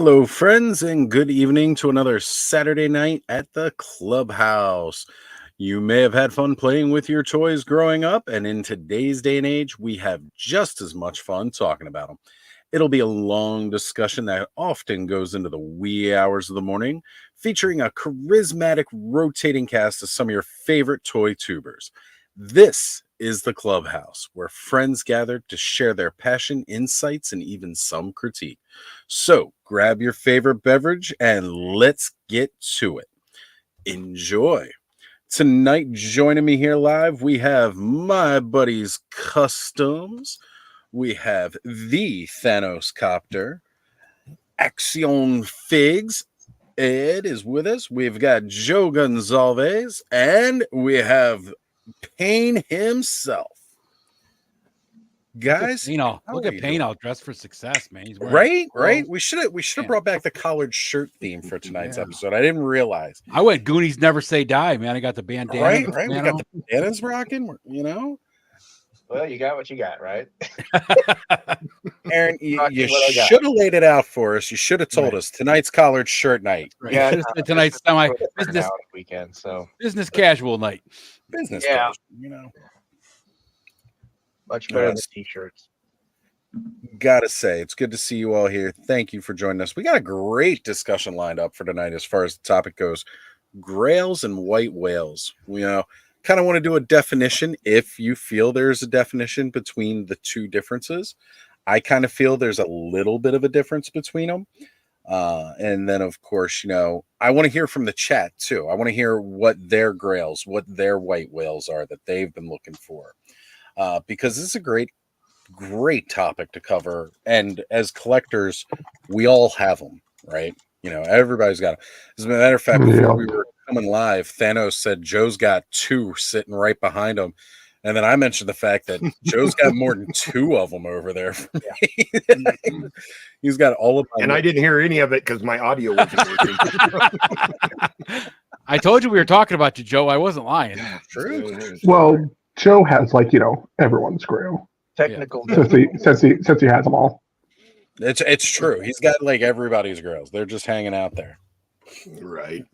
Hello, friends, and good evening to another Saturday night at the clubhouse. You may have had fun playing with your toys growing up, and in today's day and age, we have just as much fun talking about them. It'll be a long discussion that often goes into the wee hours of the morning, featuring a charismatic rotating cast of some of your favorite toy tubers. This is the clubhouse, where friends gather to share their passion, insights, and even some critique. So grab your favorite beverage and let's get to it. Enjoy. Tonight, joining me here live, we have my buddies Customs. We have the Thanos Copter, Axion Figs. Ed is with us. We've got Joe Gonzalez, and we have Payne himself. Guys, look at Payne all dressed for success, man. He's wearing right. We should have brought back the collared shirt theme for tonight's episode. I didn't realize. I went Goonies Never Say Die, man. I got the bandana. Right. We got the bandanas rocking. Well, you got what you got, right? Aaron, you should have laid it out for us. You should have told us tonight's collared shirt night. Right. Yeah, tonight's my business weekend, so business casual night. Business, casual, much better than t-shirts. Gotta say, it's good to see you all here. Thank you for joining us. We got a great discussion lined up for tonight as far as the topic goes. Grails and white whales. Kind of want to do a definition if you feel there's a definition between the two differences. I kind of feel there's a little bit of a difference between them. And then, of course, I want to hear from the chat, too. I want to hear what their grails, what their white whales are that they've been looking for. Because this is a great topic to cover. And as collectors, we all have them, right? Everybody's got them. As a matter of fact, before we were coming live, Thanos said Joe's got two sitting right behind him. And then I mentioned the fact that Joe's got more than two of them over there for me. He's got all of them. And I didn't hear any of it because my audio wasn't working. I told you we were talking about you, Joe. I wasn't lying. True. Well, Joe has everyone's grail. Technical. Since he has them all. It's true. He's got everybody's grails. They're just hanging out there. Right.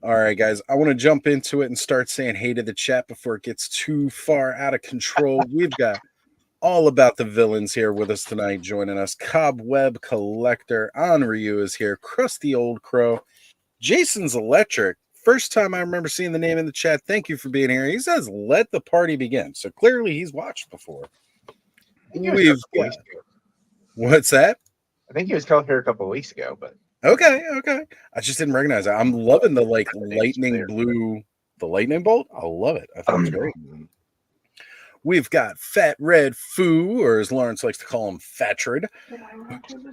All right, guys. I want to jump into it and start saying hey to the chat before it gets too far out of control. We've got all about the villains here with us tonight. Joining us, Cobweb Collector Ryu is here. Crusty Old Crow, Jason's Electric. First time I remember seeing the name in the chat. Thank you for being here. He says, "Let the party begin." So clearly, he's watched before. What's that? I think he was called here a couple of weeks ago, but okay. I just didn't recognize it. I'm loving the lightning blue, the lightning bolt. I love it. I thought it was great. We've got Fat Red Foo, or as Lawrence likes to call him, Fatred.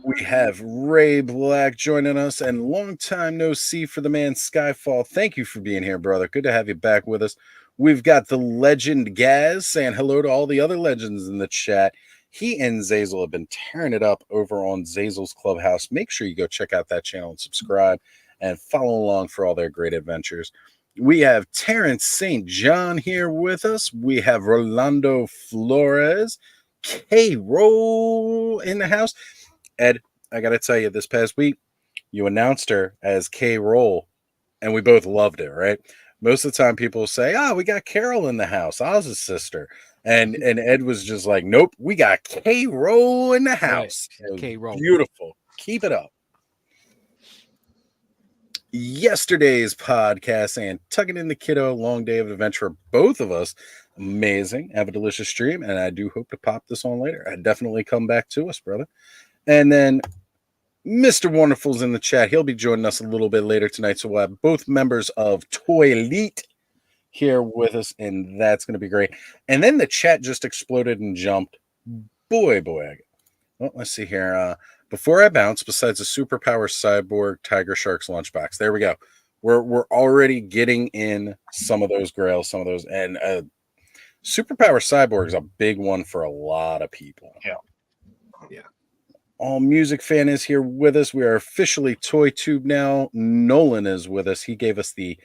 We have Ray Black joining us, and long time no see for the man Skyfall. Thank you for being here, brother. Good to have you back with us. We've got the legend Gaz saying hello to all the other legends in the chat. He and Zazel have been tearing it up over on Zazel's Clubhouse. Make sure you go check out that channel and subscribe and follow along for all their great adventures. We have Terrence St. John here with us. We have Rolando Flores, K-Roll in the house. Ed, I got to tell you, this past week, you announced her as K-Roll, and we both loved it, right? Most of the time people say, we got Carol in the house. Oz's sister. And Ed was just like, nope, we got K-Roll in the house. Right. K-Roll. Beautiful. Keep it up. Yesterday's podcast and tugging in the kiddo, long day of adventure, both of us. Amazing. Have a delicious stream. And I do hope to pop this on later. I definitely come back to us, brother. And then Mr. Wonderful's in the chat. He'll be joining us a little bit later tonight. So we'll have both members of Toy Elite here with us, and that's going to be great. And then the chat just exploded and jumped. Boy. Well, let's see here. Before I bounce, besides the superpower cyborg Tiger Shark's lunchbox, there we go. We're already getting in some of those grails, some of those, and superpower cyborg is a big one for a lot of people. Yeah. All Music Fan is here with us. We are officially ToyTube now. Nolan is with us. He gave us the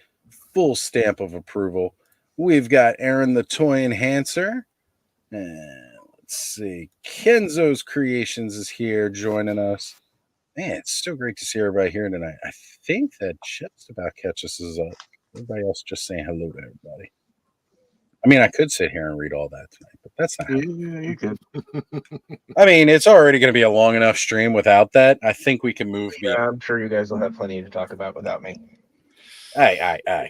full stamp of approval. We've got Aaron the Toy Enhancer. And let's see. Kenzo's Creations is here joining us. Man, it's so great to see everybody here tonight. I think that just about catches us up. Everybody else just saying hello to everybody. I mean, I could sit here and read all that tonight, but that's not. Yeah, you could. I mean, it's already going to be a long enough stream without that. I think we can move. Yeah, I'm sure you guys will have plenty to talk about without me. Aye.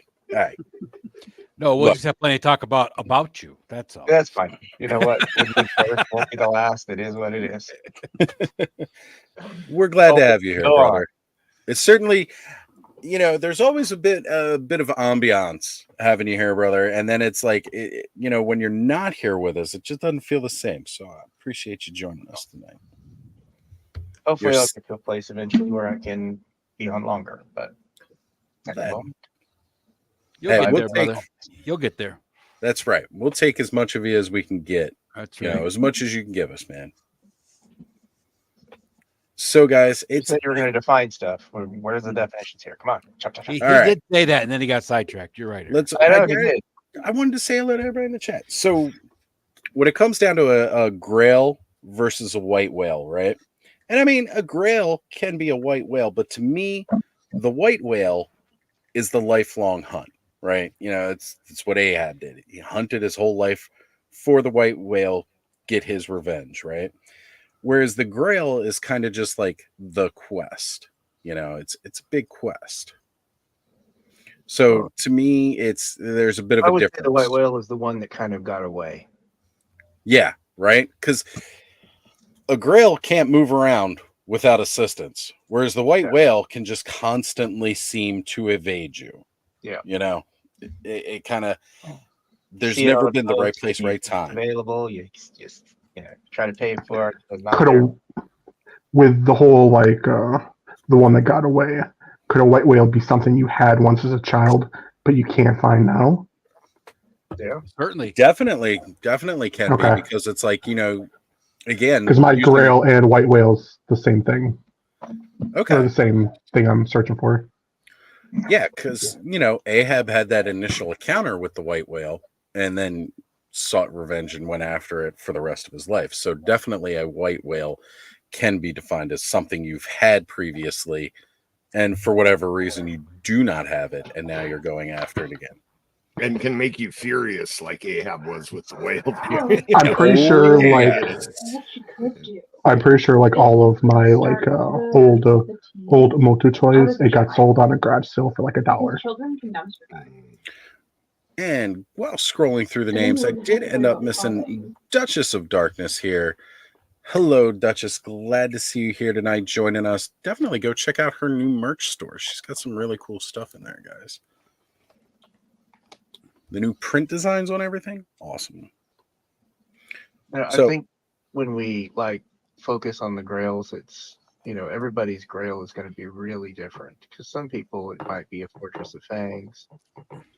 No, we'll Look. just have plenty to talk about you. That's all. That's fine. You know what? Wouldn't be first, won't be the last. It is what it is. We're glad to have you here, go brother. on. It's certainly, there's always a bit of ambiance having you here, brother. And then it's like, when you're not here with us, it just doesn't feel the same. So I appreciate you joining us tonight. Hopefully, I'll get to a place eventually where I can be on longer. But at the moment, You'll get there, brother. You'll get there. That's right. We'll take as much of you as we can get. That's right. As much as you can give us, man. So, guys, you said you were going to define stuff. Where's the definitions here? Come on. Chop. He right. did say that, and then he got sidetracked. You're right. I wanted to say hello to everybody in the chat. So, when it comes down to a grail versus a white whale, right? And I mean, a grail can be a white whale, but to me, the white whale is the lifelong hunt, right? It's what Ahab did. He hunted his whole life for the white whale, get his revenge, right? Whereas the Grail is kind of just like the quest. It's a big quest. So to me, there's a bit of a difference. Say the white whale is the one that kind of got away. Yeah, right? Because a Grail can't move around without assistance, whereas the white whale can just constantly seem to evade you. Yeah. It kind of, there's never been the right place, right time. Available. You just try to pay for it. Could with the whole the one that got away, could a white whale be something you had once as a child, but you can't find now? Yeah, certainly, definitely can be, because it's like again, because my Grail and white whale's the same thing. Okay, or the same thing I'm searching for. Yeah, because Ahab had that initial encounter with the white whale, and then sought revenge and went after it for the rest of his life. So definitely a white whale can be defined as something you've had previously, and for whatever reason you do not have it, and now you're going after it again. And can make you furious like Ahab was with the whale. I'm pretty sure all of my old Motu toys, it got sold on a garage sale for $1. And while scrolling through the names, I did end up missing Duchess of Darkness here. Hello, Duchess. Glad to see you here tonight joining us. Definitely go check out her new merch store. She's got some really cool stuff in there, guys. The new print designs on everything. Awesome. I think when we focus on the Grails, it's, everybody's Grail is going to be really different. Because some people, it might be a Fortress of Fangs.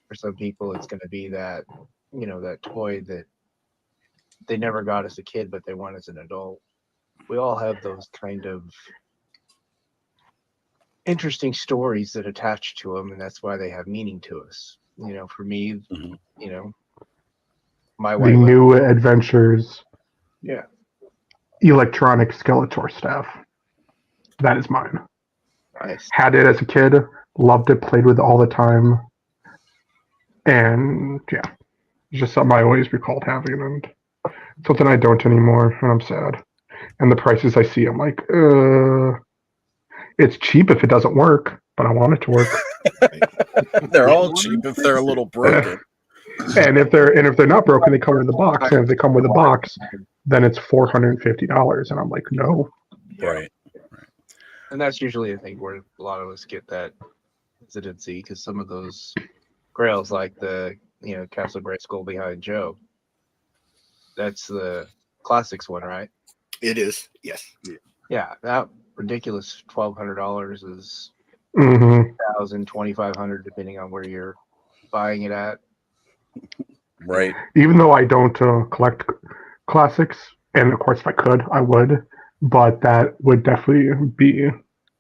For some people, it's going to be that, that toy that they never got as a kid, but they want as an adult. We all have those kind of interesting stories that attach to them, and that's why they have meaning to us. For me, my the new adventures. Yeah. Electronic Skeletor staff. That is mine. Nice. Had it as a kid, loved it, played with it all the time. And yeah, it's just something I always recalled having, and something I don't anymore, and I'm sad. And the prices I see, I'm like, it's cheap if it doesn't work, but I want it to work. They're all cheap if they're a little broken. And if they're not broken, they come in the box. And if they come with a box, then it's $450. And I'm like, no. Right. And that's usually a thing where a lot of us get that hesitancy, because some of those Grails, like the Castle Gray Skull behind Joe, that's the classics one, right? It is, yes. Yeah, that ridiculous $1,200 is $1,000, $2,500 depending on where you're buying it at. Right. Even though I don't collect classics, and of course if I could, I would, but that would definitely be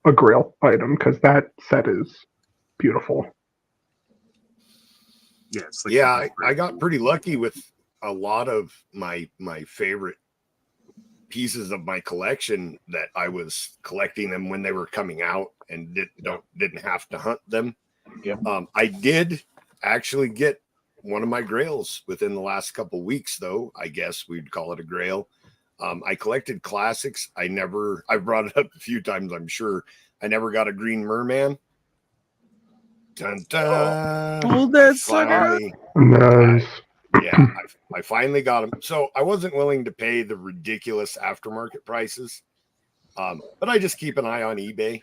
a Grail item, because that set is beautiful. Yeah, I got pretty lucky with a lot of my favorite pieces of my collection that I was collecting them when they were coming out and didn't have to hunt them. Yep. I did actually get one of my grails within the last couple weeks, though. I guess we'd call it a grail. I collected classics. I've brought it up a few times, I'm sure. I never got a green merman. Dun, dun. Oh, that's sucker. Nice. Yeah, I finally got him. So I wasn't willing to pay the ridiculous aftermarket prices, but I just keep an eye on eBay,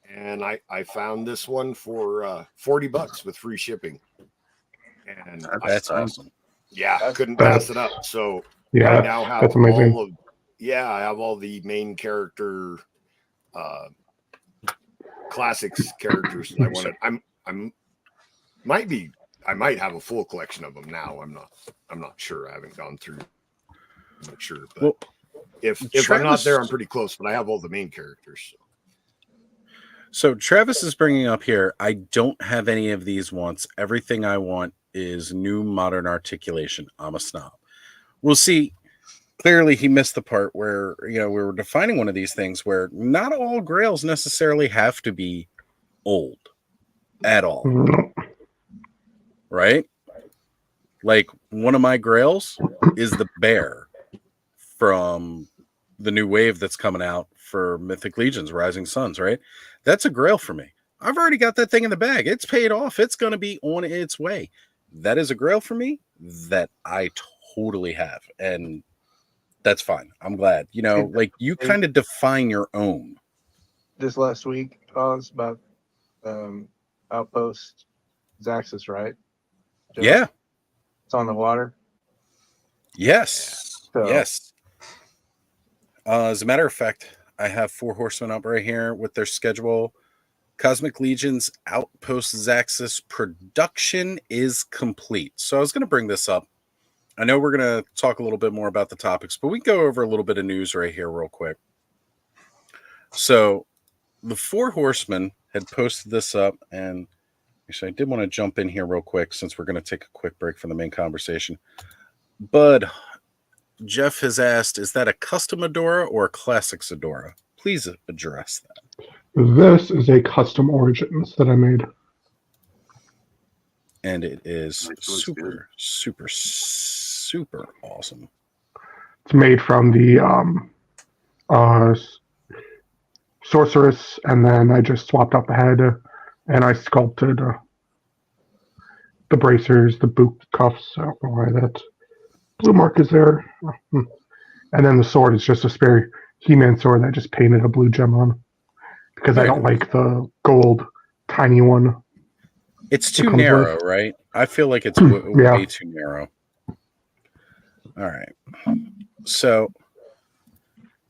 and I found this one for $40 with free shipping. And That's awesome. Yeah, I couldn't pass it up. So Yeah, I now have that's amazing. I have all the main character classics characters that I wanted. I might have a full collection of them now. I'm not sure. I haven't gone through. I'm not sure, but if I'm not there, I'm pretty close. But I have all the main characters. So Travis is bringing up here, I don't have any of these wants. Everything I want is new modern articulation. I'm a snob. We'll see. Clearly, he missed the part where, we were defining one of these things where not all grails necessarily have to be old at all. Right? Like, one of my grails is the bear from the new wave that's coming out for Mythic Legions, Rising Suns, right? That's a grail for me. I've already got that thing in the bag. It's paid off. It's going to be on its way. That is a grail for me that I totally have. And that's fine. I'm glad. Like, you kind of define your own. This last week, Oz, about Outpost Zaxxas, right? Yeah. It's on the water. Yes. So, yes. As a matter of fact, I have 4 Horsemen up right here with their schedule. Cosmic Legion's Outpost Zaxxas production is complete. So I was going to bring this up. I know we're going to talk a little bit more about the topics, but we can go over a little bit of news right here real quick. So the 4 Horsemen had posted this up, and actually I did want to jump in here real quick since we're going to take a quick break from the main conversation. Bud, Jeff has asked, is that a custom Adora or a classic Adora? Please address that. This is a custom Origins that I made. And it is super, super, super awesome. It's made from the Sorceress, and then I just swapped out the head, and I sculpted the bracers, the boot cuffs. I don't know why that blue mark is there. And then the sword is just a spare He-Man sword that I just painted a blue gem on. Because I don't like the gold tiny one. It's too narrow, right? I feel like it's way too narrow. All right. So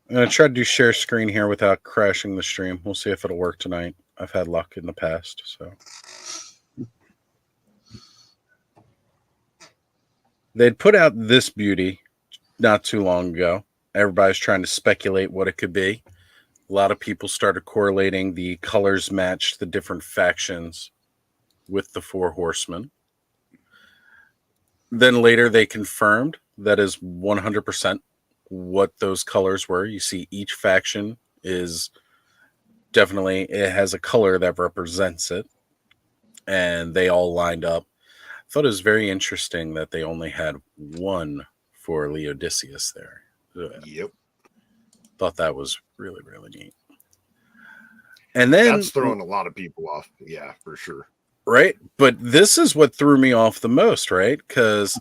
I'm going to try to do share screen here without crashing the stream. We'll see if it'll work tonight. I've had luck in the past, so. They'd put out this beauty not too long ago. Everybody's trying to speculate what it could be. A lot of people started correlating the colors matched the different factions with the 4 Horsemen. Then later they confirmed that is 100% what those colors were. You see each faction is definitely, it has a color that represents it. And they all lined up. I thought it was very interesting that they only had one for Leodicius there. Yep. Thought that was really, really neat. And then that's throwing a lot of people off. Yeah, for sure. Right. But this is what threw me off the most, right? Because,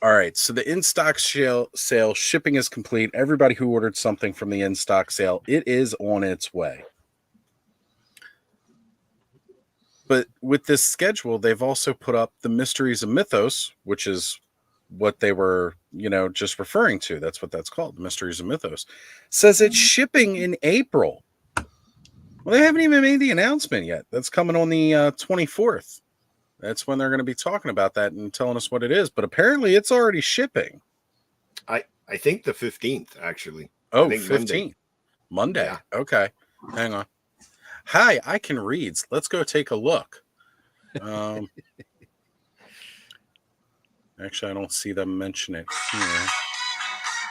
all right, so the in-stock sale, shipping is complete. Everybody who ordered something from the in-stock sale, it is on its way. But with this schedule, they've also put up the Mysteries of Mythos, which is what they were, just referring to. That's what that's called, the Mysteries of Mythos. Says it's shipping in April. Well, they haven't even made the announcement yet. That's coming on the 24th. That's when they're going to be talking about that and telling us what it is. But apparently it's already shipping. I think the 15th, actually. Oh, 15th. Monday. Yeah. Okay. Hang on. Hi, I can read. Let's go take a look. Actually, I don't see them mention it here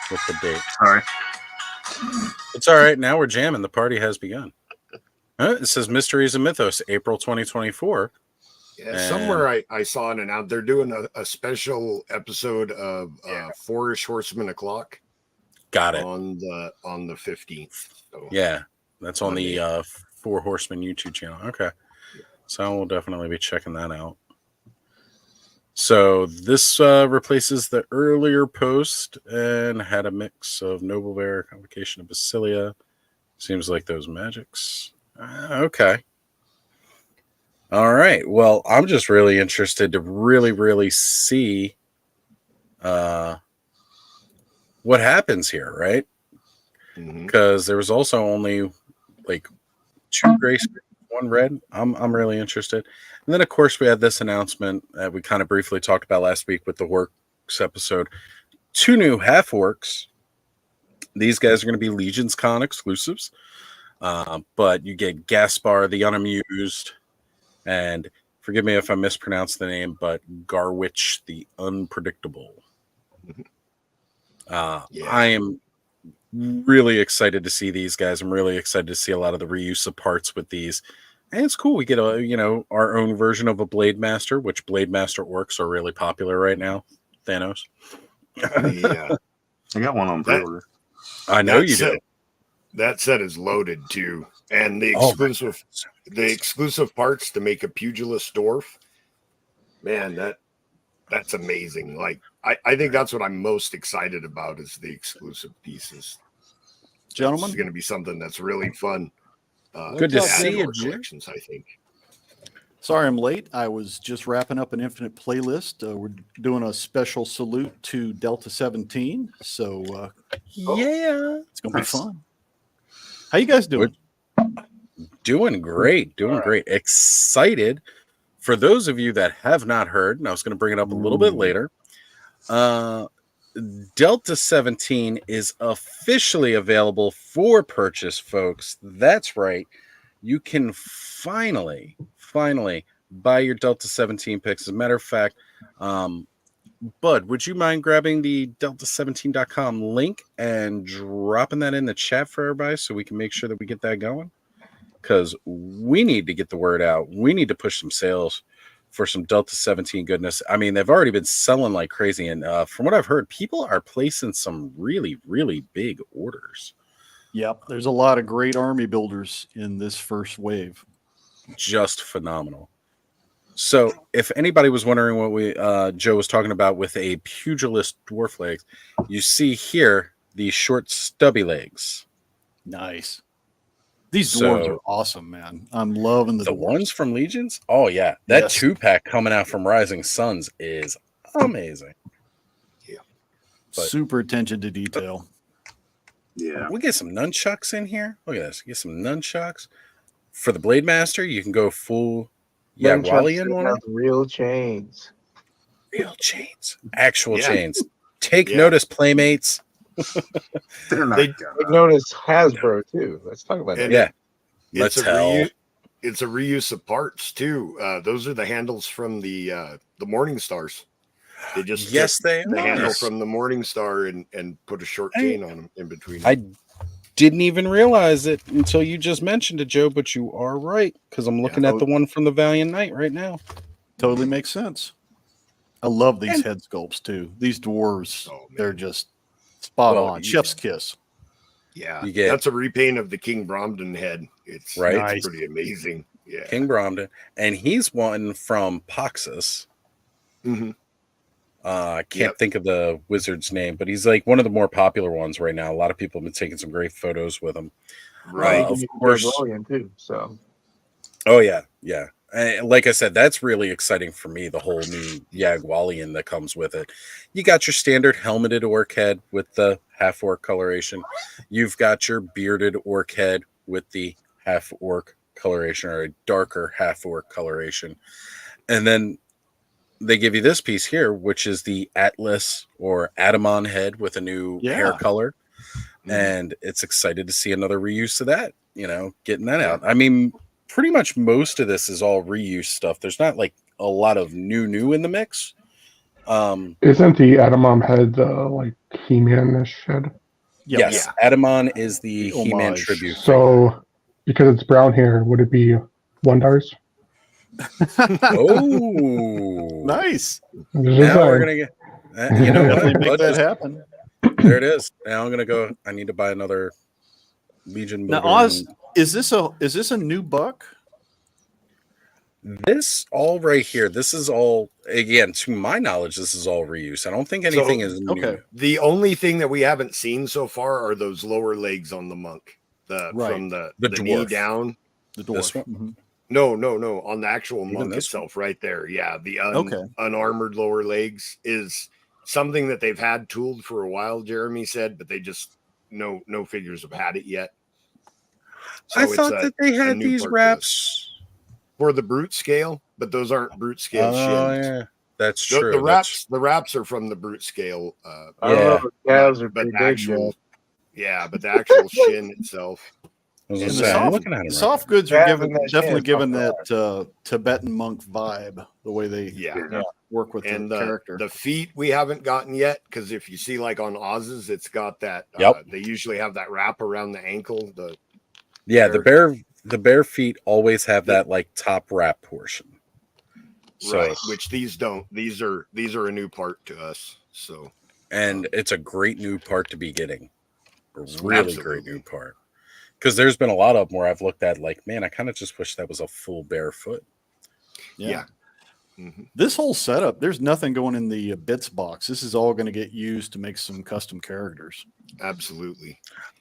with the date. Sorry. It's all right. Now we're jamming. The party has begun. It says Mysteries and Mythos, April 2024. Yeah, somewhere I saw it announced they're doing a special episode of Four-ish Horsemen O'Clock. Got it. On the 15th. So. Yeah, that's on the Four Horsemen YouTube channel. Okay. So we'll definitely be checking that out. So this replaces the earlier post and had a mix of Noble Bear, Convocation of Basilia. Seems like those magics. Okay. All right. Well, I'm just really interested to really see what happens here, right? Because there was also only like 2 gray, 1 red. I'm really interested. And then, of course, we had this announcement that we kind of briefly talked about last week with the Works episode. 2 new half orcs. These guys are going to be Legion's Con exclusives. But you get Gaspar the Unamused, and forgive me if I mispronounce the name, but Garwich the Unpredictable. I am really excited to see these guys. I'm really excited to see a lot of the reuse of parts with these. And it's cool. We get our own version of a Blade Master, which Blade Master orcs are really popular right now. Thanos. Yeah. I got one on pre-order. I know you do. That set is loaded too. And the exclusive parts to make a pugilist dwarf. Man, that's amazing. Like I think that's what I'm most excited about is the exclusive pieces. Gentlemen, it's going to be something that's really fun. Good to see you, collections, I think. Sorry I'm late. I was just wrapping up an Infinite playlist. We're doing a special salute to Delta 17. So yeah, it's going to be fun. How you guys doing? Doing great. Great. Excited. For those of you that have not heard, and I was going to bring it up a little bit later, Delta 17 is officially available for purchase, folks. That's right. You can finally buy your Delta 17 picks. As a matter of fact, Bud, would you mind grabbing the delta17.com link and dropping that in the chat for everybody so we can make sure that we get that going? Because we need to get the word out. We need to push some sales for some Delta 17 goodness. I mean, they've already been selling like crazy. And from what I've heard, people are placing some really big orders. Yep. There's a lot of great army builders in this first wave. Just phenomenal. So if anybody was wondering what Joe was talking about with a pugilist dwarf legs, you see here these short stubby legs. Nice. These dwarves are awesome, man. I'm loving the ones from Legions. Oh yeah, that 2-pack coming out from Rising Suns is amazing. Yeah, super attention to detail. Yeah, we get some nunchucks in here. Look at this. Get some nunchucks for the Blade Master. You can go full Walian on it. Real chains. Actual chains. Take notice, Playmates. They're not Take notice Hasbro too. Let's talk about that. Yeah. It's a reuse of parts too. Those are the handles from the Morning Stars. They just the handle from the Morning Star and put a short chain on them in between. I didn't even realize it until you just mentioned it, Joe, but you are right, because I'm looking at the one from the Valiant Knight right now. Totally makes sense. I love these head sculpts too. These dwarves, they're just spot on. Chef's kiss. Yeah, that's a repaint of the King Bromden head. It's It's pretty amazing. Yeah, King Bromden, and he's one from Poxus. Mm-hmm. I can't think of the wizard's name, but he's like one of the more popular ones right now. A lot of people have been taking some great photos with him. Right, of course. Too, so. Oh yeah. And like I said, that's really exciting for me. The whole new Yagwalian that comes with it. You got your standard helmeted orc head with the half orc coloration. You've got your bearded orc head with the half orc coloration, or a darker half orc coloration, and then they give you this piece here, which is the Atlas or Adamon head with a new hair color. And it's excited to see another reuse of that, getting that out. I mean, pretty much most of this is all reuse stuff. There's not like a lot of new in the mix. Isn't the Adamon head like He-Man-ish head? Yes, Adamon is the The He-Man homage. tribute. So, because it's brown hair, would it be $1? Oh, Nice. I'm just now we're saying. gonna get. You know Definitely what? make Bud that just- happen. There it is. Now I'm gonna go. I need to buy another Legion. Now, Modern- Oz, is this a new buck? This all right here. This is all again, to my knowledge. This is all reuse. I don't think anything is new. okay. The only thing that we haven't seen so far are those lower legs on the monk. Right. From the The knee dwarf. down. The This dwarf. one? Mhm. No, on the actual Even monk this itself, right there. Yeah, the Okay. unarmored lower legs is something that they've had tooled for a while. Jeremy said, but they just no figures have had it yet. I it's thought that they a had new these part to us. wraps. For the brute scale, but those aren't brute scale Oh shins. yeah, that's The, true. the wraps are from the brute scale. I don't know. The calves are but pretty the big. actual, but the actual shin itself. I was And gonna the say, I'm soft, looking at him. the Right soft goods are Yeah, given, but that definitely shit is given not that Tibetan monk vibe, the way they Yeah. work with And the character. the feet we haven't gotten yet, because if you see like on Oz's, it's got that. Yep. They usually have that wrap around the ankle. The bare feet always have that like top wrap portion. So, Right, which these don't. These are a new part to us. So, and it's a great new part to be getting. A really great Absolutely. new part. Because there's been a lot of them where I've looked at like, man, I kind of just wish that was a full bare foot. yeah. Mhm. This whole setup, there's nothing going in the bits box. This is all going to get used to make some custom characters. Absolutely.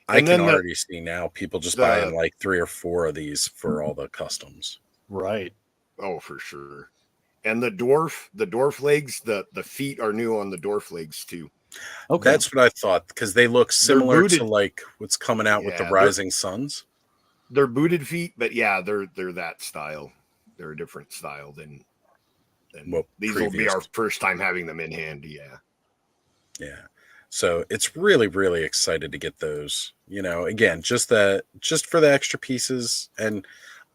I And can then already see now people just the- buying like 3 or 4 of these for all the customs. Right. Oh, for sure. And the dwarf legs, the feet are new on the dwarf legs too. Okay. That's what I thought because they look similar to booted. like what's coming out with the Yeah, they're- Rising Suns. They're booted feet, but yeah, they're that style. They're a different style than Well, these will be previous. our first time having them in hand. Yeah. Yeah. So it's really, really excited to get those. You know, again, just for the extra pieces and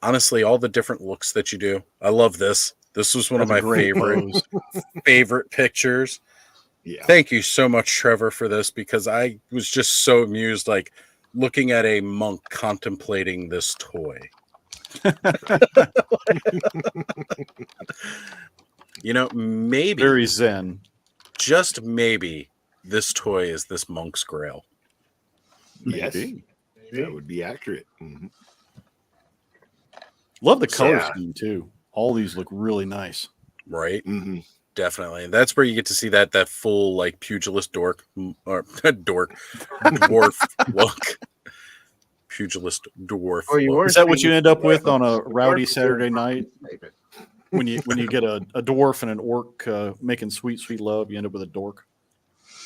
honestly, all the different looks that you do. I love this. This was one That's of a my great favorite pose. favorite pictures. Yeah. Thank you so much, Trevor, for this because I was just so amused, like looking at a monk contemplating this toy. You know, maybe, Very zen. just maybe, this toy is this monk's grail. Yes. Maybe. That would be accurate. Mhm. Love the color Yeah. scheme too. All these look really nice. Right? Mhm. Definitely. That's where you get to see that full like pugilist or dwarf look. Pugilist dwarf. Well, you look. were Is that what seeing- you end up with on a Dwarf rowdy is Saturday doing night? David. When you get a dwarf and an orc making sweet, sweet love, you end up with a dork.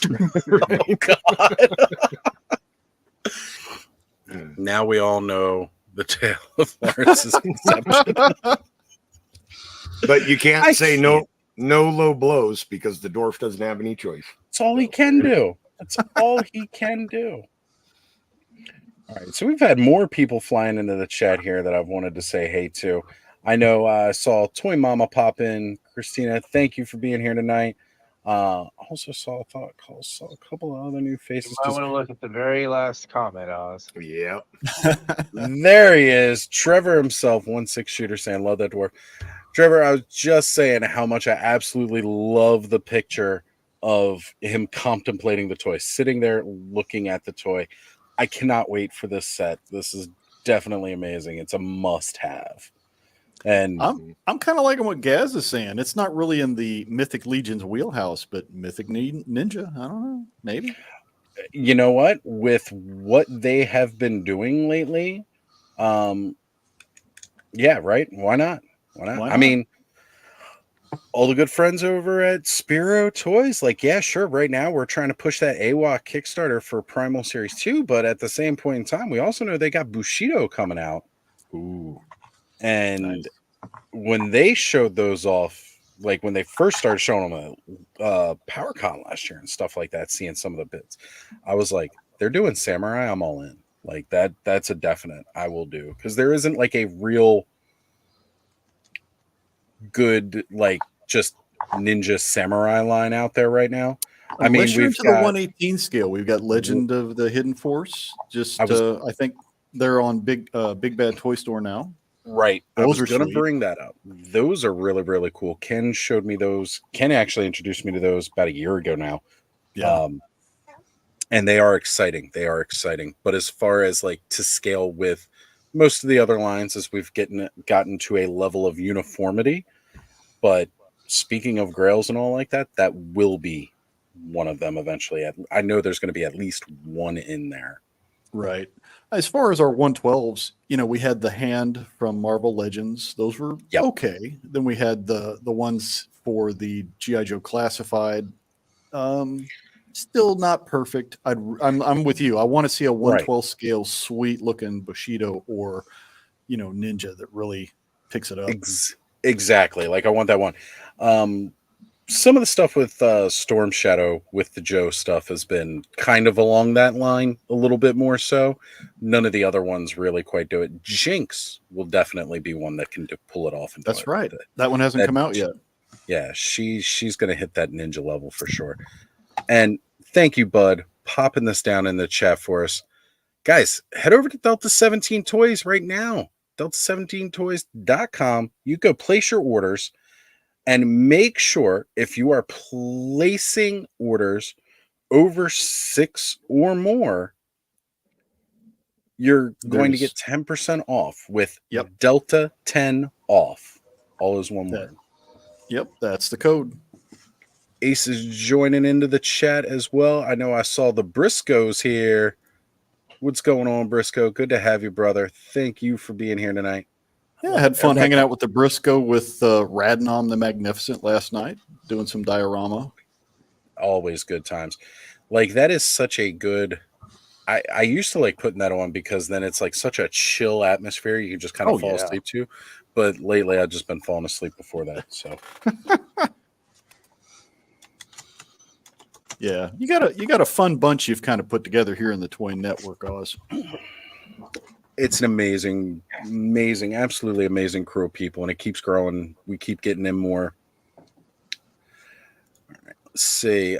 Oh God. Now we all know the tale of Lawrence's conception. But you can't I say no low blows because the dwarf doesn't have any choice. That's all he can do. That's all he can do. All right, so we've had more people flying into the chat here that I've wanted to say hey to. I know I saw Toy Mama pop in. Christina, thank you for being here tonight. Also saw a couple of other new faces. I want to look at the very last comment, Oz. Yeah. There he is, Trevor himself, 1-6 shooter, saying, "Love that dwarf." Trevor, I was just saying how much I absolutely love the picture of him contemplating the toy, sitting there looking at the toy. I cannot wait for this set. This is definitely amazing. It's a must-have. And I'm kind of liking what Gaz is saying. It's not really in the Mythic Legion's wheelhouse, but Mythic Ninja, I don't know, maybe. you know what? With what they have been doing lately, yeah, right? Why not? Why I not? mean, all the good friends over at Spiro Toys, like, yeah, sure. Right now, we're trying to push that AWA Kickstarter for Primal Series 2, but at the same point in time, we also know they got Bushido coming out. Ooh. And Nice. when they showed those off, like when they first started showing them at PowerCon last year and stuff like that, seeing some of the bits, I was like, they're doing Samurai, I'm all in. Like that's a definite I will do. Because there isn't like a real good, like just ninja samurai line out there right now. I mean, Unless you're we've into got the 118 scale, we've got Legend of the Hidden Force. Just I think they're on Big Bad Toy Store now. right. I Those was are going to sweet. bring that up. Those are really, really cool. Ken showed me those. Ken actually introduced me to those about a year ago now. Yeah. And they are exciting. They are exciting. But as far as like to scale with most of the other lines, as we've gotten to a level of uniformity. But speaking of Grails and all like that, that will be one of them eventually. I know there's going to be at least one in there. Right. As far as our 112s, we had the hand from Marvel Legends. Those were okay. Then we had the ones for the G.I. Joe Classified. Still not perfect. I'm with you. I want to see a 112 scale sweet looking Bushido or Ninja that really picks it up. Exactly. Like I want that one. Some of the stuff with Storm Shadow with the Joe stuff has been kind of along that line a little bit more so. None of the other ones really quite do it. Jinx will definitely be one that can pull it off. And that's right. That one hasn't come out yet. Yeah, she's going to hit that ninja level for sure. And thank you, Bud, popping this down in the chat for us. Guys, head over to Delta 17 Toys right now. Delta17toys.com. You go place your orders. And make sure if you are placing orders over 6 or more, you're going to get 10% off with Delta 10 off. All is one word. Yep, that's the code. Ace is joining into the chat as well. I know I saw the Briscoes here. What's going on, Briscoe? Good to have you, brother. Thank you for being here tonight. Yeah, I had fun hanging out with the Briscoe with Radnom the Magnificent last night, doing some diorama. Always good times. Like that is such a good. I used to like putting that on because then it's like such a chill atmosphere you can just kind of fall asleep to. But lately I've just been falling asleep before that. So yeah, you got a fun bunch you've kind of put together here in the Toy Network, Oz. It's an amazing, absolutely amazing crew of people, and it keeps growing. We keep getting in more. All right, let's see.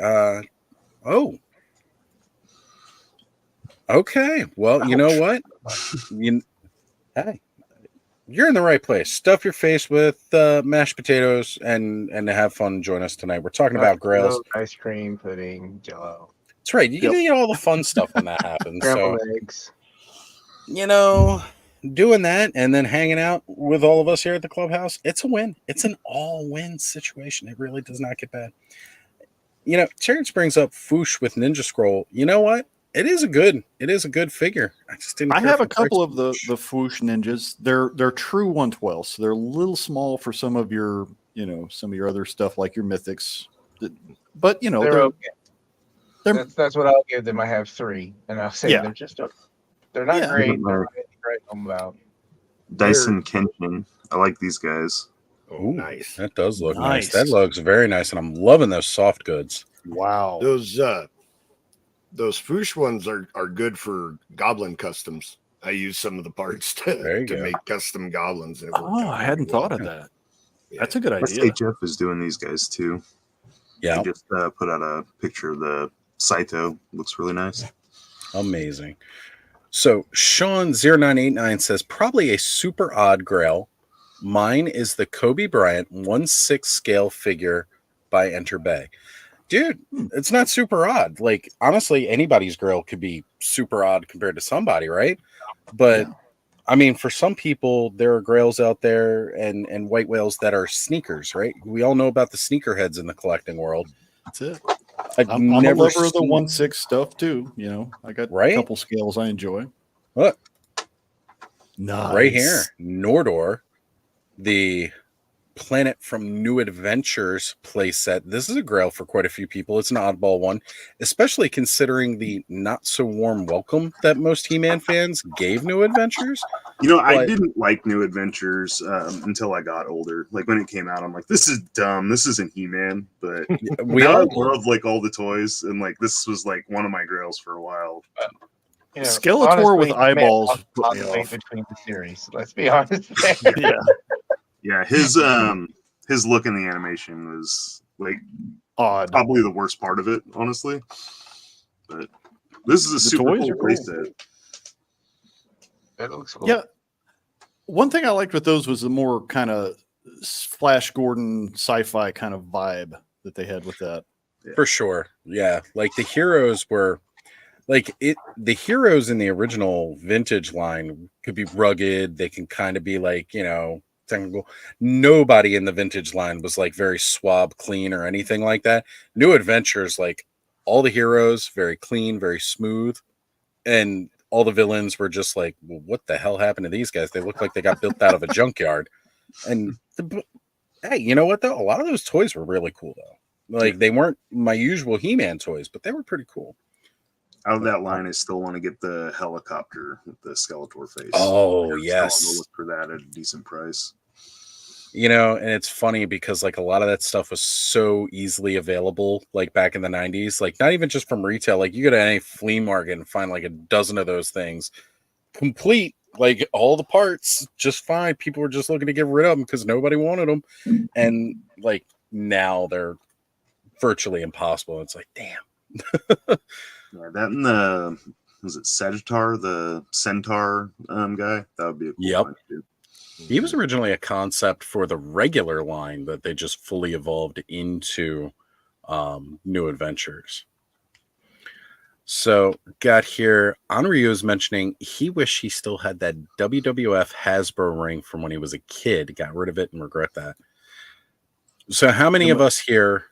Okay. Well, you know what? Hey, you're in the right place. Stuff your face with mashed potatoes and have fun. Join us tonight. We're talking about Grails, ice cream, pudding, Jello. That's right. You get all the fun stuff when that happens. Scrambled eggs. Doing that and then hanging out with all of us here at the clubhouse, it's a win. It's an all-win situation. It really does not get bad. Terrence brings up Foosh with Ninja Scroll. You know what? It is a good figure. I just didn't. I have a couple of the Foosh Ninjas. They're true 112, so they're a little small for some of your other stuff like your Mythics. But they're okay. That's what I'll give them. I have 3, and I'll say they're just they're not great. They're not great about Dyson Kenshin. I like these guys. Oh, nice. That does look nice. That looks very nice, and I'm loving those soft goods. Wow. Those Foosh ones are good for goblin customs. I use some of the parts to make custom goblins. I hadn't thought of that. Yeah. That's a good idea. SHF is doing these guys too. Yeah. They just put out a picture of the Saito. Looks really nice. Amazing. So Sean0989 says, probably a super odd grail. Mine is the Kobe Bryant 1/6 scale figure by Enter Bay. Dude, it's not super odd. Like, honestly, anybody's grail could be super odd compared to somebody, right? But, I mean, for some people, there are grails out there and white whales that are sneakers, right? We all know about the sneakerheads in the collecting world. That's it. I'm a lover of the 1/6 stuff, too. I got a couple scales I enjoy. Look. Nice. Right here, Nordor, the Planet from New Adventures playset. This is a grail for quite a few people. It's an oddball one, especially considering the not so warm welcome that most He-Man fans gave New Adventures. I didn't like New Adventures until I got older. Like when it came out, I'm like, this is dumb. This isn't He-Man. But we all love like all the toys, and like this was like one of my grails for a while. Skeletor honestly, with eyeballs put me off. Between the series. Let's be honest. Yeah, his look in the animation was like odd. Probably the worst part of it, honestly. But this is a super toys cool are cool. playset. That looks cool. Yeah. One thing I liked with those was the more kind of Flash Gordon sci-fi kind of vibe that they had with that. For sure. Yeah. Like the heroes were like the heroes in the original vintage line could be rugged. They can kind of be like, technical. Nobody in the vintage line was like very swab clean or anything like that. New Adventures, like all the heroes, very clean, very smooth. And all the villains were just like, well, what the hell happened to these guys? They look like they got built out of a junkyard. And hey, you know what though? A lot of those toys were really cool though. Like they weren't my usual He-Man toys, but they were pretty cool. Out of that line, I still want to get the helicopter with the Skeletor face. Oh, I'm yes. still on the look for that at a decent price. And it's funny because like a lot of that stuff was so easily available, like back in the 90s, like not even just from retail, like you go to any flea market and find like a dozen of those things complete, like all the parts just fine. People were just looking to get rid of them because nobody wanted them. And like now they're virtually impossible. It's like, damn. Yeah, that and was it Sagittar, the Centaur guy? That would be a cool Yep. one too. He was originally a concept for the regular line that they just fully evolved into New Adventures. So, got here, Anryu is mentioning he wished he still had that WWF Hasbro ring from when he was a kid. Got rid of it and regret that. So, how many of us here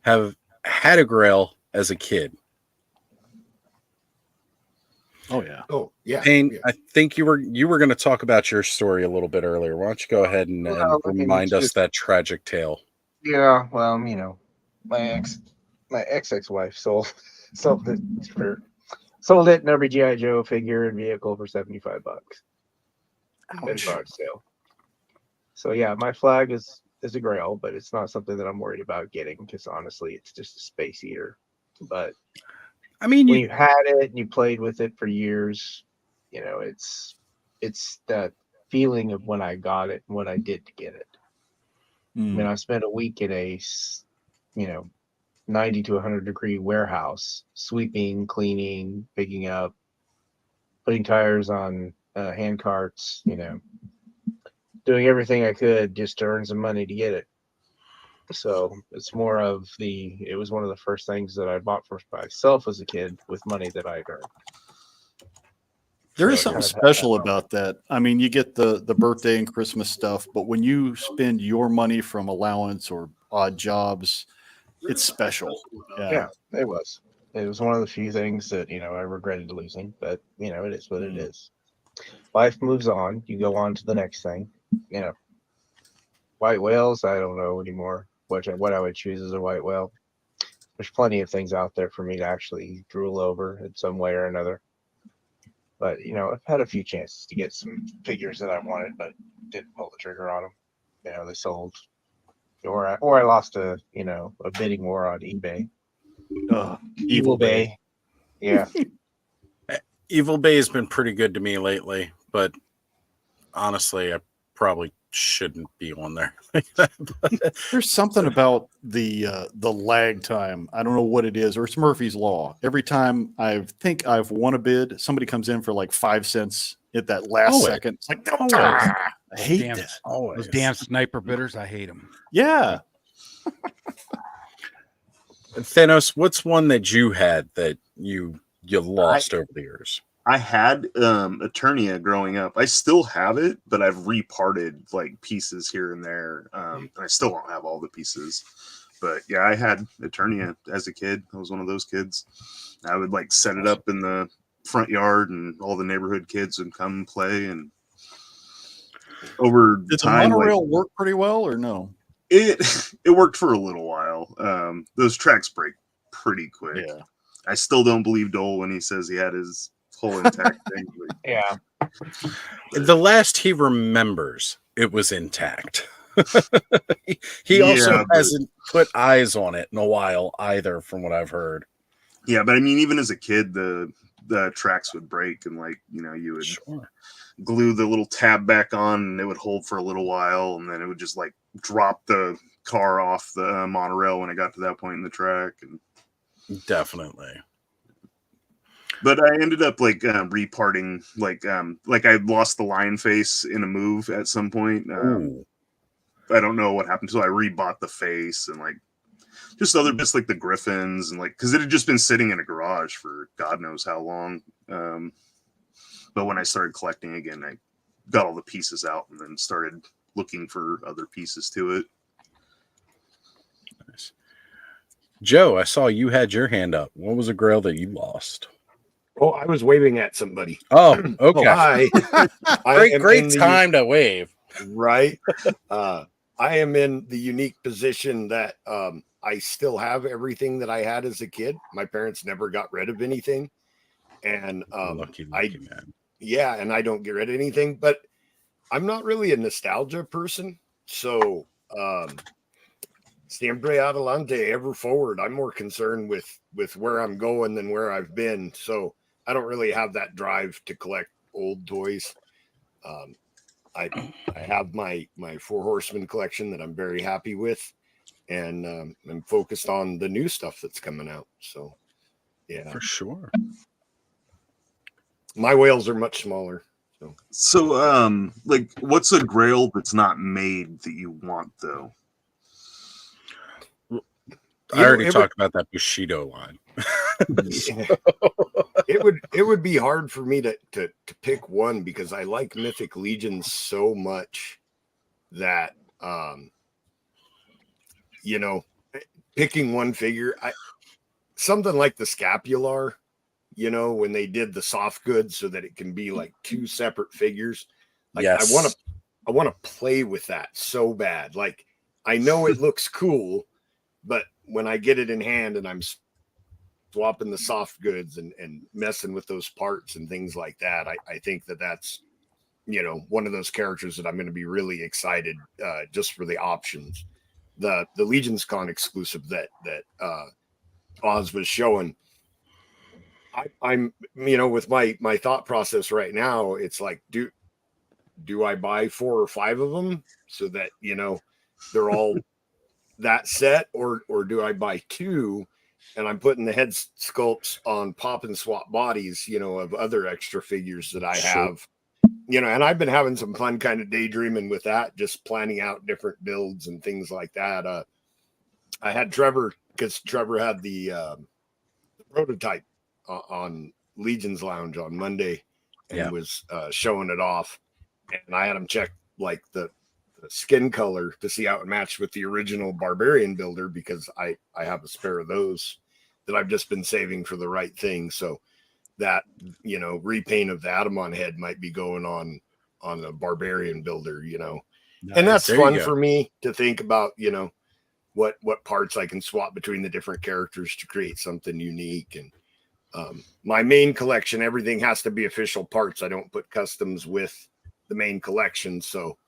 have had a Grail as a kid? Oh yeah. Oh, yeah. Payne, yeah. I think you were going to talk about your story a little bit earlier. Why don't you go ahead and remind us that tragic tale? Yeah, well, my ex-wife sold it sold it in every GI Joe figure and vehicle for $75 at a garage sale. So yeah, my flag is a Grail, but it's not something that I'm worried about getting because honestly, it's just a space eater. But I mean, when you had it and you played with it for years, it's that feeling of when I got it and what I did to get it. I mean, I spent a week in a 90 to 100 degree warehouse, sweeping, cleaning, picking up, putting tires on hand carts, doing everything I could just to earn some money to get it. So it's more of it was one of the first things that I bought for myself as a kid with money that I'd earned. There is So something kind of special about that. I mean, you get the birthday and Christmas stuff, but when you spend your money from allowance or odd jobs, it's special. Yeah, it was. It was one of the few things that, I regretted losing, but, it is what it is. Life moves on. You go on to the next thing. White whales, I don't know anymore what I would choose as a white whale. There's plenty of things out there for me to actually drool over in some way or another. But, I've had a few chances to get some figures that I wanted, but didn't pull the trigger on them. They sold. Or I lost a bidding war on eBay. Evil Bay. Yeah. Evil Bay has been pretty good to me lately, but honestly, I probably shouldn't be on there. There's something about the lag time. I don't know what it is, or it's Murphy's Law. Every time I think I've won a bid, somebody comes in for like 5 cents at that last second. It's like, I hate that. Those damn sniper bidders, I hate them. Yeah. Thanos, what's one that you had that you lost over the years? I had Eternia growing up. I still have it, but I've reparted like pieces here and there. I still don't have all the pieces. But yeah, I had Eternia as a kid. I was one of those kids. I would like set it up in the front yard and all the neighborhood kids would come and play. And over Did time, the monorail work pretty well or no? It worked for a little while. Those tracks break pretty quick. Yeah. I still don't believe Dole when he says he had his whole intact thing. Yeah. The last he remembers, it was intact. he also hasn't put eyes on it in a while either, from what I've heard. Yeah, but I mean, even as a kid, the tracks would break, and like you would. Sure. glue the little tab back on, and it would hold for a little while, and then it would just like drop the car off the monorail when it got to that point in the track. And Definitely. but I ended up like reparting, like I lost the lion face in a move at some point. I don't know what happened, so I rebought the face and like just other bits like the griffins and like because it had just been sitting in a garage for God knows how long. But when I started collecting again, I got all the pieces out and then started looking for other pieces to it. Nice. Joe, I saw you had your hand up. What was a grail that you lost? Oh, I was waving at somebody. Oh, okay. Hi. Great time to wave. Right. I am in the unique position that I still have everything that I had as a kid. My parents never got rid of anything. And lucky man. Yeah, and I don't get rid of anything, but I'm not really a nostalgia person. So siempre adelante, ever forward. I'm more concerned with where I'm going than where I've been. So I don't really have that drive to collect old toys. I have my Four Horsemen collection that I'm very happy with, and I'm focused on the new stuff that's coming out. So yeah, for sure. My whales are much smaller. So like what's a grail that's not made that you want though? I already talked about that Bushido line. It would be hard for me to pick one because I like Mythic Legions so much that picking one figure, something like the Scapular, when they did the soft goods so that it can be like two separate figures. Like yes. I want to play with that so bad. Like I know it looks cool, but when I get it in hand and I'm swapping the soft goods and messing with those parts and things like that, I think that's, one of those characters that I'm going to be really excited just for the options. The Legions Con exclusive that Oz was showing, I'm with my thought process right now, it's like, do I buy 4 or 5 of them so that, they're all that set, or do I buy 2 and I'm putting the head sculpts on pop and swap bodies, of other extra figures that I have, and I've been having some fun kind of daydreaming with that, just planning out different builds and things like that. I had Trevor, because Trevor had the prototype on Legion's Lounge on Monday and was showing it off, and I had him check like the skin color to see how it matched with the original Barbarian builder, because I have a spare of those that I've just been saving for the right thing. So that, repaint of the Atamon head might be going on the Barbarian builder, Nice. And that's fun for me to think about, what parts I can swap between the different characters to create something unique. And my main collection, everything has to be official parts. I don't put customs with the main collection. So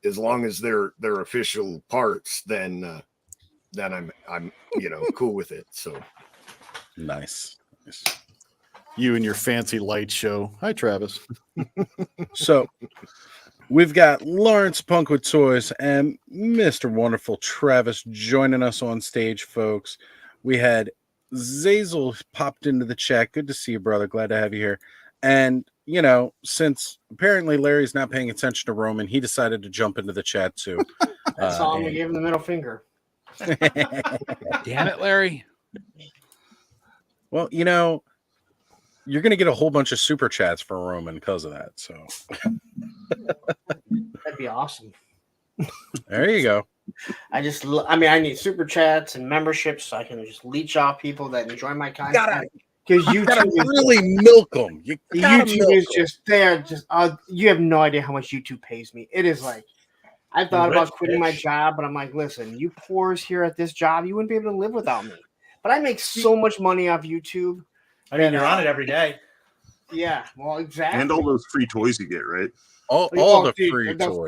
as long as they're official parts, then I'm cool with it. So nice. You and your fancy light show. Hi, Travis. So we've got Lawrence Punk with Toys and Mr. Wonderful Travis joining us on stage, folks. We had Zazel popped into the chat. Good to see you, brother. Glad to have you here. And since apparently Larry's not paying attention to Roman, he decided to jump into the chat too. That's all I'm gonna give him the middle finger. Damn it, Larry. Well, you're going to get a whole bunch of super chats for Roman because of that. So that'd be awesome. There you go. I need super chats and memberships so I can just leech off people that enjoy my content. Because YouTube is really milk them. YouTube is just there. You have no idea how much YouTube pays me. It is like, I thought about quitting my job, but I'm like, listen, you poors here at this job, you wouldn't be able to live without me. But I make so much money off YouTube. I mean, you're on it every day. Yeah, well, exactly. And all those free toys you get, right? All the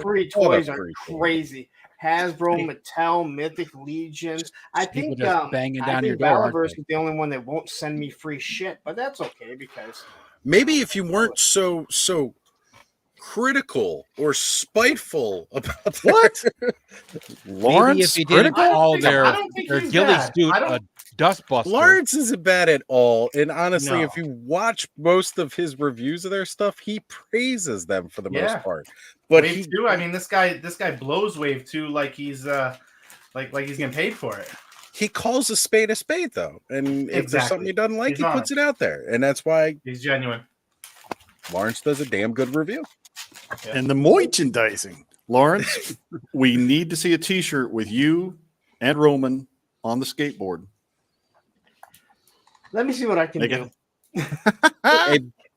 free toys are crazy. Hasbro, Mattel, Mythic Legions. I think banging down your door. Valorverse is the only one that won't send me free shit, but that's okay because maybe if you weren't so critical or spiteful about What? Maybe Lawrence if he didn't critical? call I their don't think he's ghillie bad. suit I a don't. dustbuster. Lawrence isn't bad at all. And honestly, if No. you watch most of his reviews of their stuff, he praises them for the Yeah. most part. But Wave 2. I mean, this guy blows Wave 2 like he's like he's getting paid for it. he calls a spade, though. And if there's something Exactly. he doesn't like, He's he puts honest. it out there. And that's why He's genuine. Lawrence does a damn good review. And the merchandising. Lawrence, we need to see a t-shirt with you and Roman on the skateboard. Let me see what I can Make do.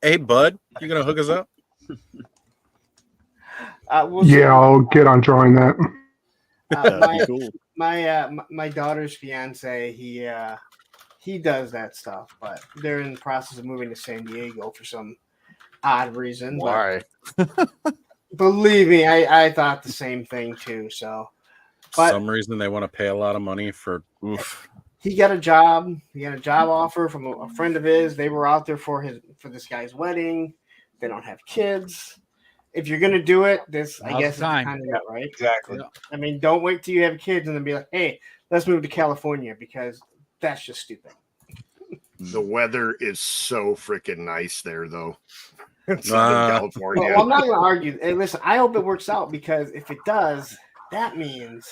Hey, bud, you gonna hook us up? We'll see. Yeah, I'll get on drawing that. That'd be cool. My daughter's fiance, he does that stuff, but they're in the process of moving to San Diego for some odd reason. Why? But believe me, I thought the same thing too. So, but Some reason they want to pay a lot of money for. Oof. he got a job. He got a job offer from a friend of his. They were out there for this guy's wedding. They don't have kids. If you're gonna do it, this I Now's guess the time. is the time to do it, right? Exactly. I mean, don't wait till you have kids and then be like, hey, let's move to California, because that's just stupid. The weather is so freaking nice there, though. In Uh, Southern California. Well, I'm not going to argue. Hey, listen, I hope it works out, because if it does, that means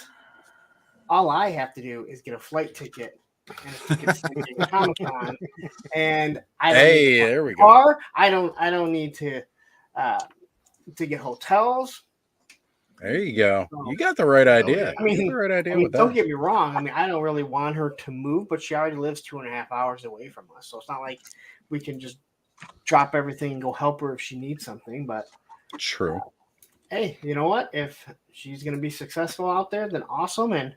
all I have to do is get a flight ticket and a ticket to Comic-Con, and I don't need a there we go. car. I don't need to get hotels. There you go. You got the right idea. yeah. I mean, You got the right idea with don't that. get me wrong. I mean, I don't really want her to move, but she already lives 2.5 hours away from us, so it's not like we can just drop everything and go help her if she needs something. But True. hey, you know what? If she's going to be successful out there, then awesome, and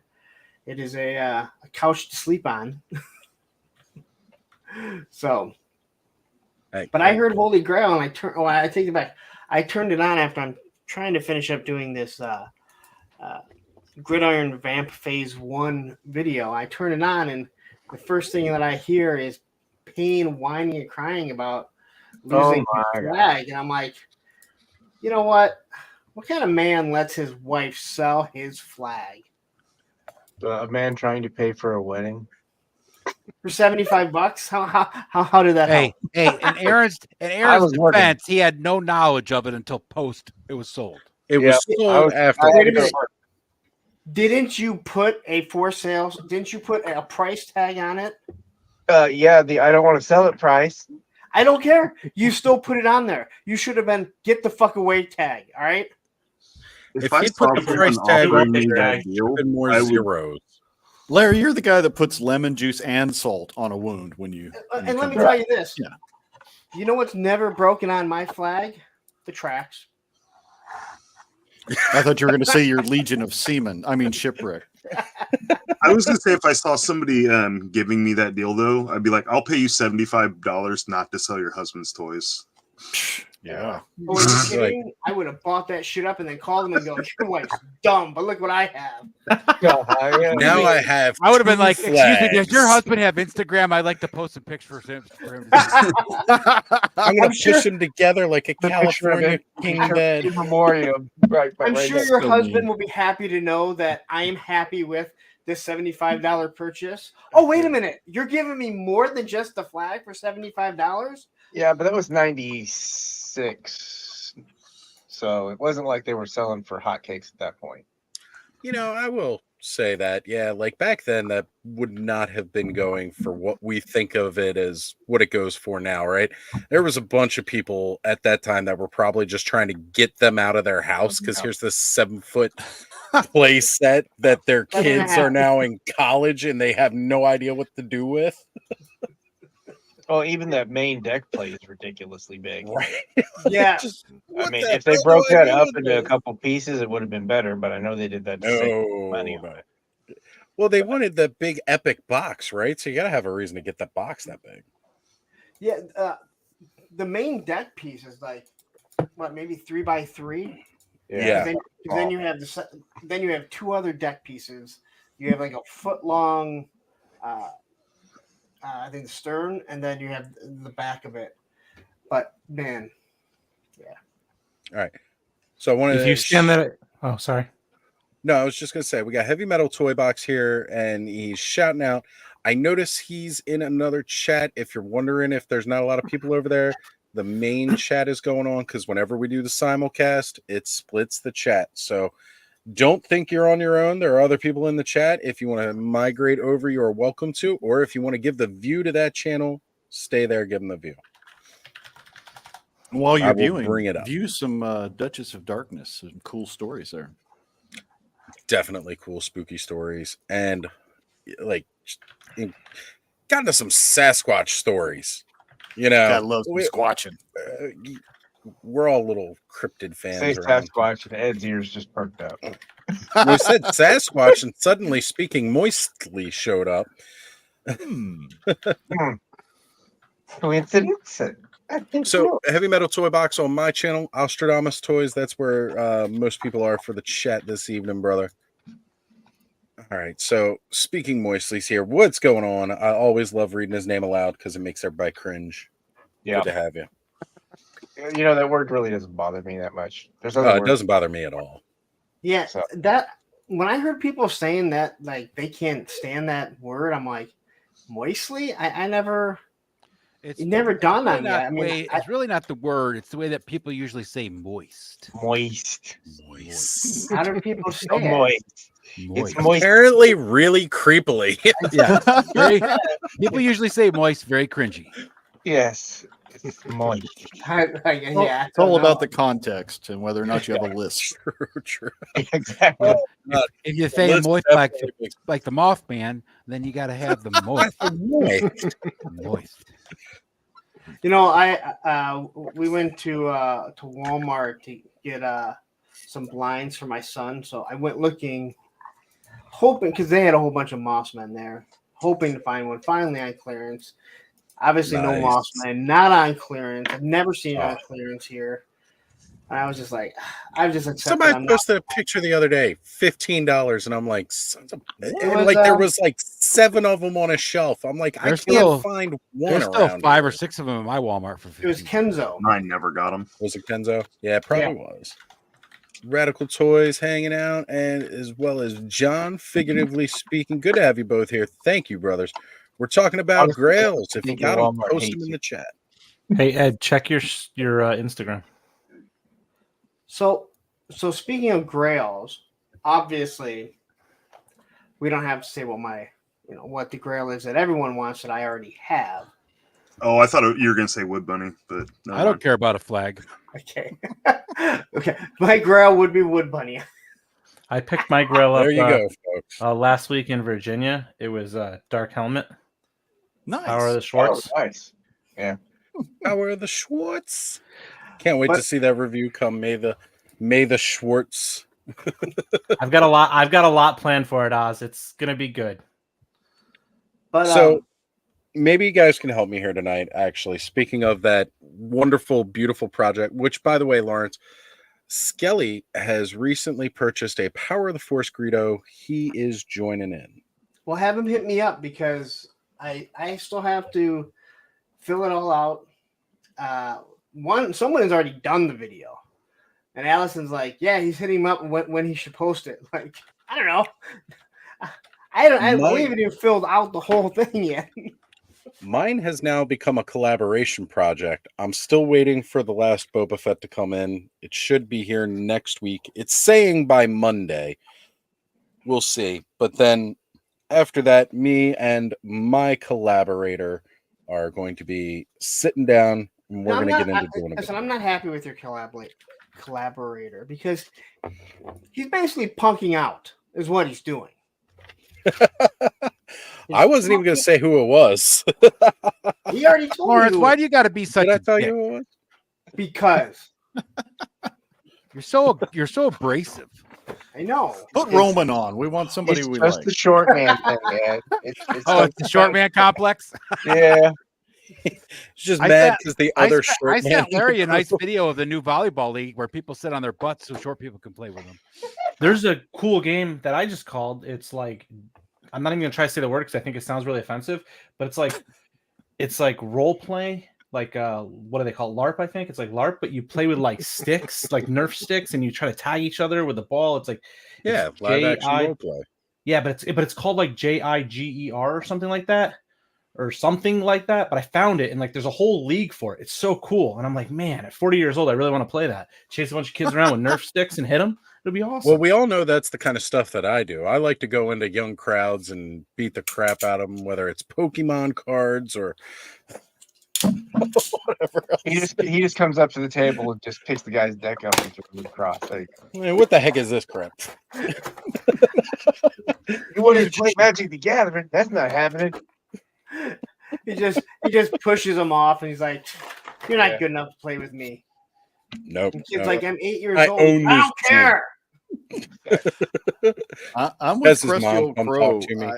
it is a couch to sleep on. So, Hey, but I heard Holy Grail, and I take it back. I turned it on after I'm trying to finish up doing this Gridiron Vamp Phase 1 video. I turn it on, and the first thing that I hear is Payne whining and crying about losing his flag. And I'm like, you know what? What kind of man lets his wife sell his flag? A man trying to pay for a wedding. For $75? How did that Hey, help? in Aaron's was working. defense, he had no knowledge of it until post it was sold. It Yeah, was sold after. Wait a minute. Didn't you put a for sale? Didn't you put a price tag on it? Yeah, the I don't want to sell it price. I don't care. You still put it on there. You should have been get the fuck away tag. All right. If I he saw put the someone price tag offering on me there, that it deal, would've been more I would- zeros. Larry, you're the guy that puts lemon juice and salt on a wound when you. And let me tell you this. Yeah. You know what's never broken on my flag? The tracks. I thought you were going to say your Legion of Seamen. I mean shipwreck. I was gonna say if I saw somebody giving me that deal though, I'd be like, I'll pay you $75 not to sell your husband's toys. Yeah. Oh, are you kidding? I would have bought that shit up and then called them and go, your wife's dumb, but look what I have. Now I have. I would have been two like, "Excuse me, does your flags. husband have Instagram? I'd like to post some pictures for him." I'm gonna sure- push them together like a The picture of California it. king bed. In memoriam. Right, I'm right sure there. your so husband mean. will be happy to know that I am happy with this $75 purchase. Oh, wait a minute. You're giving me more than just the flag for $75? Yeah, but that was 96. So it wasn't like they were selling for hotcakes at that point. You know, I will say that, yeah, like back then, that would not have been going for what we think of it as what it goes for now, right? There was a bunch of people at that time that were probably just trying to get them out of their house because here's this 7-foot play set that their kids are now in college and they have no idea what to do with. Oh, even that main deck play is ridiculously big. Right? Yeah. Just, I what mean, the if they hell broke do I that do up with into a this? couple pieces, it would have been better. But I know they did that to save money on No. it. Well, they wanted the big epic box, right? So you got to have a reason to get that box that big. Yeah. The main deck piece is like, what, maybe 3x3? Yeah. Then you have then you have two other deck pieces. You have like a foot long, I think the stern, and then you have the back of it. But man, All right. So I wanted If you scan that, oh, sorry. No, I was just gonna say we got Heavy Metal Toy Box here, and he's shouting out. I notice he's in another chat. If you're wondering if there's not a lot of people over there, the main chat is going on because whenever we do the simulcast, it splits the chat. So don't think you're on your own. There are other people in the chat. If you want to migrate over, you are welcome to. Or if you want to give the view to that channel, stay there, give them the view. While I you're will viewing, bring it up. view some Duchess of Darkness. Some cool stories there. Definitely cool, spooky stories, and like got into some Sasquatch stories. You know, God loves some squatching. We're all little cryptid fans. Say around. Sasquatch, and Ed's ears just perked up. We said Sasquatch, and suddenly Speaking Moistly showed up. Coincidence? So, Heavy Metal Toy Box on my channel, Ostradamus Toys. That's where most people are for the chat this evening, brother. All right. So, Speaking Moistly's here. What's going on? I always love reading his name aloud because it makes everybody cringe. Yeah. Good to have you. You know, that word really doesn't bother me that much. There's It other words. doesn't bother me at all. Yeah, So- that when I heard people saying that, like they can't stand that word, I'm like, moistly. I never. It's It never dawned on me. not I mean, way- it's really not the word. It's the way that people usually say moist. Moist. Moist. How do people say Oh, it? moist. Moist. It's moist. Apparently, really creepily. Yeah. Very, people usually say moist, very cringy. Yes. It's moist. Yeah, It's all about the context and whether or not you have a list. True. Exactly. If you say Let's moist definitely- like the Mothman, then you got to have the moist. Moist. You know, we went to Walmart to get some blinds for my son. So I went looking, hoping because they had a whole bunch of Mossmen there, hoping to find one. Finally on clearance. Obviously, no Nice. Mossman, not on clearance. I've never seen it on Oh. clearance here. And I was just like, I've just accepted. Somebody I'm not. posted a picture the other day, $15, and I'm like, sons of, and was, like there was like 7 of them on a shelf. I'm like, I There's can't still- find one There's still around. 5 here. or 6 of them in my Walmart for It was 15. Kenzo. Mine never got them. Was it Kenzo? Yeah, it probably was. Radical Toys hanging out, and as well as John, figuratively speaking. Good to have you both here. Thank you, brothers. We're talking about Honestly, Grails. If you think got them, Walmart post hates them in you. the chat. Hey Ed, check your Instagram. So speaking of Grails, obviously, we don't have to say what the Grail is that everyone wants that I already have. Oh, I thought you were going to say Wood Bunny, but no, I don't care about a flag. Okay. Okay. My Grail would be Wood Bunny. I picked my grill up There you go, folks. last week in Virginia. It was Dark Helmet. Nice. Power of the Schwartz. Oh, nice. Power of the Schwartz. Can't wait to But- see that review come. May the Schwartz. I've got a lot planned for it, Oz. It's gonna be good. But So maybe you guys can help me here tonight, actually. Speaking of that wonderful, beautiful project, which, by the way, Lawrence, Skelly has recently purchased a Power of the Force Greedo. He is joining in. well, have him hit me up because I still have to fill it all out. Someone has already done the video, and Allison's like, "Yeah, he's hitting him up when he should post it." Like, I don't know. I haven't even filled out the whole thing yet. Mine has now become a collaboration project. I'm still waiting for the last Boba Fett to come in. It should be here next week. It's saying by Monday. We'll see. But then after that, me and my collaborator are going to be sitting down and we're going to get into doing it. Listen, I'm not happy with your collaborator because he's basically punking out, is what he's doing. I wasn't even going to say who it was. He already told Lawrence, me. why do you got to be such Did I a tell dick? you who it was? Because You're so abrasive. I know. Put Roman on. We want somebody It's we just like. the short man thing, man. It's Oh, it's the short man complex. Yeah. It's just I mad sent- because the I other sent- short I man. sent Larry a nice video of the new volleyball league where people sit on their butts so short people can play with them. There's a cool game that I just called. It's like, I'm not even gonna try to say the word because I think it sounds really offensive, but it's like role play what do they call it? LARP? I think it's like LARP, but you play with like sticks, like Nerf sticks, and you try to tag each other with the ball. It's like Yeah, it's live action J-I- role play. Yeah, but it's called like JIGER or something like that. Or something like that, but I found it and like there's a whole league for it. It's so cool. And I'm like, man, at 40 years old, I really want to play that. Chase a bunch of kids around with Nerf sticks and hit them. It'll be awesome. Well, we all know that's the kind of stuff that I do. I like to go into young crowds and beat the crap out of them, whether it's Pokemon cards or whatever else. He just comes up to the table and just picks the guy's deck up and throws it across. Like, Man, what the heck is this crap? you wanted to play Magic the Gathering? That's not happening. He just pushes him off, and he's like, "You're not good enough to play with me." Nope. And kid's no. like, "I'm 8 years I old. own I this don't care." I'm with That's his Crusty mom. Old Come Crow. talk to me.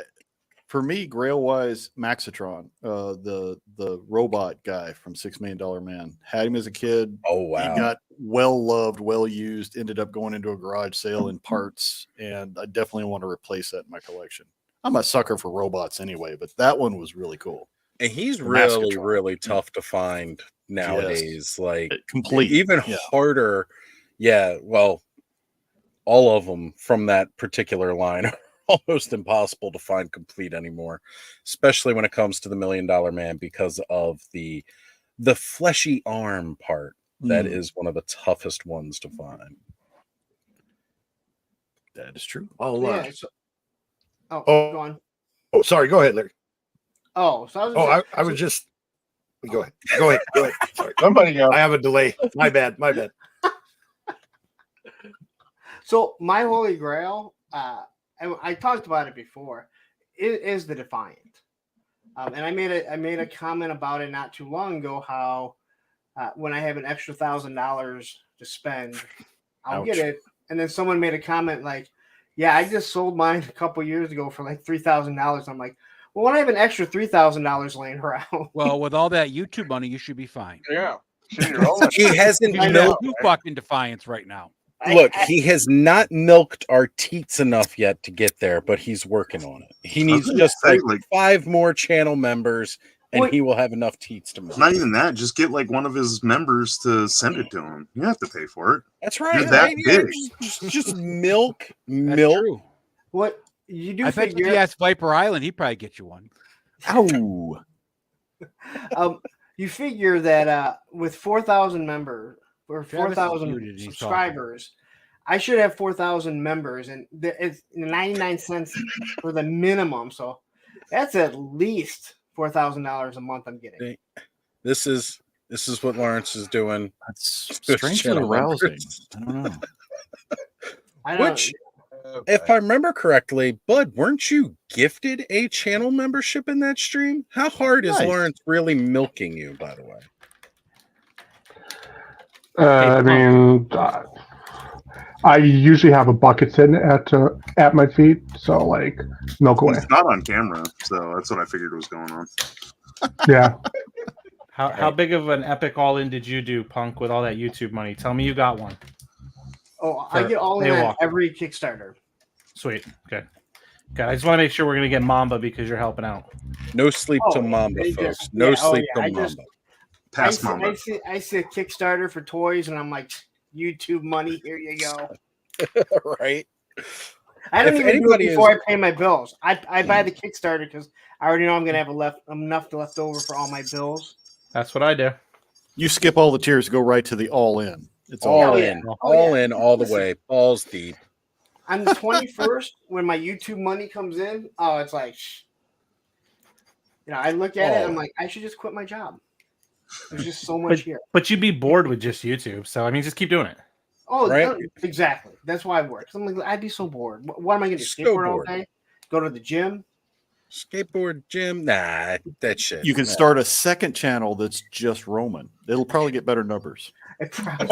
For me, Grail wise, Maxitron, the robot guy from $6 Million Man, had him as a kid. Oh wow. He got well loved, well used. Ended up going into a garage sale in parts, and I definitely want to replace that in my collection. I'm a sucker for robots anyway, but that one was really cool. And he's The really, Mascotron. really tough to find nowadays. Like Complete. even Yeah. harder. Yeah, well, all of them from that particular line are almost impossible to find complete anymore, especially when it comes to the $1 Million Man because of the fleshy arm part. That is one of the toughest ones to find. That is true. Oh, Yeah, go on. Oh, sorry. Go ahead, Larry. Oh, so I was. Oh, I was just. Go ahead. Go ahead. Go ahead. Sorry. Somebody go. I have a delay. My bad. My bad. So my holy grail, I talked about it before, is the Defiant, and I made a comment about it not too long ago. How when I have an extra $1,000 to spend, I'll get it. And then someone made a comment like, "Yeah, I just sold mine a couple years ago for like $3,000." I'm like, well, when I have an extra $3,000 laying around, Well, with all that YouTube money, you should be fine. Yeah. Should roll it. He hasn't You milked. do fucking Defiance right now. Look, he has not milked our teats enough yet to get there, but he's working on it. He needs gonna just say, like 5 more channel members, and Wait. he will have enough teats to milk. Not even that. Just get like one of his members to send it to him. You don't have to pay for it. That's right. You're that right? Yeah, big. just milk, That's milk. true. what you do I bet if figure? you asked Viper Island, he'd probably get you one. Oh, You figure that with 4,000 members or Travis is 4,000 muted and he's subscribers, I should have 4,000 members, and it's 99 cents for the minimum. So that's at least $4,000 a month I'm getting. This is what Lawrence is doing. that's Good strangely channel arousing. members. I don't know. I don't Which, if I remember correctly, Bud, weren't you gifted a channel membership in that stream? How hard is Nice. Lawrence really milking you, by the way? I mean, I usually have a bucket sitting at my feet, so like milk away. It's not on camera, so that's what I figured was going on. Yeah, How big of an epic all-in did you do, Punk, with all that YouTube money? Tell me you got one. Oh, I get all in on every Kickstarter. Sweet. Okay. Okay. I just want to make sure we're gonna get Mamba because you're helping out. No sleep Oh, till Mamba, they folks. just- No yeah, oh, sleep yeah, till I just- Mamba. Pass Mamba. I see a Kickstarter for toys, and I'm like, YouTube money, here you go. Right? I don't If even do it anybody before is- I pay my bills. I buy the Kickstarter because I already know I'm gonna have enough left over for all my bills. That's what I do. You skip all the tiers, go right to the all in. It's all, All yeah. in, Oh, all yeah. in, all the Listen. way, balls deep. On the 21st, when my YouTube money comes in, oh, it's like, I look at it, I'm like, I should just quit my job. There's just so much here. But you'd be bored with just YouTube, so I mean, just keep doing it. Oh, Right. Exactly. That's why I work. I'm like, I'd be so bored. What am I going to do? So Skateboard all bored. day? Go to the gym? Skateboard gym, nah, that shit. You can Nah. start a second channel that's just Roman. It'll probably get better numbers. It probably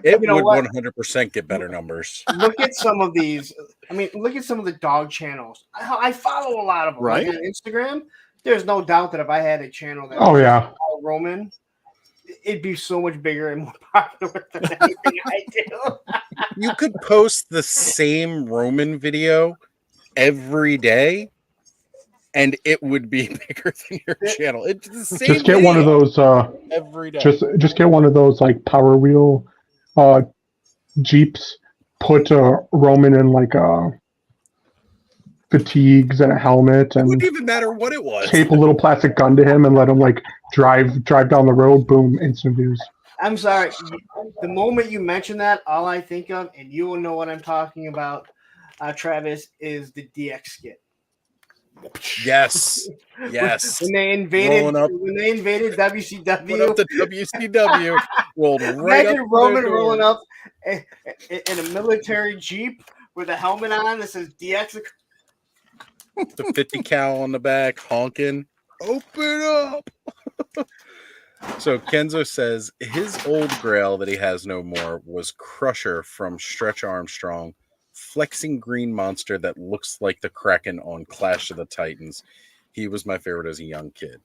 It You know would what? 100% get better numbers. Look at some of these. I mean, look at some of the dog channels. I follow a lot of them. Right. Like on Instagram, there's no doubt that if I had a channel that Oh, was yeah. all Roman, it'd be so much bigger and more popular than anything I do. You could post the same Roman video every day, and it would be bigger than your channel. It's the same. Just get one of those. Every day. Just get one of those like Power Wheel Jeeps. Put Roman in like fatigues and a helmet, It and wouldn't even matter what it was. tape a little plastic gun to him and let him like drive down the road. Boom, instant views. I'm sorry. The moment you mention that, all I think of, and you will know what I'm talking about, Travis, is the DX skit. Yes. Yes. When they invaded Rolling up. WCW. Went up to WCW, rolled right Imagine up to Roman their door. rolling up in a military Jeep with a helmet on that says DX. The 50 cal on the back, honking. Open up. So Kenzo says his old grail that he has no more was Crusher from Stretch Armstrong, flexing green monster that looks like the Kraken on Clash of the Titans. He was my favorite as a young kid.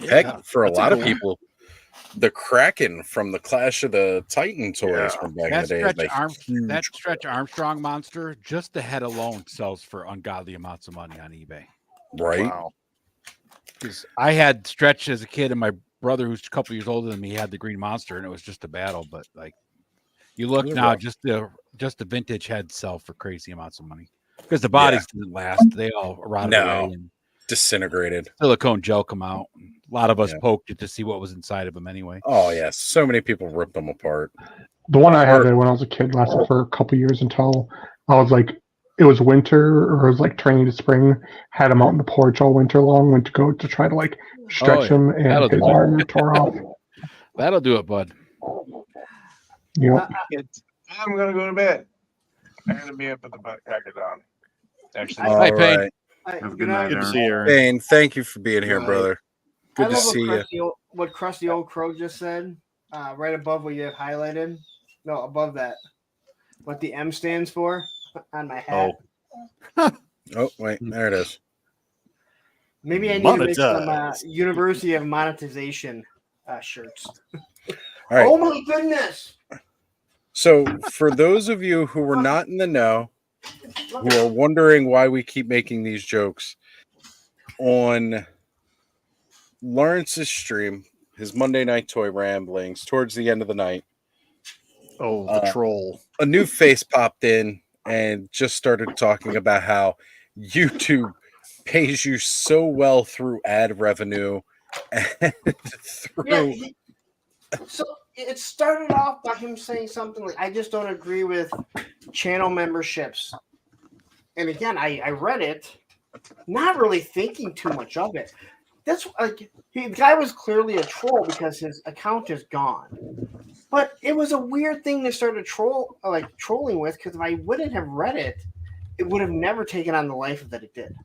Heck, for a lot of people, the Kraken from the Clash of the Titan toys from back in the day. That Stretch Armstrong monster, just the head alone sells for ungodly amounts of money on eBay. Right. Wow. Because I had Stretch as a kid, and my brother, who's a couple years older than me, had the green monster, and it was just a battle. But like, you look now, just the vintage heads sell for crazy amounts of money because the bodies didn't last; they all rotted away and disintegrated. Silicone gel come out. A lot of us poked it to see what was inside of them anyway. Oh yes, so many people ripped them apart. The one I had when I was a kid lasted for a couple years until I was like, it was winter or it was like turning to spring. Had him out in the porch all winter long. Went to go to try to like stretch him, and his arm tore off. That'll do it, bud. Yep. I'm gonna go to bed. I'm gonna be up at the crack of dawn. Actually, All right. Have a good night, Good to Aaron. see you, Aaron. Dane, thank you for being here, Right. brother. Good to see you. What Krusty Old Crow just said, right above what you have highlighted. No, above that. What the M stands for on my hat. Oh, wait, there it is. Maybe I need to make some University of Monetization shirts. All right. Oh my goodness! So, for those of you who were not in the know, who are wondering why we keep making these jokes, on Lawrence's stream, his Monday Night Toy Ramblings, towards the end of the night, the troll. A new face popped in and just started talking about how YouTube pays you so well through ad revenue and through. So it started off by him saying something like, "I just don't agree with channel memberships." And again, I read it, not really thinking too much of it. That's like the guy was clearly a troll because his account is gone. But it was a weird thing to start trolling with, because if I wouldn't have read it, it would have never taken on the life that it did.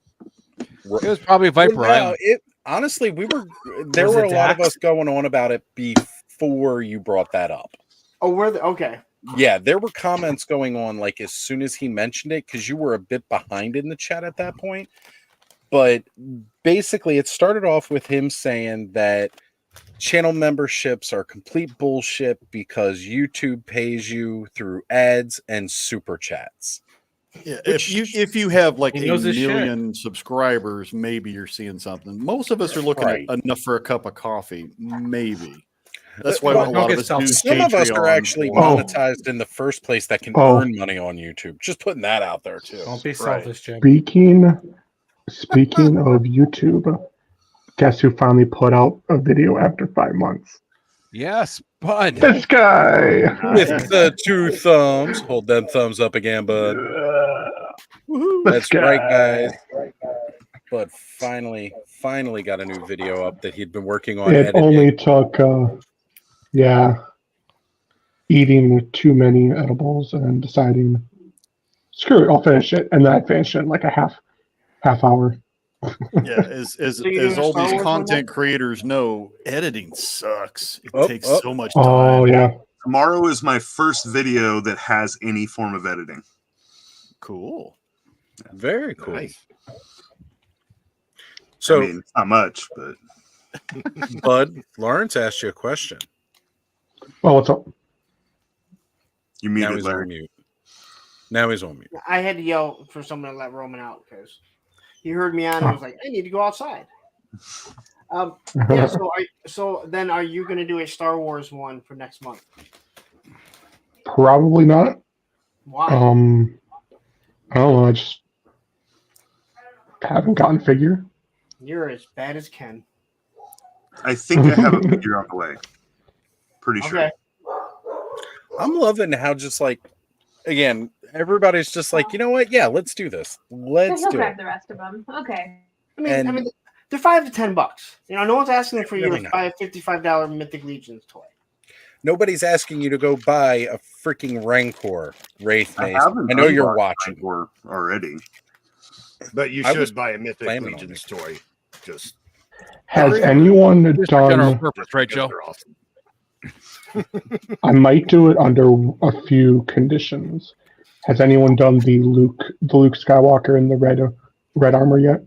It was probably Viper Well, Island. Honestly, there were a lot of us going on about it before you brought that up. Oh, okay. Yeah, there were comments going on like as soon as he mentioned it, because you were a bit behind in the chat at that point. But basically, it started off with him saying that channel memberships are complete bullshit because YouTube pays you through ads and super chats. Yeah, if you have like He a knows his shit. million subscribers, maybe you're seeing something. Most of us are looking Right. at enough for a cup of coffee, maybe. That's why Well, a lot of us do some of us are Patreon actually or- monetized in the first place that can earn money on YouTube. Just putting that out there too. Don't be selfish, Jim. Speaking of YouTube, guess who finally put out a video after 5 months? Yes, bud. This guy With the 2 thumbs. Hold them thumbs up again, bud. That's right, guys. But finally got a new video up that he'd been working on. It editing. only took, eating too many edibles and deciding, screw it, I'll finish it. And then I finished it in like a half hour. Yeah, as all these content creators know, editing sucks. It takes so much time. Oh yeah. Tomorrow is my first video that has any form of editing. Cool. Very cool. Nice. So, I mean, it's not much, but Bud, Lawrence asked you a question. Well, what's up? You Now muted, he's on Larry. mute. Now he's on mute. I had to yell for someone to let Roman out because He heard me on and was like, I need to go outside. Yeah. So then, are you going to do a Star Wars one for next month? Probably not. Why? I don't know. I just haven't gotten figure. You're as bad as Ken. I think I have a figure on the way. Pretty sure. Okay. I'm loving how just like, again, everybody's just like, you know what? Yeah, let's do this. Let's He'll do grab it. the rest of them. Okay. I mean, they're $5 to $10. You know, no one's asking for Really your not. $55 Mythic Legions toy. Nobody's asking you to go buy a freaking Rancor Wraith Mace. haven't I know you're unlocked watching. Rancor already. But you I was should buy a Mythic planning on Legions toy. Just Has anyone Just for general done? purpose, right, Joe? they're awesome. I might do it under a few conditions. Has anyone done the Luke Skywalker in the red armor yet?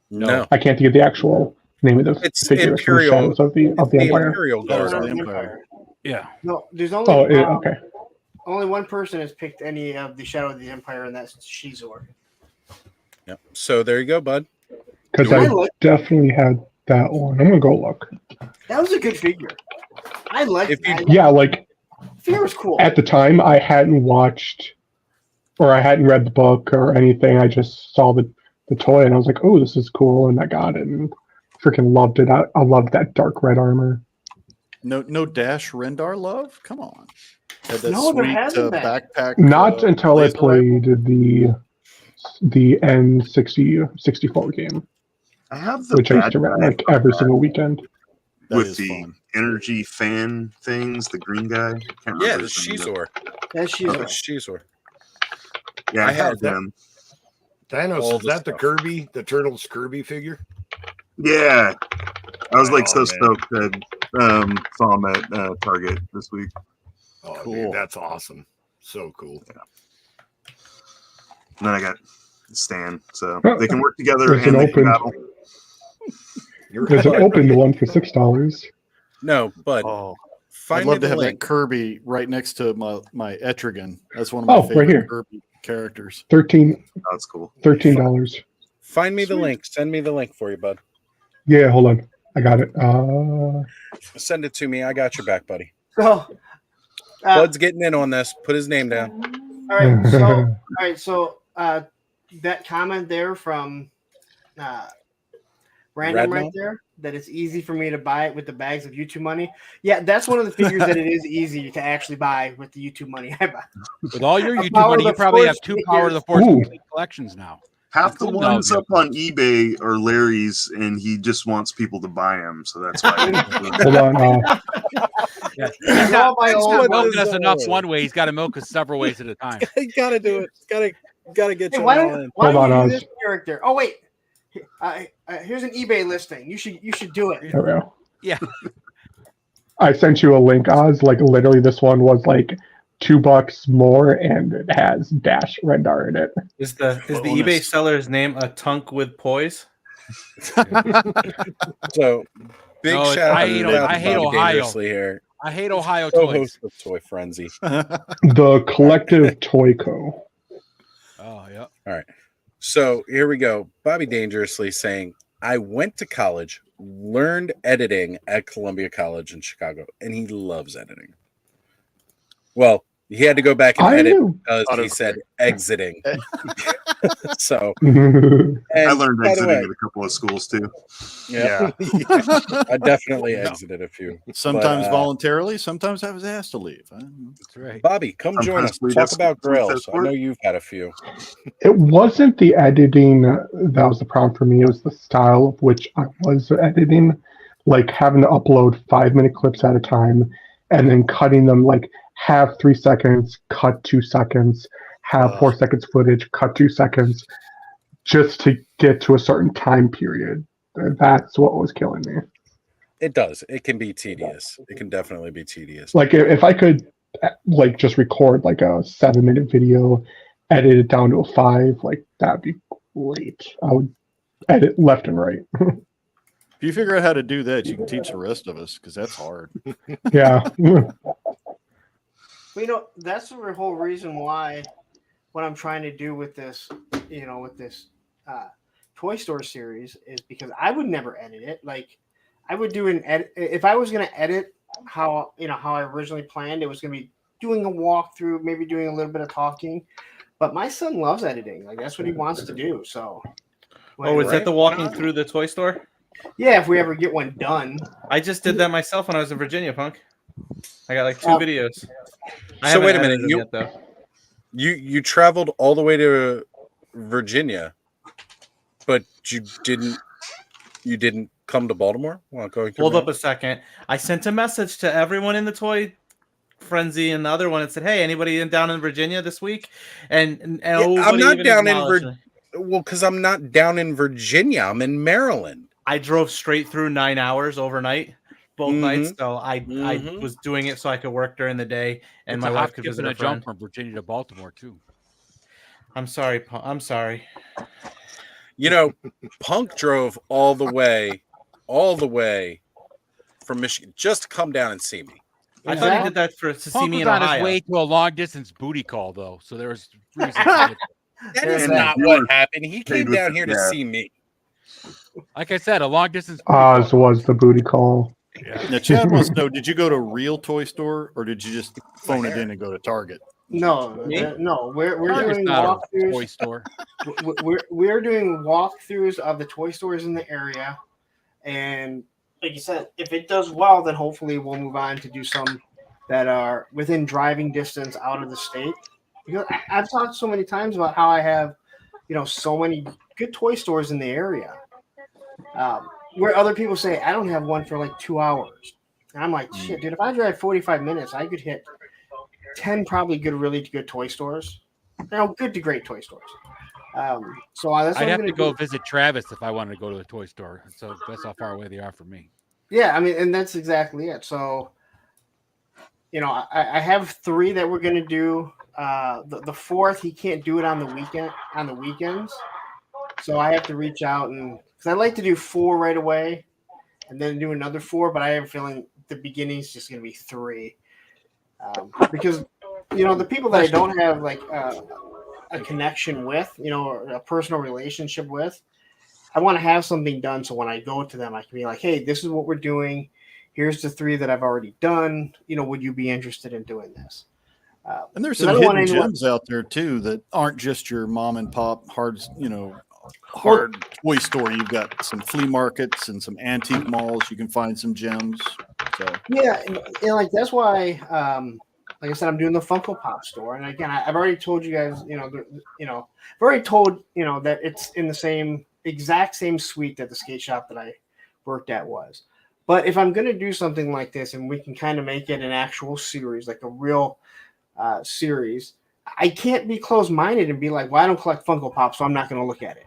No. I can't think of the actual name of the It's figure. It's from Imperial. Shadows of the The Empire. Imperial Shadows Guard. of the The Empire. Yeah. No, there's only Oh, okay. only one person has picked any of the Shadow of the Empire, and that's Shizor. Yep. So there you go, bud. Because I I like- definitely had that one. I'm gonna go look. That was a good figure. I like If you- that. Yeah, like Figure was cool. at the time, I hadn't watched or I hadn't read the book or anything. I just saw the toy and I was like, "Oh, this is cool," and I got it and freaking loved it. I loved that dark red armor. No Dash Rendar love. Come on. Had that No, there sweet hasn't been. backpack. Not until I laser rifle. played the N64 game, I have the which I used bad to run guy like every single weekend. That with is the fun. energy fan things, the green guy. Can't remember Yeah, the his name, Shizor. That's Oh, Shizor. Shizor. but- Yeah, I I had have that. them. Thanos, All is the that the stuff. Kirby, the Turtles Kirby figure? Yeah, I was like Right so on, man. stoked that saw him at Target this week. Oh, Cool. dude, that's awesome. So cool. And then I got Stan, so Oh, they can work together there's and an they can open- battle. You're There's an right. opened one for $6. No, but Oh, find I'd me love the to have link. that Kirby right next to my Etrigan. That's one of my Oh, right favorite here. Kirby characters. $13. That's cool. $13. Find me the Sweet. link. Send me the link for you, bud. Yeah, hold on. I got it. Send it to me. I got your back, buddy. So, Bud's getting in on this. Put his name down. all right. So, that comment there from Random right Radmon? there, that it's easy for me to buy it with the bags of YouTube money. Yeah, that's one of the figures that it is easy to actually buy with the YouTube money I buy. With all your YouTube Power money, of you the probably have Force two Power of the figures. Force Ooh. collections now. Half the Including all ones the up on eBay are Larry's, and he just wants people to buy them, so that's why. Hold on. Yeah. It's all my He's own not money. milking us enough one way. He's got to milk us several ways at a time. You gotta do it. Gotta get Hey, you why all don't, in. why Hold don't on, you do Oz. this character? Oh wait, here's an eBay listing. You should do it. There we go. Yeah. I sent you a link, Oz. Like literally, this one was like $2 more, and it has Dash Rendar in it. Is the Bonus. eBay seller's name a tunk with poise? So big No, it's- shout I out hate- to I hate Bobby Ohio. Dangerously here. I hate Ohio toys. Co-host of Toy Frenzy. The Collective Toy Co. Oh yeah. So here we go. Bobby Dangerously saying, I went to college, learned editing at Columbia College in Chicago, and he loves editing. Well, he had to go back and I edit do. because he said exiting. So, I and learned by the exiting way, at a couple of schools too. yeah, I definitely exited a few. Sometimes But, voluntarily, sometimes I was asked to leave. I don't know. That's right. Bobby, come join us. Sometimes Talk about we just Grails. I work. know you've had a few. It wasn't the editing that was the problem for me. It was the style of which I was editing, like having to upload 5-minute clips at a time and then cutting them like have 3 seconds, cut 2 seconds, have 4 seconds footage, cut 2 seconds, just to get to a certain time period. That's what was killing me. It does. It can be tedious. It can definitely be tedious. Like if I could like just record like a 7-minute video, edit it down to a 5, like that'd be great. I would edit left and right. If you figure out how to do that, you can teach the rest of us because that's hard. Yeah. Well, you know, that's the whole reason why what I'm trying to do with this, you know, with this Toy Store series is because I would never edit it. Like I would do an edit if I was going to edit how I originally planned. It was going to be doing a walkthrough, maybe doing a little bit of talking. But my son loves editing. Like that's what he wants to do. So. Is that the walking through the toy store? Yeah, if we ever get one done. I just did that myself when I was in Virginia, Punk. I got like 2 videos. So wait a minute, you traveled all the way to Virginia, but you didn't come to Baltimore while going through. Hold up a second. I sent a message to everyone in the toy frenzy and the other one and said, "Hey, anybody down in Virginia this week?" And I'm not down in Virginia. Well, because I'm not down in Virginia. I'm in Maryland. I drove straight through 9 hours overnight, both nights. So I was doing it so I could work during the day, and my wife could visit a friend. Jump from Virginia to Baltimore too. I'm sorry. I'm sorry. You know, Punk drove all the way from Michigan just to come down and see me. I thought he did that to see me in Ohio. Punk was on his way to a long distance booty call, though. So there was reasons. That is not what happened. He came down here to see me. Like I said, a long distance. Oz was the booty call. Yeah. Now, Chad wants to know: did you go to a real toy store, or did you just phone it in and go to Target? No. We're doing walkthroughs. Toy store. We're doing walkthroughs of the toy stores in the area, and like you said, if it does well, then hopefully we'll move on to do some that are within driving distance out of the state. Because I've talked so many times about how I have, so many good toy stores in the area, where other people say I don't have one for like 2 hours, and I'm like, shit, dude. If I drive 45 minutes, I could hit 10 probably really good toy stores. Good to great toy stores. So that's I'd have to go visit Travis if I wanted to go to the toy store. So that's how far away they are from me. Yeah, I mean, and that's exactly it. So, I have 3 that we're going to do. The 4th, he can't do it on the weekends. So I have to reach out because I like to do 4 right away and then do another 4, but I have a feeling the beginning is just going to be 3. Because, the people that I don't have like a connection with, or a personal relationship with, I want to have something done. So when I go to them, I can be like, hey, this is what we're doing. Here's the 3 that I've already done. Would you be interested in doing this? And there's some hidden gems out there too that aren't just your mom and pop hard toy store. You've got some flea markets and some antique malls. You can find some gems. So yeah, and like that's why, like I said, I'm doing the Funko Pop store. And again, I've already told you guys, I've already told that it's in the exact same suite that the skate shop that I worked at was. But if I'm going to do something like this, and we can kind of make it an actual series, like a real series, I can't be closed-minded and be like, well, I don't collect Funko Pop, so I'm not going to look at it.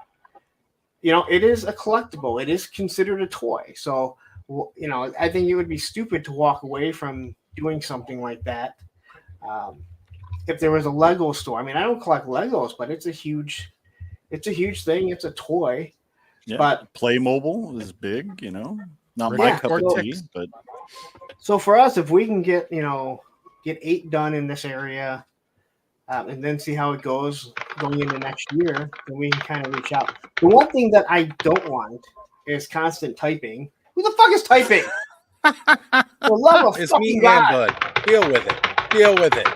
It is a collectible. It is considered a toy. So, I think it would be stupid to walk away from doing something like that. If there was a Lego store, I mean, I don't collect Legos, but it's a huge thing. It's a toy. Yeah, but Playmobil is big, not my cup of tea, but so for us, if we can get 8 done in this area, and then see how it goes going into next year, then we can kind of reach out. The one thing that I don't want is constant typing. Who the fuck is typing? For love of it's fucking me, God. Bud. Deal with it.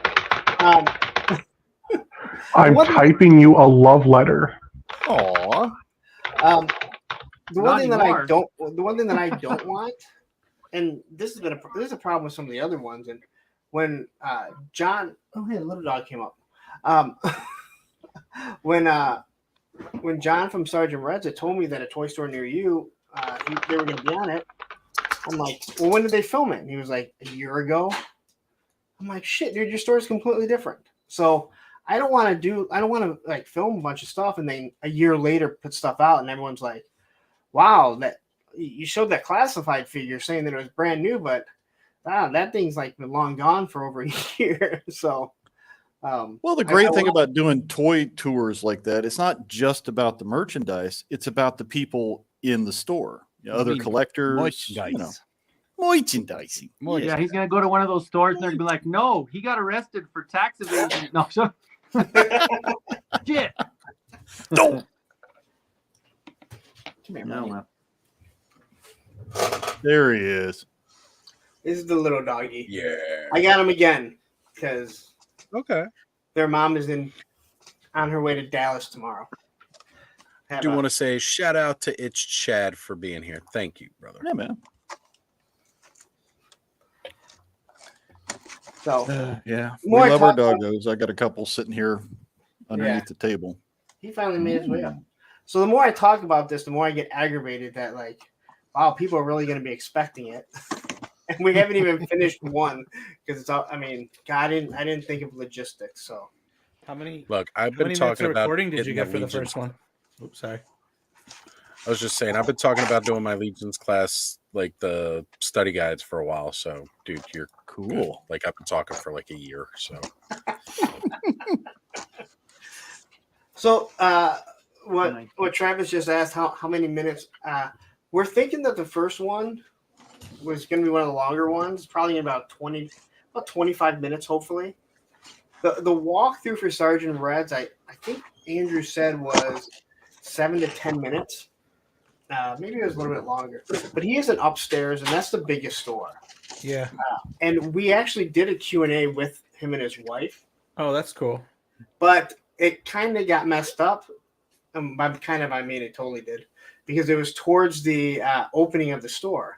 I'm typing you a love letter. Aww. The one thing that I don't want, and this is a problem with some of the other ones, and when John, the little dog came up. When John from Sergeant Red's told me that a toy store near you, they were going to be on it, I'm like, well, when did they film it? And he was like, a year ago. I'm like, shit, dude, your store is completely different. So I don't want to like film a bunch of stuff and then a year later put stuff out and everyone's like, wow, that you showed that classified figure saying that it was brand new, but that thing's like been long gone for over a year. So, well, the great thing about doing toy tours like that, it's not just about the merchandise; it's about the people in the store, other collectors, merchandising. Yeah, he's gonna go to one of those stores and they're gonna be like, "No, he got arrested for tax evasion." No, shit. No. Come here, No, buddy. There he is. This is the little doggy. Yeah. I got him again because Okay. their mom is on her way to Dallas tomorrow. I do want to say shout out to Itch Chad for being here. Thank you, brother. Yeah, man. So Yeah, we More I love our talk about- doggos. I got a couple sitting here underneath the table. he finally made his way up. So the more I talk about this, the more I get aggravated that like, wow, people are really going to be expecting it, and we haven't even finished one because it's all. I mean, God, I didn't think of logistics. So How many? Look, I've How been many minutes talking of about recording did you getting get for the Legion. first one? Oops, sorry. I was just saying, I've been talking about doing my Legions class, like the study guides, for a while. So, dude, you're Cool. good. Like I've been talking for like a year. So what Travis just asked, how many minutes? We're thinking that the first one was going to be one of the longer ones, probably about 25 minutes, hopefully. The walkthrough for Sergeant Reds, I think Andrew said was 7 to 10 minutes. Maybe it was a little bit longer. But he is an upstairs, and that's the biggest store. Yeah. And we actually did a Q&A with him and his wife. Oh, that's cool. But it kind of got messed up. By kind of, I mean it totally did. Because it was towards the opening of the store.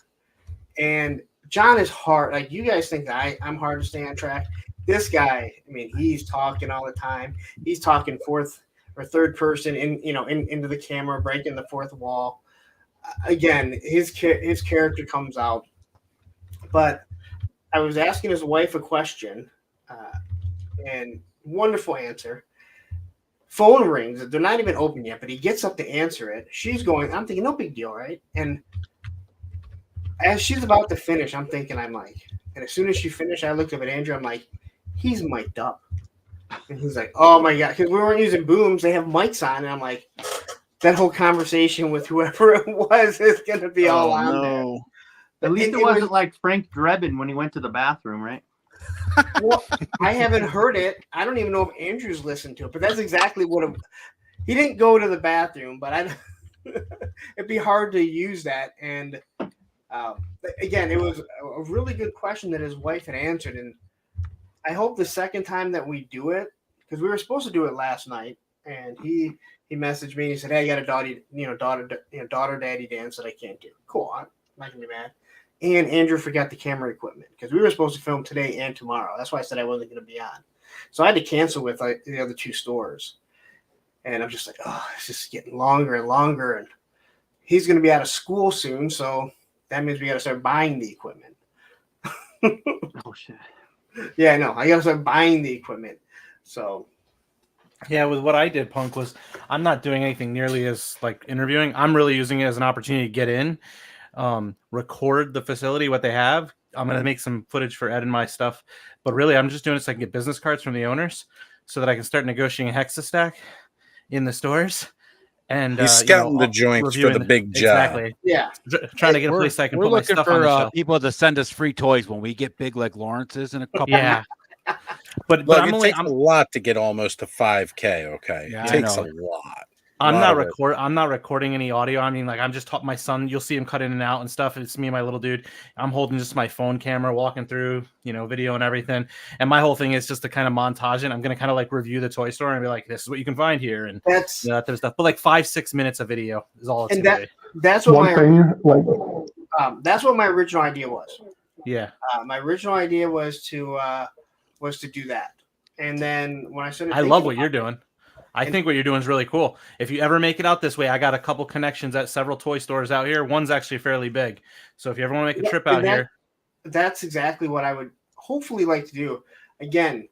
And John is hard. Like, you guys think that I'm hard to stay on track. This guy, I mean, he's talking all the time. He's talking fourth or third person into the camera, breaking the fourth wall. Again, his character comes out. But I was asking his wife a question, and wonderful answer. Phone rings. They're not even open yet, but he gets up to answer it. She's going, I'm thinking, no big deal, right? And as she's about to finish, I'm thinking, and as soon as she finished, I looked up at Andrew. I'm like, he's mic'd up. And he's like, oh my God. Because we weren't using booms. They have mics on. And I'm like, that whole conversation with whoever it was is going to be all on there. At least it wasn't like Frank Drebin when he went to the bathroom, right? Well, I haven't heard it. I don't even know if Andrew's listened to it, but that's exactly what he didn't go to the bathroom, but it'd be hard to use that. And again, it was a really good question that his wife had answered. And I hope the second time that we do it, because we were supposed to do it last night, and he messaged me and he said, hey, I got a daughter daddy dance that I can't do. Cool. I'm not gonna be mad. And Andrew forgot the camera equipment because we were supposed to film today and tomorrow. That's why I said I wasn't going to be on. So I had to cancel with the other two stores. And I'm just like, oh, it's just getting longer and longer. And he's going to be out of school soon. So that means we got to start buying the equipment. Oh, shit. Yeah, I know. I got to start buying the equipment. So. Yeah, with what I did, Punk, was I'm not doing anything nearly as like interviewing. I'm really using it as an opportunity to get in. Record the facility, what they have. I'm going to make some footage for Ed and my stuff, but really I'm just doing it so I can get business cards from the owners so that I can start negotiating a Hexastack in the stores. And he's scouting the joints for the big job. Exactly. Yeah. Trying to get a place I can We're put my looking stuff on the for shelf. people to send us free toys when we get big like Lawrence's in a couple. Yeah. But Look, I'm it takes a lot to get almost to 5K. Okay, Yeah, it I takes know. a lot. I'm not recording any audio. I mean, like I'm just taught my son. You'll see him cut in and out and stuff. It's me and my little dude. I'm holding just my phone camera, walking through, video and everything. And my whole thing is just to kind of montage it. I'm gonna kind of like review the toy store and be like, "This is what you can find here," and that's that type of stuff. But like 5-6 minutes of video is all it's and gonna be. That's what One thing, like, that's what my original idea was. Yeah. My original idea was to do that. And then when I started, I love what you're doing. I think what you're doing is really cool. If you ever make it out this way, I got a couple connections at several toy stores out here. One's actually fairly big. So if you ever want to make a trip out here. That's exactly what I would hopefully like to do. Again,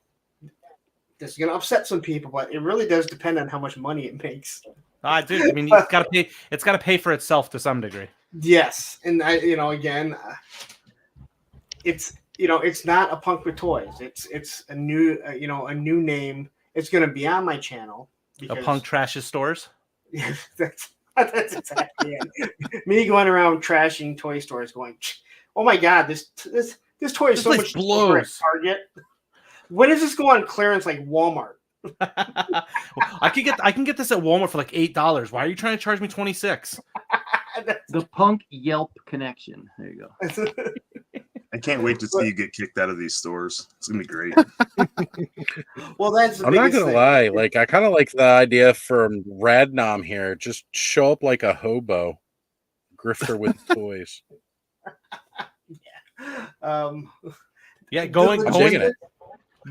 this is going to upset some people, but it really does depend on how much money it makes. Dude, I mean, it's got to pay for itself to some degree. Yes. And again, it's not a Punk with Toys. It's a new, a new name. It's going to be on my channel. A Punk trashes stores. Yeah, that's exactly it. Me going around trashing toy stores, going, "Oh my God, this toy is so much cheaper at Target. When does this go on clearance like Walmart?" I can get this at Walmart for like $8. Why are you trying to charge me $26? The punk Yelp connection. There you go. I can't wait to see you get kicked out of these stores. It's gonna be great. Well, that's the I'm not biggest gonna thing. lie. Like, I kind of like the idea from Radnom here. Just show up like a hobo, grifter with toys. Yeah, go in, I'm digging it.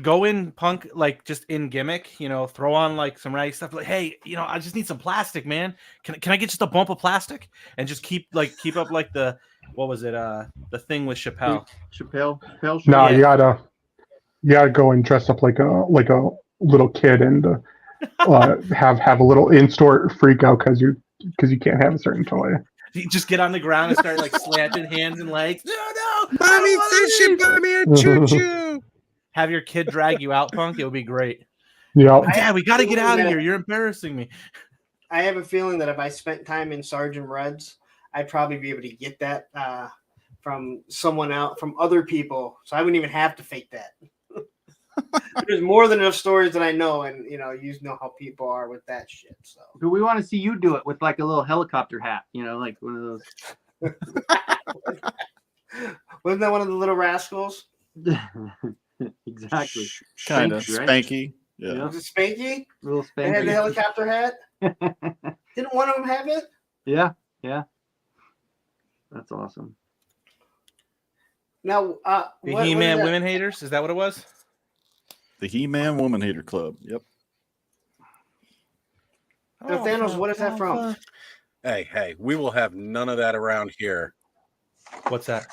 go in punk, like just in gimmick, you know, throw on like some raggy stuff. Like, hey, you know, I just need some plastic, man. Can I get just a bump of plastic and just keep up like the what was it? The thing with Chappelle. Chappelle No, show. Yeah. you gotta go and dress up like a little kid and have a little in-store freak out because you can't have a certain toy. You just get on the ground and start like slanting hands and legs. No, Mommy said she bought me a choo-choo. have your kid drag you out, punk. It would be great. Yeah. Dad, we got to get out of here. You're embarrassing me. I have a feeling that if I spent time in Sergeant Reds, I'd probably be able to get that from someone else, from other people. So I wouldn't even have to fake that. There's more than enough stories that I know, and you know how people are with that shit. So, But we want to see you do it with like a little helicopter hat, you know, like one of those. wasn't that one of the little rascals? Exactly. Kind of Right? Spanky. Yeah. Was it Spanky? Little They had the Spanky. helicopter hat. Didn't one of them have it? Yeah. That's awesome. Now, The what He-Man is that? Women Haters. Is that what it was? The He-Man Woman Hater Club. Yep. Now, Thanos, what is that from? Hey, we will have none of that around here. What's that?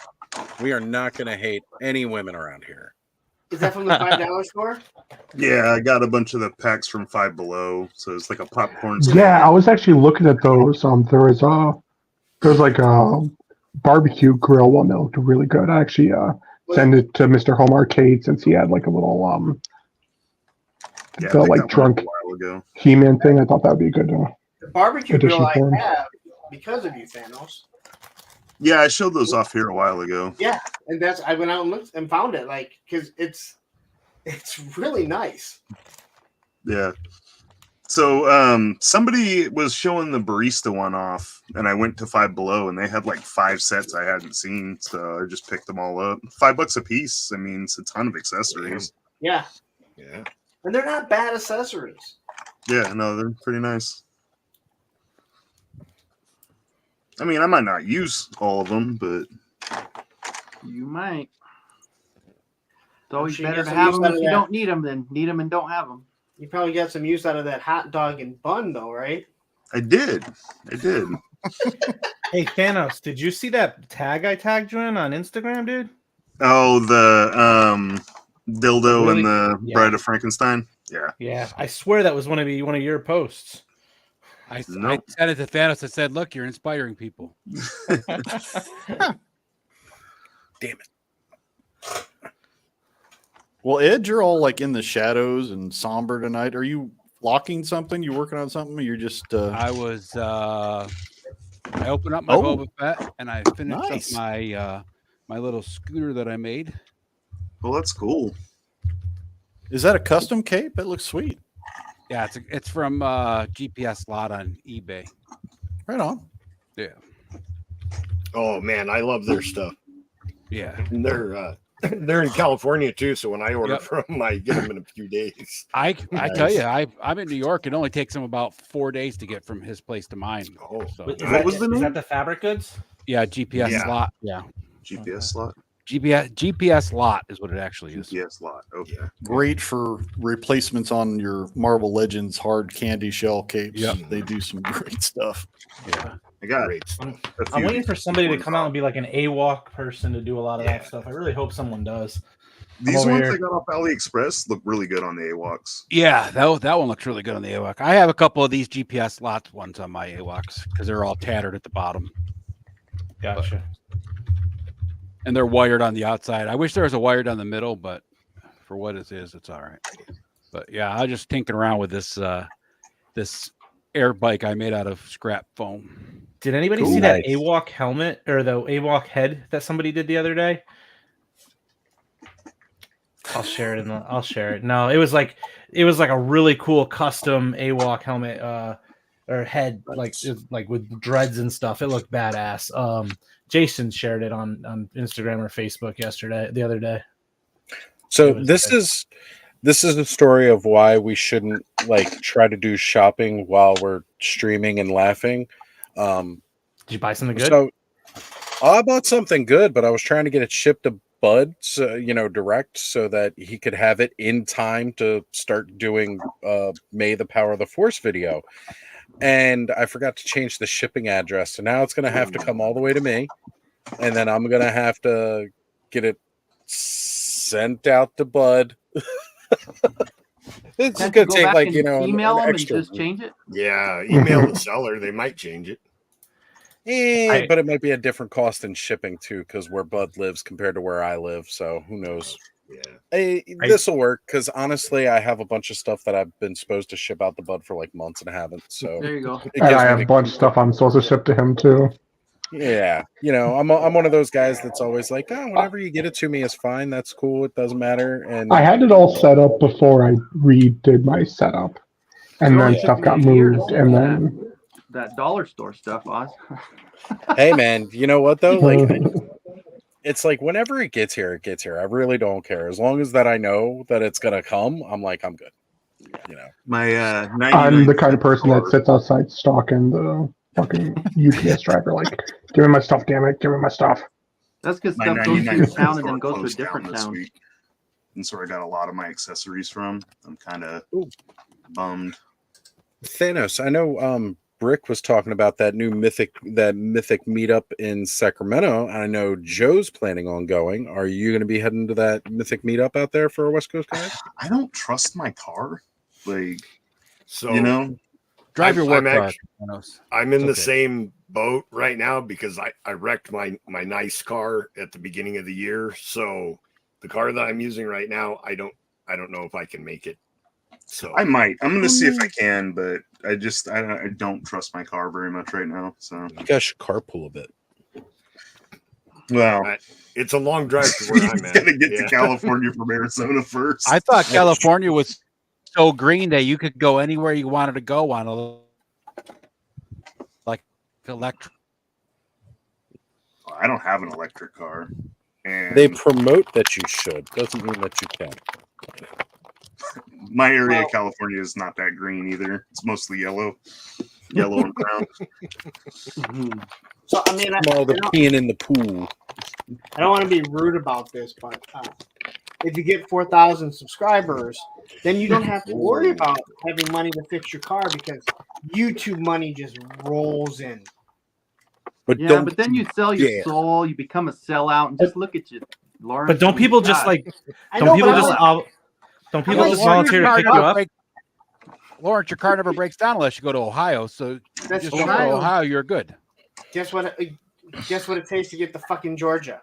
We are not going to hate any women around here. Is that from the $5 store? Yeah, I got a bunch of the packs from Five Below, so it's like a popcorn. Yeah, I was actually looking at those. There was like a barbecue grill one that looked really good. I actually sent it to Mr. Home Arcade since he had like a little Yeah, I the picked like that one drunk a while ago. He-Man thing. I thought that would be a good. The barbecue Addition grill I for him. have because of you, Thanos. Yeah, I showed those off here a while ago. Yeah, and I went out and looked and found it, like, because it's really nice. Yeah. So somebody was showing the barista one off, and I went to Five Below, and they had like 5 sets I hadn't seen, so I just picked them all up. $5 a piece. I mean, it's a ton of accessories. Yeah, Yeah. and they're not bad accessories. Yeah, no, they're pretty nice. I mean, I might not use all of them, but You might. It's always sure you better get to some have use them out if of you that. don't need them than need them and don't have them. You probably got some use out of that hot dog and bun, though, right? I did. Hey, Thanos, did you see that tag I tagged you in on Instagram, dude? Oh, the dildo Really? and the Yeah. Bride of Frankenstein. Yeah. Yeah, I swear that was one of your posts. I Nope. said it to Thanos. I said, "Look, you're inspiring people." Damn it. Well, Ed, you're all like in the shadows and somber tonight. Are you locking something? You working on something? Or you're just I was. I opened up my Oh. Boba Fett and I finished Nice. up my my little scooter that I made. Well, that's cool. is that a custom cape? It looks sweet. Yeah, it's from GPS Lot on eBay. Right on. Yeah, Oh man, I love their stuff. yeah. And they're in California too, so when I order Yep. from them, I get them in a few days. I tell you, I'm in New York. It only takes him about 4 days to get from his place to mine. Oh, So Is What was the is name? that the fabric goods? yeah, GPS Yeah. Lot. Yeah, GPS slot. GPS Lot is what it actually is. GPS slot. Okay. Great for replacements on your Marvel Legends hard candy shell capes. Yep. They do some great stuff. Yeah. I got great. a I'm few waiting for somebody to ones come out off. and be like an AWOC person to do a lot of Yeah. that stuff. I really hope someone does. These over ones here. I got off AliExpress look really good on the AWOCs. Yeah, that one looks really good on the AWOC. I have a couple of these GPS Lots ones on my AWOCs because they're all tattered at the bottom Gotcha. and they're wired on the outside. I wish there was a wire down the middle, but for what it is, it's all right. But yeah, I just tinkering around with this air bike I made out of scrap foam. Did anybody Cool. see that Nice. AWOC helmet or the AWOC head that somebody did the other day? I'll share it. I'll share it. No, it was like a really cool custom AWOC helmet. or head, like with dreads and stuff. It looked badass. Jason shared it on Instagram or Facebook the other day. So this is a story of why we shouldn't like try to do shopping while we're streaming and laughing. Did you buy something good? So I bought something good, but I was trying to get it shipped to Bud, so, direct, so that he could have it in time to start doing May the Power of the Force video. And I forgot to change the shipping address, so now it's going to have to come all the way to me, and then I'm going to have to get it sent out to Bud. It's Can't going you to take back like and an email them and extra just change it. Yeah, email the seller. They might change it. But it might be a different cost in shipping too, because where Bud lives compared to where I live. So who knows? Yeah, this will work because honestly, I have a bunch of stuff that I've been supposed to ship out to Bud for like months and I haven't. So There you go. it And gives I me have a bunch of stuff I'm supposed to ship to him too. Yeah, I'm one of those guys that's always like, oh, whenever you get it to me is fine. That's cool. It doesn't matter. And I had it all set up before I redid my setup, and then stuff got moved, and then that dollar store stuff, Oz. Hey man, you know what though? Like it's like whenever it gets here, it gets here. I really don't care. As long as that I know that it's gonna come, I'm good. My I'm the kind of person that sits outside stalking the fucking UPS driver, like, give me my stuff, damn it, give me my stuff. That's because my stuff goes to 99 your town and store then goes to a closed down different this town. week. And so I got a lot of my accessories from. I'm kind of bummed. Thanos, I know Brick was talking about that mythic meetup in Sacramento. I know Joe's planning on going. Are you going to be heading to that mythic meetup out there for a West Coast guy? I don't trust my car. Like, So drive your work car. I'm in the same boat right now because I wrecked my nice car at the beginning of the year. So the car that I'm using right now, I don't know if I can make it. So I might. I'm going to see if I can, but I don't trust my car very much right now. So you guys should carpool a bit. Well, it's a long drive to where I'm at. Got to get to California from Arizona first. I thought California was so green that you could go anywhere you wanted to go on like electric. I don't have an electric car. And They promote that you should. Doesn't mean that you can. My area of California is not that green either. It's mostly yellow and brown. So I mean, all the peeing in the pool. I don't want to be rude about this, but if you get 4,000 subscribers, then you don't have to worry about having money to fix your car because YouTube money just rolls in. But but then you sell your soul, you become a sellout, and just look at you, Lawrence. But don't people just like? Don't people just volunteer to pick you up? Lawrence, your car never breaks down unless you go to Ohio. So That's just go to Ohio, you're good. Guess what it takes to get to fucking Georgia.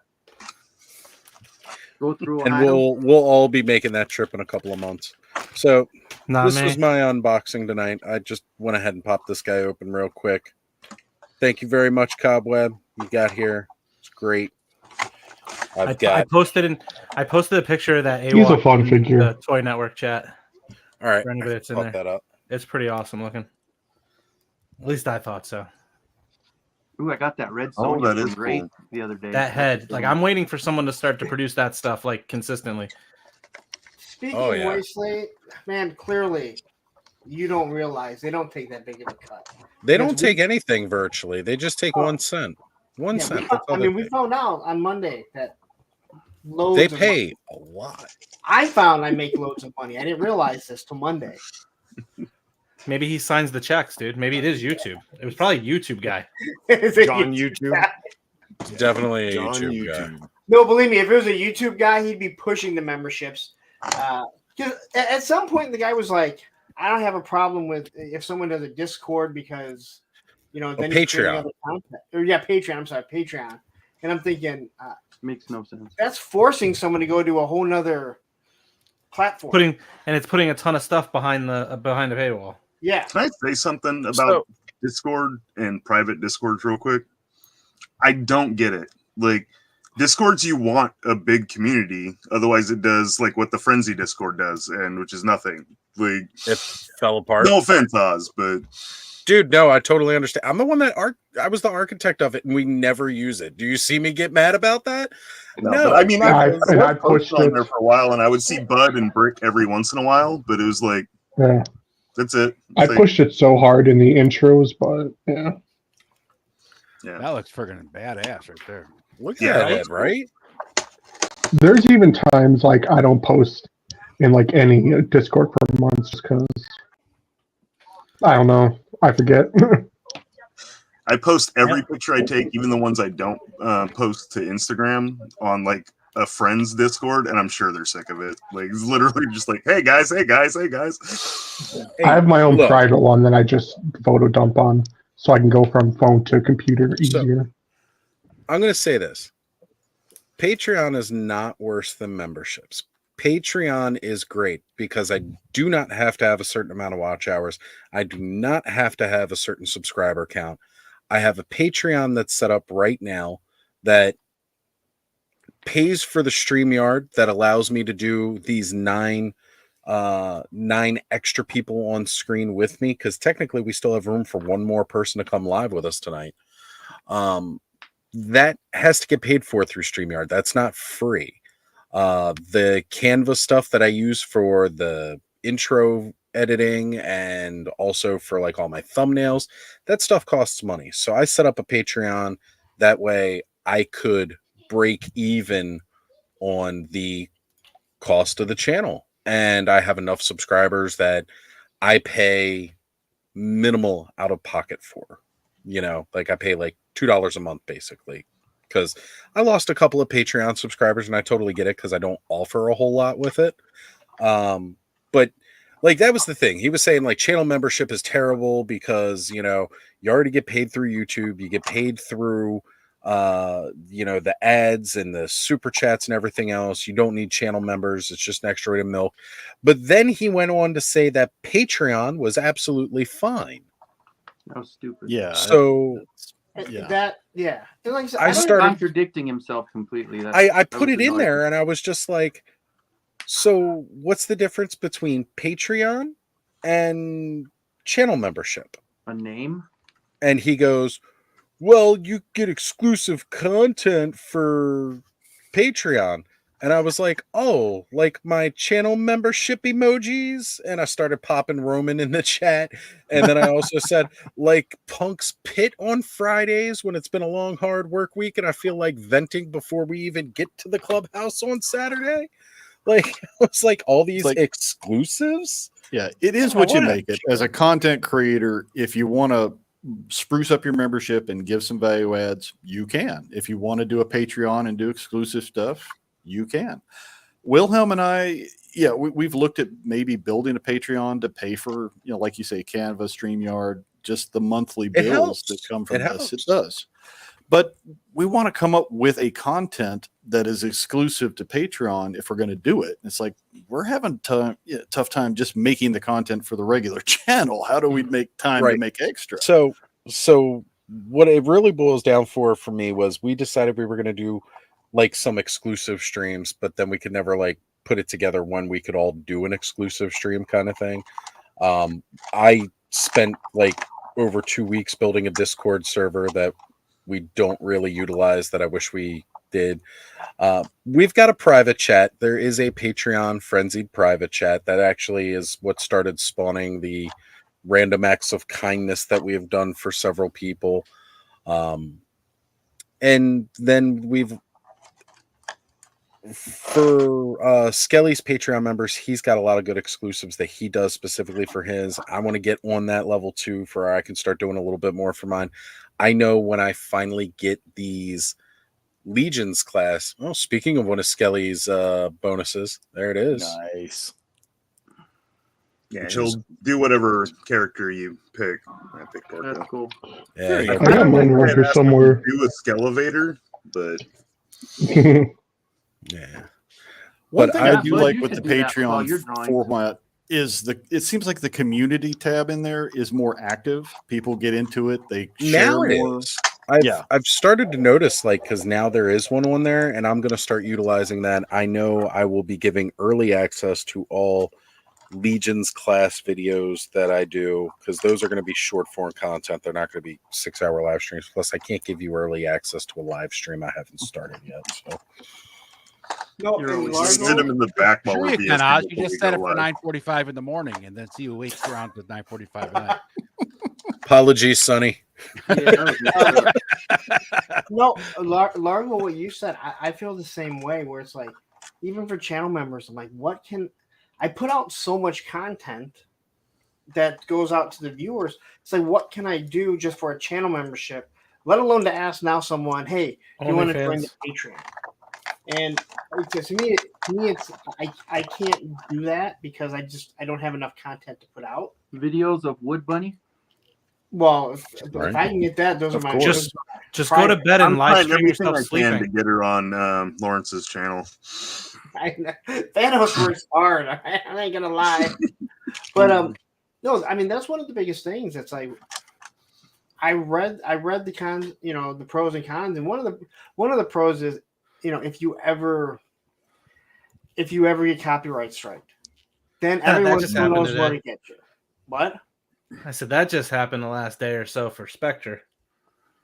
Go through And Ohio. we'll all be making that trip in a couple of months. So Not this me. was my unboxing tonight. I just went ahead and popped this guy open real quick. Thank you very much, Cobweb. You got here. It's great. I posted a picture of that He's a AWOC fun in figure. the Toy Network chat. All right. For anybody that's in Fuck there. that up. It's pretty awesome looking. At least I thought so. Ooh, I got that red Oh, Sonya that from is Grails cool. the other day. That head, like I'm waiting for someone to start to produce that stuff like consistently. Speaking of Wasteland, man, clearly you don't realize they don't take that big of a cut. They don't take anything virtually. They just take 1 cent. 1 Yeah, cent. we found out on Monday that loads They of pay money. a lot. I found I make loads of money. I didn't realize this till Monday. Maybe he signs the checks, dude. Maybe it is YouTube. It was probably a YouTube guy. John YouTube. Definitely a John YouTube guy. No, believe me, if it was a YouTube guy, he'd be pushing the memberships. Because at some point, the guy was like, I don't have a problem with if someone does a Discord because, then you create Patreon. other content. Or, Patreon. I'm sorry, Patreon. And I'm thinking, makes no sense. that's forcing someone to go to a whole nother platform. It's putting a ton of stuff behind the paywall. Yeah. Can I say something about Discord and private Discords real quick? I don't get it. Like, Discords, you want a big community. Otherwise, it does like what the Frenzy Discord does, and which is nothing. Like, it fell apart. No offense, Oz, but Dude, no, I totally understand. I'm the one that I was the architect of it, and we never use it. Do you see me get mad about that? No, but I mean, I I pushed posted on it. there for a while, and I would see Bud and Brick every once in a while, but it was like, Yeah. that's it. I Like, pushed it so hard in the intros, but yeah. Yeah. That looks friggin' badass right there. Look Yeah, at that, right? There's even times like I don't post in like any Discord for months because I don't know. I forget. I post every picture I take, even the ones I don't post to Instagram on like a friend's Discord, and I'm sure they're sick of it. Like it's literally just like, hey guys, hey guys, hey guys. Hey, I have my own look, private one that I just photo dump on, so I can go from phone to computer easier. I'm going to say this. Patreon is not worse than memberships. Patreon is great because I do not have to have a certain amount of watch hours. I do not have to have a certain subscriber count. I have a Patreon that's set up right now that pays for the StreamYard that allows me to do these nine extra people on screen with me, because technically we still have room for one more person to come live with us tonight. That has to get paid for through StreamYard. That's not free. The Canva stuff that I use for the intro editing and also for like all my thumbnails, that stuff costs money. So I set up a Patreon that way I could break even on the cost of the channel, and I have enough subscribers that I pay minimal out of pocket for. Like I pay like $2 a month basically, because I lost a couple of Patreon subscribers, and I totally get it because I don't offer a whole lot with it. But like that was the thing. He was saying like channel membership is terrible because you already get paid through YouTube, you get paid through the ads and the super chats and everything else. You don't need channel members. It's just an extra way to milk. But then he went on to say that Patreon was absolutely fine. That was stupid. Yeah. So Like I said, I He's started contradicting himself completely. I put it in there, and I was just like, so what's the difference between Patreon and channel membership? A name? And he goes, well, you get exclusive content for Patreon. And I was like, oh, like my channel membership emojis? And I started popping Roman in the chat. And then I also said, like Punk's Pit on Fridays when it's been a long, hard work week and I feel like venting before we even get to the clubhouse on Saturday. Like, it's like all these exclusives. Yeah, it is what you make it. As a content creator, if you want to spruce up your membership and give some value adds, you can. If you want to do a Patreon and do exclusive stuff, you can. Wilhelm and I, we've looked at maybe building a Patreon to pay for, like you say, Canva, StreamYard, just the monthly bills that come from this. It does. But we want to come up with a content that is exclusive to Patreon if we're going to do it. It's like we're having tough time just making the content for the regular channel. How do we make time to make extra? So what it really boils down for me was we decided we were going to do like some exclusive streams, but then we could never like put it together when we could all do an exclusive stream kind of thing. I spent like over 2 weeks building a Discord server that we don't really utilize that I wish we did. We've got a private chat. There is a Patreon frenzied private chat that actually is what started spawning the random acts of kindness that we have done for several people. And then for Skelly's Patreon members, he's got a lot of good exclusives that he does specifically for his. I want to get on that level too, for I can start doing a little bit more for mine. I know when I finally get these Legions class. Well, speaking of one of Skelly's bonuses, there it is. Nice. Yeah, he'll do whatever character you pick. I picked Orca. That's cool. Yeah, I got mine around here somewhere. Do a Skelevator, but yeah. One But thing I I do Bud, like you with could the do that while you're Patreon drawing. format is it seems like the community tab in there is more active. People get into it. They share Now it more. is. I've started to notice, like, because now there is one on there, and I'm going to start utilizing that. I know I will be giving early access to all Legion's class videos that I do, because those are going to be short form content. They're not going to be 6-hour live streams. Plus, I can't give you early access to a live stream I haven't started yet. So No, You're and always Largo, sit him in the back while Sure we're you can, BSing Oz. You before just we set go it for live. 9:45 in the morning, and then see who waits around to 9:45 at night. apologies, Sonny. no, Largo, what you said, I feel the same way. Where it's like, even for channel members, I'm like, what can I put out so much content that goes out to the viewers? It's like, what can I do just for a channel membership? Let alone to ask now someone, hey, do you want to join the Patreon? And to me, it's I can't do that because I don't have enough content to put out. Videos of Wood Bunny. Well, if I can get that, those Of are my course. Just go to bed and I'm live trying stream everything yourself I can sleeping. to get her on Lawrence's channel. Thanos works hard. I ain't gonna lie, but no, I mean that's one of the biggest things. It's like I read the cons, the pros and cons, and one of the pros is, if you ever get copyright striked, then everyone just happened knows where today. to get you. What? I said that just happened the last day or so for Spectre.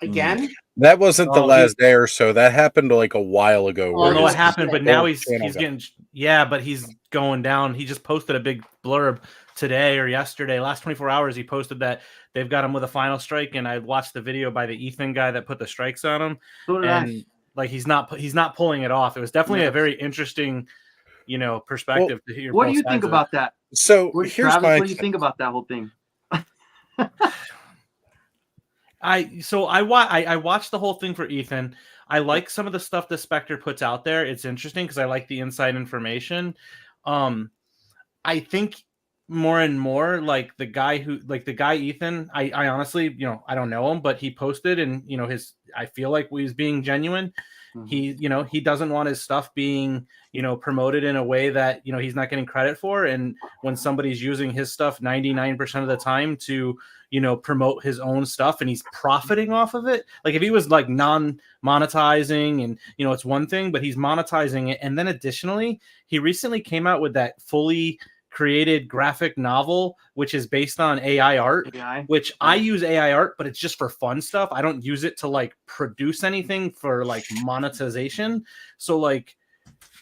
Again? That wasn't the Oh, last day or so. That happened like a while ago. Oh, Well, where no, his it happened, but whole now he's channel got- getting but he's going down. He just posted a big blurb today or yesterday. Last 24 hours, he posted that they've got him with a final strike, and I watched the video by the Ethan guy that put the strikes on him, So did I. and like he's not pulling it off. It was definitely a very interesting, perspective to hear. What do both you sides think of it. about that? So What, here's Travis, my what do you think about that whole thing? I watched the whole thing for Ethan. I like some of the stuff that Spectre puts out there. It's interesting because I like the inside information. I think more and more like the guy Ethan. I honestly, I don't know him, but he posted and I feel like he's being genuine. Mm-hmm. He doesn't want his stuff being promoted in a way that he's not getting credit for. And when somebody's using his stuff 99% of the time to promote his own stuff and he's profiting off of it, like if he was like non-monetizing and it's one thing, but he's monetizing it. And then additionally, he recently came out with that fully created graphic novel, which is based on AI art, which I use AI art, but it's just for fun stuff. I don't use it to like produce anything for like monetization. So like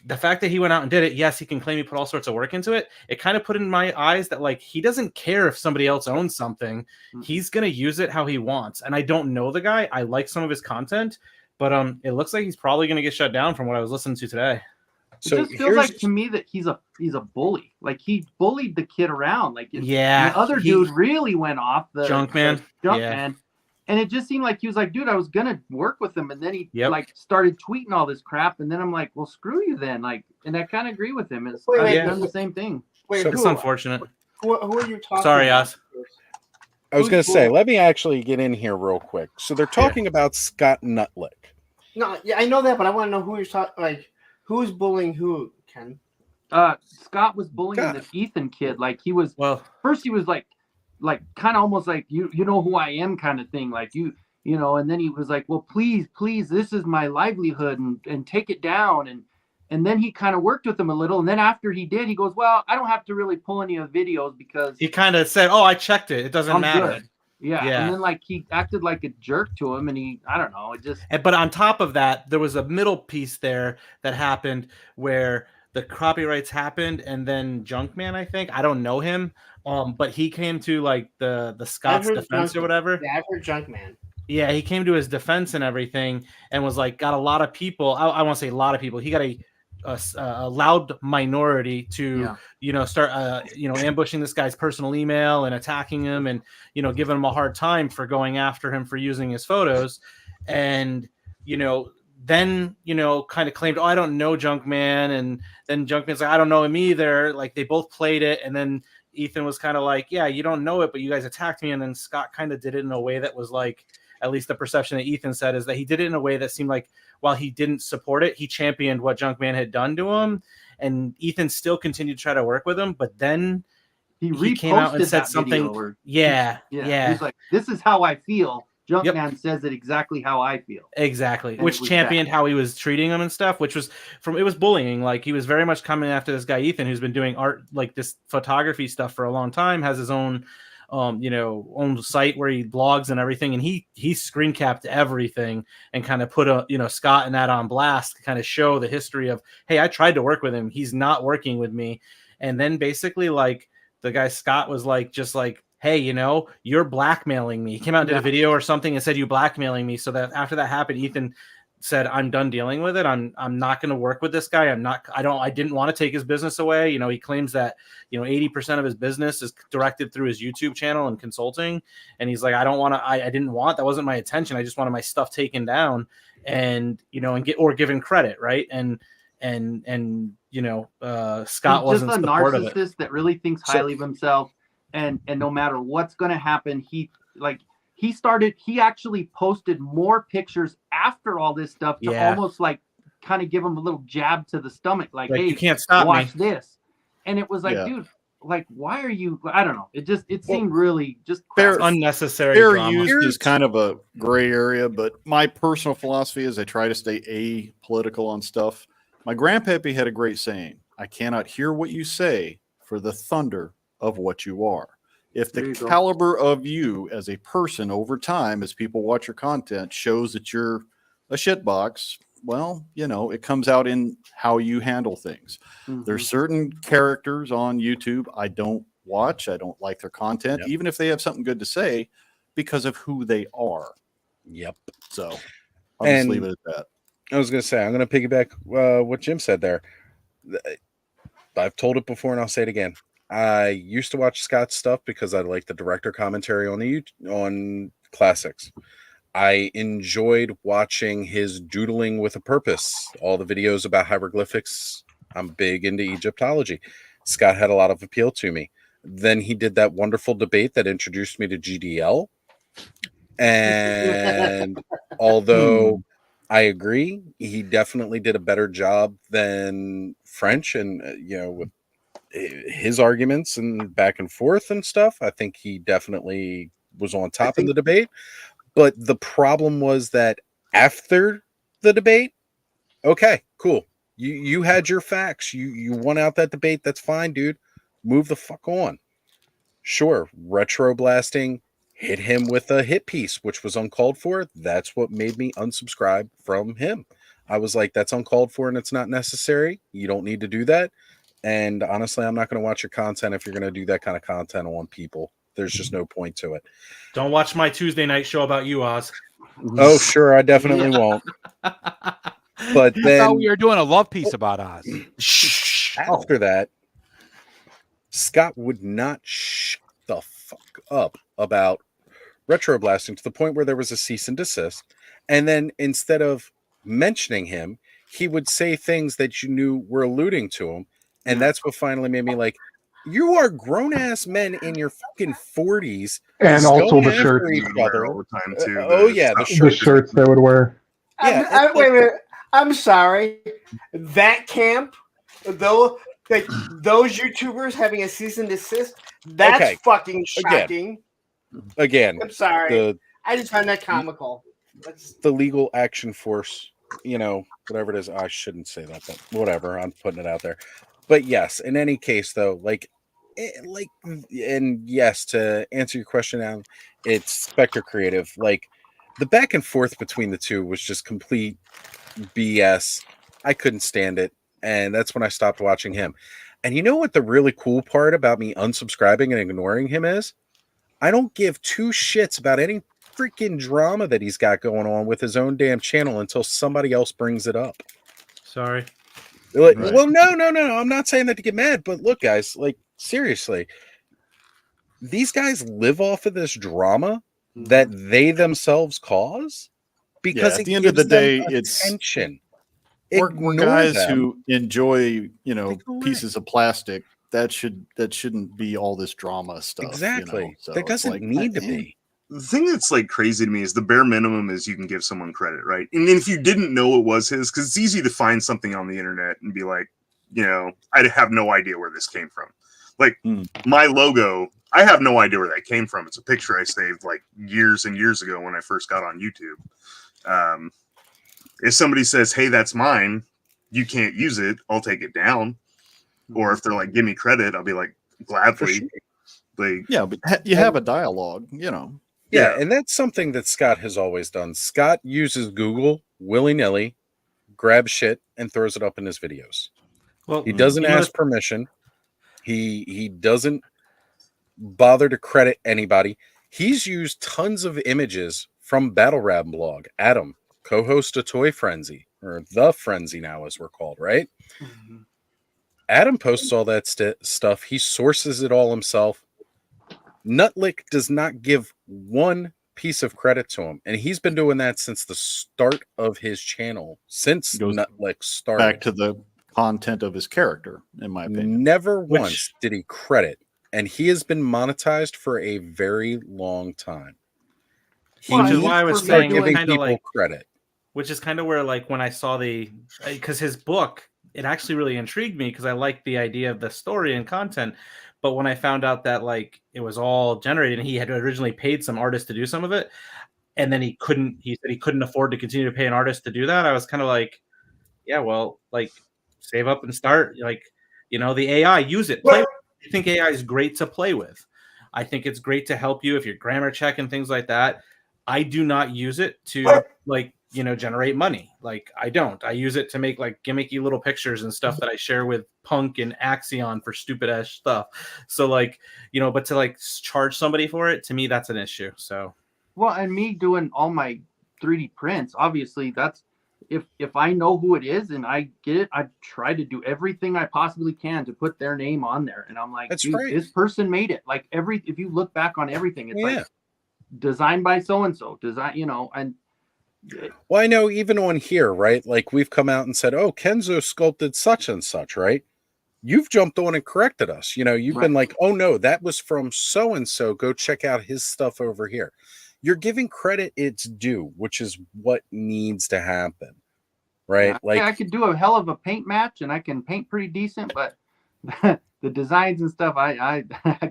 the fact that he went out and did it, yes, he can claim he put all sorts of work into it. It kind of put in my eyes that like he doesn't care if somebody else owns something. He's gonna use it how he wants. And I don't know the guy. I like some of his content, but it looks like he's probably gonna get shut down from what I was listening to today. It just feels like to me that he's a bully. Like he bullied the kid around. Like the other dude really went off the Junkman. Junkman. And it just seemed like he was like, dude, I was gonna work with him, and then he like started tweeting all this crap, and then I'm like, well, screw you then. Like, and I kind of agree with him. It's done the same thing. Wait, It's unfortunate. Who are you talking? Sorry, about? Oz. I was going to say, let me actually get in here real quick. So they're talking about Scott Nutlick. No, yeah, I know that, but I want to know who you're talking. Like, who's bullying who? Ken? Scott was bullying the Ethan kid. Like he was. Well, first he was like kind of almost like you know who I am kind of thing. Like you know, and then he was like, well, please, this is my livelihood and take it down. And then he kind of worked with him a little. And then after he did, he goes, well, I don't have to really pull any of the videos because he kind of said, oh, I checked it. It doesn't matter. Good. Yeah. And then like he acted like a jerk to him and I don't know. It just. But on top of that, there was a middle piece there that happened where the copyrights happened and then Junkman, I think, I don't know him. But he came to like the Scott's defense or whatever. Yeah, I've heard Junkman. Yeah, he came to his defense and everything and was like, got a lot of people. I want to say a lot of people. He got a loud minority to, start, ambushing this guy's personal email and attacking him and, giving him a hard time for going after him for using his photos. And, then, kind of claimed, oh, I don't know Junkman. And then Junkman's like, I don't know him either. Like they both played it. And then Ethan was kind of like, yeah, you don't know it, but you guys attacked me. And then Scott kind of did it in a way that was like, at least the perception that Ethan said is that he did it in a way that seemed like while he didn't support it, he championed what Junkman had done to him. And Ethan still continued to try to work with him. But then he came out and said something. He's like, this is how I feel. Junkman says it exactly how I feel. Exactly. And Which it was championed bad. how he was treating him and stuff, which was it was bullying. Like he was very much coming after this guy, Ethan, who's been doing art, like this photography stuff for a long time, has his own, own site where he blogs and everything. And he screen capped everything and kind of put Scott and that on blast to kind of show the history of, hey, I tried to work with him. He's not working with me. And then basically like the guy Scott was like, just like, hey, you're blackmailing me. He came out and did a video or something and said, you blackmailing me. So that after that happened, Ethan said, I'm done dealing with it. I'm not going to work with this guy. I didn't want to take his business away. He claims that, 80% of his business is directed through his YouTube channel and consulting. And he's like, I didn't want, that wasn't my intention. I just wanted my stuff taken down and, given credit. Right. Scott wasn't just a supportive of it. narcissist that really thinks highly of himself. And no matter what's going to happen, he actually posted more pictures after all this stuff to almost like kind of give him a little jab to the stomach. Like, hey, you can't stop watch me. This. And it was like, dude, like, why are you, I don't know. It seemed really just unnecessary. Fair drama. use is kind of a gray area, but my personal philosophy is I try to stay apolitical on stuff. My grandpappy had a great saying, I cannot hear what you say for the thunder of what you are. If the caliber of you as a person over time, as people watch your content, shows that you're a shitbox, well, it comes out in how you handle things. Mm-hmm. There's certain characters on YouTube I don't watch. I don't like their content, even if they have something good to say, because of who they are. Yep. So I'll just leave it at that. I was going to say, I'm going to piggyback what Jim said there. I've told it before and I'll say it again. I used to watch Scott's stuff because I like the director commentary on classics. I enjoyed watching his Doodling with a Purpose, all the videos about hieroglyphics. I'm big into Egyptology. Scott had a lot of appeal to me. Then he did that wonderful debate that introduced me to GDL. And although I agree, he definitely did a better job than French and, with his arguments and back and forth and stuff. I think he definitely was on top in the debate. But the problem was that after the debate, okay, cool. You had your facts. You won out that debate. That's fine, dude. Move the fuck on. Sure, retro blasting hit him with a hit piece, which was uncalled for. That's what made me unsubscribe from him. I was like, that's uncalled for and it's not necessary. You don't need to do that. And honestly, I'm not going to watch your content if you're going to do that kind of content on people. There's just no point to it. Don't watch my Tuesday night show about you, Oz. Oh, sure. I definitely won't. But then I thought we were doing a love piece about Oz. After that, Scott would not shut the fuck up about retro blasting to the point where there was a cease and desist. And then instead of mentioning him, he would say things that you knew were alluding to him. And that's what finally made me like, you are grown ass men in your fucking 40s. And also the shirts. All the time too. The shirts they would wear. Yeah, wait a minute. I'm sorry. That camp, though, like those YouTubers having a cease and desist, that's fucking shocking. Again, I'm sorry. I just find that comical. The legal action force, whatever it is. I shouldn't say that, but whatever. I'm putting it out there. But yes, in any case, though, and yes, to answer your question now, it's Spectre Creative. Like, the back and forth between the two was just complete BS. I couldn't stand it. And that's when I stopped watching him. And you know what the really cool part about me unsubscribing and ignoring him is? I don't give two shits about any freaking drama that he's got going on with his own damn channel until somebody else brings it up. Sorry. Like, right. Well, no. I'm not saying that to get mad, but look, guys, like, seriously, these guys live off of this drama that they themselves cause because at the end of the day, attention. We're guys who enjoy, pieces of plastic. That shouldn't be all this drama stuff. Exactly. So that doesn't need to be. The thing that's like crazy to me is the bare minimum is you can give someone credit, right? And if you didn't know it was his, because it's easy to find something on the internet and be like, I have no idea where this came from. Like my logo, I have no idea where that came from. It's a picture I saved like years and years ago when I first got on YouTube. If somebody says, "Hey, that's mine," you can't use it, I'll take it down. Or if they're like, "Give me credit," I'll be like, gladly. Sure. Like, yeah, but you have a dialogue, you know. Yeah, and that's something that Scott has always done. Scott uses Google willy-nilly, grabs shit, and throws it up in his videos. Well, He doesn't ask permission. He doesn't bother to credit anybody. He's used tons of images from Battle Rab blog. Adam, co-host of Toy Frenzy, or The Frenzy now as we're called, right? Mm-hmm. Adam posts all that stuff. He sources it all himself. Nutlick does not give one piece of credit to him, and he's been doing that since the start of his channel, since Nutlick started. Back to the content of his character, in my opinion. Never once did he credit, and he has been monetized for a very long time. Which is why I was saying giving kind of people like credit. Which is kind of where, like, when I saw because his book, it actually really intrigued me because I liked the idea of the story and content. But when I found out that like it was all generated and he had originally paid some artist to do some of it, and then he said he couldn't afford to continue to pay an artist to do that, I was kind of like, yeah, well, like save up and start, like, you know, the AI, use it. I think AI is great to play with. I think it's great to help you if you're grammar check and things like that. I do not use it to like, you know, generate money. Like I don't. I use it to make like gimmicky little pictures and stuff that I share with Punk and Axion for stupid ass stuff. So like, you know, but to like charge somebody for it, to me, that's an issue. So well, and me doing all my 3D prints, obviously that's if I know who it is and I get it, I try to do everything I possibly can to put their name on there. And I'm like, that's dude, right. This person made it. Like if you look back on everything, it's like designed by so-and-so, design, you know, and well, I know even on here, right? Like we've come out and said, "Oh, Kenzo sculpted such and such," right? You've jumped on and corrected us. You know, you've been like, "Oh no, that was from so and so. Go check out his stuff over here." You're giving credit its due, which is what needs to happen, right? Yeah, like I could do a hell of a paint match, and I can paint pretty decent, but the designs and stuff, I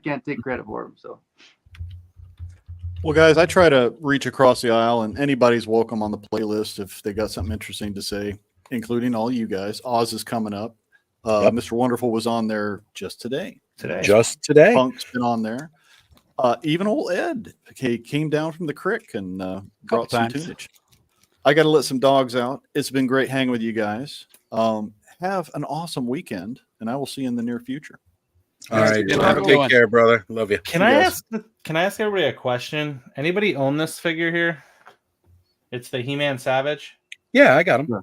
can't take credit for them. So. Well, guys, I try to reach across the aisle, and anybody's welcome on the playlist if they got something interesting to say, including all you guys. Oz is coming up. Mr. Wonderful was on there just today. Just today. Punk's been on there. Even old Ed came down from the creek and brought some tunage. I got to let some dogs out. It's been great hanging with you guys. Have an awesome weekend, and I will see you in the near future. All right, take care, brother. Love you. Can I ask everybody a question? Anybody own this figure here? It's the He-Man Savage. Yeah, I got him.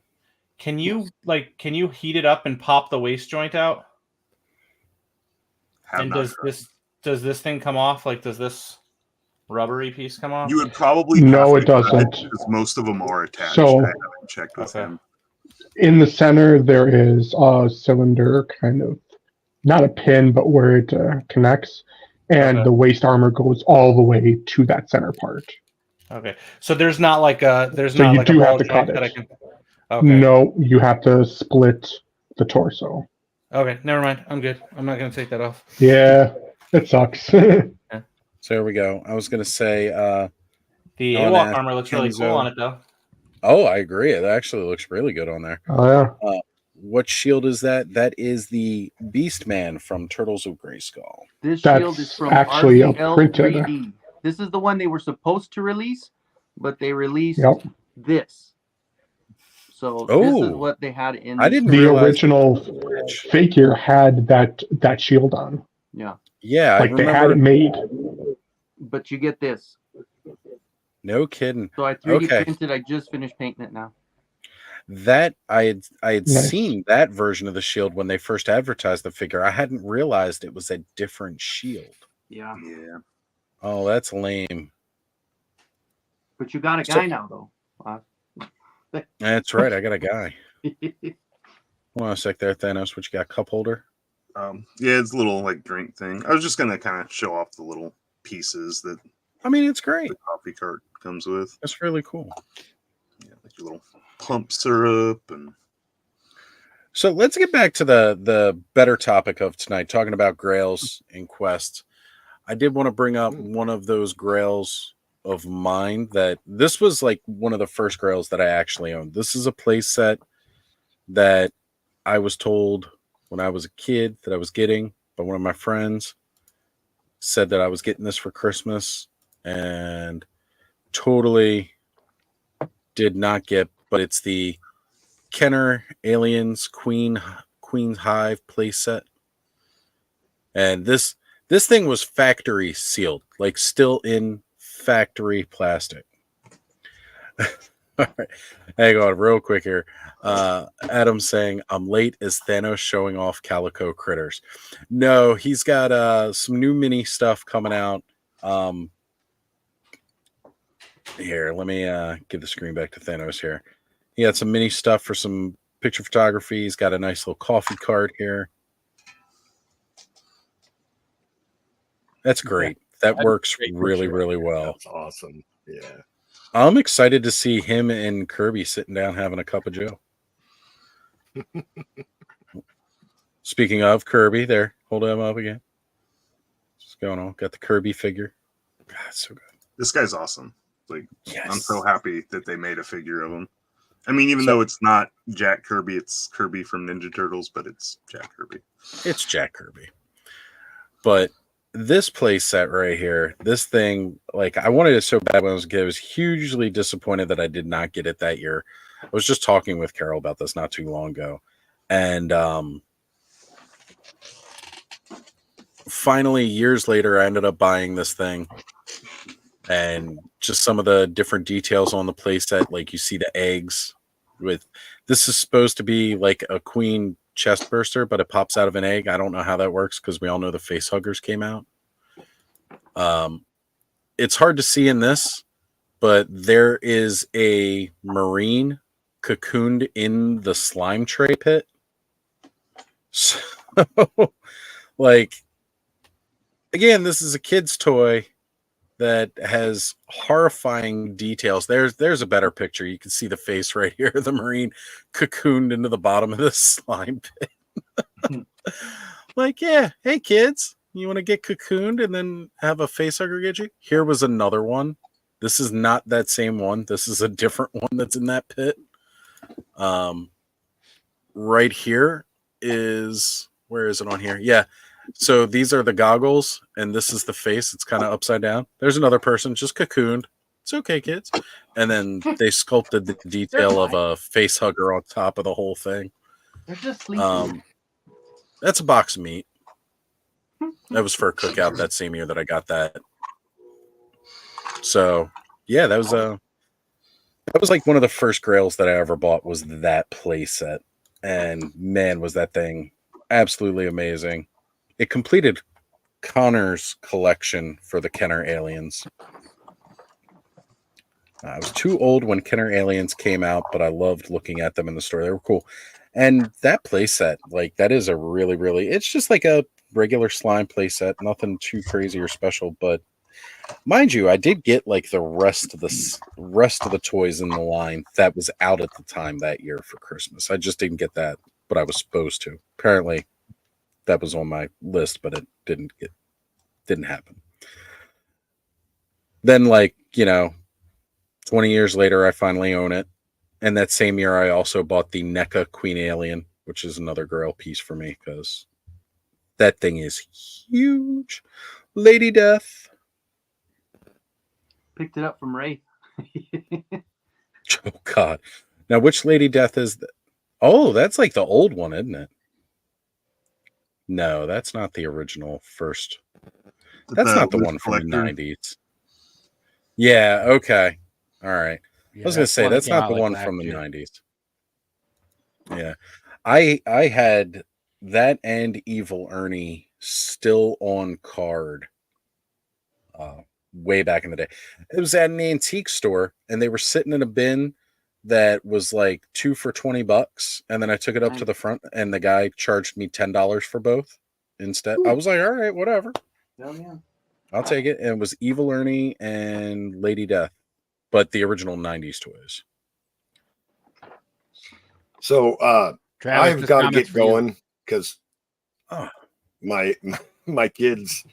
Can you heat it up and pop the waist joint out? And does this thing come off? Like, does this rubbery piece come off? You would probably no, it doesn't. Because most of them are attached. So, I haven't checked with him. In the center, there is a cylinder, kind of not a pin, but where it connects, and the waist armor goes all the way to that center part. Okay, so there's not like a so you do have to cut it. Okay. No, you have to split the torso. Okay, never mind. I'm good. I'm not going to take that off. Yeah, it sucks. So there we go. I was going to say the AWOC armor looks really cool on it, though. Oh, I agree. It actually looks really good on there. Oh yeah. What shield is that? That is the Beast Man from Turtles of Grayskull. This shield is from actually RCL printed. 3D. This is the one they were supposed to release, but they released this. So this is what they had in. I didn't the original figure had that shield on. Yeah. Yeah, like they had it made. But you get this. No kidding. So I 3D printed. I just finished painting it now. That I had seen that version of the shield when they first advertised the figure. I hadn't realized it was a different shield. Yeah. Yeah. Oh, that's lame. But you got a guy now, though. That's right. I got a guy. Hold on a sec there, Thanos. What you got? Cup holder? Yeah, it's a little like drink thing. I was just gonna kind of show off the little pieces that. I mean, it's great. The coffee cart comes with. That's really cool. Yeah, like your little pump syrup and. So let's get back to the better topic of tonight, talking about Grails and quests. I did want to bring up one of those Grails of mine that this was like one of the first Grails that I actually owned. This is a place set that I was told when I was a kid that I was getting by one of my friends. Said that I was getting this for Christmas and totally did not get, but it's the Kenner Aliens Queen's Hive playset. And this thing was factory sealed, like still in factory plastic. All right. Hang on real quick here. Adam saying, I'm late as Thanos showing off Calico Critters. No, he's got some new mini stuff coming out. Here, let me give the screen back to Thanos here. He had some mini stuff for some picture photography. He's got a nice little coffee cart here. That's great. That works really, really well. That's awesome. Yeah. I'm excited to see him and Kirby sitting down having a cup of Joe. Speaking of Kirby, there, hold him up again. What's going on? Got the Kirby figure. God, it's so good. This guy's awesome. Like, yes. I'm so happy that they made a figure of him. I mean, even though it's not Jack Kirby, it's Kirby from Ninja Turtles, but it's Jack Kirby. It's Jack Kirby. But this play set right here, this thing, like, I wanted it so bad when I was a kid. I was hugely disappointed that I did not get it that year. I was just talking with Carol about this not too long ago. And finally, years later, I ended up buying this thing. And just some of the different details on the playset, like you see the eggs with, this is supposed to be like a queen chest burster, but it pops out of an egg. I don't know how that works because we all know the face huggers came out. It's hard to see in this, but there is a marine cocooned in the slime tray pit. So, like, again, this is a kid's toy that has horrifying details. There's a better picture. You can see the face right here. The marine cocooned into the bottom of this slime pit. Like, yeah, hey kids, you want to get cocooned and then have a face hugger get you? Here was another one. This is not that same one. This is a different one that's in that pit. Right here is, where is it on here? Yeah. So these are the goggles, and this is the face. It's kind of upside down. There's another person just cocooned. It's okay, kids. And then they sculpted the detail of a face hugger on top of the whole thing. They're just sleeping. That's a box of meat. That was for a cookout that same year that I got that. So yeah, that was like one of the first Grails that I ever bought was that play set. And man, was that thing absolutely amazing. It completed Connor's collection for the Kenner Aliens. I was too old when Kenner Aliens came out, but I loved looking at them in the store. They were cool. And that playset, like, that is a really, really, it's just like a regular slime playset, nothing too crazy or special. But mind you, I did get like the rest of the toys in the line that was out at the time that year for Christmas. I just didn't get that, but I was supposed to. Apparently, that was on my list, but it didn't happen. Then, like, 20 years later, I finally own it. And that same year, I also bought the NECA Queen Alien, which is another Grail piece for me because that thing is huge. Lady Death. Picked it up from Ray. Oh, God. Now, which Lady Death is that? Oh, that's like the old one, isn't it? No, that's not the original first. That's not the one from the 90s. Yeah, okay. All right. Yeah, I was going to say, that's not the one from the 90s. Yeah. I had that and Evil Ernie still on card way back in the day. It was at an antique store, and they were sitting in a bin that was like 2 for $20, and then I took it up to the front, and the guy charged me $10 for both instead. Ooh. I was like, all right, whatever. Oh, yeah. I'll take it. And it was Evil Ernie and Lady Death, but the original 90s toys. So Travis, I've this got to comment's get for you. going because my kids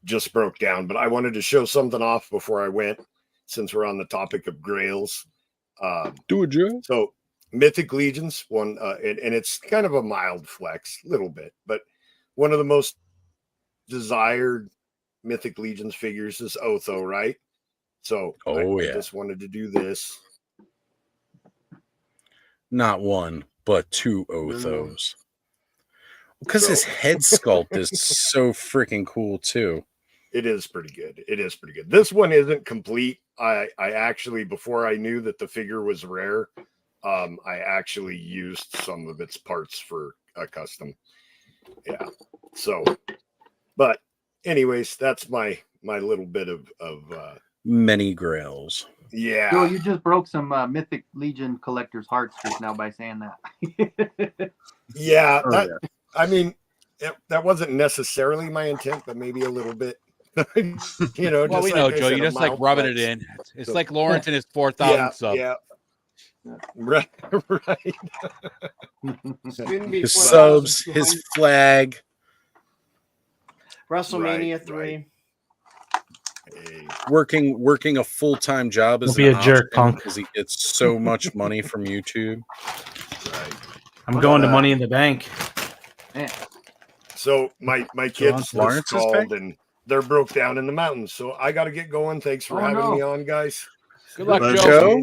just broke down. But I wanted to show something off before I went, since we're on the topic of Grails. Do it, Joe. So Mythic Legions, one, and it's kind of a mild flex, little bit, but one of the most desired Mythic Legions figures is Otho, right? So I just wanted to do this. Not one, but two Othos. Because his head sculpt is so freaking cool too. It is pretty good. It is pretty good. This one isn't complete. I actually, before I knew that the figure was rare, I actually used some of its parts for a custom. Yeah. So, but anyways, that's my little bit of many Grails. Yeah. Joe, you just broke some Mythic Legion collectors' hearts just now by saying that. Yeah. I mean, that wasn't necessarily my intent, but maybe a little bit. You know, Well, just we like know, I Joe. said, You a just like mild rubbing flex. it in. It's So- like Lawrence and his 4,000 sub. Yeah. Right. Right. His subs, his flag. WrestleMania 3. Working a full-time job Don't as be an a jerk, option punk. because he gets so much money from YouTube. I'm going to Money in the Bank. So my kids just Lawrence's called pick? and they're broke down in the mountains. So I got to get going. Thanks for having me on, guys. Good luck, Joe.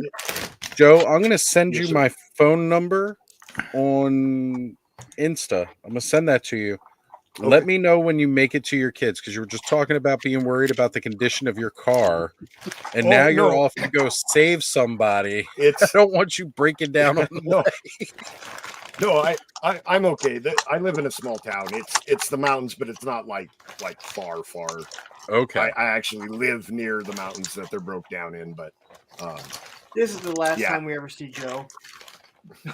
Joe, I'm gonna send Yes, you sir. my phone number on Insta. I'm gonna send that to you. Let me know when you make it to your kids, because you were just talking about being worried about the condition of your car, and now you're no. off to go save somebody. It's I don't want you breaking down on the No. way. No, I'm okay. I live in a small town. It's the mountains, but it's not like far. Okay. I actually live near the mountains that they're broke down in, but This is the last Yeah. time we ever see Joe.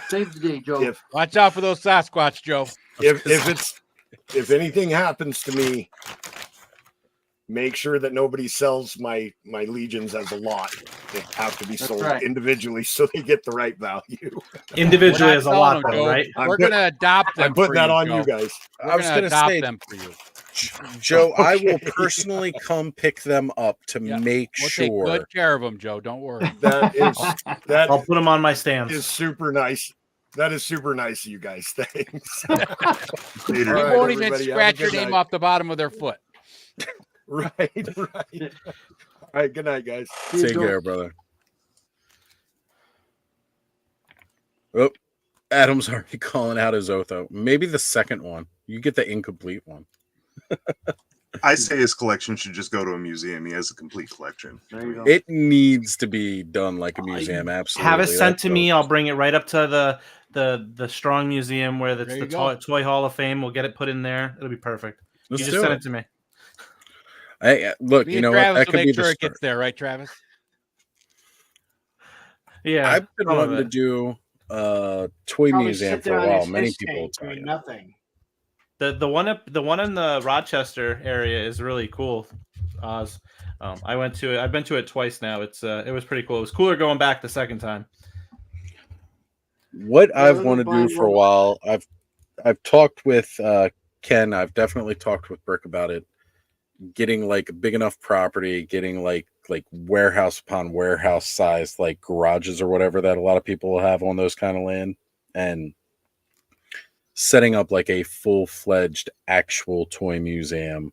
Save the day, Joe. Watch out for those Sasquatch, Joe. if anything happens to me, make sure that nobody sells my legions as a lot. They have to be That's sold right. individually so they get the right value. Individually We're not is a lot, selling them, though, Joe. right? We're gonna adopt them. I'm putting for that you, on Joe. you guys. We're I was gonna gonna adopt say, them for you. Joe, I will Okay. personally come pick them up to Yeah, make We'll take sure. good care of them, Joe. Don't worry. That is I'll put them on my stands. is super nice. That is super nice of you guys. Thanks. We All right, won't even everybody, have a scratch your good name night. off the bottom of their foot. Right. All right. Good night, guys. Take care, brother. Oh, Adam's already calling out his Otho. Maybe the second one. You get the incomplete one. I say his collection should just go to a museum. He has a complete collection. There you go. It needs to be done like a museum. Absolutely. Have it sent That's to me. I'll bring it right up to the Strong Museum where that's There the you go. toy Hall of Fame. We'll get it put in there. It'll be perfect. Let's you just do send it. it to me. Hey, look, Me you and know what? Travis That will could be make the sure it start. gets there, right, Travis? Yeah, I've been some of wanting to it. do toy Probably museum sit for there a on while. his Many fish people will tank tell doing you. nothing. The one in the Rochester area is really cool. Oz. I went to it. I've been to it twice now. It was pretty cool. It was cooler going back the second time. What Yeah, I've let me wanted to buy do for a one. while, I've talked with Ken. I've definitely talked with Brick about it. Getting like a big enough property, getting like warehouse upon warehouse sized like garages or whatever that a lot of people will have on those kind of land, and setting up like a full-fledged actual toy museum.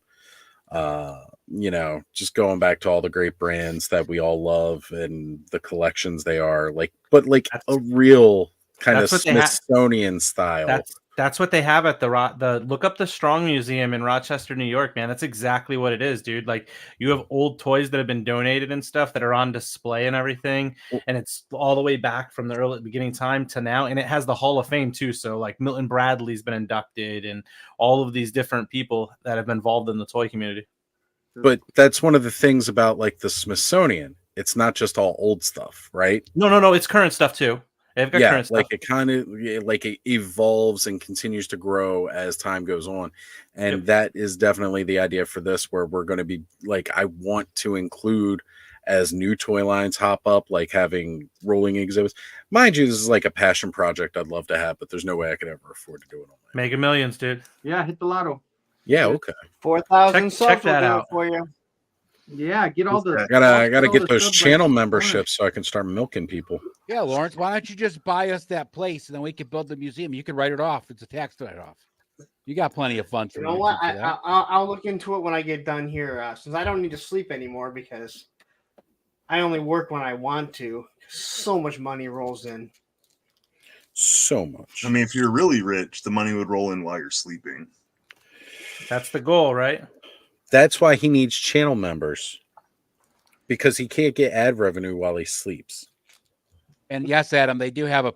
You know, just going back to all the great brands that we all love and the collections they are like, but like a real kind of that's what they Smithsonian style. That's what they have at the look up the Strong Museum in Rochester, New York, man. That's exactly what it is, dude. Like you have old toys that have been donated and stuff that are on display and everything, and it's all the way back from the early beginning time to now, and it has the Hall of Fame too. So like Milton Bradley's been inducted, and all of these different people that have been involved in the toy community. But that's one of the things about like the Smithsonian. It's not just all old stuff, right? No, it's current stuff too. They've got current like stuff. it kind of like it evolves and continues to grow as time goes on, and that is definitely the idea for this, where we're going to be like, I want to include as new toy lines hop up, like having rolling exhibits. Mind you, this is like a passion project I'd love to have, but there's no way I could ever afford to do it. Mega Millions, dude. Yeah, hit the lotto. Yeah, okay. 4,000 subs check will that do out. it for you. Yeah, get all the. I gotta all get the those subs channel like memberships so I can start milking people. Yeah, Lawrence, why don't you just buy us that place and then we can build the museum? You can write it off. It's a tax write-off. You got plenty of funds. You know what? I'll look into it when I get done here, since I don't need to sleep anymore because I only work when I want to. So much money rolls in. So much. I mean, if you're really rich, the money would roll in while you're sleeping. That's the goal, right? That's why he needs channel members, because he can't get ad revenue while he sleeps. And yes, Adam, they do have a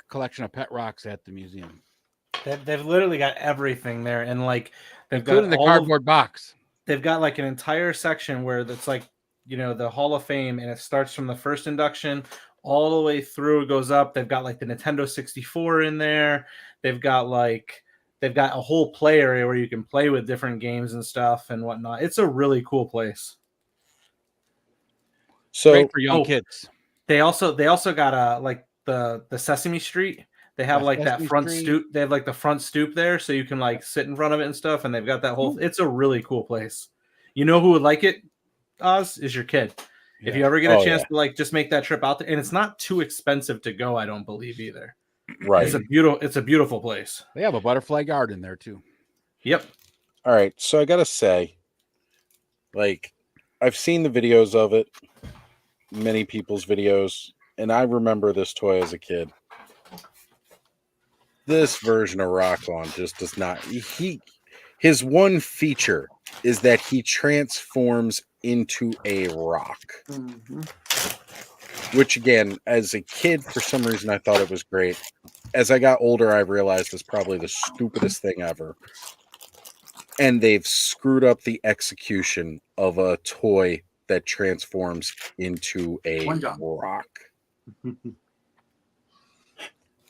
collection of pet rocks at the museum. They've literally got everything there, and like they've including got the cardboard box. They've got like an entire section where it's like, you know, the Hall of Fame, and it starts from the first induction all the way through. It goes up. They've got like the Nintendo 64 in there. They've got a whole play area where you can play with different games and stuff and whatnot. It's a really cool place. So great for young kids. They also got like the Sesame Street. They have like that front stoop. They have like the front stoop there, so you can like sit in front of it and stuff. And they've got that whole. It's a really cool place. You know who would like it, Oz? Is your kid. Yeah. If you ever get a chance to like just make that trip out there, and it's not too expensive to go, I don't believe either. Right. It's a beautiful place. They have a butterfly garden there too. Yep. All right. So I gotta say, like, I've seen the videos of it, many people's videos, and I remember this toy as a kid. This version of Rock On just does not. His one feature is that he transforms into a rock. Mm-hmm. Which, again, as a kid, for some reason, I thought it was great. As I got older, I realized it's probably the stupidest thing ever. And they've screwed up the execution of a toy that transforms into a rock.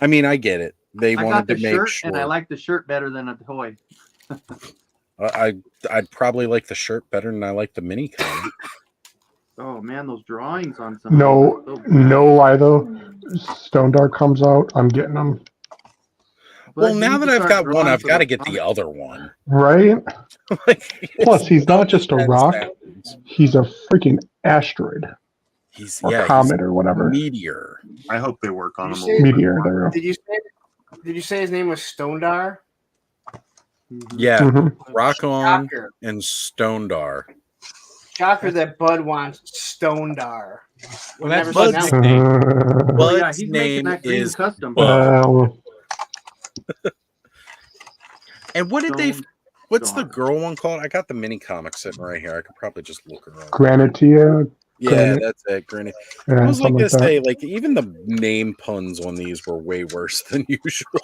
I mean, I get it. They wanted to make sure. And I like the shirt better than a toy. I'd probably like the shirt better than I like the mini comic. Oh man, those drawings on some. No lie though. Stone Dark comes out, I'm getting them. Well, now that I've got one, I've got to get the other one. Right? Plus, he's not just a rock; he's a freaking asteroid. Comet or whatever. Meteor. I hope they work on him. Meteor. There. Did you say his name was Stondar? Yeah, Mm-hmm. Rock On and Stondar. Shocker that Bud wants Stondar. Well, that's Bud's name. Bud's name is custom. And what did they? What's the girl one called? I got the mini comic sitting right here. I could probably just look her up. Granitia. Yeah, that's it. Granite. Yeah, I was like to say, that. like, even the name puns on these were way worse than usual.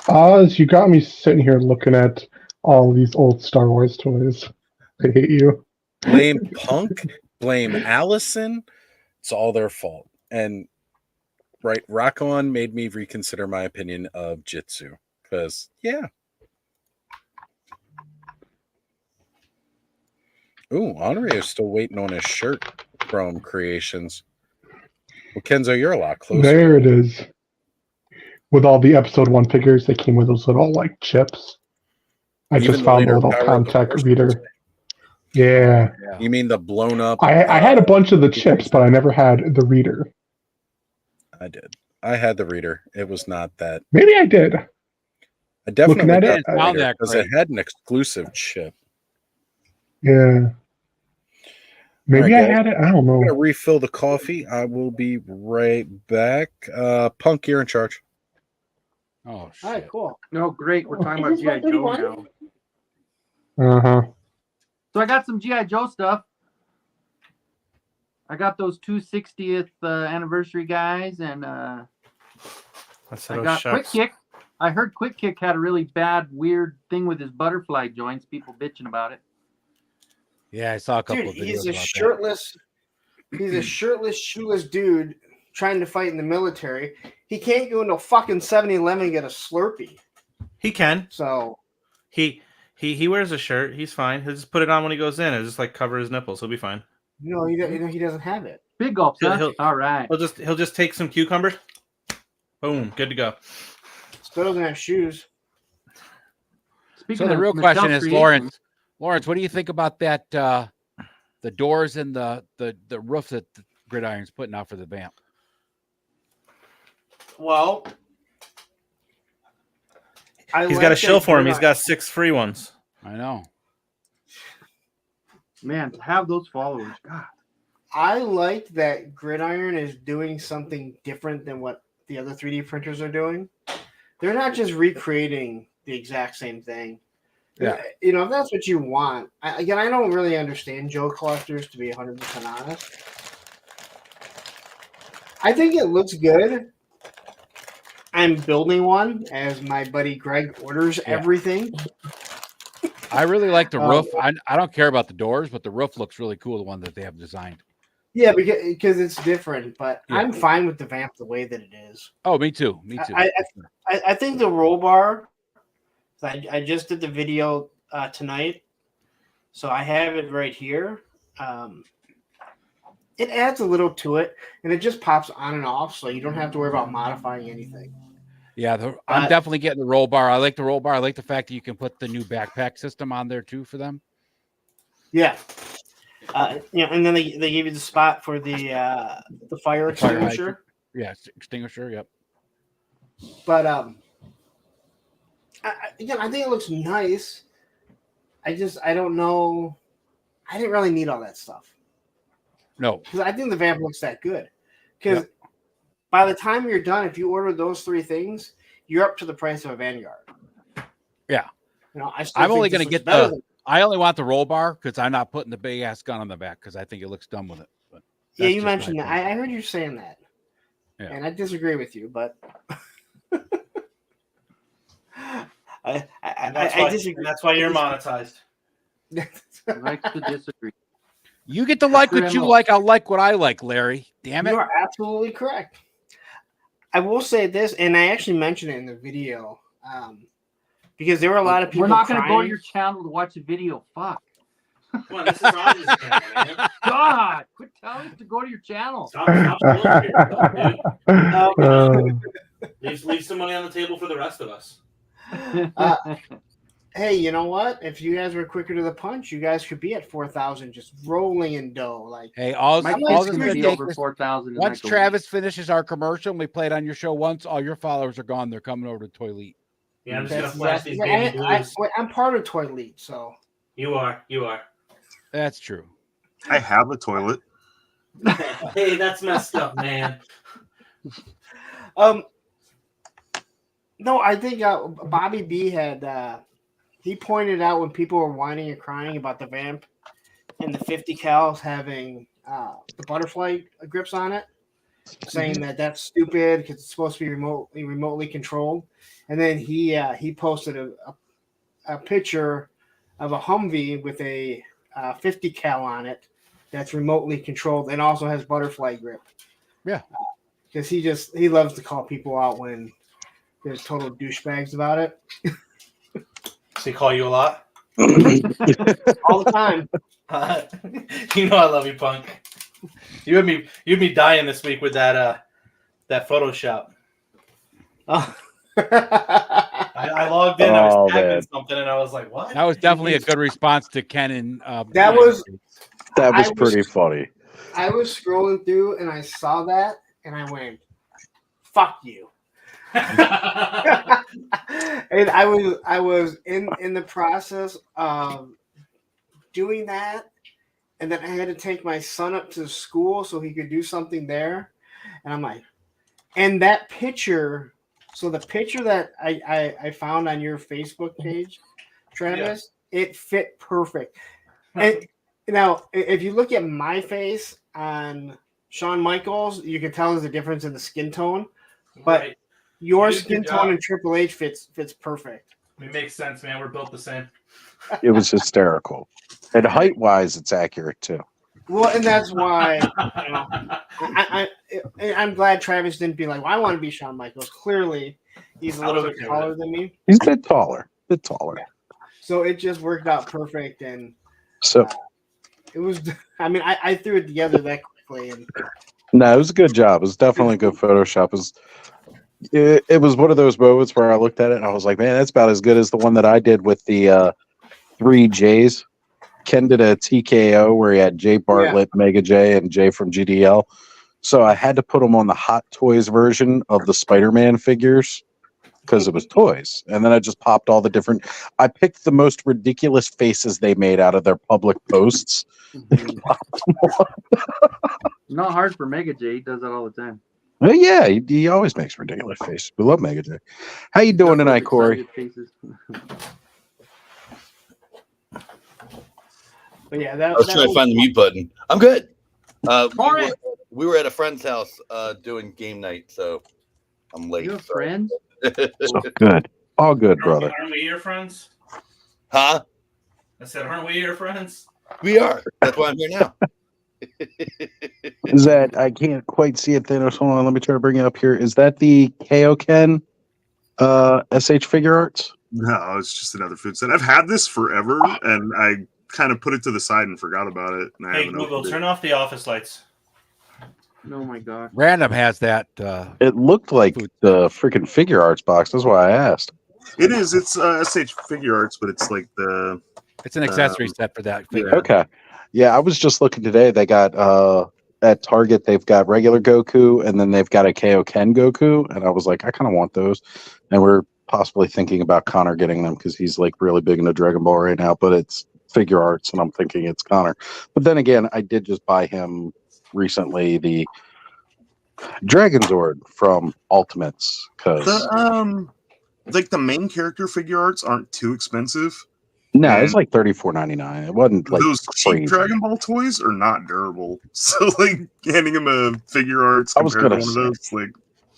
Oz, you got me sitting here looking at all these old Star Wars toys. I hate you. Blame Punk, blame Allison. It's all their fault. And right, Rock On made me reconsider my opinion of Jitsu. Because, yeah. Ooh, Henri is still waiting on his shirt from Creations. Well, Kenzo, you're a lot closer. There it is. With all the episode 1 figures, they came with those little like chips. I just found a little contact reader. Yeah. You mean the blown up? I had a bunch of the chips, but I never had the reader. I did. I had the reader. It was not that. Maybe I did. I definitely Looking at got it, the reader because it had an exclusive chip. Yeah. Maybe I had it. I don't know. I'm gonna refill the coffee. I will be right back. Punk, you're in charge. Oh, shit. All right, cool. No, great. We're talking about G.I. Joe now. Uh-huh. So I got some G.I. Joe stuff. I got those 260th anniversary guys, and I got Quick Kick. I heard Quick Kick had a really bad, weird thing with his butterfly joints. People bitching about it. Yeah, I saw a couple Dude, of videos he's a about shirtless, he's a shirtless, shoeless dude trying to fight in the military. He can't go into a fucking 7-Eleven and get a Slurpee. He can. So he He wears a shirt. He's fine. He'll just put it on when he goes in. It'll just like cover his nipples. He'll be fine. No, he doesn't have it. Big gulps, huh? He'll- All right. He'll just take some cucumbers. Boom, good to go. Still doesn't have shoes. So the real question is, Lawrence, what do you think about that? The doors and the roof that the Gridiron's putting out for the vamp. Well, He's got a shill for him. He's got 6 free ones. I know. Man, to have those followers, God. I like that Gridiron is doing something different than what the other 3D printers are doing. They're not just recreating the exact same thing. Yeah. You know, if that's what you want. I don't really understand Joe collectors, to be 100% honest. I think it looks good. I'm building one as my buddy Greg orders everything. I really like the roof. I don't care about the doors, but the roof looks really cool, the one that they have designed. Yeah, because it's different, but I'm fine with the vamp the way that it is. Oh, me too. Me too. I think the roll bar, I just did the video tonight, so I have it right here. It adds a little to it, and it just pops on and off, so you don't have to worry about modifying anything. Yeah, I'm definitely getting the roll bar. I like the roll bar. I like the fact that you can put the new backpack system on there too for them. Yeah. And then they give you the spot for the fire extinguisher. Yeah, extinguisher. Yep. But I think it looks nice. I don't know. I didn't really need all that stuff. No, because I think the vamp looks that good. Because by the time you're done, if you order those 3 things, you're up to the price of a Vanguard. Yeah. You know, I'm only going to get I only want the roll bar because I'm not putting the big ass gun on the back because I think it looks dumb with it. But yeah, you mentioned that. I heard you saying that. Yeah. And I disagree with you, but I disagree. And that's why you're monetized. Right to disagree. You get to like what you like. I'll like what I like, Larry. Damn it. You are absolutely correct. I will say this, and I actually mentioned it in the video, because there were a lot of people. We're not going to go to your channel to watch a video. Fuck. Come on, this is Roger's channel, man. God, quit telling us to go to your channel. Stop leave some money on the table for the rest of us. Hey, you know what? If you guys were quicker to the punch, you guys could be at 4,000, just rolling in dough. Like, hey, over 4,000. Once Travis finishes our commercial, and we played on your show once. All your followers are gone. They're coming over to Toilet. Yeah, I'm just gonna flash these baby blues. I'm part of Toilet, so you are. That's true. I have a toilet. Hey, that's messed up, man. No, I think Bobby B had he pointed out when people were whining and crying about the vamp and the 50 cals having the butterfly grips on it, saying that that's stupid because it's supposed to be remotely controlled. And then he posted a picture of a Humvee with a 50 cal on it that's remotely controlled and also has butterfly grip. Yeah, because he loves to call people out when there's total douchebags about it. Does he call you a lot? All the time. You know I love you, punk. You'd be dying this week with that Photoshop. Oh. I logged in, I was tagging something, and I was like, "What?" That was definitely a good response to Ken and that was pretty funny. I was scrolling through and I saw that and I went, "Fuck you." And I was in the process of doing that, and then I had to take my son up to school so he could do something there, and I'm like, and that picture. So the picture that I found on your Facebook page, Travis, it fit perfect. And now, if you look at my face on Shawn Michaels, you can tell there's a difference in the skin tone. But your skin tone and Triple H fits perfect. It makes sense, man. We're built the same. It was hysterical. And height-wise, it's accurate, too. Well, and that's why I'm glad Travis didn't be like, well, I want to be Shawn Michaels. Clearly, he's a little bit taller than me. He's a bit taller. Yeah. So it just worked out perfect, and So it was. I mean, I threw it together that quickly, and no, it was a good job. It was definitely good Photoshop. It was one of those moments where I looked at it and I was like, man, that's about as good as the one that I did with the 3Js. Ken did a TKO where he had Jay Bartlett, Mega J, and Jay from GDL. So I had to put them on the Hot Toys version of the Spider-Man figures because it was toys. And then I just popped all the different. I picked the most ridiculous faces they made out of their public posts. Not hard for Mega J. He does that all the time. Well, yeah, he always makes ridiculous faces. We love Mega J. How you doing tonight, Corey? But yeah, I was trying to find the mute button. I'm good. We were at a friend's house doing game night, so I'm late. You have friends? So good. All good, brother. Aren't we your friends? Huh? I said, aren't we your friends? We are. That's why I'm here now. Is that I can't quite see it, Thanos. Hold on, let me try to bring it up here. Is that the Kaioken SH Figure Arts? No, it's just another food set. I've had this forever, and I kind of put it to the side and forgot about it. And Hey, Google, turn off the office lights. Oh my god. Random has that. It looked like the freaking Figure Arts box. That's why I asked. It is. It's SH Figure Arts, but it's like the. It's an accessory set for that figure. Okay. Yeah, I was just looking today. They got at Target. They've got regular Goku, and then they've got a Kaioken Goku. And I was like, I kind of want those. And we're possibly thinking about Connor getting them because he's like really big into Dragon Ball right now. But it's Figure Arts, and I'm thinking it's Connor. But then again, I did just buy him recently the Dragon Zord from Ultimates because like the main character figure arts aren't too expensive. no, it's like $34.99. It wasn't like those cheap crazy. Dragon Ball toys are not durable. So like handing him a figure arts I was compared to gonna one of those, like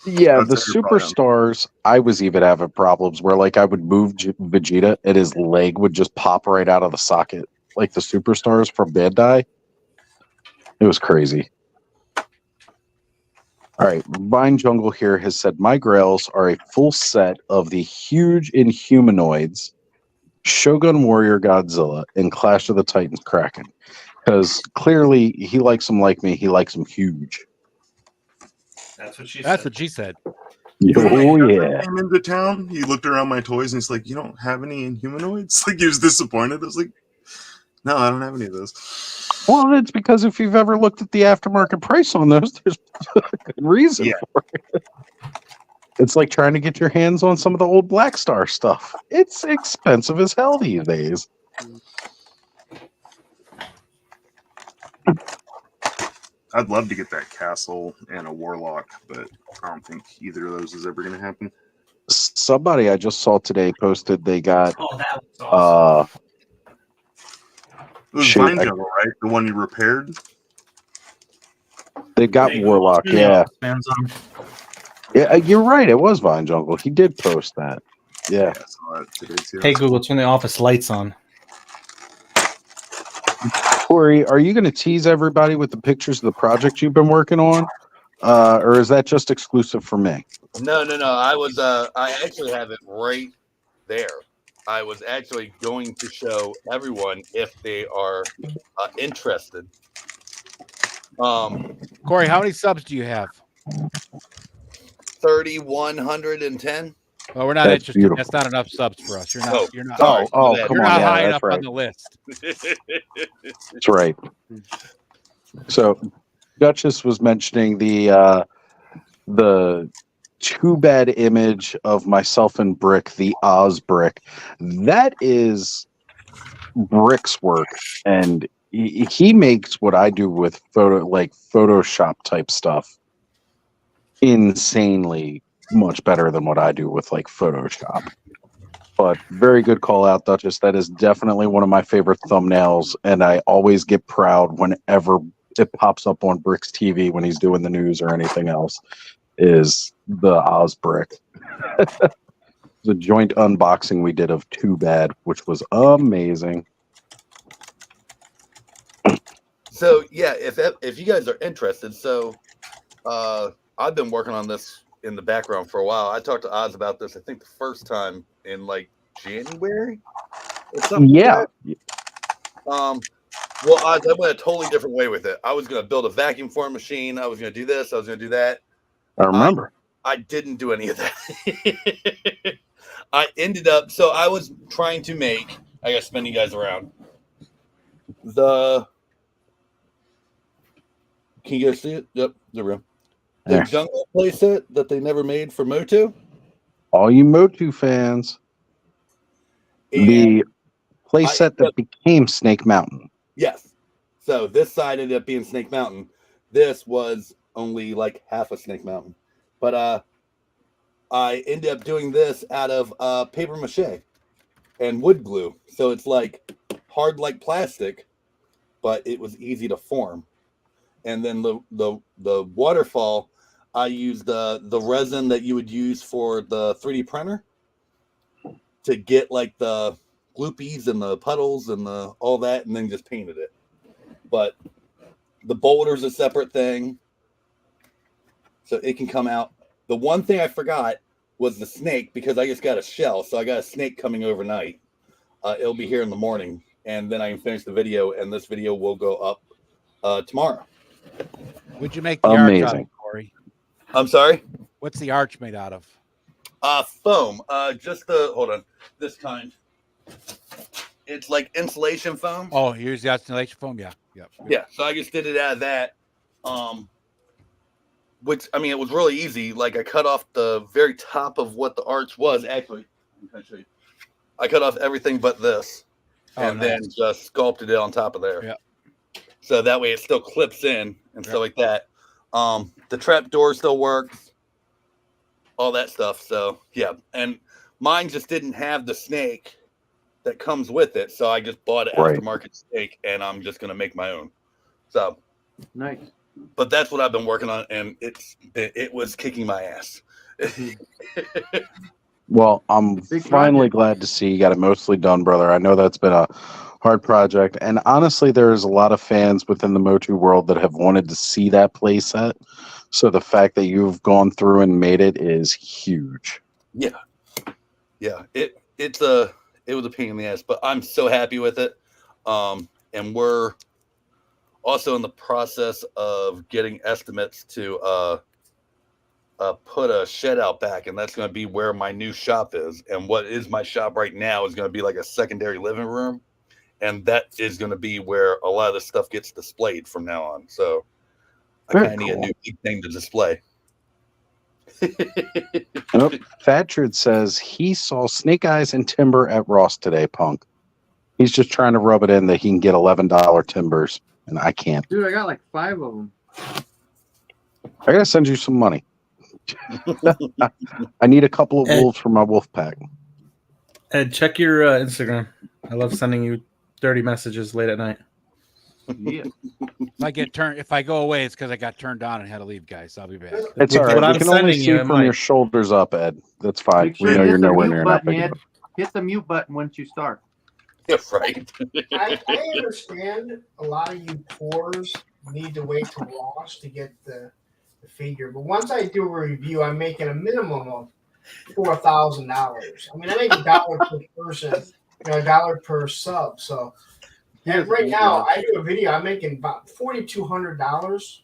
yeah, the that's a good buy 'em. superstars. I was even having problems where like I would move Vegeta and his leg would just pop right out of the socket, like the superstars from Bandai. It was crazy. All right, Vine Jungle here has said my Grails are a full set of the huge Inhumanoids, Shogun Warrior Godzilla, and Clash of the Titans Kraken. Because clearly he likes them like me. He likes them huge. That's what she That's said. what she said. Oh yeah. Came into town. He looked around my toys and he's like, "You don't have any Inhumanoids?" Like he was disappointed. I was like, "No, I don't have any of those." Well, it's because if you've ever looked at the aftermarket price on those, there's a good reason for it. It's like trying to get your hands on some of the old Black Star stuff. It's expensive as hell these days. I'd love to get that castle and a warlock, but I don't think either of those is ever going to happen. Somebody I just saw today posted they got Oh, that was awesome. It was shoot, Vine I- Jungle, right? The one you repaired. they got Hey, Warlock, Google, yeah. Man's on. Yeah, you're right. It was Vine Jungle. He did post that. Yeah. I saw that today too. Hey Google, turn the office lights on. Corey, are you going to tease everybody with the pictures of the project you've been working on? Or is that just exclusive for me? No. I was I actually have it right there. I was actually going to show everyone if they are interested. Corey, how many subs do you have? 3,110. Oh, we're not That's interested. beautiful. That's not enough subs for us. You're not. Oh, You're not. sorry. Oh, You're come You're on. not Yeah, high that's enough right. on the list. That's right. So, Duchess was mentioning the too bad image of myself and Brick, the Oz Brick. That is Brick's work, and he makes what I do with Photoshop type stuff insanely much better than what I do with like Photoshop. But very good call out, Duchess. That is definitely one of my favorite thumbnails, and I always get proud whenever it pops up on Brick's TV when he's doing the news or anything else. Is the Oz Brick. The joint unboxing we did of Too Bad, which was amazing. So yeah, if you guys are interested, so I've been working on this in the background for a while. I talked to Oz about this, I think the first time in like January. or something. Yeah. Like that. Well, I went a totally different way with it. I was going to build a vacuum form machine. I was going to do this. I was going to do that. I remember. I didn't do any of that. I ended up, so I was trying to make, I got to spin you guys around. Can you guys see it? Yep, the room. The There. jungle playset that they never made for Motu. All you Motu fans. The playset that became Snake Mountain. Yes. So this side ended up being Snake Mountain. This was only like half of Snake Mountain. But I ended up doing this out of paper mache and wood glue. So it's like hard like plastic, but it was easy to form. And then the waterfall, I used the resin that you would use for the 3D printer to get like the gloopies and the puddles and all that, and then just painted it. But the boulder's a separate thing, so it can come out. The one thing I forgot was the snake, because I just got a shell, so I got a snake coming overnight. It'll be here in the morning, and then I can finish the video, and this video will go up tomorrow. Would you make the arch out of, Corey? I'm sorry? What's the arch made out of? Foam. Just hold on, this kind. It's like insulation foam. Oh, here's the insulation foam. Yeah, yeah. So I just did it out of that. Which I mean, it was really easy. Like I cut off the very top of what the arch was. Actually, I'll show you. I cut off everything but this, and then just sculpted it on top of there. Yeah. So that way it still clips in and stuff like that. The trap door still works. All that stuff. So yeah, and mine just didn't have the snake that comes with it, so I just bought an aftermarket snake, and I'm just gonna make my own. So nice. But that's what I've been working on, and it was kicking my ass. Well, I'm finally glad to see you got it mostly done, brother. I know that's been a hard project, and honestly, there's a lot of fans within the Motu world that have wanted to see that playset. So the fact that you've gone through and made it is huge. Yeah, it was a pain in the ass, but I'm so happy with it. And we're also in the process of getting estimates to put a shed out back, and that's going to be where my new shop is. And what is my shop right now is going to be like a secondary living room, and that is going to be where a lot of the stuff gets displayed from now on. So I kind of need a new big thing to display. Nope. Fatchard says he saw Snake Eyes and Timber at Ross today, Punk. He's just trying to rub it in that he can get $11 timbers, and I can't. Dude, I got like 5 of them. I gotta send you some money. I need a couple of wolves for my wolf pack. Ed, check your Instagram. I love sending you dirty messages late at night. Yeah. If I go away, it's because I got turned on and had to leave, guys. I'll be back. It's all right. We can only see from your shoulders up, Ed. That's fine. Make sure We know you you're hit the nowhere mute near button, enough. Ed. Hit the mute button once you start. Yeah, right. I understand a lot of you poors need to wait till Ross to get the figure, but once I do a review, I'm making a minimum of $4,000. I mean, I make $1 per person, $1 per sub. So right now, I do a video, I'm making about $4,200,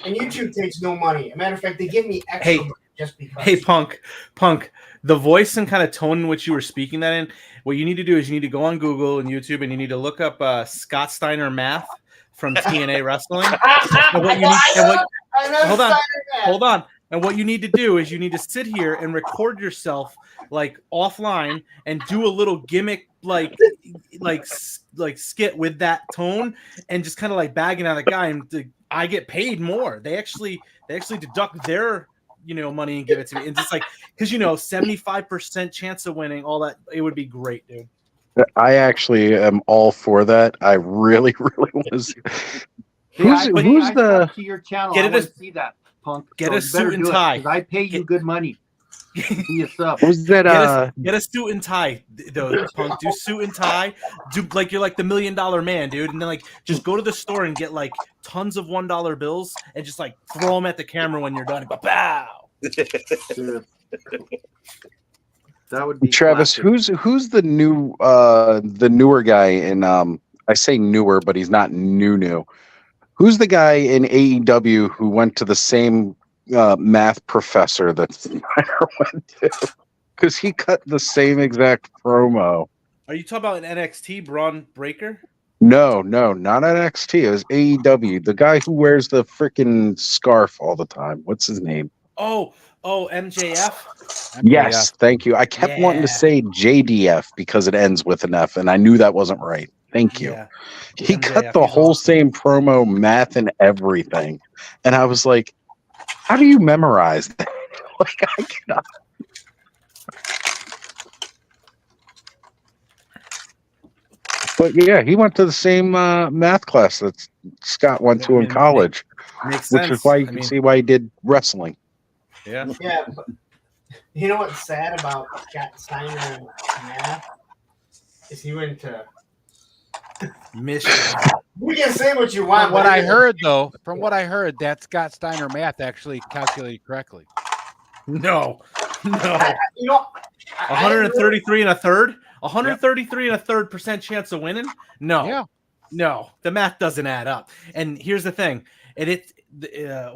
and YouTube takes no money. As a matter of fact, they give me extra money just because. Hey, Punk, the voice and kind of tone in which you were speaking that in, what you need to do is you need to go on Google and YouTube, and you need to look up Scott Steiner math from TNA Wrestling. Hold on. And what you need to do is you need to sit here and record yourself like offline and do a little gimmick like skit with that tone and just kind of like bagging on the guy. And I get paid more. They actually deduct their money and give it to me. And just like, because 75% chance of winning, all that, it would be great, dude. I actually am all for that. I really, really want to see. Who's the? To your channel, get I it want to see that, Punk. Get a suit and tie. I pay you good money. Be a sub. Who's that? Get a suit and tie, though, Punk. Do suit and tie. Do like you're like the $1 million man, dude. And then like just go to the store and get like tons of $1 bills and just like throw them at the camera when you're done. And go, pow. That would be Travis, classic. who's the newer guy in I say newer, but he's not new. Who's the guy in AEW who went to the same math professor that Snyder went to? Because he cut the same exact promo. Are you talking about an NXT Braun Breaker? No, not NXT. It was AEW. The guy who wears the freaking scarf all the time. What's his name? Oh, MJF. Yes, thank you. I kept wanting to say JDF because it ends with an F, and I knew that wasn't right. Thank you. Yeah. He MJF, cut the he's whole awesome. same promo, math, and everything. And I was like, how do you memorize that? Like, I cannot. But yeah, he went to the same math class that Scott went to in college, Makes which sense. is why you can see why he did wrestling. Yeah. Yeah, but you know what's sad about Scott Steiner and math is he went to Michigan. You can say what you want. From what but I it- heard, though, that Scott Steiner math actually calculated correctly. No. you know, 133 and a third? 133 and a third % chance of winning? No. Yeah. No, the math doesn't add up. And here's the thing. And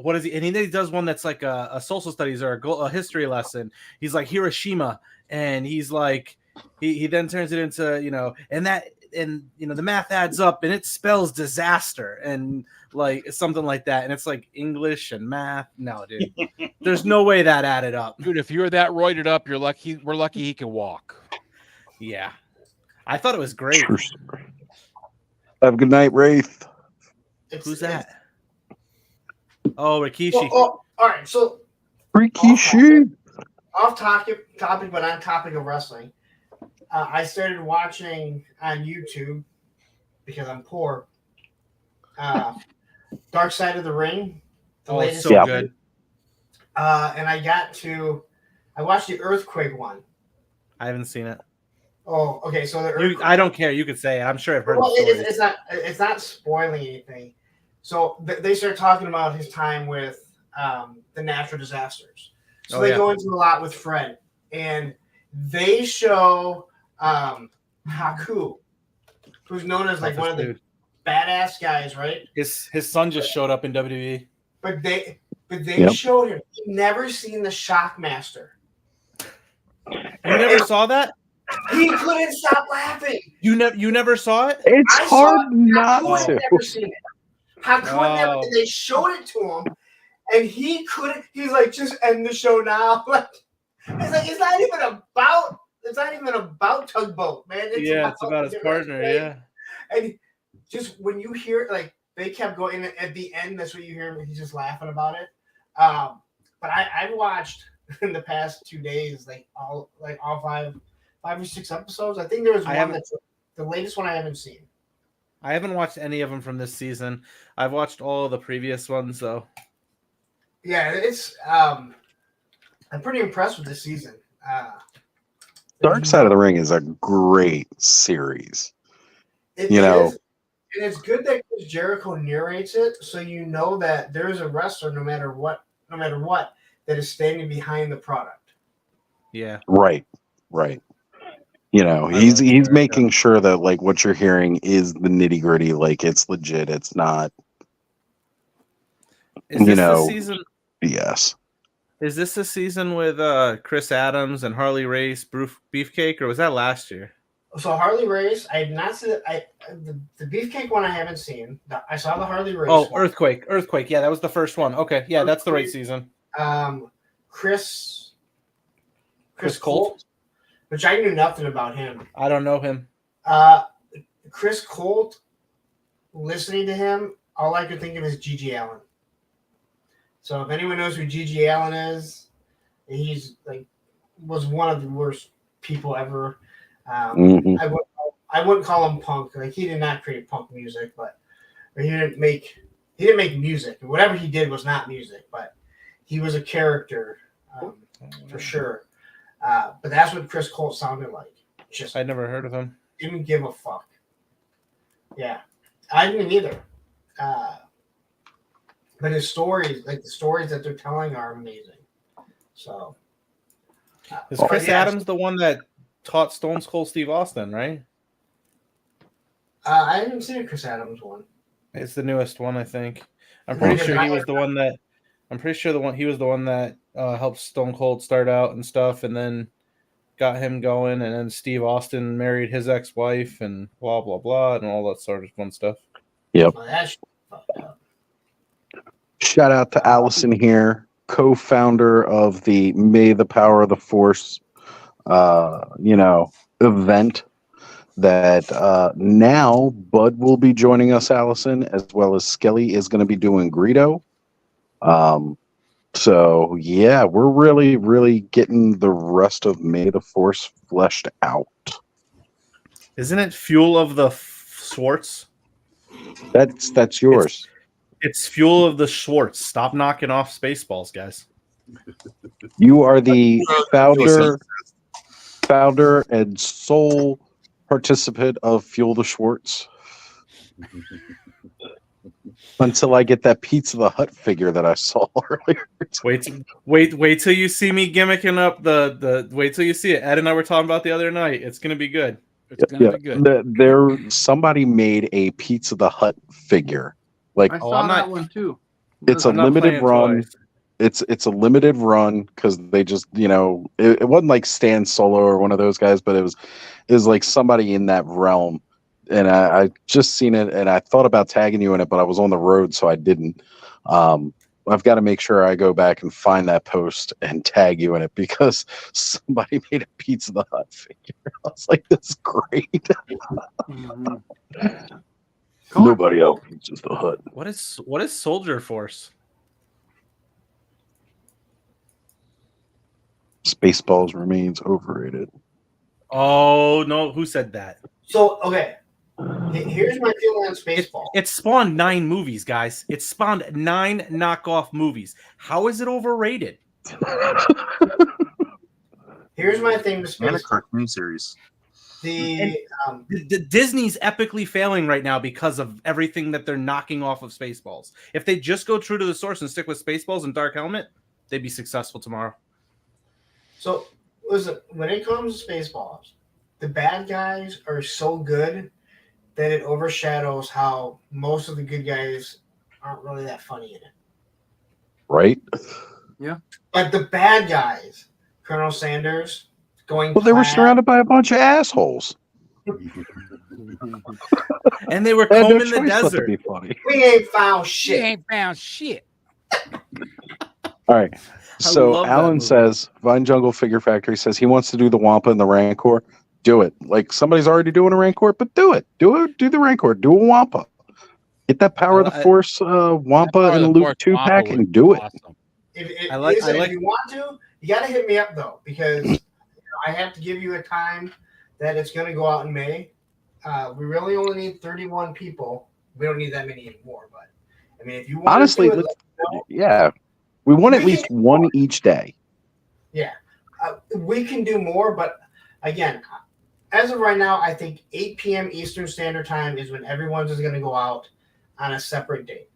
what is he? And he does one that's like a social studies or a history lesson. He's like Hiroshima, and he's like, he then turns it into, the math adds up and it spells disaster and like something like that. And it's like English and math. No, dude, there's no way that added up. Dude, if you're that roided up, you're lucky. We're lucky he can walk. Yeah. I thought it was great. Have a good night, Wraith. Who's that? Oh, Rikishi. all right. So Rikishi. off topic, but on topic of wrestling, I started watching on YouTube because I'm poor. Dark Side of the Ring, the latest. So good. And I watched the Earthquake one. I haven't seen it. Oh, okay. So I don't care. You could say it. I'm sure I've heard. Well, the stories. it's not spoiling anything. So they start talking about his time with the natural disasters. So they go into a lot with Fred, and they show Haku, who's known as like one of the badass guys, right? His son just showed up in WWE. But they showed him. He'd never seen the Shockmaster. You never saw that? He couldn't stop laughing. You never saw it? It's hard not to. Never seen it. Never. They showed it to him, and he couldn't. He's like, just end the show now. It's not even about Tugboat, man. It's about his partner. Yeah. And just when you hear like they kept going at the end, that's what you hear. He's just laughing about it. But I watched in the past 2 days all five or six episodes. I think there was one that's the latest one I haven't seen. I haven't watched any of them from this season. I've watched all of the previous ones, though. Yeah, it's I'm pretty impressed with this season. Dark Side of the Ring is a great series. It is, and it's good that Chris Jericho narrates it, so you know that there is a wrestler, no matter what, that is standing behind the product. Yeah. Right. He's making sure that like what you're hearing is the nitty gritty, like it's legit. It's not. Is this the season? Yes. Is this the season with Chris Adams and Harley Race, Beefcake, or was that last year? So Harley Race, I have not seen the Beefcake one. I haven't seen. I saw the Harley Race. Oh, one. Earthquake. Yeah, that was the first one. Okay, yeah, that's the right season. Chris Colt, which I knew nothing about him. I don't know him. Chris Colt, listening to him, all I could think of is G.G. Allen. So if anyone knows who G.G. Allen is, he's was one of the worst people ever. I wouldn't call him punk. Like he did not create punk music, but he didn't make music. Whatever he did was not music, but he was a character for sure. But that's what Chris Colt sounded like. I never heard of him. Didn't give a fuck. Yeah, I didn't either. But his stories, the stories that they're telling, are amazing. So, Is Chris Adams the one that taught Stone Cold Steve Austin, right? I haven't seen a Chris Adams one. It's the newest one, I think. I'm pretty sure he was the one that. I'm pretty sure he was the one that helped Stone Cold start out and stuff, and then got him going. And then Steve Austin married his ex-wife, and blah blah blah, and all that sort of fun stuff. Yep. Well, that's fucked up. Shout out to Allison here, co-founder of the May the Power of the Force, event. That now Bud will be joining us, Allison, as well as Skelly is going to be doing Greedo. So yeah, we're really getting the rest of May the Force fleshed out. Isn't it Fuel of the Schwartz? That's yours. It's Fuel of the Schwartz. Stop knocking off Spaceballs, guys. You are the founder and sole participant of Fuel the Schwartz. Until I get that Pizza the Hut figure that I saw earlier. Wait till you see me gimmicking up the wait till you see it. Ed and I were talking about the other night. It's gonna be good. It's gonna be good. Somebody made a Pizza the Hut figure. Like, I saw that one too. It's a limited run. It's a limited run because they just it wasn't like Stan Solo or one of those guys, but it was like somebody in that realm. And I just seen it, and I thought about tagging you in it, but I was on the road, so I didn't. I've got to make sure I go back and find that post and tag you in it because somebody made a Pizza the Hut figure. I was like, "This is great." Nobody else Pizza the Hut. What is Soldier Force? Spaceballs remains overrated. Oh no, who said that? So okay, here's my feeling on Spaceball. It spawned 9 movies, guys. It spawned 9 knockoff movies. How is it overrated? Here's my thing with Not a Spaceball. cartoon series. The Disney's epically failing right now because of everything that they're knocking off of Spaceballs. If they just go true to the source and stick with Spaceballs and Dark Helmet, they'd be successful tomorrow. So listen, when it comes to Spaceballs, the bad guys are so good that it overshadows how most of the good guys aren't really that funny in it. Right? Yeah. But the bad guys, Colonel Sanders, going Well, they were surrounded by a bunch of assholes. And they were They had no combing the choice but to desert. be funny. We ain't found shit. You ain't found shit. All right. So love that Alan movie. says, Vine Jungle Figure Factory says he wants to do the Wampa and the Rancor. Do it. Like somebody's already doing a Rancor, but do it. Do the Rancor. Do a Wampa. Get that Power of the Force Wampa Power of and the Luke Force 2-pack Wampa and was do it. awesome. If you want to, you got to hit me up though, because I have to give you a time that it's going to go out in May. We really only need 31 people. We don't need that many anymore, but I mean, if you want Honestly, to do it, yeah. We want at least one each day. yeah, we can do more. But again, as of right now, I think 8 p.m. Eastern Standard Time is when everyone's just going to go out on a separate date.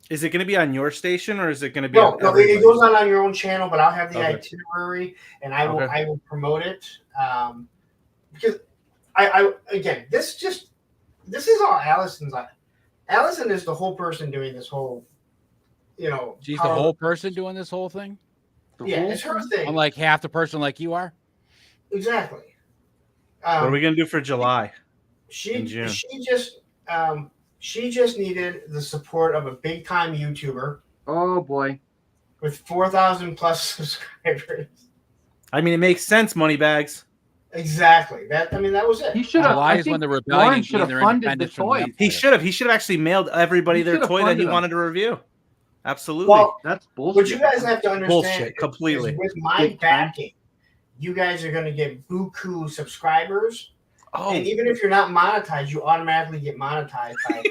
Is it going to be on your station or is it going to be? No, on no, it everybody's? goes on your own channel, but I'll have the Okay. itinerary and I will Okay. I will promote it because I again this is all Allison's. Allison is the whole person doing this whole, She's the whole person doing this whole thing. Yeah, it's her thing. Unlike half the person like you are. Exactly. What are we going to do for July? She in June? she just needed the support of a big time YouTuber Oh boy. with 4,000 plus subscribers. I mean, it makes sense, Moneybags. Exactly. That was it. He should have. July I is when think the rebellion Lauren gained should have their funded the independence from the toys. Empire. He should have actually mailed everybody He their should have toy that he funded them. wanted to review. Absolutely. Well, That's bullshit. what you guys have to understand Bullshit, is completely. with my Big time. backing, you guys are going to get buku subscribers. Oh, And even if you're not monetized, you automatically get monetized by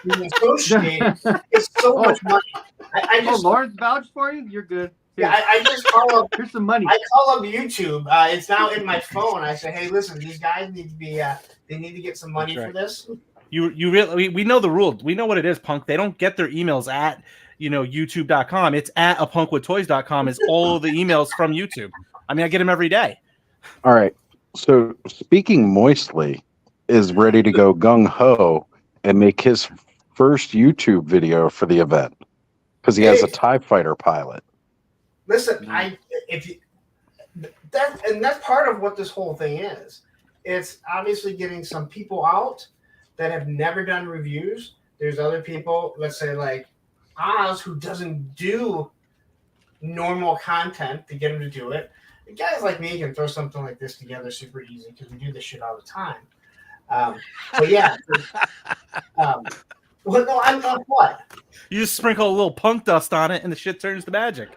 being associated. It's so much money. I Oh, just Lauren's vouched for you. You're good. yeah, I just call up. Here's some money. I call up YouTube. It's now in my phone. I say, hey, listen, these guys need to be. They need to get some money That's for this. you really we know the rule. We know what it is, Punk. They don't get their emails at youtube.com. It's at apunkwithtoys.com is all the emails from YouTube. I mean, I get him every day. All right. So speaking moistly is ready to go gung ho and make his first YouTube video for the event because he has a TIE fighter pilot. Listen, that's part of what this whole thing is. It's obviously getting some people out that have never done reviews. There's other people, let's say like Oz, who doesn't do normal content to get him to do it. The guys like me can throw something like this together super easy because we do this shit all the time. But yeah. Well, no, I'm not what? You just sprinkle a little punk dust on it and the shit turns to magic.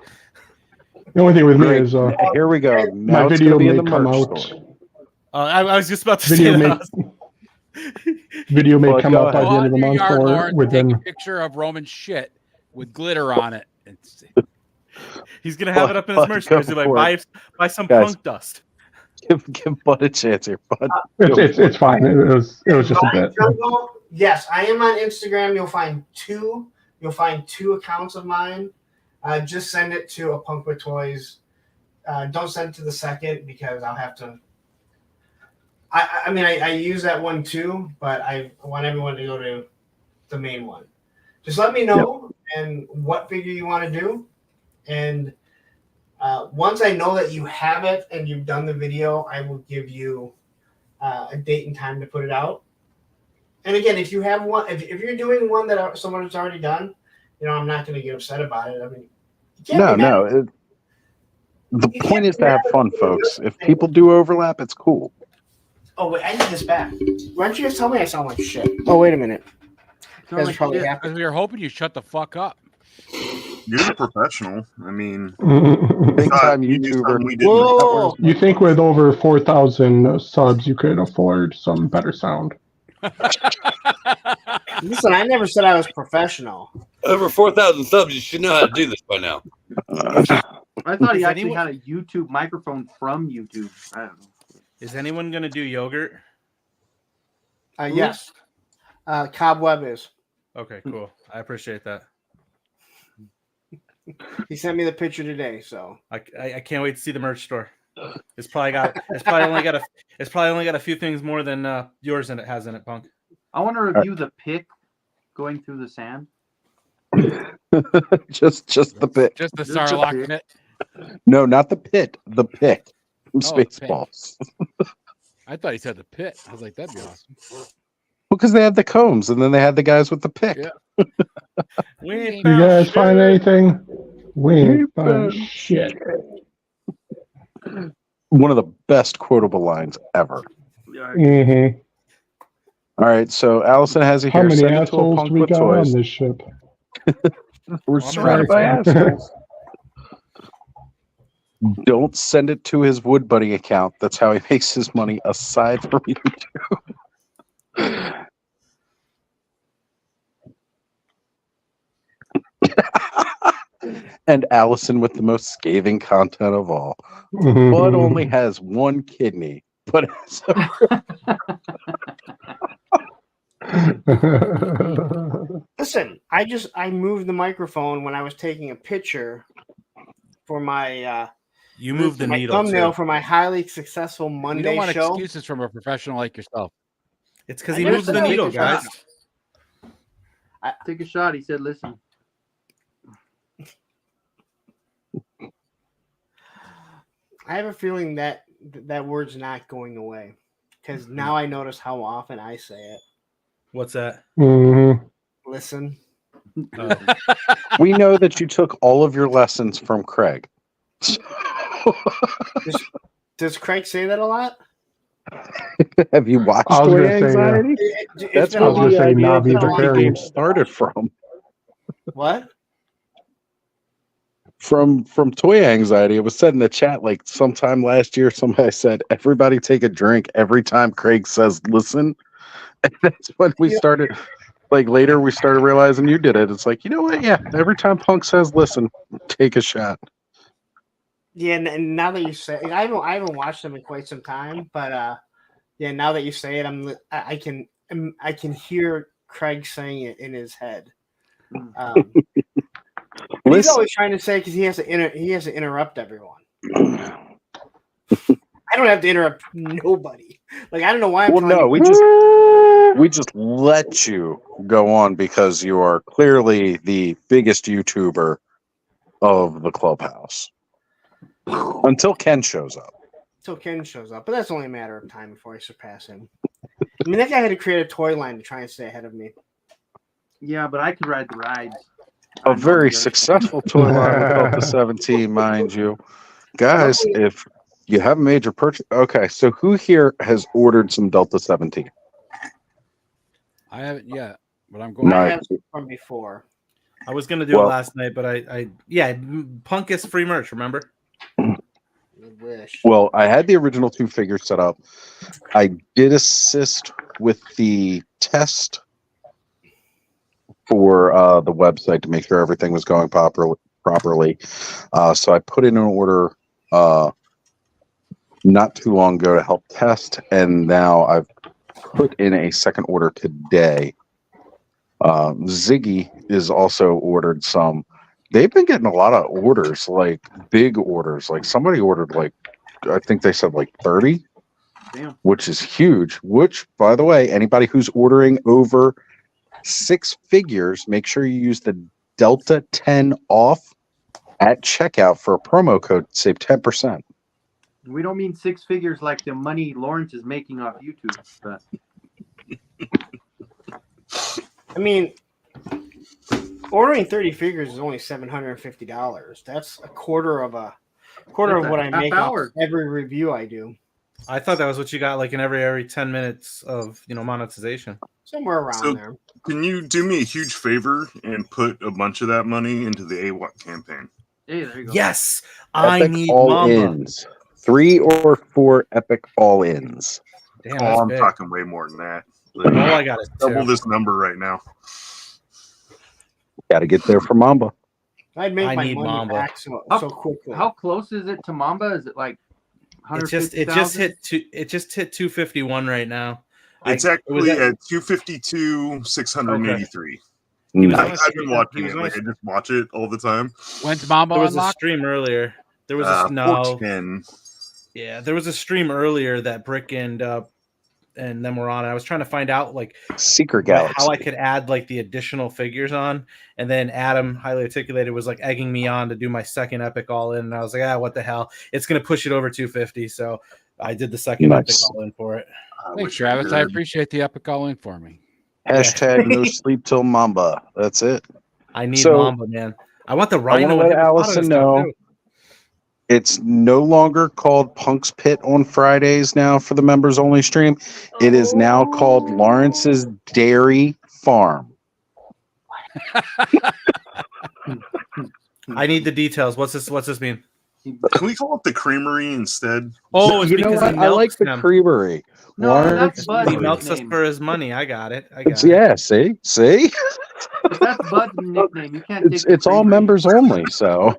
The only thing with me is here we go. My Now it's video gonna be in may the come merch out. store. I was just about to Video say may that. video may Well, come go out by ahead. the end of the Go out month to your yard, or Lauren, within. take a picture of Roman shit with glitter on it. He's gonna have it up in his Bud, merch. go He's like, for it. buy some Guys. punk dust. Give Bud a chance here, Bud. It's fine. It was just a bit. Yes, I am on Instagram. You'll find two accounts of mine. Just send it to a Punk with Toys. Don't send it to the second because I'll have to. I mean, I use that one too, but I want everyone to go to the main one. Just let me know and what figure you want to do, and once I know that you have it and you've done the video, I will give you a date and time to put it out. And again, if you have one, if you're doing one that someone has already done, I'm not going to get upset about it. I mean, The point is to have fun, folks. If people do overlap, it's cool. Oh wait, I need this back. Why don't you guys tell me I sound like shit? Oh wait a minute. That's probably happened. We were hoping you shut the fuck up. You're a professional. I mean, Big time YouTuber. We didn't. You think with over 4,000 subs, you could afford some better sound? Listen, I never said I was professional. Over 4,000 subs, you should know how to do this by now. I thought he actually had a YouTube microphone from YouTube. I don't know. Is anyone gonna do yogurt? Yes. Cobweb is. Okay, cool. I appreciate that. He sent me the picture today, so I can't wait to see the merch store. It's probably only got a few things more than yours in it has in it, Punk. I want to review the pick going through the sand. just the pit. Just the Sarlacc pit. No, not the pit. The pick from Oh, Spaceballs. I thought he said the pit. I was like, that'd be awesome. Because they had the combs, and then they had the guys with the pick. Yeah. You guys find anything? We ain't find shit. One of the best quotable lines ever. Mm-hmm. All right, so Allison has it How here. many Send it to a assholes Punk do we with got Toys. on this ship? We're surrounded by assholes. Don't send it to his Wood Buddy account. That's how he makes his money aside from YouTube. And Allison with the most scathing content of all. Bud only has one kidney, but listen, I moved the microphone when I was taking a picture for my you moved the my needle thumbnail too. for my highly successful You Monday don't want show. excuses from a professional like yourself. It's because I he never moved said the I was needle, a guys. Take a shot. He said, listen. I have a feeling that that word's not going away because now I notice how often I say it. What's that? Listen. we know that you took all of your lessons from Craig. Does Craig say that a lot? Have you watched I was Toy gonna say, Anxiety? That's I was where gonna the say idea of Navi the the Monkey Fairy. Game started from. What? From Toy Anxiety. It was said in the chat like sometime last year. Somebody said, "Everybody take a drink every time Craig says listen." And that's when we started. Like later, we started realizing you did it. It's like, you know what? Yeah, every time Punk says listen, take a shot. Yeah, and now that you say, I haven't watched them in quite some time, but yeah, now that you say it, I can hear Craig saying it in his head. He's always trying to say because he has to interrupt everyone. I don't have to interrupt nobody. Like, I don't know why I'm Well, telling no, you. we just let you go on because you are clearly the biggest YouTuber of the clubhouse. Until Ken shows up. Until Ken shows up, but that's only a matter of time before I surpass him. I mean, that guy had to create a toy line to try and stay ahead of me. Yeah, but I could ride the rides. A very successful toy line with Delta 17, mind you. Guys, if you have a major purchase... Okay, so who here has ordered some Delta 17? I haven't yet, but I'm going. I have from before. I was gonna do it last night, but I Punk is free merch. Remember? Wish. Well, I had the original 2 figures set up. I did assist with the test for the website to make sure everything was going properly. So I put in an order not too long ago to help test, and now I've put in a second order today. Ziggy is also ordered some. They've been getting a lot of orders, like big orders. Like somebody ordered, like I think they said like 30, which is huge. Which, by the way, anybody who's ordering over 6 figures, make sure you use the Delta 10 off at checkout for a promo code to save 10%. We don't mean 6 figures like the money Lawrence is making off YouTube, but I mean, ordering 30 figures is only $750. That's a quarter of what I make off every review I do. I thought that was what you got, like in every 10 minutes of monetization. Somewhere around there. Can you do me a huge favor and put a bunch of that money into the AWAT campaign? Hey, there you go. Yes, I Epic need all-ins. 3 or 4 epic all-ins. Damn, oh, that's I'm big. talking way more than that. All I got is double 2. this number right now. Got to get there for Mamba. I'd make I my need money Mamba. back so quickly. How close is it to Mamba? Is it like It just hit 251 right now. It's actually at 252, 683. Nice. I've been watching it. Like I just watch it all the time. When's Mamba There was a unlocked? stream earlier. There was a 410. Yeah, there was a stream earlier that Brick and them were on. I was trying to find out like Secret Galaxy. how I could add like the additional figures on, and then Adam, highly articulated, was like egging me on to do my second epic all in, and I was like, what the hell? It's gonna push it over 250, so I did the second epic all in for it. Thanks, Travis. I appreciate the epic all in for me. Hashtag no sleep till Mamba. That's it. I need Mamba, man. I want the I Rhino. want to let Allison know it's no longer called Punk's Pit on Fridays now for the members only stream. It is now called Lawrence's Dairy Farm. I need the details. What's this mean? Can we call it the Creamery instead? Oh, it's You know because what? he I like milks the them. Creamery. No, Lawrence, that's Bud's He milks us nickname. for his money. I got it. yeah, see? But that's Bud's nickname. You can't. It's all members only, so.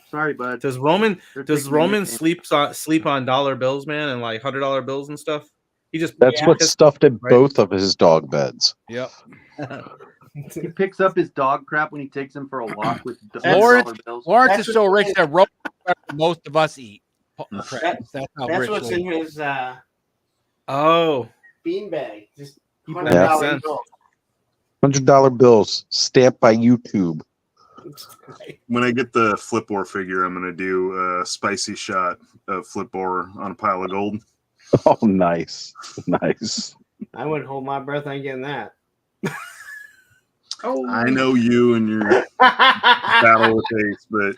Sorry, Bud. Does Roman nickname. sleep on dollar bills, man, and like $100 bills and stuff? He just That's what's stuffed in both of his dog beds. Yep. He picks up his dog crap when he takes him for a walk with Lawrence, dollar bills. Lawrence is so rich that most of us eat. That's how That's rich what's he in is. his beanbag. Just $100 bills. $100 bills stamped by YouTube. When I get the flip ore figure, I'm going to do a spicy shot of flip ore on a pile of gold. Oh, nice. Nice. I wouldn't hold my breath on getting that. I know you and your battle with Ace, but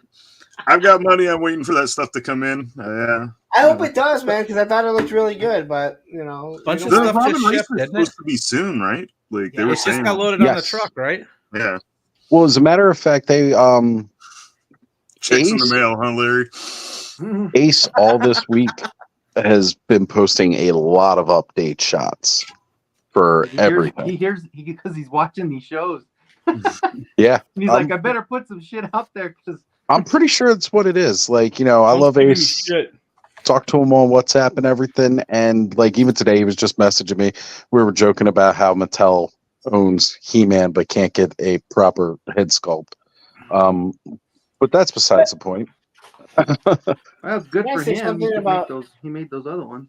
I've got money. I'm waiting for that stuff to come in. I hope it does, man, because I thought it looked really good, but bunch of The stuff Robin just Race shipped, was isn't it? supposed to be soon, right? Like they It were just saying. got loaded on the Yes. truck, right? Yeah. Well, as a matter of fact, they Checks in Ace? the mail, huh, Larry? Ace all this week has been posting a lot of update shots for everything. He hears because he's watching these shows. Yeah. And he's like, I better put some shit out there because I'm pretty sure it's what it is. Like, I love Ace. Talk to him on WhatsApp and everything. And like even today, he was just messaging me. We were joking about how Mattel owns He-Man but can't get a proper head sculpt. But that's besides the point. Well, good Can I for say him. something about- He made those other ones.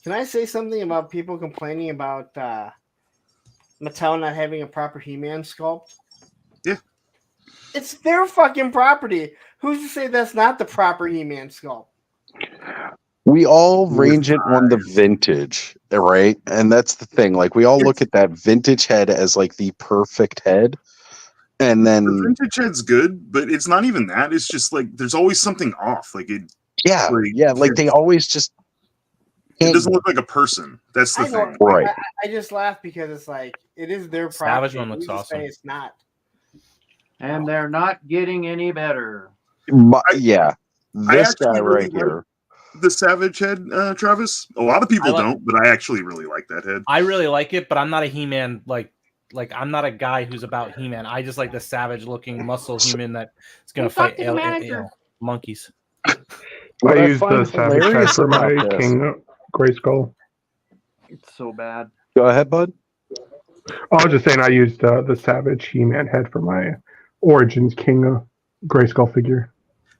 Can I say something about people complaining about Mattel not having a proper He-Man sculpt? Yeah. It's their fucking property. Who's to say that's not the proper He-Man sculpt? We all range it on the vintage, right? And that's the thing. Like, we all look at that vintage head as like the perfect head. And then the vintage head's good, but it's not even that. It's just like there's always something off. Like it. Yeah, like they always just. It doesn't look like a person. That's the thing. Right. I just laugh because it's like it is their property. Savage one looks Who's to awesome. say it's not. And they're not getting any better. Yeah, this actually guy really right like here. The Savage head, Travis. A lot of people I like- don't, but I actually really like that head. I really like it, but I'm not a He-Man like I'm not a guy who's about He-Man. I just like the savage looking muscle human that's gonna fight monkeys. I use the Savage head for my King Grayskull. It's so bad. Go ahead, bud. I was just saying I used the Savage He-Man head for my Origins King Grayskull figure.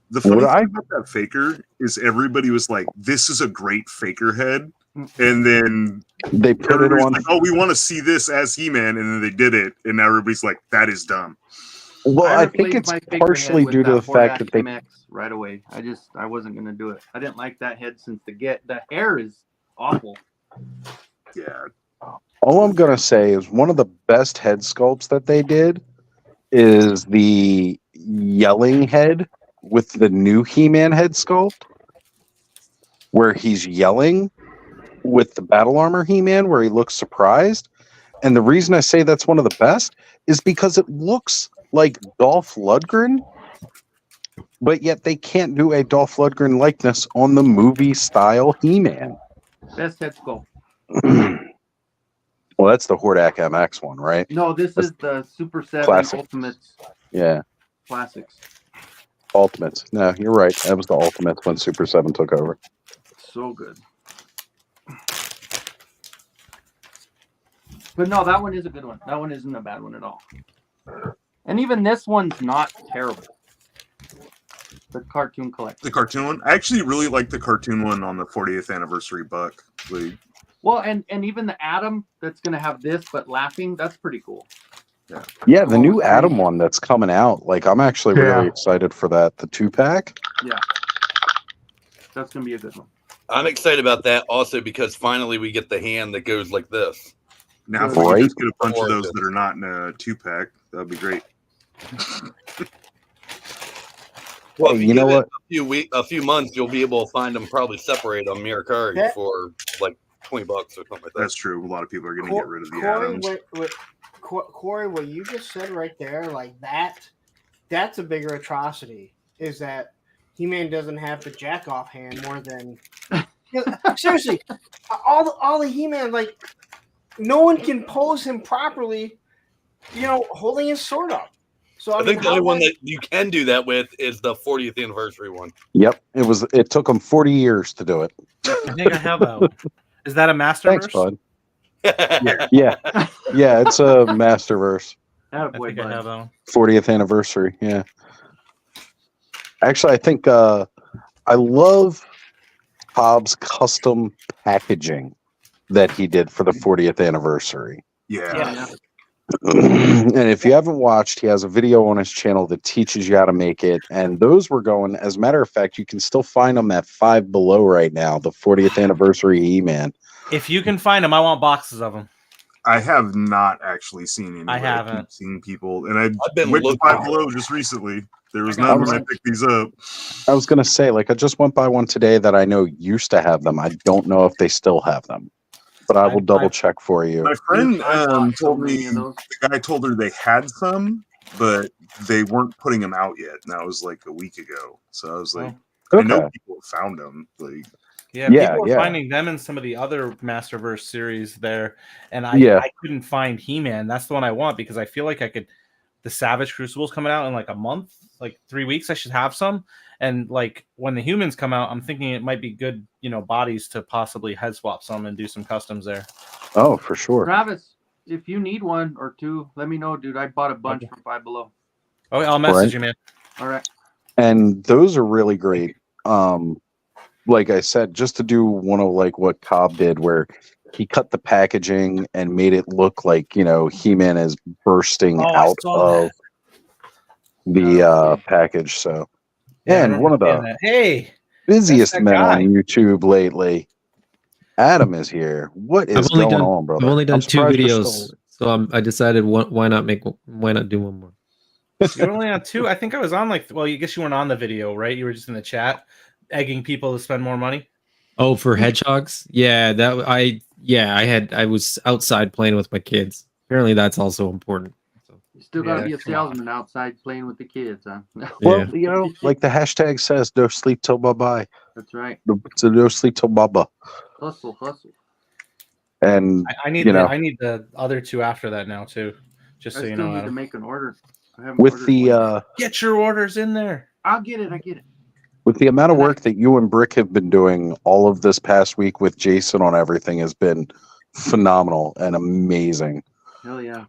The funny thing about that faker is everybody was like, "This is a great faker head," and then they put it on. Like, "Oh, we want to see this as He-Man," and then they did it, and now everybody's like, "That is dumb." Well, I think replaced it's my faker partially head with due to the fact that they. MX right away. I wasn't gonna do it. I didn't like that head since the hair is awful. Yeah. All I'm gonna say is one of the best head sculpts that they did is the yelling head with the new He-Man head sculpt, where he's yelling with the battle armor He-Man, where he looks surprised. And the reason I say that's one of the best is because it looks like Dolph Lundgren, but yet they can't do a Dolph Lundgren likeness on the movie style He-Man. Best head sculpt. Well, that's the Hordak MX one, right? No, this is the Super 7 Classic. Ultimates Yeah, Classics. Ultimates. No, you're right. That was the Ultimates when Super 7 took over. So good. But no, that one is a good one. That one isn't a bad one at all. And even this one's not terrible. The cartoon collection. The cartoon one. I actually really like the cartoon one on the 40th anniversary Buck League. Well, and even the Atom that's gonna have this but laughing, that's pretty cool. Yeah. Yeah, the new Atom one that's coming out. Like, I'm actually really excited for that. The 2-pack. Yeah. That's gonna be a good one. I'm excited about that also because finally we get the hand that goes like this. Now, if we can just get a bunch of those that are not in a 2-pack, that'd be great. Well, Hey, if you know give it what? A few months, you'll be able to find them probably separated on Miracari Yeah. for like $20 or something like that. That's true. A lot of people are going to get rid of the Corey, Atoms. Corey, what you just said right there, like that's a bigger atrocity. Is that He-Man doesn't have the jack-off hand more than seriously, all the He-Man, like no one can pose him properly, holding his sword up. So I think the only one that you can do that with is the 40th anniversary one. Yep, it took them 40 years to do it. I think I have that one. Is that a Masterverse? Thanks, bud. yeah, it's a Masterverse. I think I have that one. 40th anniversary. Yeah. Actually, I think I love Hobbs' custom packaging that he did for the 40th anniversary. Yeah. And if you haven't watched, he has a video on his channel that teaches you how to make it. And those were going, as a matter of fact, you can still find them at Five Below right now, the 40th anniversary He-Man. If you can find them, I want boxes of them. I have not actually seen any. I haven't. I've seen people, and I've been went to looking. Five Below just recently. There was none when I picked these up. I was going to say, like, I just went by one today that I know used to have them. I don't know if they still have them, but I will double check for you. My friend told me the guy told her they had some, but they weren't putting them out yet, and that was like a week ago. So I was like, I know people have found them. Like, people were finding them in some of the other Masterverse series there, and I couldn't find He-Man. That's the one I want because I feel like I could. The Savage Crucible's coming out in like a month, like 3 weeks. I should have some, and like when the humans come out, I'm thinking it might be good, bodies to possibly head swap some and do some customs there. Oh, for sure. Travis, if you need one or two, let me know, dude. I bought a bunch from Five Below. Oh, I'll message you, man. All right. And those are really great. Like I said, just to do one of like what Cobb did, where he cut the packaging and made it look like, you know, He-Man is bursting out of the package. So, Yeah, I and remember one of seeing the that. Hey, busiest that men guy. on YouTube lately, Adam is here. What is going on, brother? I've only done I'm 2 surprised you're videos, still- so I decided why not do one more. You were only on 2. I think I was on like. Well, you guess you weren't on the video, right? You were just in the chat, egging people to spend more money. Oh, for hedgehogs? Yeah, I was outside playing with my kids. Apparently, that's also important. You still got to Yeah, be a come on. salesman outside playing with the kids, huh? Well, you know, like the hashtag says, no sleep till bye-bye. That's right. So no sleep till baba. Hustle, hustle. And I need you the know, I need the other 2 after that now too. Just so I you still know, need to Adam. make an order. I haven't with ordered the one. Get your orders in there. I'll get it. I get it. with the amount of work that you and Brick have been doing all of this past week with Jason on everything has been phenomenal and amazing. Hell yeah.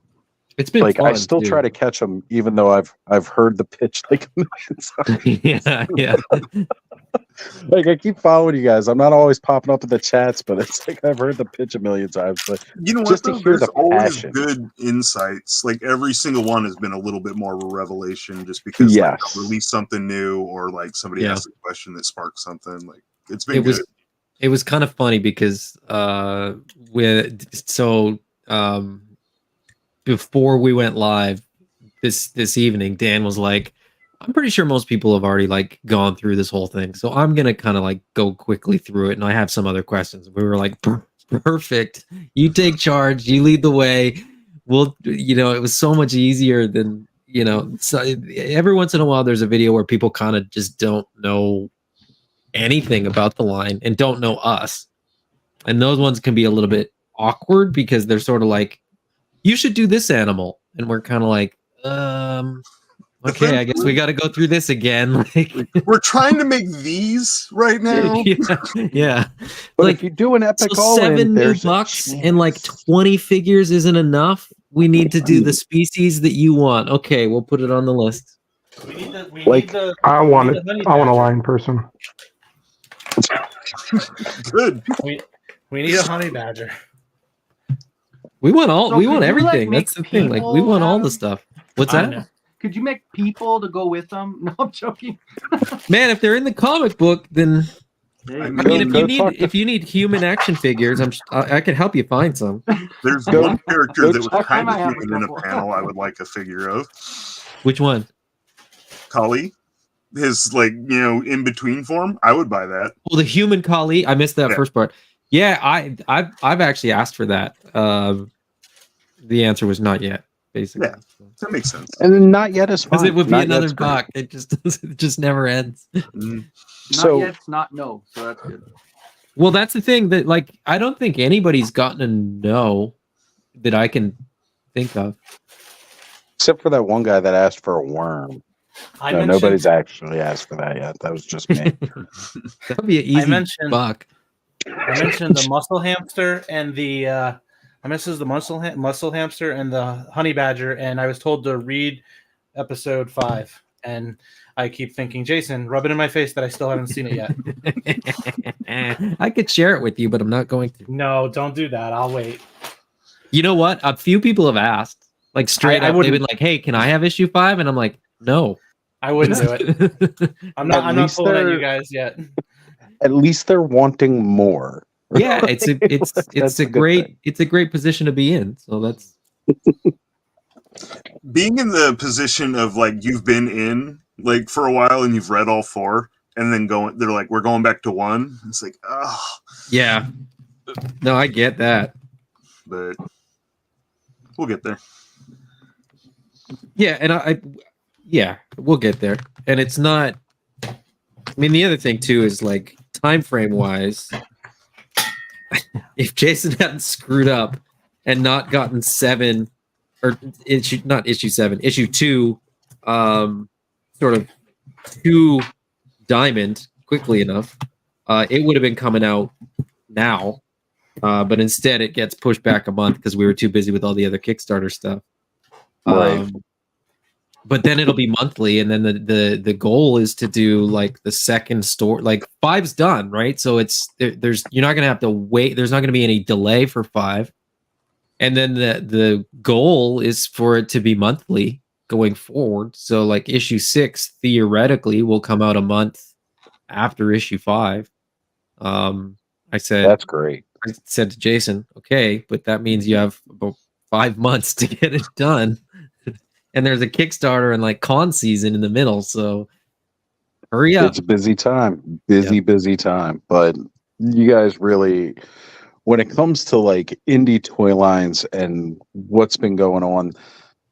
It's been like I fun, still too. try to catch them, even though I've heard the pitch like a million times. yeah. Like I keep following you guys. I'm not always popping up in the chats, but it's like I've heard the pitch a million times. But You know what? just to Though? hear There's the always passion. good insights. Like every single one has been a little bit more of a revelation, just because like, Yes. they'll release something new, or like somebody Yeah. asks a question that sparks something. Like it's been good. It was kind of funny because before we went live this evening, Dan was like, I'm pretty sure most people have already like gone through this whole thing, so I'm gonna kind of like go quickly through it, and I have some other questions. We were like, perfect, you take charge, you lead the way. We'll, you know, it was so much easier than, you know, so every once in a while there's a video where people kind of just don't know anything about the line and don't know us, and those ones can be a little bit awkward because they're sort of like, you should do this animal, and we're kind of like, okay, I guess we got to go through this again. Like, we're trying to make these right now. yeah. But like, if you do an epic so all 7 new there's a bucks and like 20 figures isn't enough. We need to do the species that you want. Okay, we'll put it on the list. I want it. I want a lion person. Good. We need a honey badger. We want all. So we could want you, like, everything. make That's the thing. Like, we people, want all the Adam? stuff. What's I that? know. Could you make people to go with them? No, I'm joking. Man, if they're in the comic book, then Hey, I mean, if you need human action figures, I can help you find some. There's one character that was I kind might of have a human in a couple. panel. I would like a figure of Which one? Kali. His like in between form. I would buy that. Well, the human Kali. I missed that Yeah. first part. Yeah, I've actually asked for that. The answer was not yet. Basically, Yeah, that makes sense. And then not yet is fine. because it would be Not another yet's great. buck. It just never ends. Not So- yet, it's not no. So that's good. Well, that's the thing that like I don't think anybody's gotten a no that I can think of. Except for that one guy that asked for a worm. I No, mentioned- nobody's actually asked for that yet. That was just me. That would be an easy buck. I mentioned the muscle hamster and the I mentioned the muscle hamster and the honey badger, and I was told to read episode 5, and I keep thinking, Jason, rub it in my face that I still haven't seen it yet. I could share it with you, but I'm not going to. No, don't do that. I'll wait. You know what? A few people have asked, like straight I up. They've wouldn't- been like, "Hey, can I have issue 5?" And I'm like, "No, I wouldn't do it. I'm not least pulling at they're- you guys yet. At least they're wanting more. Yeah, it's That's a a good great thing. it's a great position to be in. So that's Being in the position of like you've been in like for a while and you've read all 4, and then they're like, we're going back to 1. It's like, oh, yeah. No, I get that. but we'll get there. Yeah, and yeah, we'll get there. And it's not. I mean, the other thing too is like time frame wise. If Jason hadn't screwed up and not gotten 7 or issue 2, sort of 2 diamond quickly enough, it would have been coming out now. But instead it gets pushed back a month because we were too busy with all the other Kickstarter stuff. Right. but then it'll be monthly, and then the goal is to do like the second store. Like 5's done, right? So there's you're not gonna have to wait. There's not gonna be any delay for 5, and then the goal is for it to be monthly going forward. So like issue 6 theoretically will come out a month after issue 5. I said That's great. I said to Jason, okay, but that means you have about 5 months to get it done. And there's a Kickstarter and like con season in the middle, so hurry up. It's a busy time, busy time. But you guys really, when it comes to like indie toy lines and what's been going on,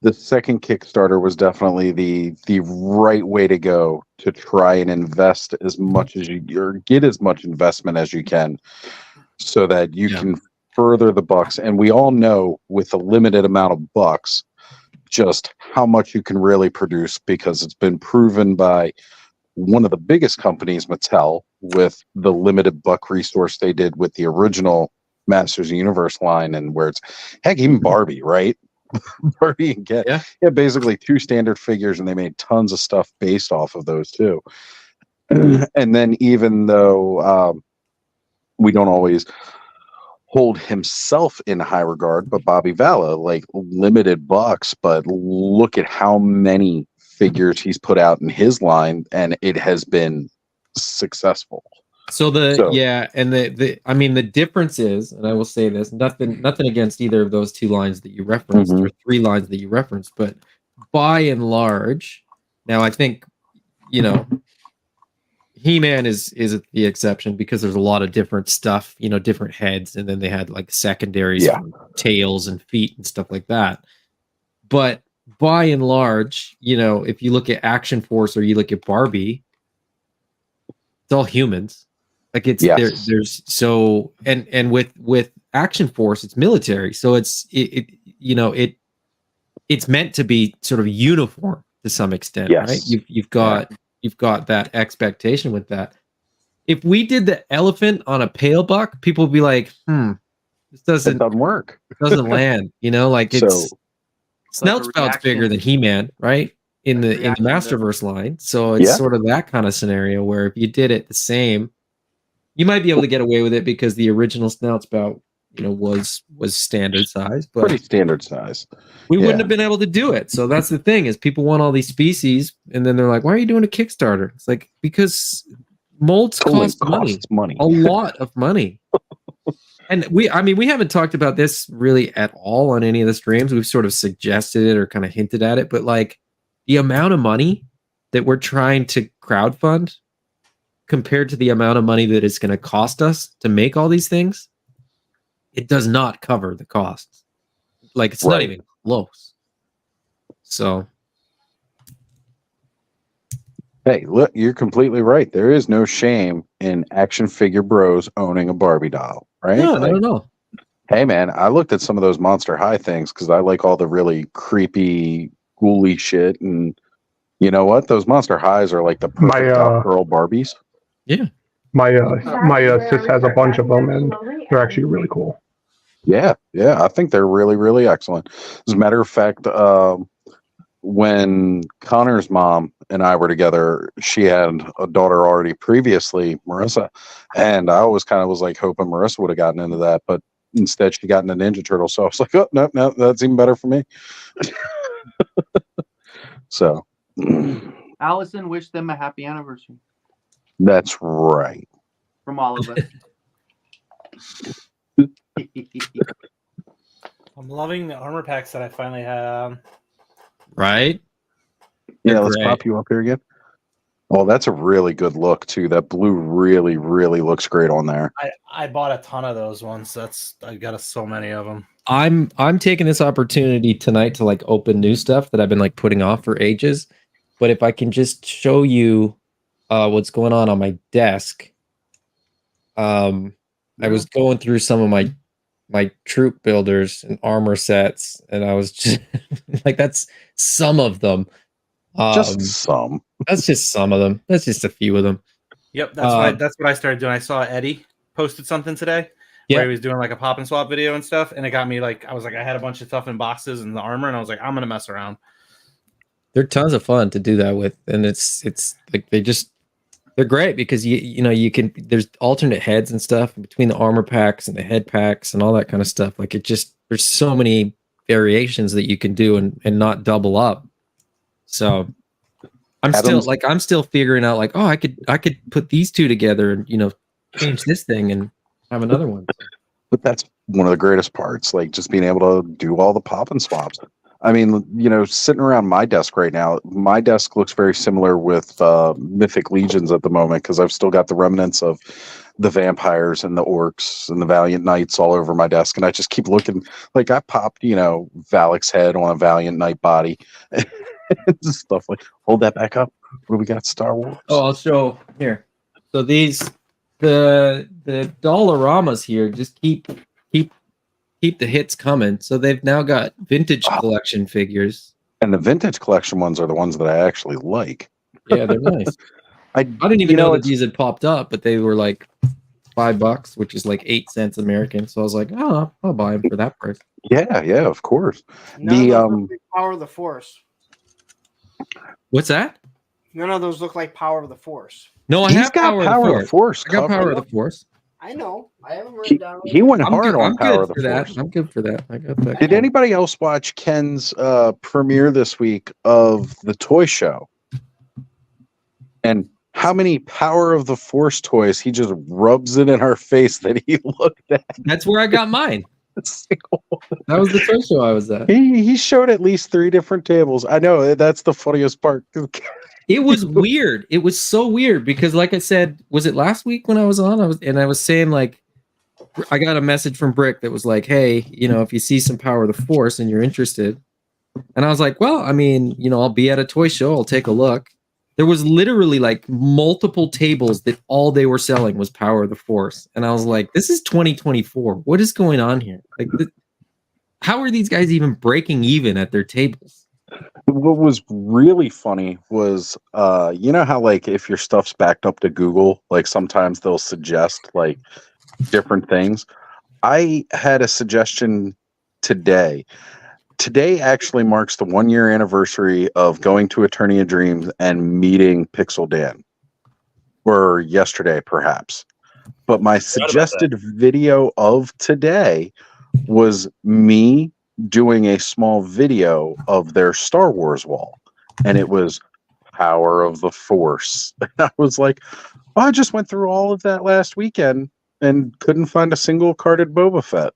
the second Kickstarter was definitely the right way to go to try and invest as much as you or get as much investment as you can, so that you can further the bucks. And we all know with a limited amount of bucks, just how much you can really produce, because it's been proven by one of the biggest companies, Mattel, with the limited buck resource they did with the original Masters of the Universe line, and where it's heck, even Barbie, right? Barbie and Ken, basically 2 standard figures, and they made tons of stuff based off of those too. And then even though we don't always hold himself in high regard, but Bobby Valla, like limited bucks, but look at how many figures he's put out in his line, and it has been successful. So I mean the difference is, and I will say this, nothing against either of those 2 lines that you referenced, or 3 lines that you referenced, but by and large, now I think, you know, He-Man is the exception, because there's a lot of different stuff, you know, different heads, and then they had like secondaries, for tails and feet and stuff like that. But by and large, you know, if you look at Action Force or you look at Barbie, it's all humans. Like it's there's so and with Action Force, it's military, so it's meant to be sort of uniform to some extent, right? You've got that expectation with that. If we did the elephant on a pale buck, people would be like, this doesn't work. It doesn't land, you know, like it's Snoutspout's bigger than He-Man, right? In the Masterverse line. So it's sort of that kind of scenario where if you did it the same, you might be able to get away with it, because the original Snoutspout, you know, was standard size, but pretty standard size. We wouldn't have been able to do it. So that's the thing, is people want all these species, and then they're like, why are you doing a Kickstarter? It's like, because molds cost money. A lot of money. And we haven't talked about this really at all on any of the streams. We've sort of suggested it or kind of hinted at it, but like the amount of money that we're trying to crowdfund compared to the amount of money that it's going to cost us to make all these things, it does not cover the costs. Like it's not even close. So, hey, look, you're completely right. There is no shame in action figure bros owning a Barbie doll, right? No, I don't know. Hey, man, I looked at some of those Monster High things because I like all the really creepy, ghouly shit. And you know what? Those Monster Highs are like the perfect girl Barbies. Yeah. My sis has a bunch of them, and they're actually really cool. Yeah, I think they're really, really excellent. As a matter of fact, when Connor's mom and I were together, she had a daughter already previously, Marissa, and I always kind of was like hoping Marissa would have gotten into that, but instead she got into Ninja Turtles. So I was like, oh, no, that's even better for me. So, Allison wished them a happy anniversary. That's right. From all of us. I'm loving the armor packs that I finally have. Right? Yeah, let's pop you up here again. Oh, that's a really good look too. That blue really, really looks great on there. I bought a ton of those ones. I got so many of them. I'm taking this opportunity tonight to like open new stuff that I've been like putting off for ages. But if I can just show you what's going on my desk. I was going through some of my troop builders and armor sets, and I was just like, that's some of them. Just some. That's just some of them. That's just a few of them. Yep, that's what I started doing. I saw Eddie posted something today where he was doing like a pop and swap video and stuff, and it got me like, I was like, I had a bunch of stuff in boxes and the armor, and I was like, I'm gonna mess around. They're tons of fun to do that with, and it's like they're great because you know you can there's alternate heads and stuff between the armor packs and the head packs and all that kind of stuff. Like there's so many variations that you can do and not double up. So I'm still figuring out like, oh, I could put these two together and, you know, change this thing and have another one. But that's one of the greatest parts, like just being able to do all the pop and swaps. I mean, you know, sitting around my desk right now, my desk looks very similar with Mythic Legions at the moment because I've still got the remnants of the vampires and the orcs and the Valiant Knights all over my desk. And I just keep looking, like I popped, you know, Valak's head on a Valiant Knight body. Stuff like, hold that back up. What do we got? Star Wars. Oh, I'll show here. So these the Dollaramas here just keep the hits coming. So they've now got vintage collection figures. And the vintage collection ones are the ones that I actually like. Yeah, they're nice. I didn't even know that these had popped up, but they were like $5, which is like 8 cents American. So I was like, oh, I'll buy them for that price. Yeah, of course. None of those look like Power of the Force. What's that? None of those look like Power of the Force. No, I have Power of the Force. I got covered. Power of the Force. I know. I haven't written down. He went hard on Power of the Force. Force. I'm good for that. I got that. Did anybody else watch Ken's premiere this week of the toy show? And how many Power of the Force toys he just rubs it in our face that he looked at? That's where I got mine. That was the toy show I was at. He showed at least 3 different tables. I know that's the funniest part. It was weird. It was so weird because, like I said, was it last week when I was on? I was saying like, I got a message from Brick that was like, "Hey, you know, if you see some Power of the Force and you're interested," and I was like, "Well, I mean, you know, I'll be at a toy show. I'll take a look." There was literally like multiple tables that all they were selling was Power of the Force, and I was like, "This is 2024. What is going on here? Like, how are these guys even breaking even at their tables?" What was really funny was, you know how like if your stuff's backed up to Google, like sometimes they'll suggest like different things. I had a suggestion today. Today actually marks the 1-year anniversary of going to Eternia Dreams and meeting Pixel Dan, or yesterday perhaps. But my suggested video of today was me doing a small video of their Star Wars wall, and it was Power of the Force. And I was like, oh, I just went through all of that last weekend and couldn't find a single carded Boba Fett.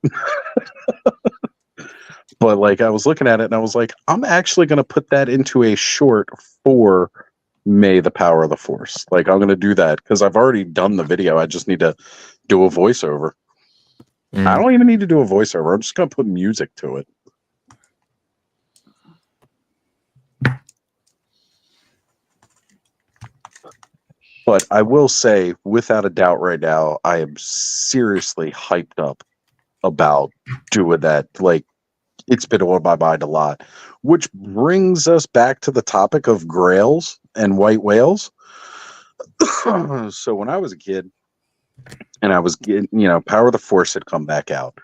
But like I was looking at it and I was like, I'm actually going to put that into a short for May the Power of the Force. Like I'm going to do that because I've already done the video. I just need to do a voiceover. I don't even need to do a voiceover. I'm just going to put music to it. But I will say, without a doubt right now, I am seriously hyped up about doing that. Like, it's been on my mind a lot. Which brings us back to the topic of Grails and white whales. So when I was a kid, and I was getting, you know, Power of the Force had come back out,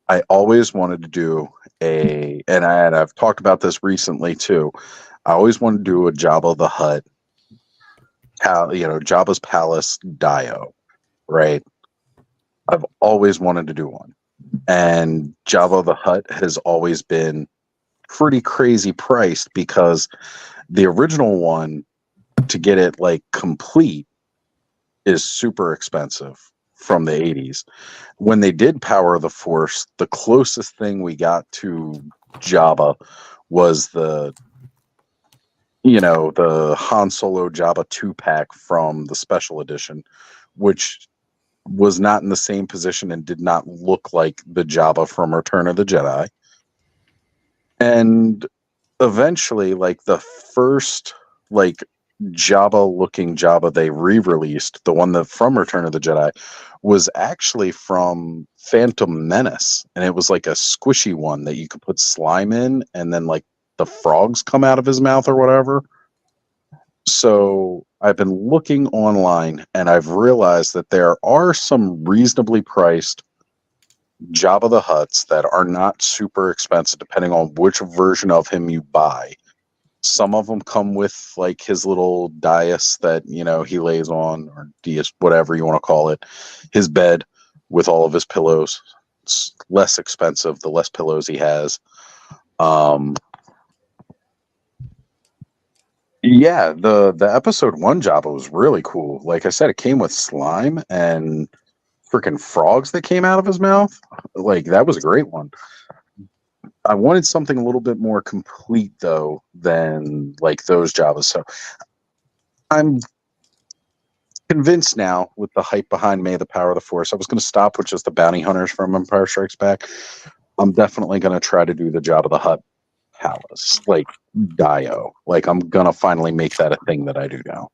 I always wanted to do and I've talked about this recently too. I always wanted to do a Jabba the Hutt, Jabba's Palace Dio, right? I've always wanted to do one. And Jabba the Hutt has always been pretty crazy priced because the original one, to get it like complete, is super expensive from the 80s. When they did Power of the Force, the closest thing we got to Jabba was the Han Solo Jabba 2-pack from the special edition, which was not in the same position and did not look like the Jabba from Return of the Jedi. And eventually, like the first Jabba looking Jabba they re-released, the one that from Return of the Jedi, was actually from Phantom Menace, and it was like a squishy one that you could put slime in and then like the frogs come out of his mouth or whatever. So I've been looking online and I've realized that there are some reasonably priced Jabba the Hutts that are not super expensive depending on which version of him you buy. Some of them come with like his little dais that he lays on, or dais, whatever you want to call it, his bed with all of his pillows. It's less expensive the less pillows he has. Yeah, the episode 1 Jabba was really cool. Like I said, it came with slime and freaking frogs that came out of his mouth. Like that was a great one. I wanted something a little bit more complete though than like those Jabbas. So I'm convinced now with the hype behind May the Power of the Force. I was going to stop with just the bounty hunters from Empire Strikes Back. I'm definitely going to try to do the Jabba the Hutt palace, like Dio. Like I'm going to finally make that a thing that I do now.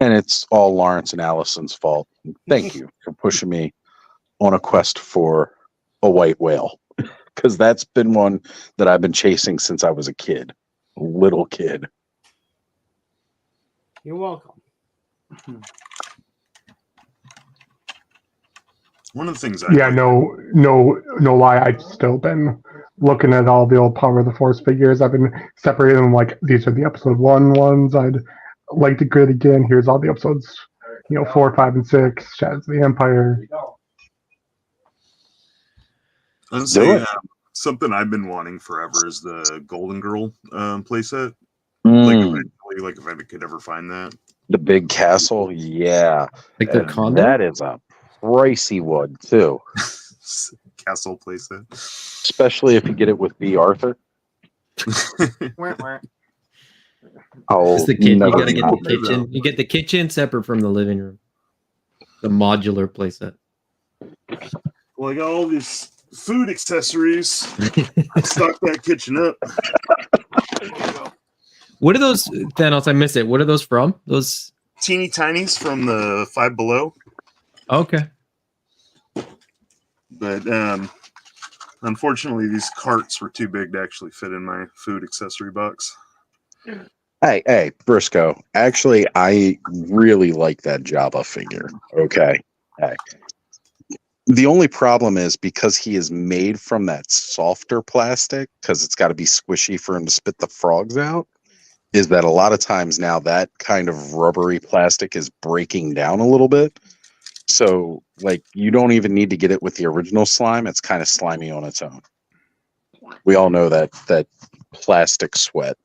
And it's all Lawrence and Allison's fault. Thank you for pushing me on a quest for a white whale. Because that's been one that I've been chasing since I was a kid. A little kid. You're welcome. One of the things no lie. I've still been looking at all the old Power of the Force figures. I've been separating them like these are the episode 1 ones. I'd like to grid again. Here's all the episodes, 4, 5, and 6. Shadows of the Empire. I'd say something I've been wanting forever is the Golden Girl playset. Like if I could ever find that. The big castle, yeah. Like the condo? That is a pricey one too. Castle playset. Especially if you get it with B. Arthur. It's the kitchen. You gotta get the kitchen. You get the kitchen separate from the living room. The modular playset. Well, I got all these food accessories. Stock that kitchen up. What are those, Thanos? I missed it. What are those from? Those teeny tinies from the Five Below. Okay. But unfortunately, these carts were too big to actually fit in my food accessory box. Hey, Briscoe. Actually, I really like that Jabba figure. Okay. Hey. The only problem is because he is made from that softer plastic, because it's got to be squishy for him to spit the frogs out, is that a lot of times now that kind of rubbery plastic is breaking down a little bit. So, like, you don't even need to get it with the original slime. It's kind of slimy on its own. We all know that plastic sweat.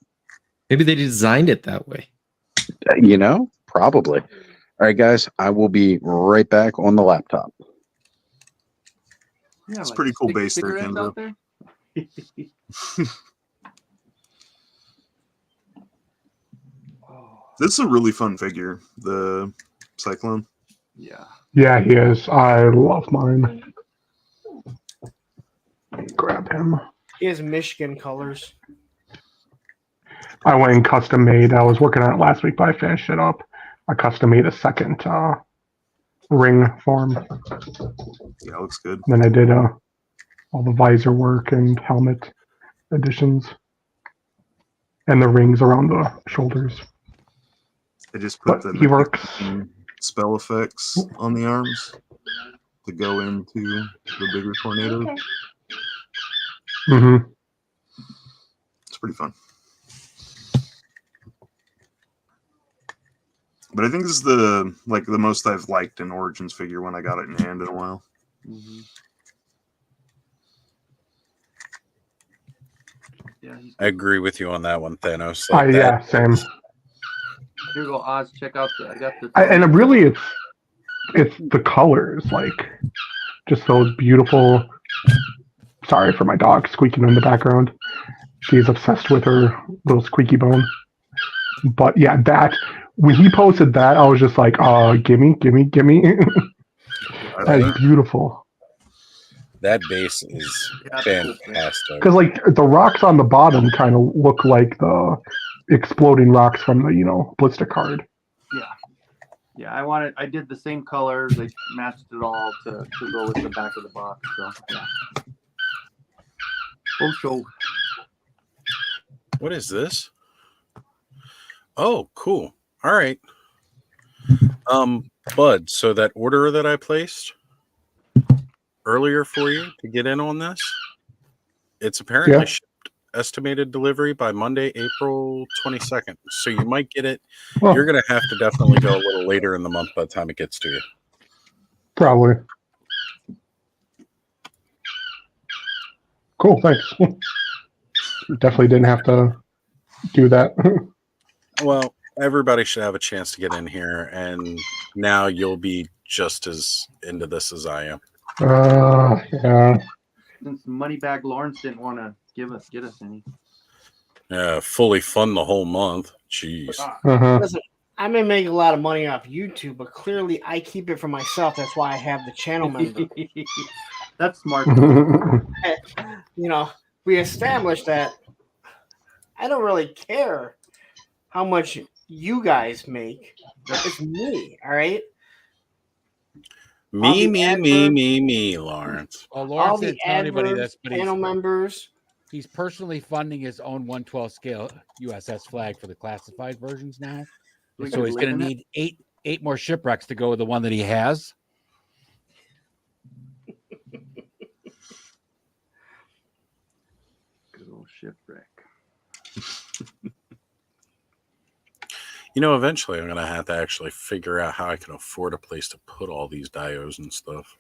Maybe they designed it that way. Probably. All right, guys, I will be right back on the laptop. Yeah, it's pretty cool base there, out there. This is a really fun figure, the Cyclone. Yeah. Yeah, he is. I love mine. Grab him. He has Michigan colors. I went and custom made. I was working on it last week, but I finished it up. I custom made a second ring for him. Yeah, it looks good. Then I did all the visor work and helmet additions, and the rings around the shoulders. I just put he works. Spell effects on the arms to go into the bigger tornado. Mm-hmm. It's pretty fun. But I think this is the most I've liked an Origins figure when I got it in hand in a while. Mm-hmm. Yeah, I agree with you on that one, Thanos. Yeah, same. Here you go, Oz. Check out I got the. And really, it's the colors, like just those beautiful. Sorry for my dog squeaking in the background. She's obsessed with her little squeaky bone. But yeah, that when he posted that, I was just like, gimme. That's beautiful. That base is fantastic. Because like the rocks on the bottom kind of look like the exploding rocks from the blister card. Yeah, I did the same colors. I matched it all to go with the back of the box. So yeah. Oh, show. What is this? Oh, cool. All right. Bud, so that order that I placed earlier for you to get in on this, it's apparently shipped estimated delivery by Monday, April 22nd. So you might get it. Well, You're going to have to definitely go a little later in the month by the time it gets to you. probably. Cool, thanks. Definitely didn't have to do that. Well, everybody should have a chance to get in here, and now you'll be just as into this as I am. Yeah. Since Moneybag Lawrence didn't want to get us any. Fully fund the whole month. Jeez. Listen, I may make a lot of money off YouTube, but clearly I keep it for myself. That's why I have the channel member. That's smart. We established that I don't really care how much you guys make. It's me, all right? Me, Lawrence. Well, All Lawrence the didn't tell anybody adverbs, this, but channel members. he's personally funding his own 112 scale USS flag for the classified versions now. We So could he's live going to in need eight more shipwrecks to go with the one that he has. Good old shipwreck. Eventually I'm going to have to actually figure out how I can afford a place to put all these diodes and stuff.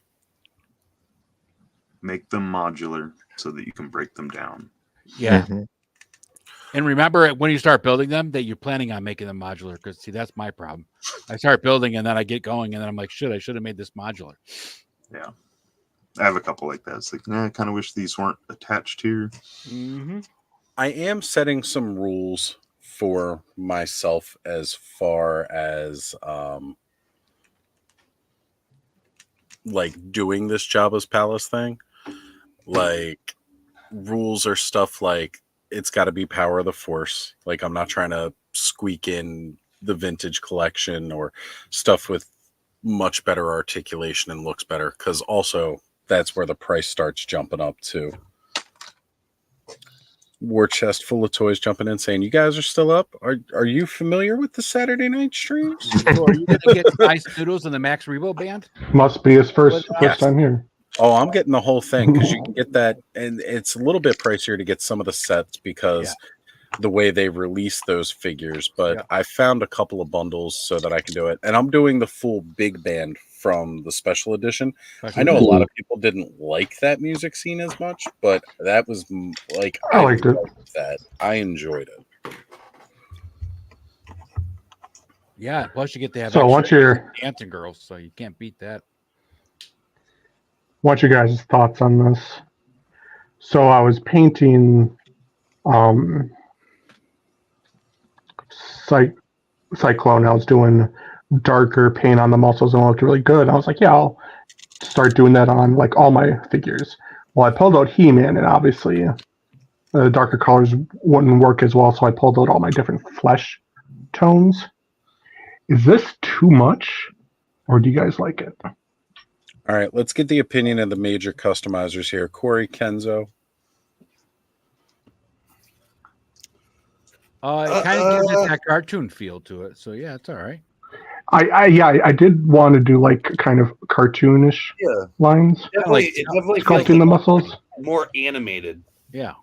Make them modular so that you can break them down. Yeah. And remember, when you start building them, that you're planning on making them modular. Because, see, that's my problem. I start building, and then I get going, and then I'm like, shit, I should have made this modular. Yeah. I have a couple like that. It's like, I kind of wish these weren't attached here. Mm-hmm. I am setting some rules for myself as far as like doing this Jabba's Palace thing. Like, rules are stuff like it's got to be Power of the Force. Like, I'm not trying to squeak in the vintage collection or stuff with much better articulation and looks better, because also that's where the price starts jumping up too. War chest full of toys jumping in saying, you guys are still up? Are you familiar with the Saturday night streams? So are you going to get Nice Noodles and the Max Rebo band? Must be his first Yes. time here. Oh, I'm getting the whole thing, because you can get that, and it's a little bit pricier to get some of the sets because the way they release those figures. But I found a couple of bundles so that I can do it, and I'm doing the full big band from the special edition. I know a lot of people didn't like that music scene as much, but that was like I liked it. That I enjoyed it. Yeah, plus you get to have So once you're dancing girls, so you can't beat that. What's your guys' thoughts on this? So I was painting Cyclone. I was doing darker paint on the muscles and it looked really good. I was like, yeah, I'll start doing that on like all my figures. Well, I pulled out He-Man, and obviously the darker colors wouldn't work as well, so I pulled out all my different flesh tones. Is this too much, or do you guys like it? All right, let's get the opinion of the major customizers here. Corey, Kenzo. It kind of gives it that cartoon feel to it. So yeah, it's all right. I did want to do like kind of cartoonish lines. Definitely, it definitely sculpting feels the muscles. more animated. Yeah.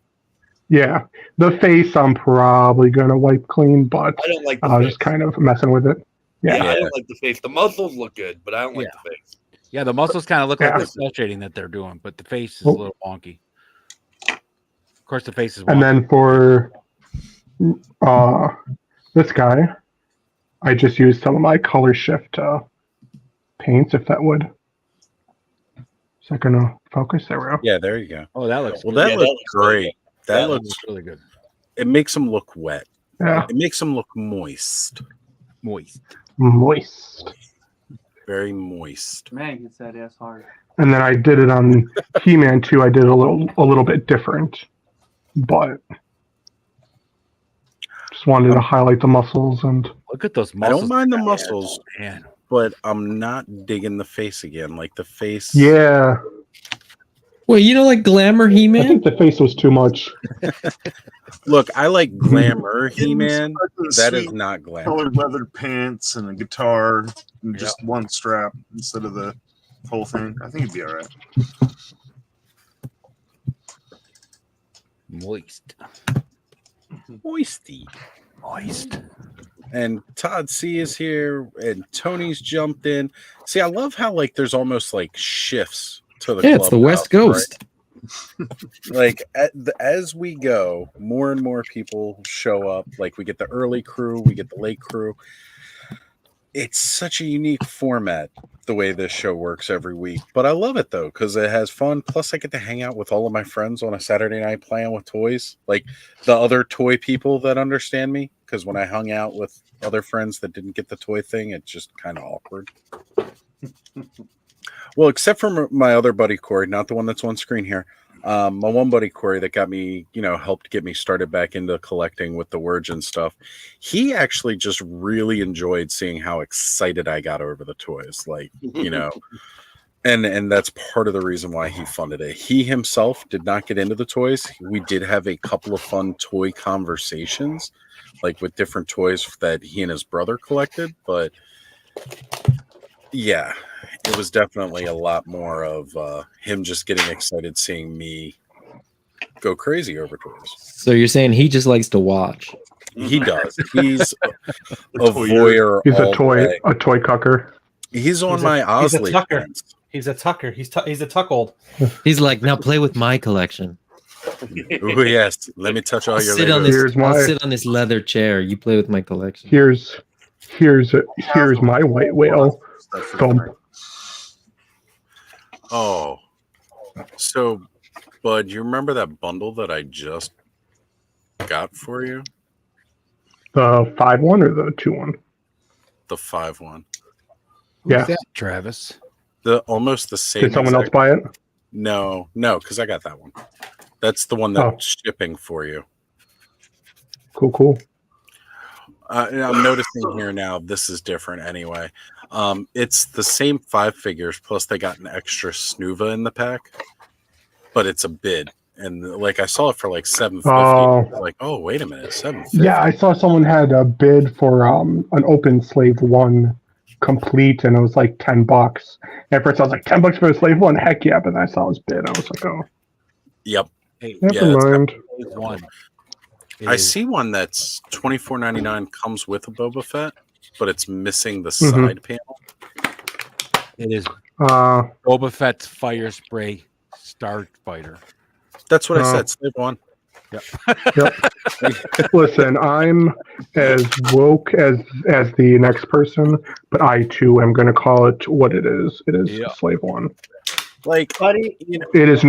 Yeah, the face I'm probably gonna wipe clean, but I don't like the I was face. just kind of messing with it. Yeah, Yeah, I don't like the face. The muscles look good, but I don't like the face. Yeah, the muscles kind of look like Yeah. the cell shading that they're doing, but the face is a little wonky. Of course, the face is wonky. And then for this guy, I just used some of my color shift paints, if that would. Is that gonna focus? There we go. Yeah, there you go. Oh, that looks well. good. That Yeah, looks that looks great. really good. That That looks looks really good. It makes them look wet. Yeah. It makes them look moist. Moist. Very moist. Man gets that ass hard. And then I did it on He-Man too. I did a little bit different, but just wanted to highlight the muscles and look at those I muscles. don't mind the muscles, man, but I'm not digging the face again. Like the face. Yeah. Wait, you don't like glamour I He-Man? think the face was too much. Look, I like glamour He-Man. That is Sweet not glamour. Colored leather pants and a guitar and just one strap instead of the whole thing. I think it'd be all right. Moist. Moisty. Moist. And Todd C is here, and Tony's jumped in. See, I love how like there's almost like shifts to the Yeah, it's the West clubhouse, Coast. right? Like as we go, more and more people show up. Like we get the early crew, we get the late crew. It's such a unique format the way this show works every week, but I love it though because it has fun. Plus, I get to hang out with all of my friends on a Saturday night playing with toys, like the other toy people that understand me. Because when I hung out with other friends that didn't get the toy thing, it's just kind of awkward. Well, except for my other buddy Corey, not the one that's on screen here. My one buddy Corey that got me, helped get me started back into collecting with the words and stuff. He actually just really enjoyed seeing how excited I got over the toys, and that's part of the reason why he funded it. He himself did not get into the toys. We did have a couple of fun toy conversations, like with different toys that he and his brother collected, but yeah. It was definitely a lot more of him just getting excited seeing me go crazy over toys. So you're saying he just likes to watch? He does. He's a voyeur. He's all a toy day. cucker. He's on my Osley. He's a tucker. He's a tuckold. He's like, now play with my collection. Oh yes, let me touch all I'll your sit on Legos. this. I'll sit on this leather chair. You play with my collection. Here's my white whale. Thump. Oh, so, Bud, you remember that bundle that I just got for you? The 5-1 or the 2-1? The 5-1. Yeah. Who's that, Travis? Almost the same. Did someone else buy it? No, because I got that one. That's the one that's shipping for you. Cool. And I'm noticing here now, this is different anyway. It's the same 5 figures, plus they got an extra Snuva in the pack, but it's a bid. And like I saw it for like $750. Oh. Like, oh, wait a minute, $750. Yeah, I saw someone had a bid for an Open Slave 1 complete, and it was like $10. At first, I was like, $10 for a Slave 1? Heck yeah! But then I saw his bid. I was like, oh. Yep. Never mind. One. I see one that's $24.99 comes with a Boba Fett, but it's missing the side panel. It is Uh, Boba Fett's Fire Spray Starfighter. That's what I said. Slave 1. Yep. Listen, I'm as woke as the next person, but I too am going to call it what it is. It is Slave 1. Like, buddy, It is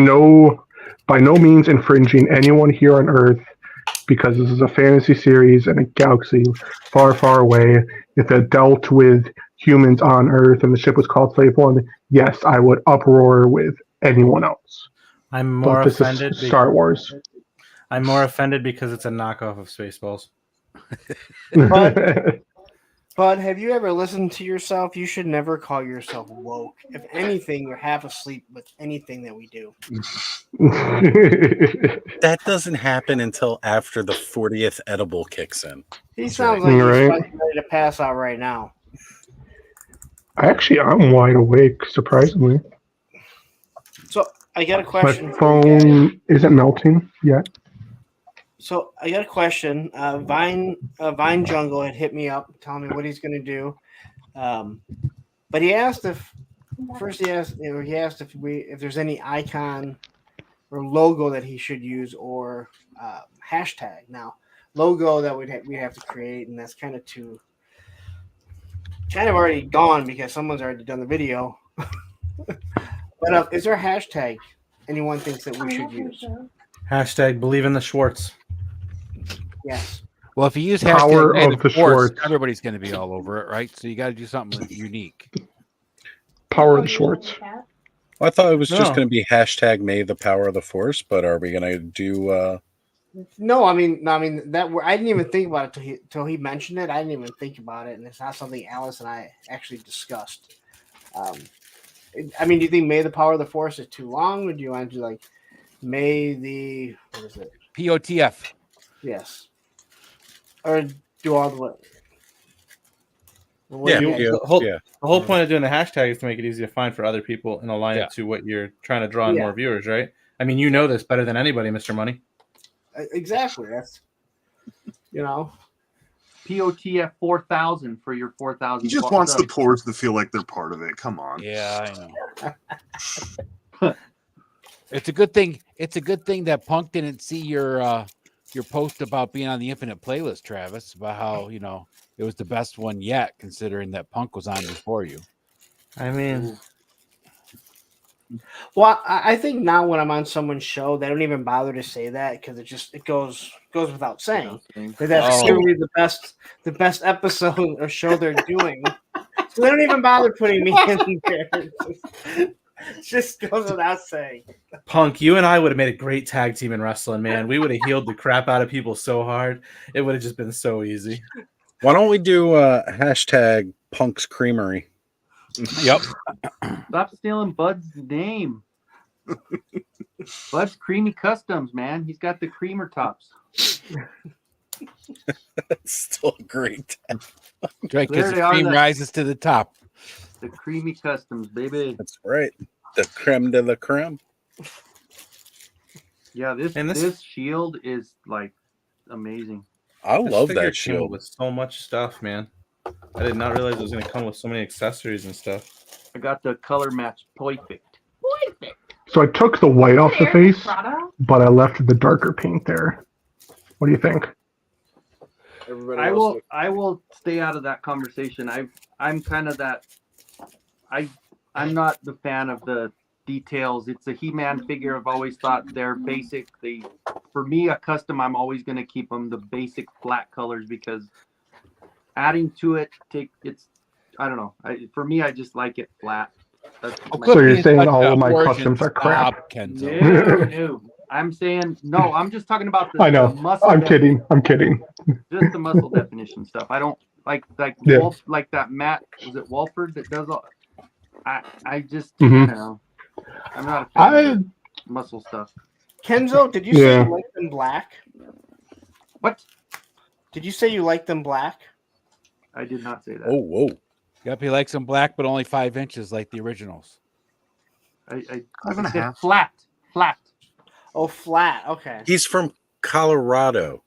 by no means infringing anyone here on Earth, because this is a fantasy series in a galaxy far, far away. If it dealt with humans on Earth and the ship was called Slave 1, yes, I would uproar with anyone else. I'm more But this offended. is Star Wars. I'm more offended because it's a knockoff of Spaceballs. Bud, have you ever listened to yourself? You should never call yourself woke. If anything, you're half asleep with anything that we do. That doesn't happen until after the 40th edible kicks in. He sounds like he's ready to pass out right now. Actually, I'm wide awake, surprisingly. So I got a question. My phone isn't melting yet. So I got a question. Vine Jungle had hit me up, telling me what he's going to do. But he asked if if there's any icon or logo that he should use or hashtag. Now, logo that we'd have to create, and that's kind of already gone because someone's already done the video. But is there a hashtag anyone thinks that we should use? Hashtag believe in the Schwartz. Yes. Well, if you use Power hashtag of the Force, Schwartz. everybody's going to be all over it, right? So you got to do something unique. Power of the Schwartz. Well, I thought it was just No. going to be hashtag May the Power of the Force, but are we going to do? No, I mean that I didn't even think about it till he mentioned it. I didn't even think about it, and it's not something Alice and I actually discussed. I mean, do you think May the Power of the Force is too long, or do you want to do like May the what is it? POTF. Yes. Or do all the way. The whole point of doing the hashtag is to make it easy to find for other people and align it to what you're trying to draw in more viewers, right? I mean, you know this better than anybody, Mr. Money. Exactly. That's POTF 4000 for your 4000. He just wants the pores to feel like they're part of it. Come on. Yeah, I know. It's a good thing. It's a good thing that Punk didn't see your post about being on the Infinite playlist, Travis, about how it was the best one yet, considering that Punk was on before you. I mean, well, I think now when I'm on someone's show, they don't even bother to say that because it goes without saying that that's clearly the best episode or show they're doing. So they don't even bother putting me in there. It just goes without saying. Punk, you and I would have made a great tag team in wrestling, man. We would have healed the crap out of people so hard. It would have just been so easy. Why don't we do hashtag Punk's Creamery? Yep. Stop stealing Bud's name. Bud's Creamy Customs, man. He's got the creamer tops. That's still great. Right, because the cream rises to the top. The Creamy Customs, baby. That's right. The creme de la creme. Yeah, this shield is like amazing. I love figure that came shield with so much stuff, man. I did not realize it was going to come with so many accessories and stuff. I got the color match perfect. So I took the white off the face, but I left the darker paint there. What do you think? I will stay out of that conversation. I'm kind of that. I'm not the fan of the details. It's a He-Man figure. I've always thought they're basic. For me, a custom, I'm always going to keep them the basic flat colors because adding to it, I don't know. For me, I just like it flat. So you're saying all of my customs are crap? No. I'm saying no. I'm just talking about the. I know. The muscle I'm kidding. I'm kidding. Just the muscle definition stuff. I don't like Yeah. Wolf, like that Matt. Was it Walford that does all? I just Mhm. I don't know. I'm not a fan of the muscle stuff. Kenzo, did you say you like them black? What? Did you say you like them black? I did not say that. Oh, whoa. Yep, he likes them black, but only 5 inches like the originals. I and a said half. flat. Oh, flat. Okay. He's from Colorado.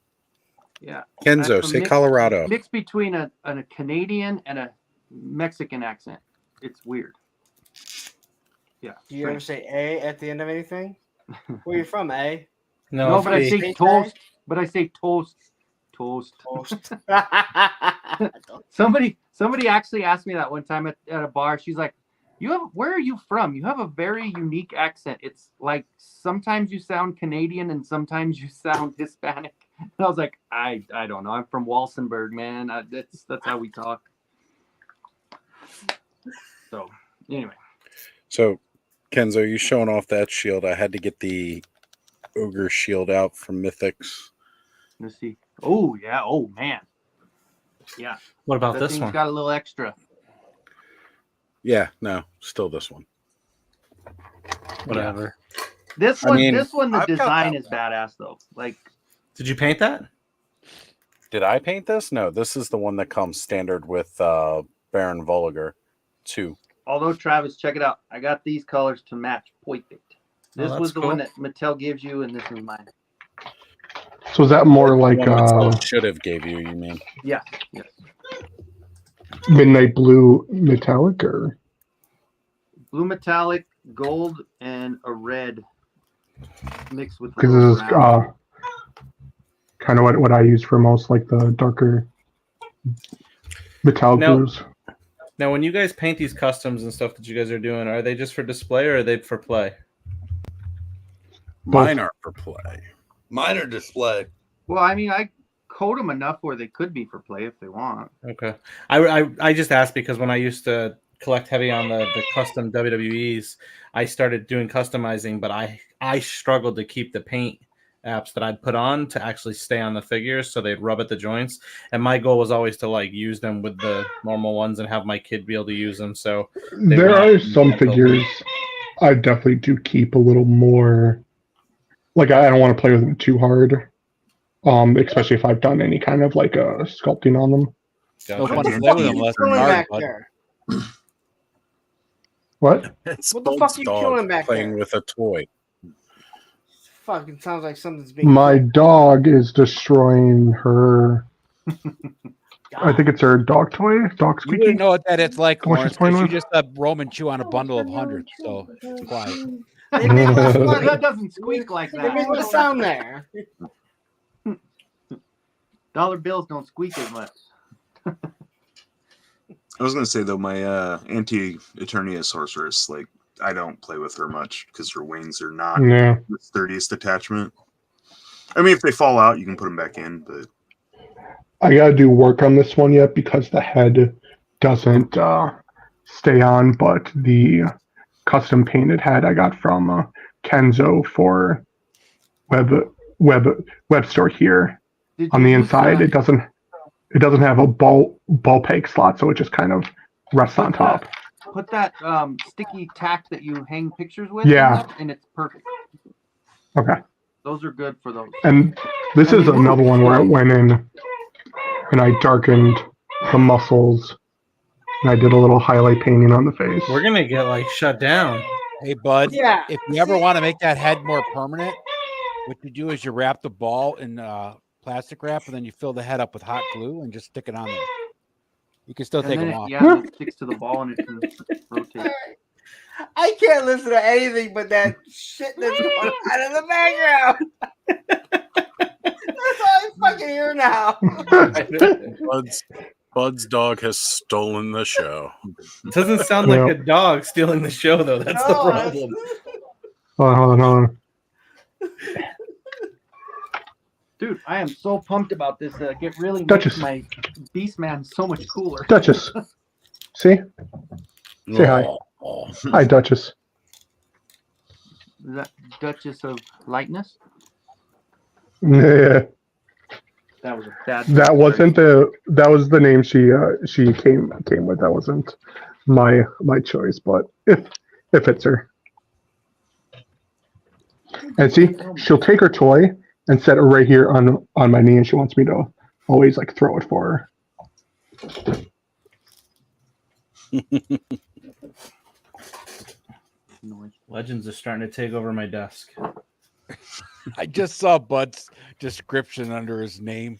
Yeah. Kenzo, A say mix- Colorado. Mix between a Canadian and a Mexican accent. It's weird. Yeah. Do you ever say A at the end of anything? Where you from, A? No, but I say toast. But I say toast. Toast. Somebody actually asked me that one time at a bar. She's like, where are you from? You have a very unique accent. It's like sometimes you sound Canadian and sometimes you sound Hispanic. And I was like, I don't know. I'm from Walsenburg, man. That's how we talk. So anyway. So, Kenzo, you showing off that shield. I had to get the ogre shield out from Mythics. Let's see. Oh, yeah. Oh, man. Yeah. What about That this thing's one? got a little extra. Yeah, no, still this one. Whatever. This I one, mean, the I've got design that is badass though. Like, did you paint that? Did I paint this? No, this is the one that comes standard with Baron Voliger 2. although Travis, check it out. I got these colors to match perfect. This that's was the cool. one that Mattel gives you, and this is mine. So is that more like should have gave you? You mean? Yeah. Yes. midnight blue metallic or? Blue metallic, gold, and a red mixed with. Because this is kind of what I use for most, like the darker metallic blues. Now, when you guys paint these customs and stuff that you guys are doing, are they just for display or are they for play? Mine are for play. Mine are display. Well, I mean, I coat them enough where they could be for play if they want. Okay. I just asked because when I used to collect heavy on the custom WWEs, I started doing customizing, but I struggled to keep the paint apps that I'd put on to actually stay on the figures so they'd rub at the joints. And my goal was always to like use them with the normal ones and have my kid be able to use them. So There are some figures I definitely do keep a little more. Like I don't want to play with them too hard, especially if I've done any kind of like sculpting on them. No fun to play with them unless they're hard, bud. What? It's What the fuck are you killing back playing there? with a toy. fucking sounds like something's being. My dog is destroying her. I think it's her dog toy. Dog You squeaky. wouldn't know what that it's like, The one Lawrence, she's playing because you with? just let Roman chew on a bundle of hundreds, so it's quiet. They make less money. That doesn't squeak like They that. make less sound there. Dollar bills don't squeak as much. I was gonna say though, my anti-Eternia sorceress, like I don't play with her much because her wings are not Yeah. the sturdiest attachment. I mean, if they fall out, you can put them back in, but I gotta do work on this one yet because the head doesn't stay on, but the custom painted head I got from Kenzo for web store here. Did On you the use, inside, it doesn't have a ball peg slot, so it just kind of rests on top. Put that sticky tack that you hang pictures with Yeah. in there, and it's perfect. Okay. Those are good for those. And this is another one where I went in and I darkened the muscles and I did a little highlight painting on the face. We're gonna get like shut down. Hey, bud. Yeah. If you ever want to make that head more permanent, what you do is you wrap the ball in plastic wrap, and then you fill the head up with hot glue and just stick it on there. You can still And take then them off. Yeah, it sticks to the ball and it can rotate. I can't listen to anything but that shit that's going on in the background. That's all I fucking hear now. Bud's dog has stolen the show. It doesn't sound like a dog stealing the show, though. That's the problem. Hold on. Dude, I am so pumped about this. It really Duchess. makes my Beast Man so much cooler. Duchess. See? Say hi. Hi, Duchess. Is that Duchess of Lightness? Yeah. That was a bad. That was the name she came with. That wasn't my choice, but if it's her. And see, she'll take her toy and set it right here on my knee, and she wants me to always like throw it for her. Legends are starting to take over my desk. I just saw Bud's description under his name.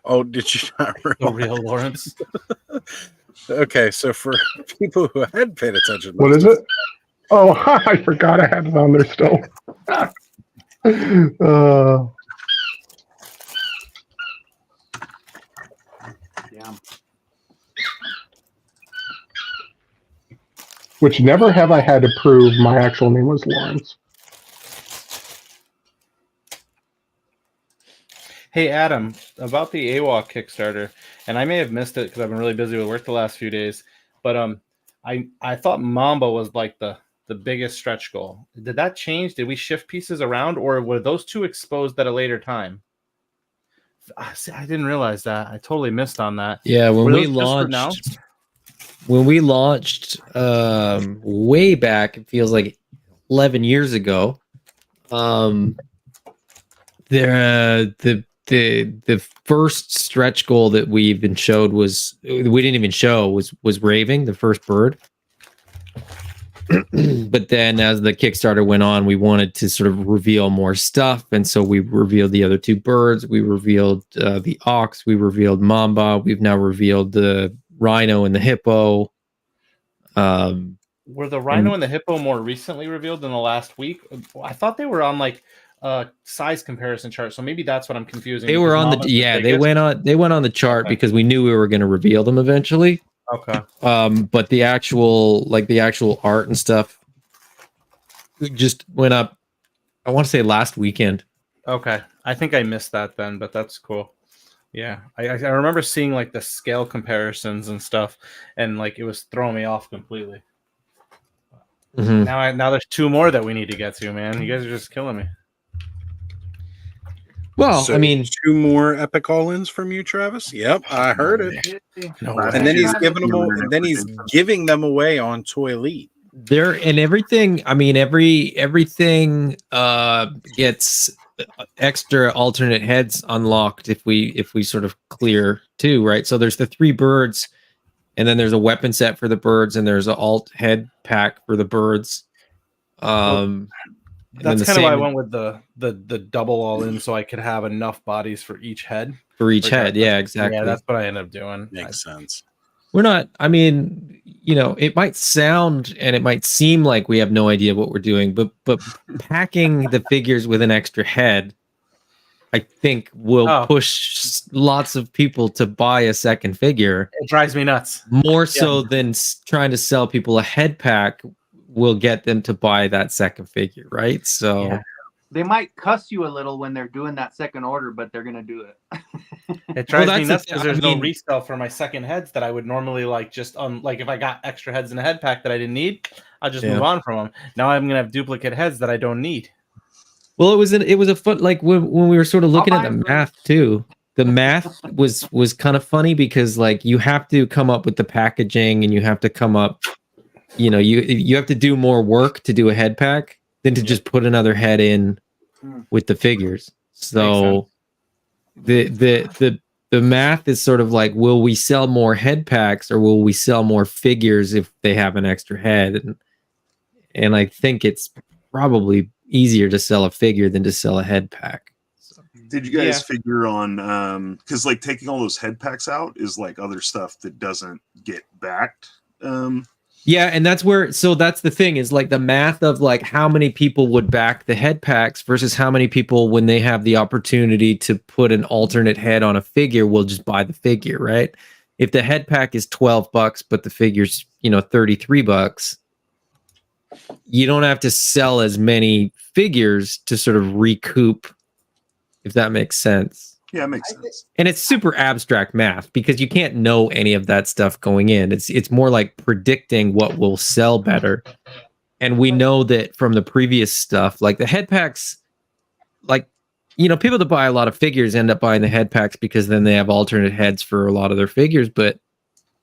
Oh, did you not realize? The real Lawrence. Okay, so for people who had paid attention, What is it? Oh, I forgot I had it on there still. Which never have I had to prove my actual name was Lawrence. Hey, Adam, about the AWOC Kickstarter, and I may have missed it because I've been really busy with work the last few days, but I thought Mamba was like the biggest stretch goal. Did that change? Did we shift pieces around, or were those two exposed at a later time? I didn't realize that. I totally missed on that. Yeah, Were those just announced? when we launched way back, it feels like 11 years ago. The first stretch goal that we even showed we didn't even show was Raving, the first bird. But then as the Kickstarter went on, we wanted to sort of reveal more stuff, and so we revealed the other two birds. We revealed the ox. We revealed Mamba. We've now revealed the rhino and the hippo. Were the rhino and the hippo more recently revealed in the last week? I thought they were on like size comparison chart, so maybe that's what I'm confusing. They were on they went on the chart because we knew we were going to reveal them eventually. Okay. But the actual art and stuff just went up, I want to say last weekend. Okay. I think I missed that then, but that's cool. Yeah. I remember seeing like the scale comparisons and stuff, and like it was throwing me off completely. Mm-hmm. Now there's two more that we need to get to, man. You guys are just killing me. Well, so I mean, 2 more epic call-ins from you, Travis. Yep, I heard it. And then he's giving them away on Toy Elite. There and everything. I mean, everything gets extra alternate heads unlocked if we sort of clear too, right? So there's the 3 birds, and then there's a weapon set for the birds, and there's an alt head pack for the birds. That's kind of why I went with the double all in, so I could have enough bodies for each head. For each head, yeah, exactly. Yeah, that's what I ended up doing. Makes sense. We're not. I mean, it might sound and it might seem like we have no idea what we're doing, but packing the figures with an extra head, I think, will push lots of people to buy a second figure. It drives me nuts. More so than trying to sell people a head pack will get them to buy that second figure, right? So they might cuss you a little when they're doing that second order, but they're gonna do it. It drives me nuts because there's no resale for my second heads that I would normally like just like if I got extra heads in a head pack that I didn't need, I'll just move on from them. Now I'm gonna have duplicate heads that I don't need. Well, it was a foot like when we were sort of looking at the math too. The math was kind of funny because like you have to come up with the packaging and you have to come up, you have to do more work to do a head pack than to just put another head in with the figures. So the math is sort of like, will we sell more head packs or will we sell more figures if they have an extra head? And I think it's probably easier to sell a figure than to sell a head pack. Did you guys figure on because like taking all those head packs out is like other stuff that doesn't get backed? Yeah, and that's the thing is like the math of like how many people would back the head packs versus how many people, when they have the opportunity to put an alternate head on a figure, will just buy the figure, right? If the head pack is $12, but the figure's, $33, you don't have to sell as many figures to sort of recoup, if that makes sense. Yeah, it makes sense. And it's super abstract math because you can't know any of that stuff going in. It's more like predicting what will sell better. And we know that from the previous stuff, like the head packs, like, people that buy a lot of figures end up buying the head packs because then they have alternate heads for a lot of their figures. But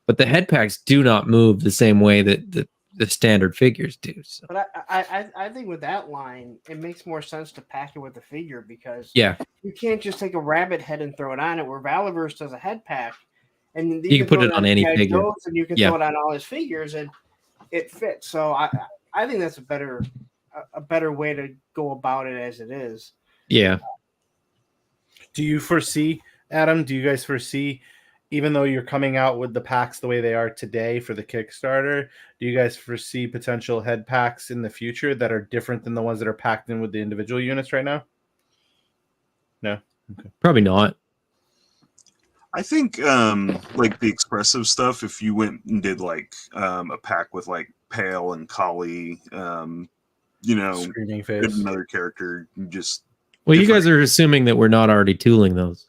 the head packs do not move the same way that the standard figures do. So. But I think with that line, it makes more sense to pack it with a figure because you can't just take a rabbit head and throw it on it. Where Valiverse does a head pack, and you can put it on any figure, and you can throw it on all his figures, and it fits. So I think that's a better way to go about it as it is. Yeah. Do you foresee, Adam? Do you guys foresee? Even though you're coming out with the packs the way they are today for the Kickstarter, do you guys foresee potential head packs in the future that are different than the ones that are packed in with the individual units right now? No? Okay. Probably not. I think like the expressive stuff, if you went and did like a pack with like Pale and Kali, Screaming Face, another character, just... Well, you guys are assuming that we're not already tooling those.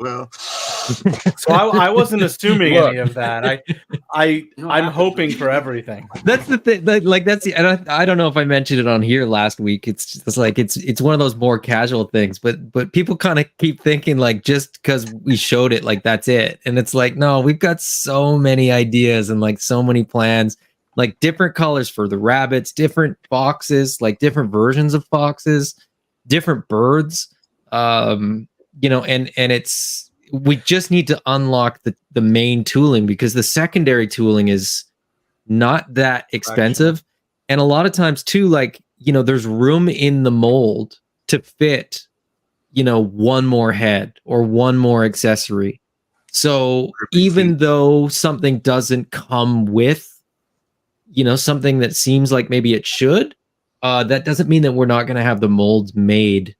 Well, so I wasn't assuming any of that. I'm hoping for everything. That's the thing. Like that's the. And I don't know if I mentioned it on here last week. It's just like it's one of those more casual things. But people kind of keep thinking like just because we showed it, like that's it. And it's like no, we've got so many ideas and like so many plans. Like different colors for the rabbits, different foxes, like different versions of foxes, different birds. And it's we just need to unlock the main tooling because the secondary tooling is not that expensive. And a lot of times too, like, there's room in the mold to fit, one more head or one more accessory. So even though something doesn't come with, something that seems like maybe it should, that doesn't mean that we're not going to have the molds made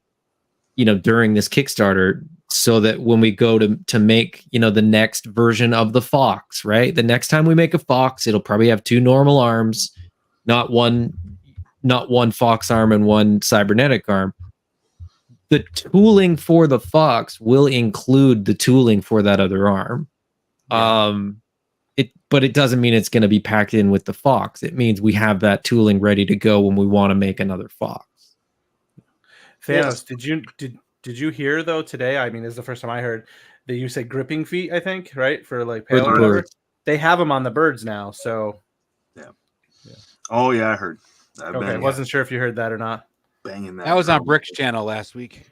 during this Kickstarter, so that when we go to make, the next version of the fox, right? The next time we make a fox, it'll probably have two normal arms, not one fox arm and one cybernetic arm. The tooling for the fox will include the tooling for that other arm. But it doesn't mean it's going to be packed in with the fox. It means we have that tooling ready to go when we want to make another fox. Thanos, did you hear though today? I mean, this is the first time I heard that you said gripping feet. I think right for like Pale or whatever. They have them on the birds now. So yeah. Oh yeah, I heard. Okay, wasn't sure if you heard that or not. Banging that. That was on Brick's channel last week.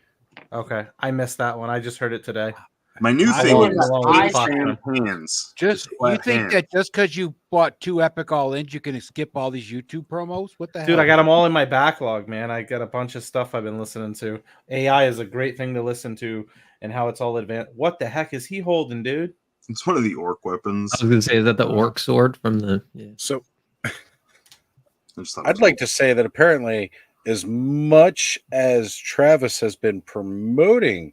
Okay, I missed that one. I just heard it today. My new I thing want is the big iPad. fan hands. Just you flat think hands. that just because you bought 2 Epic All-Ins, you can skip all these YouTube promos? What the hell? Dude, I got them all in my backlog, man. I got a bunch of stuff I've been listening to. AI is a great thing to listen to, and how it's all advanced. What the heck is he holding, dude? It's one of the orc weapons. I was gonna say, is that the orc sword from the? Yeah. So I just thought it I'd was like to say that apparently, as much as Travis has been promoting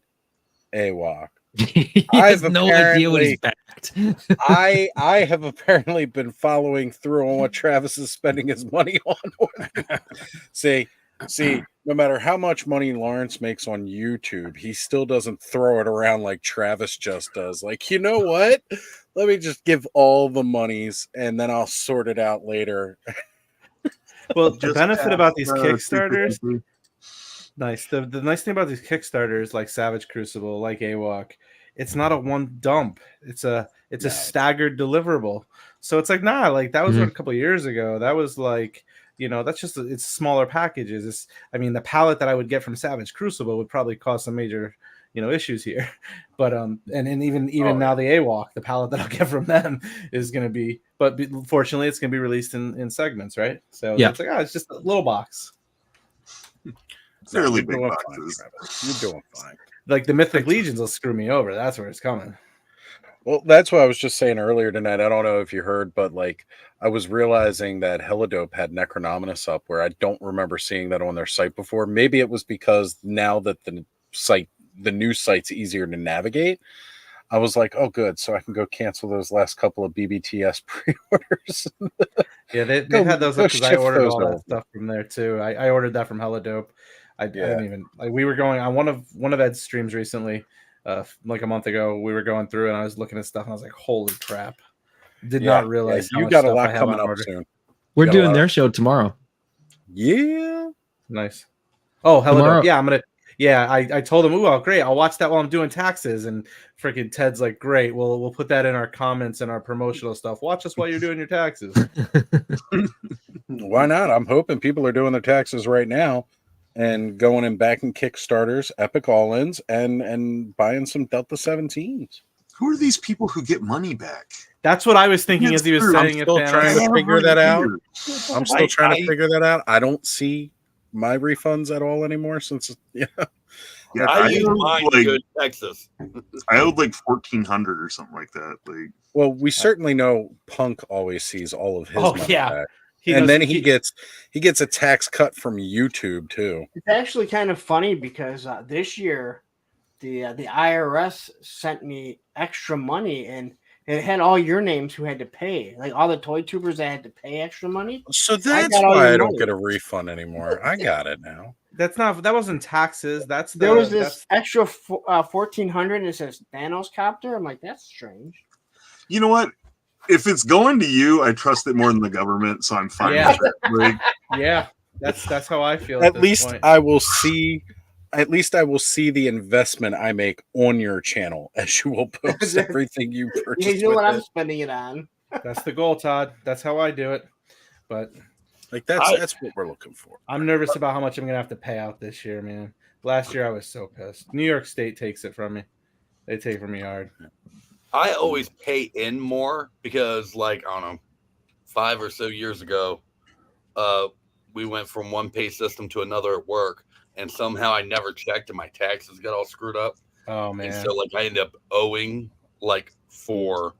AWOC, He has no idea what he's backed. I have apparently been following through on what Travis is spending his money on. see, no matter how much money Lawrence makes on YouTube, he still doesn't throw it around like Travis just does. Like, you know what? Let me just give all the monies and then I'll sort it out later. Well, the Just benefit ask, about these uh, Kickstarters, Secret nice. The nice thing about these Kickstarters, like Savage Crucible, like AWOC, it's not a one dump. It's a staggered deliverable. So it's like, nah, like that was what a couple of years ago. That was like, that's just it's smaller packages. The palette that I would get from Savage Crucible would probably cause some major issues here. But and even now the AWOC, the palette that I'll get from them is going to be, but fortunately it's going to be released in segments, right? So Yeah. it's like, it's just a little box. fairly you're big doing boxes. fine, Travis. You're doing fine. Like the Mythic Legions will screw me over. That's where it's coming. Well, that's what I was just saying earlier tonight. I don't know if you heard, but like I was realizing that Helidope had Necronominus up where I don't remember seeing that on their site before. Maybe it was because now that the new site's easier to navigate, I was like, oh, good. So I can go cancel those last couple of BBTS pre-orders. Yeah, they had those up because I shift ordered those all that over. stuff from there too. I ordered that from Helidope. I didn't even like. We were going on one of Ed's streams recently, like a month ago. We were going through and I was looking at stuff and I was like, "Holy crap!" Did not realize how you much got a stuff lot I have coming on up order. soon. We're You got a doing lot their of- show tomorrow. Yeah. Nice. Oh, Helidope. Tomorrow- Yeah, I'm gonna. Yeah, I told him, "Ooh, great! I'll watch that while I'm doing taxes." And freaking Ted's like, "Great, we'll put that in our comments and our promotional stuff. Watch us while you're doing your taxes." Why not? I'm hoping people are doing their taxes right now and going and backing Kickstarters, Epic All-Ins, and buying some Delta 17s. Who are these people who get money back? That's what I was thinking It's as he was true. I'm saying it. Still trying to figure that out. I'm still I- trying to I- figure that out. I don't see my refunds at all anymore since Yeah, I use owed, mine like, to Texas. I owed like 1,400 or something like that. Like, well, we certainly know Punk always sees all of his Oh, money yeah. back. He And knows- then he gets a tax cut from YouTube too. It's actually kind of funny because this year, the IRS sent me extra money and it had all your names who had to pay, like all the toy tubers that had to pay extra money. So I that's got all why your I don't money. get a refund anymore. I got it now. that wasn't taxes. There was this extra 1,400 and it says Thanos copter. I'm like, that's strange. you know what? If it's going to you, I trust it more than the government, so I'm fine Yeah. with it. Like, Yeah, that's how I feel. At this least point. I will see. At least I will see the investment I make on your channel as you will post everything you purchase. Yeah, you know with what I'm it. spending it on. That's the goal, Todd. That's how I do it. But Like that's what we're looking for. I'm nervous about how much I'm gonna have to pay out this year, man. Last year I was so pissed. New York State takes it from me. They take it from me hard. I always pay in more because, like, I don't know, 5 or so years ago, we went from one pay system to another at work, and somehow I never checked, and my taxes got all screwed up. Oh And man. so, like, I ended up owing, like, for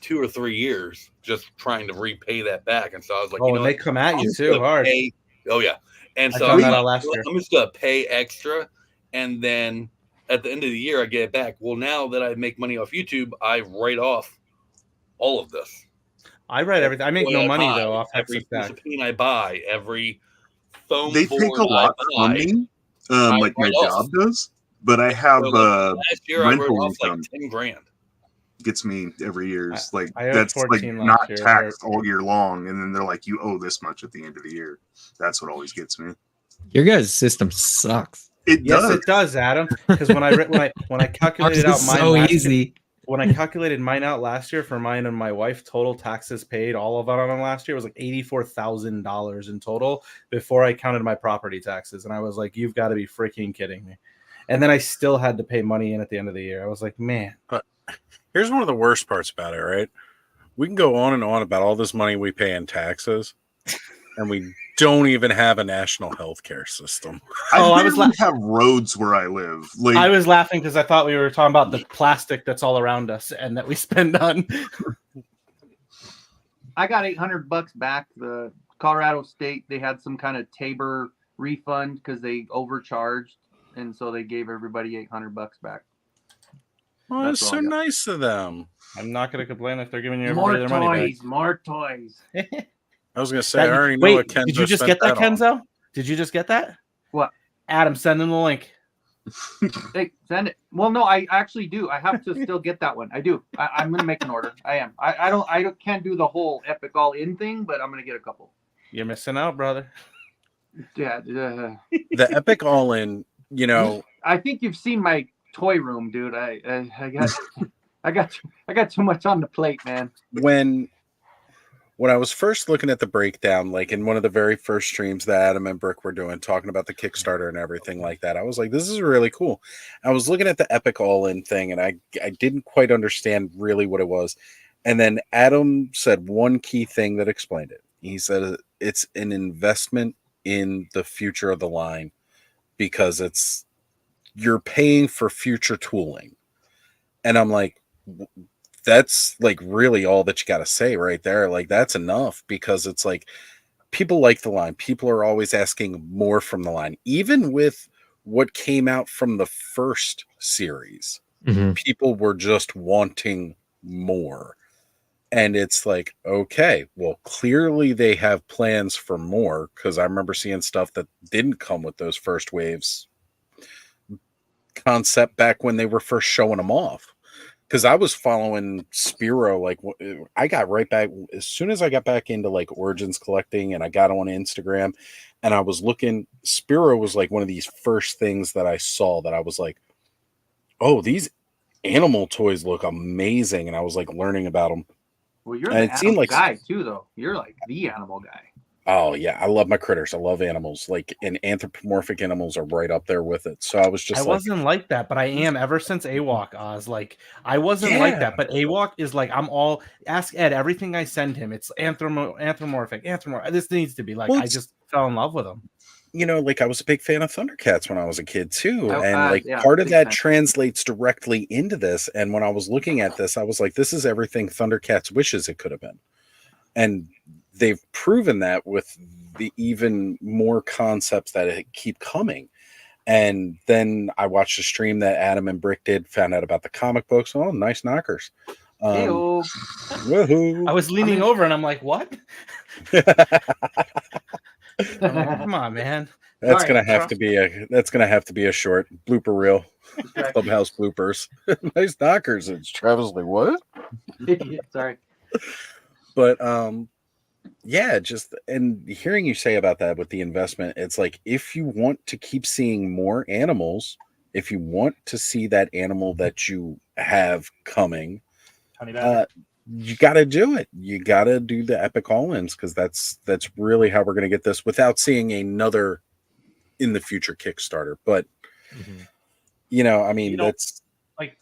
2 or 3 years, just trying to repay that back. And so I was like, Oh, you know, and they what? come at I'm you just too gonna hard. pay- Oh yeah, and I so found I'm that like, out last year. I'm just gonna pay extra, and then at the end of the year I get it back. Well, now that I make money off YouTube, I write off all of this. I write everything. I make What no I money buy, though off every Hexastack. piece of paint I buy, every foam they board take a lot I buy. from me, I like my write off. job does, but I have So, like, last year I wrote rental off like income 10 grand. gets me every year. Like I owed that's like 14 last not year. taxed all year long, and then they're like, you owe this much at the end of the year. That's what always gets me. Your guys' system sucks. It Yes, does. it does, Adam. Because when I calculated out Ours is mine so last easy. year, when I calculated mine out last year for mine and my wife, total taxes paid, all of it on them last year was like $84,000 in total before I counted my property taxes, and I was like, "You've got to be freaking kidding me!" and then I still had to pay money in at the end of the year. I was like, man. But here's one of the worst parts about it, right? We can go on and on about all this money we pay in taxes, and we don't even have a national health care system. I was have roads where I live. Like, I was laughing because I thought we were talking about the plastic that's all around us and that we spend on. I got $800 back. The Colorado State, they had some kind of Tabor refund because they overcharged, and so they gave everybody $800 back. Oh, that's so nice of them. I'm not going to complain if they're giving you more their money back. More toys. I was going to say, I already know what Kenzo did you just get that, Kenzo? Did you just get that? What? Adam, send him the link. Hey, send it. Well, no, I actually do. I have to still get that one. I do. I'm going to make an order. I am. I can't do the whole Epic All-In thing, but I'm going to get a couple. You're missing out, brother. Yeah. The Epic All-In, you know. I think you've seen my toy room, dude. I got too much on the plate, man. When I was first looking at the breakdown, like in one of the very first streams that Adam and Brick were doing, talking about the Kickstarter and everything like that, I was like, this is really cool. I was looking at the Epic All-In thing, and I didn't quite understand really what it was. And then Adam said one key thing that explained it. He said it's an investment in the future of the line because you're paying for future tooling. And I'm like, that's like really all that you got to say right there. Like, that's enough, because it's like people like the line. People are always asking more from the line, even with what came out from the first series. Mm-hmm. People were just wanting more. And it's like, okay, well, clearly they have plans for more, because I remember seeing stuff that didn't come with those first waves concept back when they were first showing them off. Because I was following Spiro, like I got right back as soon as I got back into like Origins collecting, and I got on Instagram, and I was looking. Spiro was like one of these first things that I saw that I was like, oh, these animal toys look amazing, and I was like learning about them. Well, you're the animal guy too, though. You're like the animal guy. Oh yeah, I love my critters. I love animals. Like, and anthropomorphic animals are right up there with it. So I was just wasn't like that, but I am ever since AWOC, Oz. Like, I wasn't like that, but AWOC is like, I'm all ask Ed everything I send him. It's anthropomorphic. This needs to be like, I just fell in love with them. You know, like I was a big fan of Thundercats when I was a kid too, and like part of that translates directly into this. And when I was looking at this, I was like, this is everything Thundercats wishes it could have been, and they've proven that with the even more concepts that keep coming. And then I watched a stream that Adam and Brick did, found out about the comic books. Oh, nice knockers. Woohoo. I was leaning over and I'm like, what? I'm like, come on, man. That's gonna have to be a short blooper reel. Clubhouse bloopers. Nice knockers. It's Travis like, what? Sorry. But yeah, just and hearing you say about that with the investment, it's like if you want to keep seeing more animals, if you want to see that animal that you have coming, you got to do it. You got to do the Epic All-Ins, because that's really how we're going to get this without seeing another in the future Kickstarter. But you know, I mean, that's like,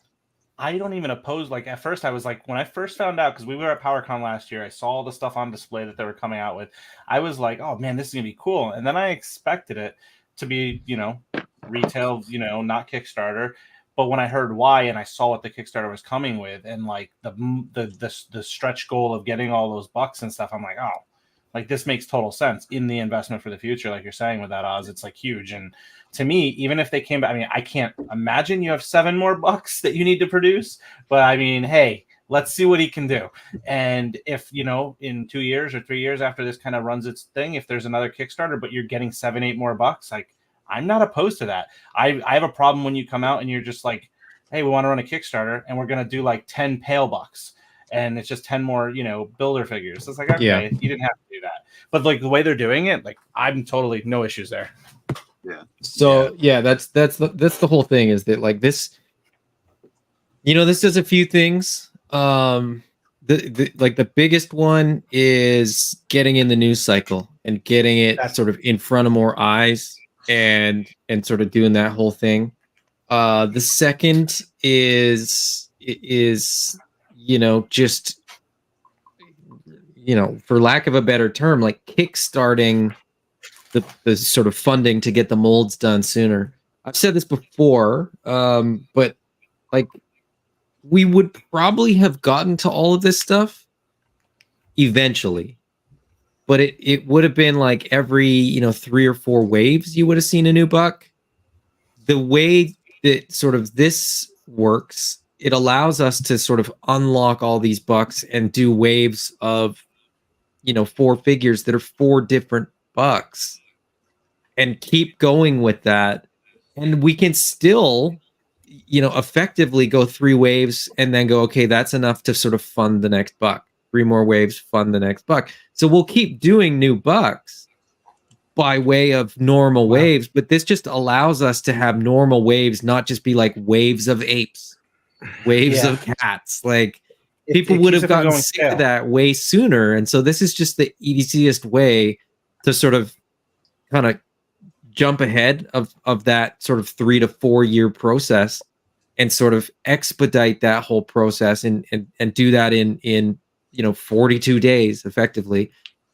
I don't even oppose. Like, at first I was like, when I first found out, because we were at PowerCon last year, I saw all the stuff on display that they were coming out with. I was like, oh man, this is gonna be cool. And then I expected it to be, you know, retail, you know, not Kickstarter. But when I heard why and I saw what the Kickstarter was coming with, and like the stretch goal of getting all those bucks and stuff, I'm like, oh, like this makes total sense in the investment for the future. Like you're saying with that, Oz, it's like huge. And to me, even if they came back, I mean, I can't imagine you have 7 more bucks that you need to produce. But I mean, hey, let's see what he can do. And if, you know, in 2 years or 3 years after this kind of runs its thing, if there's another Kickstarter, but you're getting 7-8 more bucks, like, I'm not opposed to that. I have a problem when you come out and you're just like, hey, we want to run a Kickstarter and we're going to do like 10 pale bucks. And it's just 10 more, you know, builder figures. So it's like, okay, you didn't have to do that. But like the way they're doing it, like I'm totally no issues there. Yeah. So yeah, that's the whole thing, is that like this, you know, this does a few things. The biggest one is getting in the news cycle and getting it sort of in front of more eyes and sort of doing that whole thing. The second is just for lack of a better term, like kickstarting the sort of funding to get the molds done sooner. I've said this before, but like we would probably have gotten to all of this stuff eventually, but it would have been like every 3 or 4 waves you would have seen a new buck. The way that sort of this works, it allows us to sort of unlock all these bucks and do waves of 4 figures that are 4 different bucks and keep going with that. And we can still effectively go 3 waves and then go, okay, that's enough to sort of fund the next buck. 3 more waves, fund the next buck. So we'll keep doing new bucks by way of normal waves, but this just allows us to have normal waves, not just be like waves of apes, waves of cats. Like people would have gotten sick of that way sooner. And so this is just the easiest way to sort of kind of jump ahead of that sort of 3 to 4 year process and sort of expedite that whole process and do that in 42 days effectively.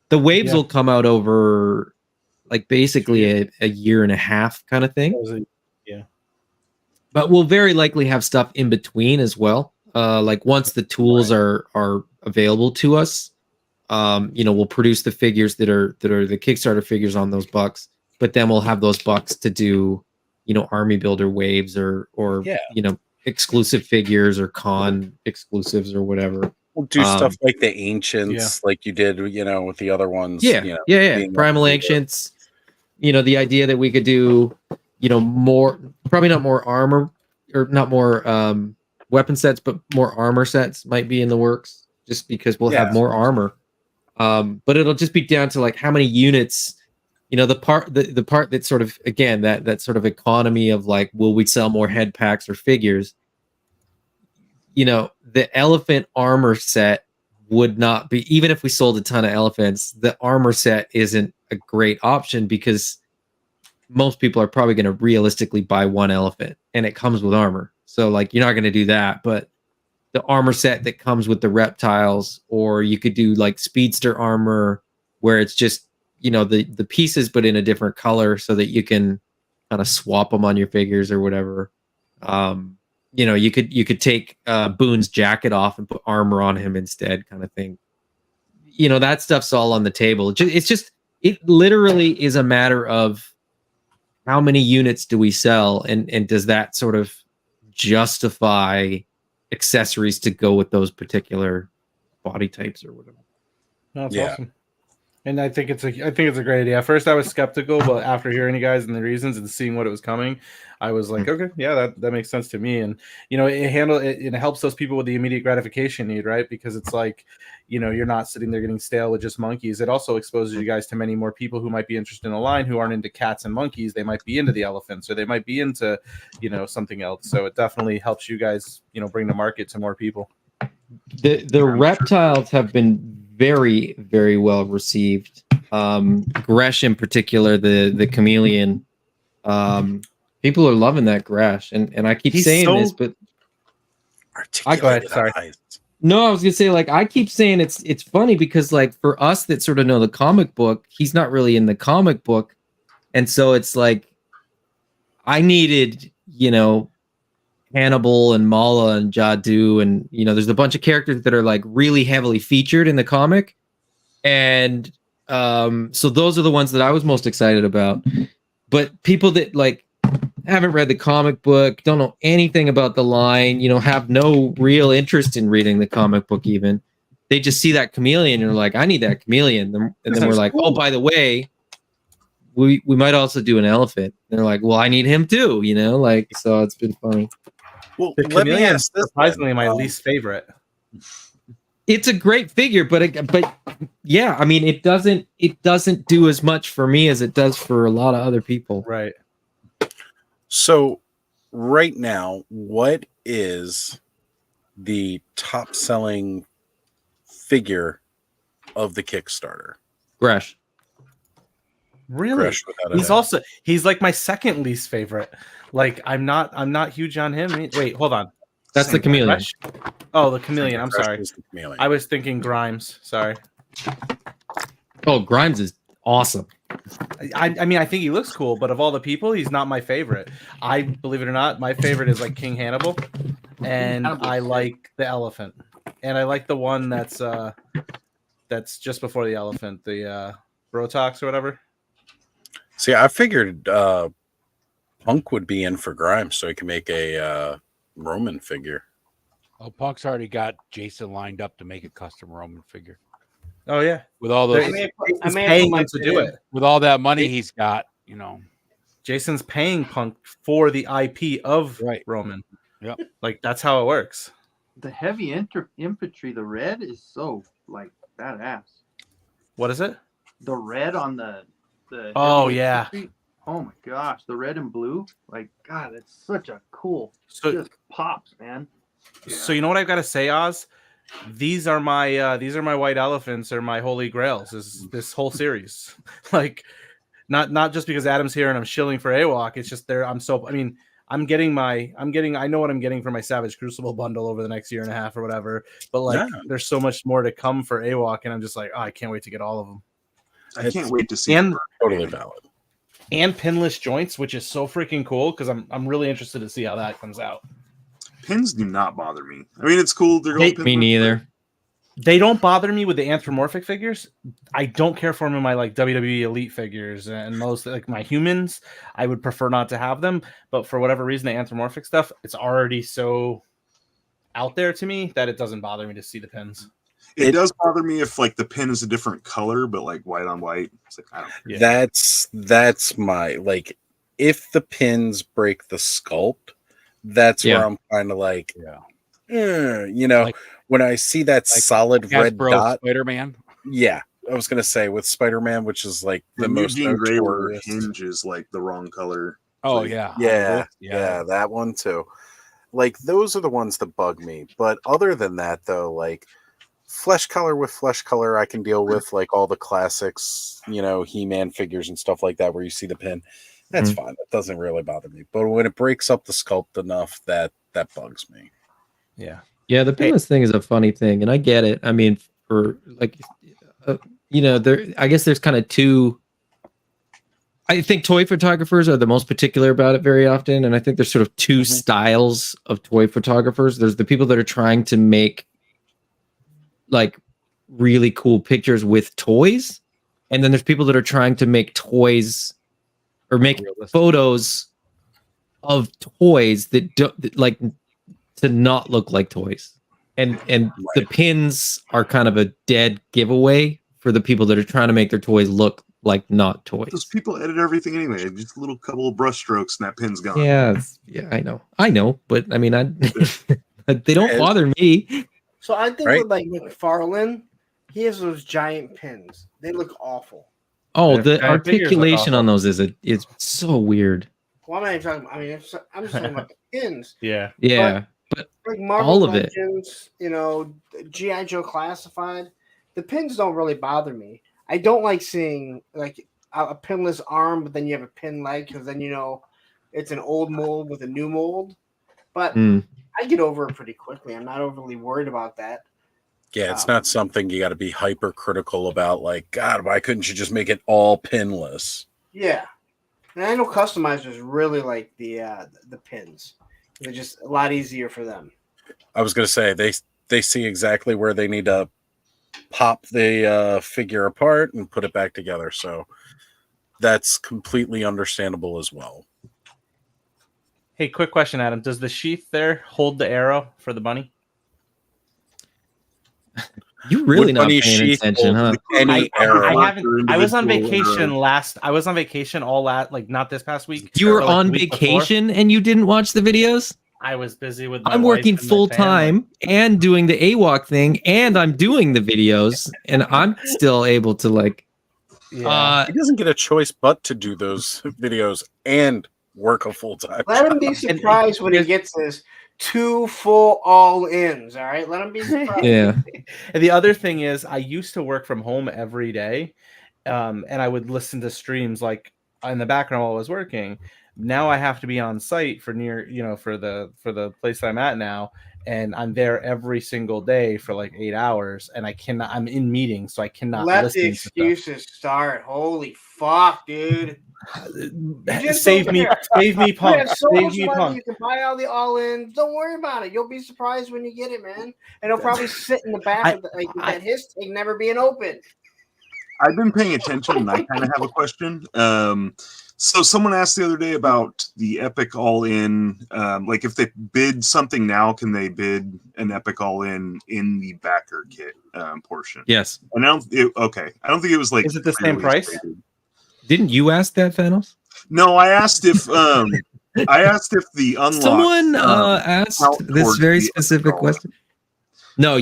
The waves will come out over like basically a year and a half kind of thing. Yeah. But we'll very likely have stuff in between as well. Like once the tools are available to us, we'll produce the figures that are the Kickstarter figures on those bucks, but then we'll have those bucks to do, army builder waves or exclusive figures or con exclusives or whatever. We'll do stuff like the ancients, like you did, with the other ones. Primal ancients. The idea that we could do, more, probably not more armor or not more weapon sets, but more armor sets might be in the works, just because we'll have more armor. But it'll just be down to like how many units. The part that sort of, again, that sort of economy of like, will we sell more head packs or figures? The elephant armor set would not be, even if we sold a ton of elephants, the armor set isn't a great option because most people are probably going to realistically buy 1 elephant and it comes with armor. So like, you're not going to do that, but the armor set that comes with the reptiles, or you could do like speedster armor where it's just, the pieces, but in a different color so that you can kind of swap them on your figures or whatever. You could take Boone's jacket off and put armor on him instead, kind of thing. That stuff's all on the table. It literally is a matter of how many units do we sell, and does that sort of justify accessories to go with those particular body types or whatever. That's awesome. And I think it's a great idea. At first I was skeptical, but after hearing you guys and the reasons and seeing what it was coming, I was like, okay, yeah, that makes sense to me. And it helps those people with the immediate gratification need, right? Because it's like, you're not sitting there getting stale with just monkeys. It also exposes you guys to many more people who might be interested in the line who aren't into cats and monkeys. They might be into the elephants, or they might be into, something else. So it definitely helps you guys, bring the market to more people. The reptiles have been very, very well received. Gresh in particular, the chameleon. People are loving that Gresh, and I keep saying this, but go ahead. Sorry. No, I was gonna say, like, I keep saying it's funny because, like, for us that sort of know the comic book, he's not really in the comic book, and so it's like I needed, Hannibal and Mala and Jadu, and there's a bunch of characters that are like really heavily featured in the comic, and so those are the ones that I was most excited about. But people that like haven't read the comic book, don't know anything about the line, have no real interest in reading the comic book even, they just see that chameleon and are like, I need that chameleon, and then we're like, oh, by the way, we might also do an elephant. And they're like, well, I need him too, so it's been funny. Well, the chameleon is surprisingly my least favorite. It's a great figure, but yeah, I mean, it doesn't do as much for me as it does for a lot of other people. Right. So right now, what is the top selling figure of the Kickstarter? Gresh. Really? Crush without a He's doubt. also he's like my second least favorite. Like I'm not huge on him. Wait, hold on. That's the chameleon. Fresh? Oh, the chameleon. I'm Fresh sorry. is the chameleon. I was thinking Grimes. Sorry. Oh, Grimes is awesome. I mean, I think he looks cool, but of all the people, he's not my favorite. I believe it or not, my favorite is like King Hannibal, and I like the elephant, and I like the one that's just before the elephant, the Brotox or whatever. See, I figured Punk would be in for Grimes so he can make a Roman figure. Oh, Punk's already got Jason lined up to make a custom Roman figure. Oh yeah, with all those, he's paying him to do it. With all that money he's got, you know, Jason's paying Punk for the IP of Roman. Yep, like that's how it works. The heavy infantry, the red is so like badass. What is it? The red on the Oh heavy yeah. infantry. Oh my gosh, the red and blue. Like God, it's such a cool. So just pops, man. So you know what I've got to say, Oz? These are my white elephants or my holy grails. Is this whole series like not just because Adam's here and I'm shilling for AWOC. It's just there. I know what I'm getting for my Savage Crucible bundle over the next year and a half or whatever. But like, there's so much more to come for AWOC, and I'm just like, oh, I can't wait to get all of them. I can't wait to see. And totally valid. And pinless joints, which is so freaking cool because I'm really interested to see how that comes out. Pins do not bother me. I mean, it's cool. They're all Me neither. They don't bother me with the anthropomorphic figures. I don't care for them in my like WWE Elite figures and most like my humans. I would prefer not to have them, but for whatever reason, the anthropomorphic stuff, it's already so out there to me that it doesn't bother me to see the pins. It does bother me if like the pin is a different color, but like white on white. It's like I don't. Yeah. That's my like. If the pins break the sculpt, that's where I'm kind of like, you know, like, when I see that solid red dot, Spider-Man. Yeah, I was gonna say with Spider-Man, which is like the most Eugene Gray where notorious. hinge is like the wrong color. Oh like, yeah, that one too. Like those are the ones that bug me. But other than that, though, like flesh color with flesh color, I can deal with like all the classics, you know, He-Man figures and stuff like that, where you see the pin. That's fine. It doesn't really bother me. But when it breaks up the sculpt enough, that bugs me. Yeah. Yeah, the pinless thing is a funny thing, and I get it. I mean, for like, you know, I guess there's kind of two. I think toy photographers are the most particular about it very often, and I think there's sort of two styles of toy photographers. There's the people that are trying to make like really cool pictures with toys, and then there's people that are trying to make toys or make photos of toys that don't like to not look like toys. And the pins are kind of a dead giveaway for the people that are trying to make their toys look like not toys. Those people edit everything anyway. Just a little couple of brush strokes and that pin's gone. Yeah, I know, but I mean, they don't bother me. So I think with like McFarlane, he has those giant pins. They look awful. Oh, the articulation on those is so weird. Well, I'm not even talking. I mean, I'm just talking about the pins. Yeah, but like Marvel all of Legends, you know, GI Joe Classified, the pins don't really bother me. I don't like seeing like a pinless arm, but then you have a pin leg because then you know it's an old mold with a new mold. But I get over it pretty quickly. I'm not overly worried about that. Yeah, it's not something you got to be hypercritical about. Like, God, why couldn't you just make it all pinless? Yeah, and I know customizers really like the pins. They're just a lot easier for them. I was going to say they see exactly where they need to pop the figure apart and put it back together. So that's completely understandable as well. Hey, quick question, Adam. Does the sheath there hold the arrow for the bunny? You really not paying attention, huh? I was on vacation like not this past week. You were on vacation and you didn't watch the videos? I was busy with my I'm working wife and my full family. time and doing the AWOC thing, and I'm doing the videos, and I'm still able to like. He doesn't get a choice but to do those videos and work a full time. Let him be surprised when he gets his 2 full all-ins. All right, let him be surprised. Yeah. And the other thing is, I used to work from home every day, and I would listen to streams like in the background while I was working. Now I have to be on site for for the place that I'm at now, and I'm there every single day for like 8 hours, and I'm in meetings, so I cannot Let listen the to stuff. excuses start. Holy fuck, dude. Save me, You Punk. have so Save much me, money. Punk. You can buy all the all-ins. Don't worry about it. You'll be surprised when you get it, man. And it'll probably sit in the back of that his thing never being open. I've been paying attention, and I kind of have a question. So someone asked the other day about the Epic All-In. Like, if they bid something now, can they bid an Epic All-In in the backer kit portion? Yes. And I don't think it was like. Is it the same price? Stated. Didn't you ask that, Thanos? No, I asked if the unlock. Someone asked this very specific question. No,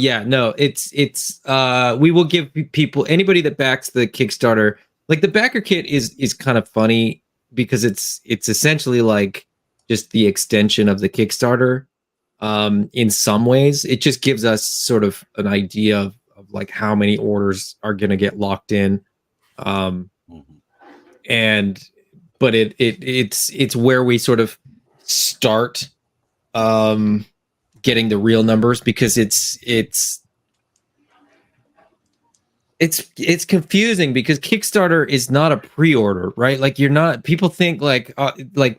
it's we will give people, anybody that backs the Kickstarter, like the backer kit is kind of funny because it's essentially like just the extension of the Kickstarter. In some ways, it just gives us sort of an idea of like how many orders are going to get locked in. But it's where we sort of start getting the real numbers, because it's confusing because Kickstarter is not a pre-order, right? Like people think like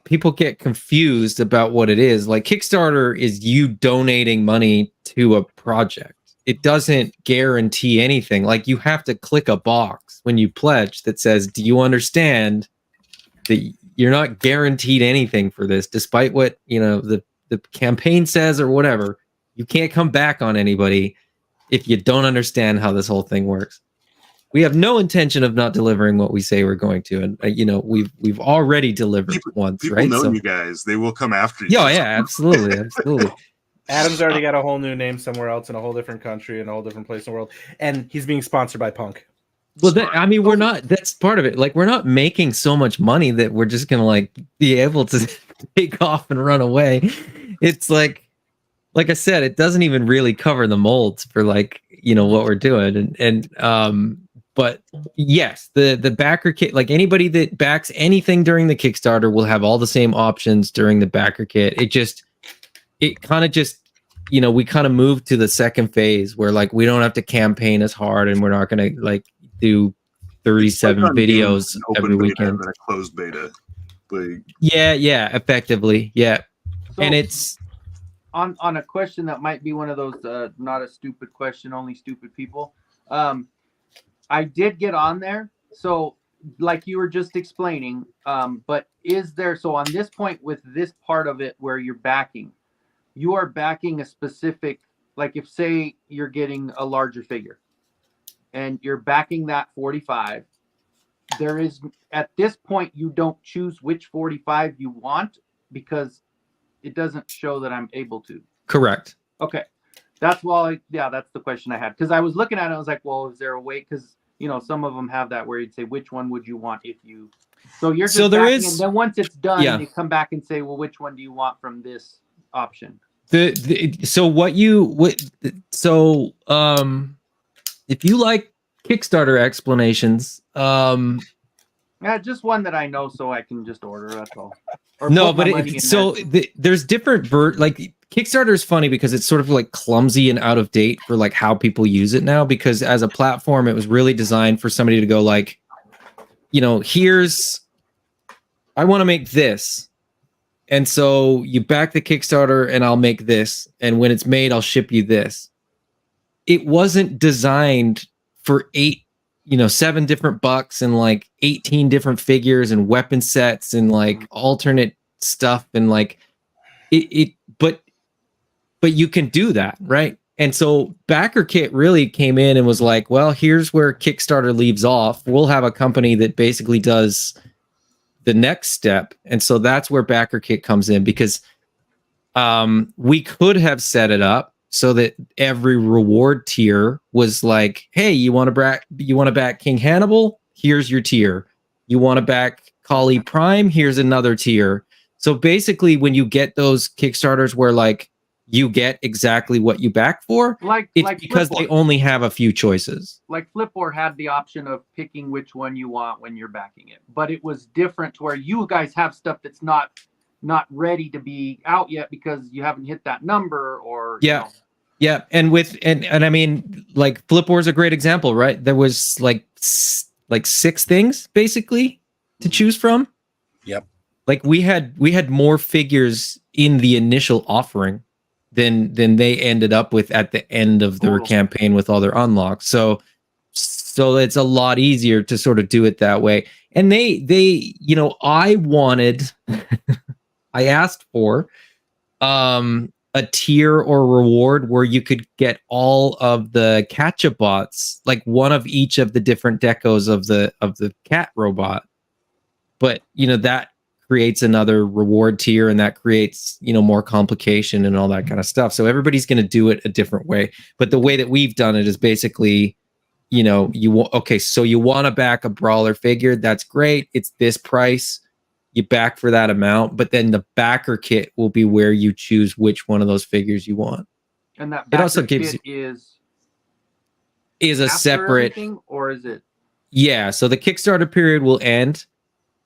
people get confused about what it is. Like Kickstarter is you donating money to a project. It doesn't guarantee anything. Like you have to click a box when you pledge that says, do you understand that you're not guaranteed anything for this, despite what, the campaign says or whatever. You can't come back on anybody if you don't understand how this whole thing works. We have no intention of not delivering what we say we're going to, and we've already delivered once, people right? know you guys; they will come after you. Yeah, absolutely, absolutely. Adam's already got a whole new name somewhere else in a whole different country and a whole different place in the world, and he's being sponsored by Punk. Well, we're not. That's part of it. Like, we're not making so much money that we're just gonna like be able to take off and run away. It's like I said, it doesn't even really cover the molds for like what we're doing. But yes, the backer kit, like anybody that backs anything during the Kickstarter will have all the same options during the backer kit. It kind of just we kind of moved to the second phase where like we don't have to campaign as hard, and we're not gonna like do 37 videos every weekend. A closed beta. Like, yeah, effectively, yeah. So, and it's on a question that might be one of those not a stupid question, only stupid people. I did get on there, so like you were just explaining, but is there, so on this point with this part of it where you are backing a specific, like if say you're getting a larger figure and you're backing that 45, there is, at this point, you don't choose which 45 you want because it doesn't show that I'm able to. Correct. Okay. That's that's the question I had. Because I was looking at it, I was like, well, is there a way? Because, some of them have that where you'd say, which one would you want if you. So you're just there backing, is, and then once it's done, yeah. you come back and say, well, which one do you want from this option? If you like Kickstarter explanations, Yeah, just one that I know so I can just order, that's all. Or no, put my but money in there's different like Kickstarter is funny because it's sort of like clumsy and out of date for like how people use it now, because as a platform it was really designed for somebody to go like, here's, I want to make this. And so you back the Kickstarter and I'll make this. And when it's made, I'll ship you this. It wasn't designed for 7 different bucks and like 18 different figures and weapon sets and like alternate stuff. And like but you can do that, right? And so Backer Kit really came in and was like, well, here's where Kickstarter leaves off. We'll have a company that basically does the next step. And so that's where Backer Kit comes in, because we could have set it up so that every reward tier was like, hey, you want to back King Hannibal? Here's your tier. You want to back Kali Prime? Here's another tier. So basically when you get those Kickstarters where like you get exactly what you back for. It's like because they Flipboard. only have a few choices. Like Flipboard had the option of picking which one you want when you're backing it, but it was different to where you guys have stuff that's not ready to be out yet because you haven't hit that number or Yeah. Yeah, and I mean, like Flipboard's a great example, right? There was like 6 things basically to choose from. Yep. Like we had more figures in the initial offering than they ended up with at the end of their campaign with all their unlocks. So it's a lot easier to sort of do it that way. And they I wanted I asked for a tier or reward where you could get all of the catch-up bots, like one of each of the different decos of the cat robot. But that creates another reward tier, and that creates more complication and all that kind of stuff. So everybody's going to do it a different way. But the way that we've done it is basically, so you want to back a brawler figure, that's great. It's this price. You back for that amount, but then the backer kit will be where you choose which one of those figures you want. And that it also backer gives kit is a after separate everything, or is it? Yeah, so the Kickstarter period will end,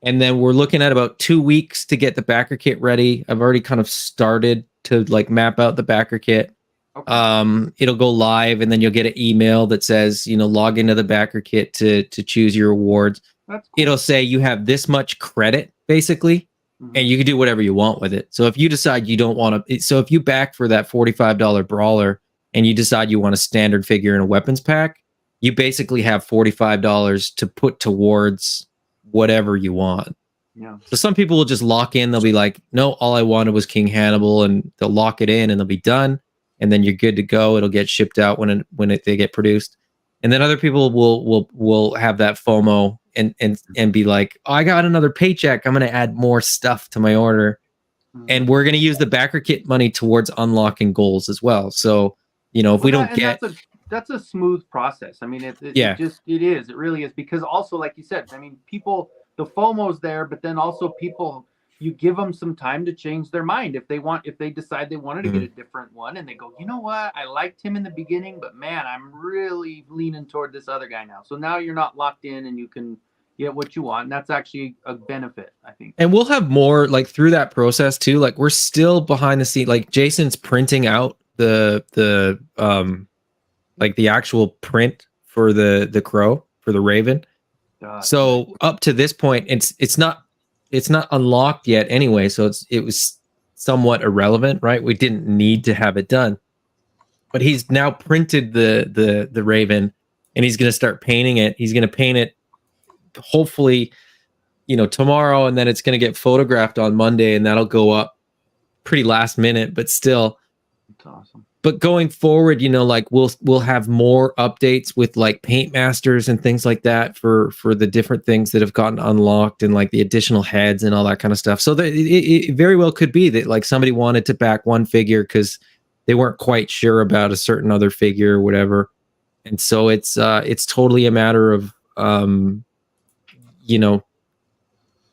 and then we're looking at about 2 weeks to get the backer kit ready. I've already kind of started to like map out the backer kit. Okay. It'll go live, and then you'll get an email that says, log into the backer kit to choose your rewards. That's cool. It'll say you have this much credit, basically, and you can do whatever you want with it. So if you decide you don't want to, so if you back for that $45 brawler and you decide you want a standard figure in a weapons pack, you basically have $45 to put towards whatever you want. Yeah. So some people will just lock in. They'll be like, no, all I wanted was King Hannibal, and they'll lock it in and they'll be done. And then you're good to go. It'll get shipped out when they get produced. And then other people will have that FOMO and be like, oh, I got another paycheck. I'm going to add more stuff to my order. And we're going to use the backer kit money towards unlocking goals as well. So, if we don't get... That's a smooth process. I mean, it really is. Because also, like you said, I mean, people, the FOMO's there, but then also people, you give them some time to change their mind. If they decide they wanted to get a different one and they go, you know what, I liked him in the beginning, but man, I'm really leaning toward this other guy now. So now you're not locked in and you can get what you want. And that's actually a benefit, I think. And we'll have more like through that process too. Like we're still behind the scene. Like Jason's printing out the like the actual print for the crow, for the raven. So up to this point, it's not unlocked yet anyway, so it was somewhat irrelevant, right? We didn't need to have it done. But he's now printed the raven, and he's going to start painting it. He's going to paint it hopefully tomorrow, and then it's going to get photographed on Monday, and that'll go up pretty last minute, but still. That's awesome. But going forward, like we'll have more updates with like paint masters and things like that for the different things that have gotten unlocked and like the additional heads and all that kind of stuff. So that it very well could be that like somebody wanted to back one figure because they weren't quite sure about a certain other figure or whatever, and so it's totally a matter of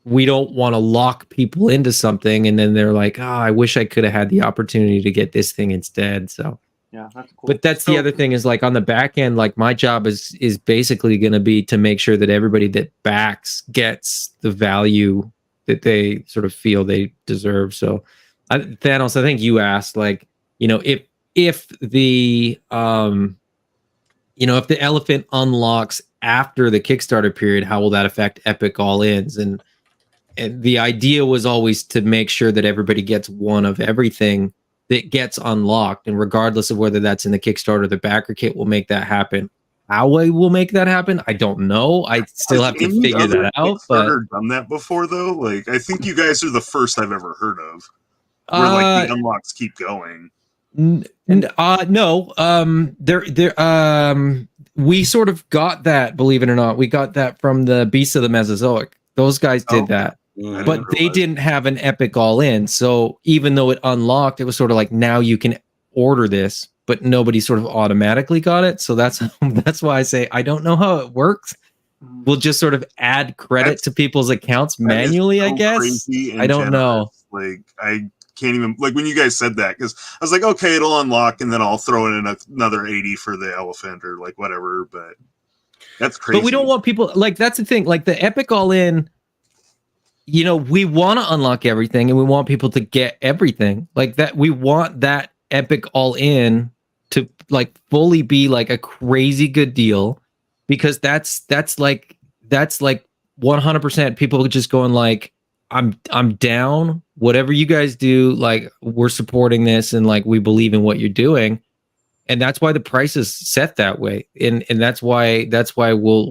we don't want to lock people into something and then they're like, oh, I wish I could have had the opportunity to get this thing instead. So yeah, that's cool. But that's the other thing is like on the back end, like my job is basically going to be to make sure that everybody that backs gets the value that they sort of feel they deserve. So Thanos, I think you asked like, if the if the elephant unlocks after the Kickstarter period, how will that affect Epic All-Ins? And the idea was always to make sure that everybody gets one of everything that gets unlocked, and regardless of whether that's in the Kickstarter, the backer kit will make that happen. How I will make that happen, I don't know. I still have to figure that out. But done that before though. Like I think you guys are the first I've ever heard of where like the unlocks keep going. No. We sort of got that, believe it or not. We got that from the Beasts of the Mesozoic. Those guys did that. But they didn't have an Epic All-In. So even though it unlocked, it was sort of like, now you can order this, but nobody sort of automatically got it. So that's why I say I don't know how it works. We'll just sort of add credit to people's accounts manually, I guess. I don't know. Like I can't even like when you guys said that because I was like, okay, it'll unlock and then I'll throw in another 80 for the elephant or like whatever. But that's crazy. But we don't want people like that's the thing. Like the Epic All In, you know, we want to unlock everything and we want people to get everything like that. We want that Epic All In to like fully be like a crazy good deal because that's like 100% people just going like I'm down whatever you guys do, like we're supporting this and like we believe in what you're doing, and that's why the price is set that way, and that's why we'll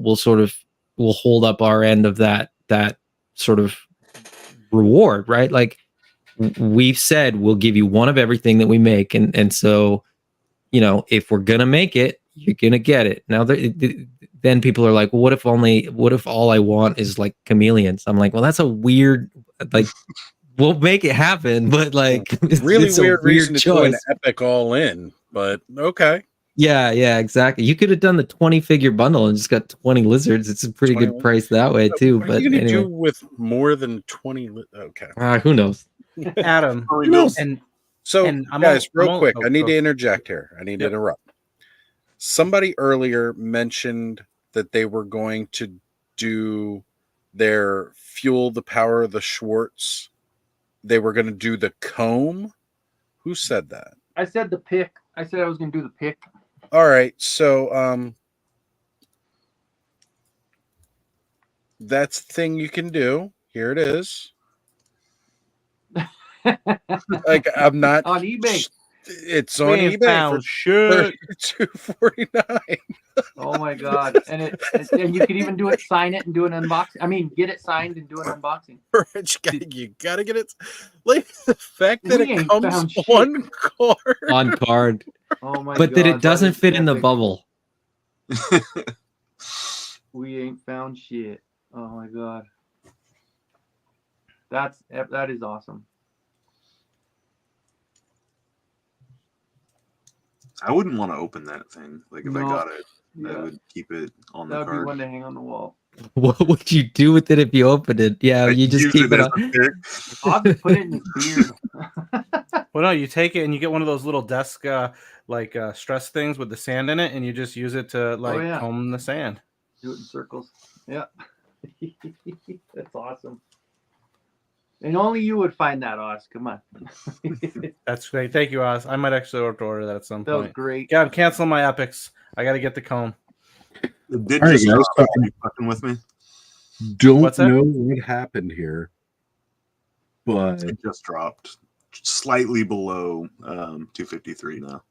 hold up our end of that sort of reward, right? Like we've said we'll give you one of everything that we make, and so you know if we're gonna make it, you're gonna get it. Now then people are like, well, what if all I want is like chameleons? I'm like, well, that's a weird, like we'll make it happen, but like really it's weird a reason to do an choice. Epic All In, but okay. Yeah, exactly. You could have done the 20-figure bundle and just got 20 lizards. It's a pretty good price that way too. What are But you gonna anyway, do with more than 20? Okay. Who knows? Adam, Who knows? So, guys, real quick, I need to interject here. I need to interrupt. Somebody earlier mentioned that they were going to do their Fuel the Power of the Schwartz. They were going to do the comb. Who said that? I said the pick. I said I was going to do the pick. All right, so that's the thing you can do. Here it is. Like I'm not on eBay. It's on eBay for $32.49. Oh my god! And you could even do it, sign it, and do an unboxing. I mean, get it signed and do an unboxing. Rich guy, you gotta get it. Like the fact that it comes on card. On card. Oh my god! But that it doesn't fit in the bubble. We ain't found shit. Oh my god! That is awesome. I wouldn't want to open that thing. Like if I got it, I would keep it on the That would card. be one to hang on the wall. What would you do with it if you opened it? Yeah, you just use keep it it as on. a pick. I'll just put it in his beard. Well, no, you take it and you get one of those little desk stress things with the sand in it, and you just use it to comb the sand. Do it in circles. Yeah, that's awesome. And only you would find that, Oz. Come on. That's great. Thank you, Oz. I might actually order that at some That point. was great. Yeah, I'm canceling my epics. I got to get the comb. Did All right, just guys, drop. Are you fucking with me? Don't What's that? know what happened here, but It just dropped slightly below 253 now.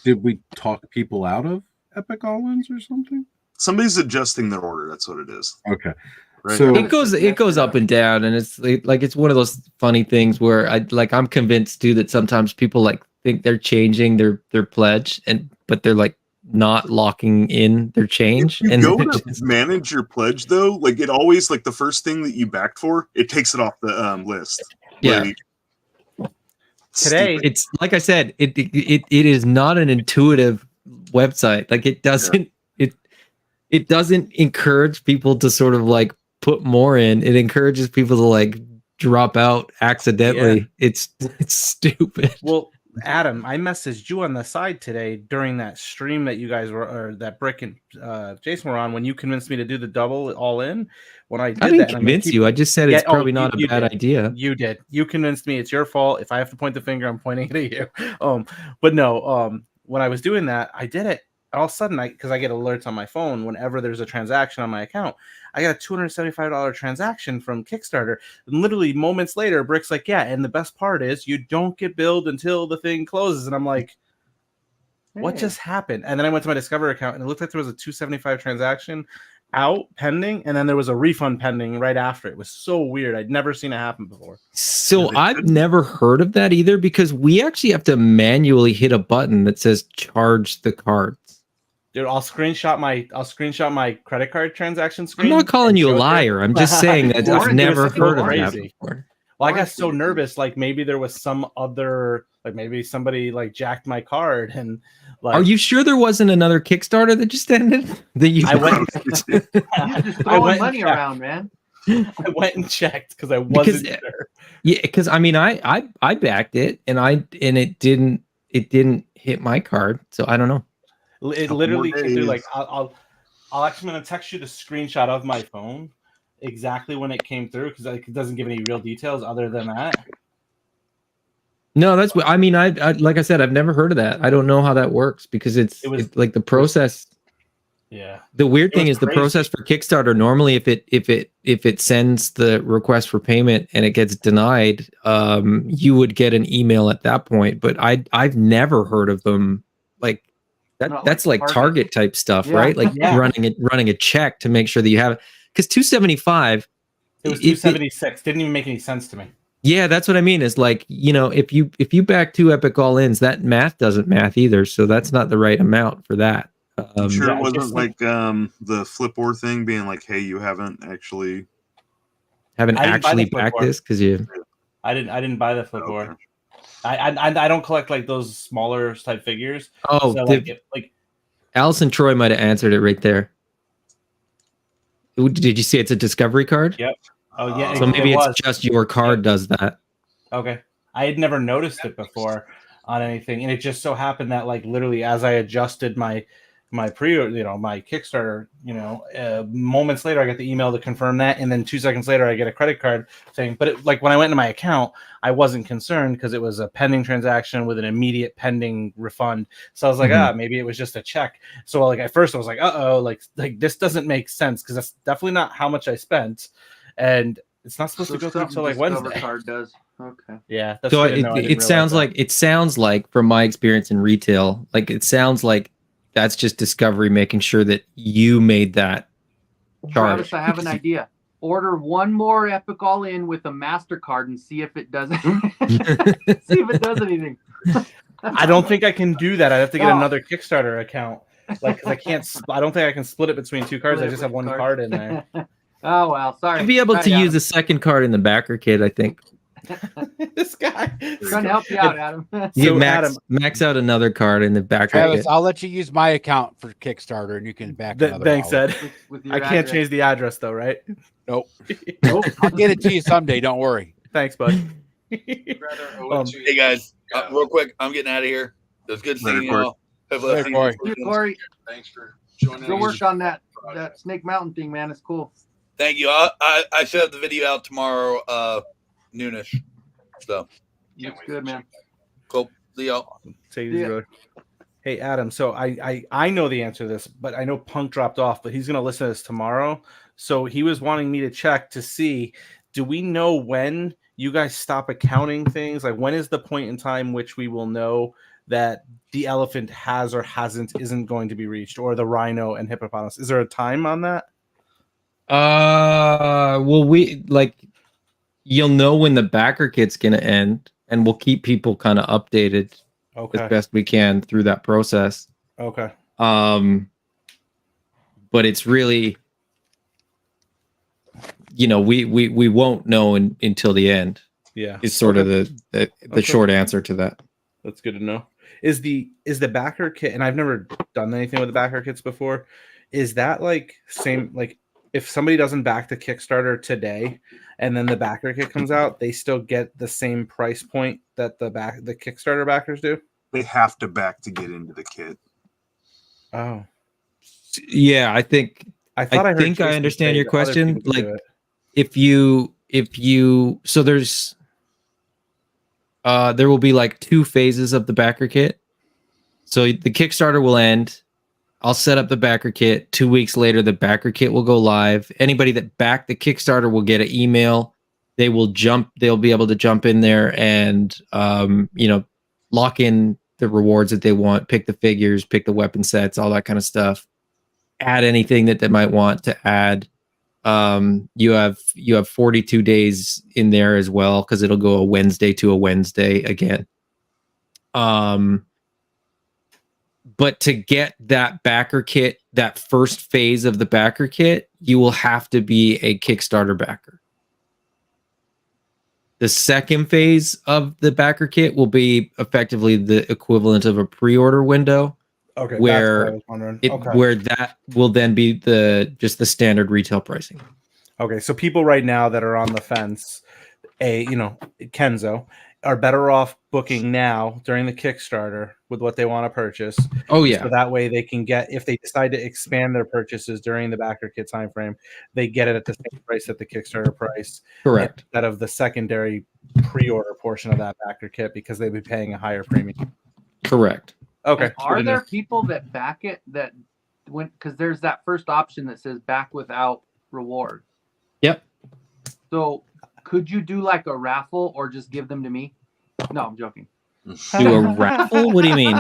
did we talk people out of Epic All-Ins or something? Somebody's adjusting their order. That's what it is. Okay. Right. So It goes up and down, and it's like it's one of those funny things where I'm convinced too that sometimes people like think they're changing their pledge, but they're like not locking in their change. If you And go to manage your pledge though, like it always like the first thing that you backed for, it takes it off the list. Yeah. Today, it's like I said, it is not an intuitive website. Like it doesn't it doesn't encourage people to sort of like put more in. It encourages people to like drop out accidentally. Yeah. It's stupid. Well, Adam, I messaged you on the side today during that stream that you guys were, or that Brick and Jason were on, when you convinced me to do the double all in. When I did I didn't that, convince you. I just said it's probably not a bad idea. You did. You convinced me. It's your fault. If I have to point the finger, I'm pointing it at you. But no. When I was doing that, I did it. All of a sudden, because I get alerts on my phone whenever there's a transaction on my account. I got a $275 transaction from Kickstarter. And literally moments later, Brick's like, yeah, and the best part is you don't get billed until the thing closes. And I'm like, what just happened? And then I went to my Discover account, and it looked like there was a $275 transaction out pending, and then there was a refund pending right after. It was so weird. I'd never seen it happen before. So I've never heard of that either, because we actually have to manually hit a button that says charge the cards. Dude, I'll screenshot my credit card transaction screen. I'm not calling you a liar. I'm just saying that I've never heard of that before. Well, I got so nervous, like maybe there was some other, like maybe somebody like jacked my card, and like. Are you sure there wasn't another Kickstarter that just ended? That you You're just throwing money around, man. I went and checked because I wasn't sure. Yeah, because I mean, I backed it and it didn't hit my card, so I don't know. It literally came through. Like I'll actually gonna text you the screenshot of my phone exactly when it came through because it doesn't give any real details other than that. No, that's what I mean. I like I said, I've never heard of that. I don't know how that works because it's like the process. Yeah. The weird thing is crazy. the process for Kickstarter. Normally, if it sends the request for payment and it gets denied, you would get an email at that point. But I've never heard of them like that. That's like Target type stuff, right? Like running a check to make sure that you have it. Because $275. It was $276. Didn't even make any sense to me. Yeah, that's what I mean. Is like, you know, if you back 2 Epic All-Ins, that math doesn't math either. So that's not the right amount for that. Sure, it wasn't like the Flipboard thing being like, "Hey, you haven't actually backed this because you." I didn't buy the Flipboard. Okay. I don't collect like those smaller type figures. Oh, so like Allison Troy might have answered it right there. Did you see it's a discovery card? Yep. Oh yeah. So maybe it's just your card does that. Okay. I had never noticed it before on anything, and it just so happened that like literally as I adjusted my my Kickstarter, moments later I get the email to confirm that, and then 2 seconds later I get a credit card thing. But like when I went into my account, I wasn't concerned because it was a pending transaction with an immediate pending refund. So I was like, maybe it was just a check. So like at first I was like, like this doesn't make sense because that's definitely not how much I spent, and it's not supposed to go through until like Wednesday. Card does. Okay. Yeah. So it sounds like from my experience in retail, like it sounds like that's just Discovery making sure that you made that charge. Travis, I have an idea. Order one more Epic All-In with a MasterCard and see if it does see if it does anything. I don't think I can do that. I have to get another Kickstarter account. Like, cause I don't think I can split it between 2 cards. I just have one card in there. Oh well, sorry. You'll be able to use a second card in the backer kit, I think. This guy trying to help you out, Adam. You max out another card in the backer Travis, kit. I'll let you use my account for Kickstarter, and you can back another. Thanks, Ed. With I can't change the address though, right? Nope. Nope. I'll get it to you someday. Don't worry. Thanks, bud. Hey guys, real quick, I'm getting out of here. It was good seeing you all. Corey. Thanks for joining. Go work on that Snake Mountain thing, man. It's cool. Thank you. I should have the video out tomorrow, noonish. So it's good, man. Cool. See y'all. Hey Adam, so I know the answer to this, but I know Punk dropped off, but he's gonna listen to this tomorrow. So he was wanting me to check to see, do we know when you guys stop accounting things? Like when is the point in time which we will know that the elephant has or isn't going to be reached, or the rhino and hippopotamus? Is there a time on that? Well, you'll know when the backer kit's gonna end, and we'll keep people kind of updated as best we can through that process. Okay. But it's really, we won't know until the end. Yeah, is sort of the short answer to that. That's good to know. Is the backer kit, and I've never done anything with the backer kits before, is that like same, like if somebody doesn't back the Kickstarter today and then the backer kit comes out, they still get the same price point that the Kickstarter backers do? They have to back to get into the kit. Oh. Yeah, I think I understand your question. Like if you so there's there will be like 2 phases of the backer kit. So the Kickstarter will end. I'll set up the backer kit. 2 weeks later, the backer kit will go live. Anybody that backed the Kickstarter will get an email. They'll be able to jump in there and, lock in the rewards that they want, pick the figures, pick the weapon sets, all that kind of stuff. Add anything that they might want to add. You have 42 days in there as well, because it'll go a Wednesday to a Wednesday again. But to get that backer kit, that first phase of the backer kit, you will have to be a Kickstarter backer. The second phase of the backer kit will be effectively the equivalent of a pre-order window. Okay. Where that will then be just the standard retail pricing. Okay, so people right now that are on the fence, Kenzo, are better off booking now during the Kickstarter with what they want to purchase. Oh yeah. So that way they can get, if they decide to expand their purchases during the backer kit timeframe, they get it at the same price at the Kickstarter price. Correct. Instead of the secondary pre-order portion of that backer kit because they'd be paying a higher premium. Correct. Okay. And are there people that back it that when, because there's that first option that says back without reward. Yep. So could you do like a raffle or just give them to me? No, I'm joking. Do a raffle? What do you mean?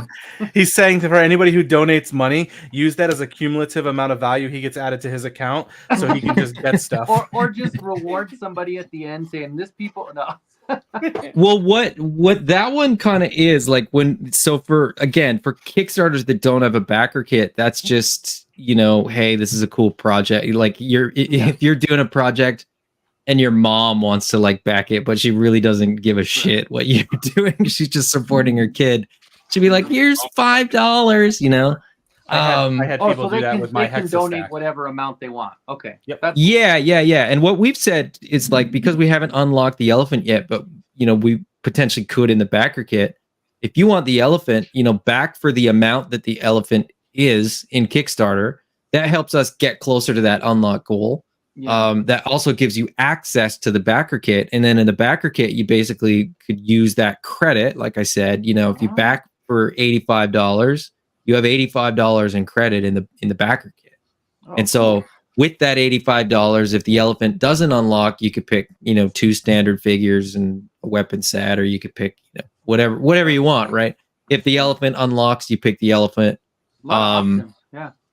He's saying for anybody who donates money, use that as a cumulative amount of value he gets added to his account so he can just get stuff. Or just reward somebody at the end saying this people no. Well, what that one kind of is like for Kickstarters that don't have a backer kit, that's just, hey, this is a cool project. Like if you're doing a project and your mom wants to like back it, but she really doesn't give a shit what you're doing. She's just supporting her kid. She'd be like, here's $5, I had people so do that with my they can Hexa donate stack. whatever amount they want. Okay. Yep. Yeah. And what we've said is like, because we haven't unlocked the elephant yet, but we potentially could in the backer kit. If you want the elephant, back for the amount that the elephant is in Kickstarter, that helps us get closer to that unlock goal. Yeah. That also gives you access to the backer kit. And then in the backer kit, you basically could use that credit. Like I said, if you back for $85, you have $85 in credit in the backer kit. And so with that $85, if the elephant doesn't unlock, you could pick, 2 standard figures and a weapon set, or you could pick, whatever you want, right? If the elephant unlocks, you pick the elephant. Yeah,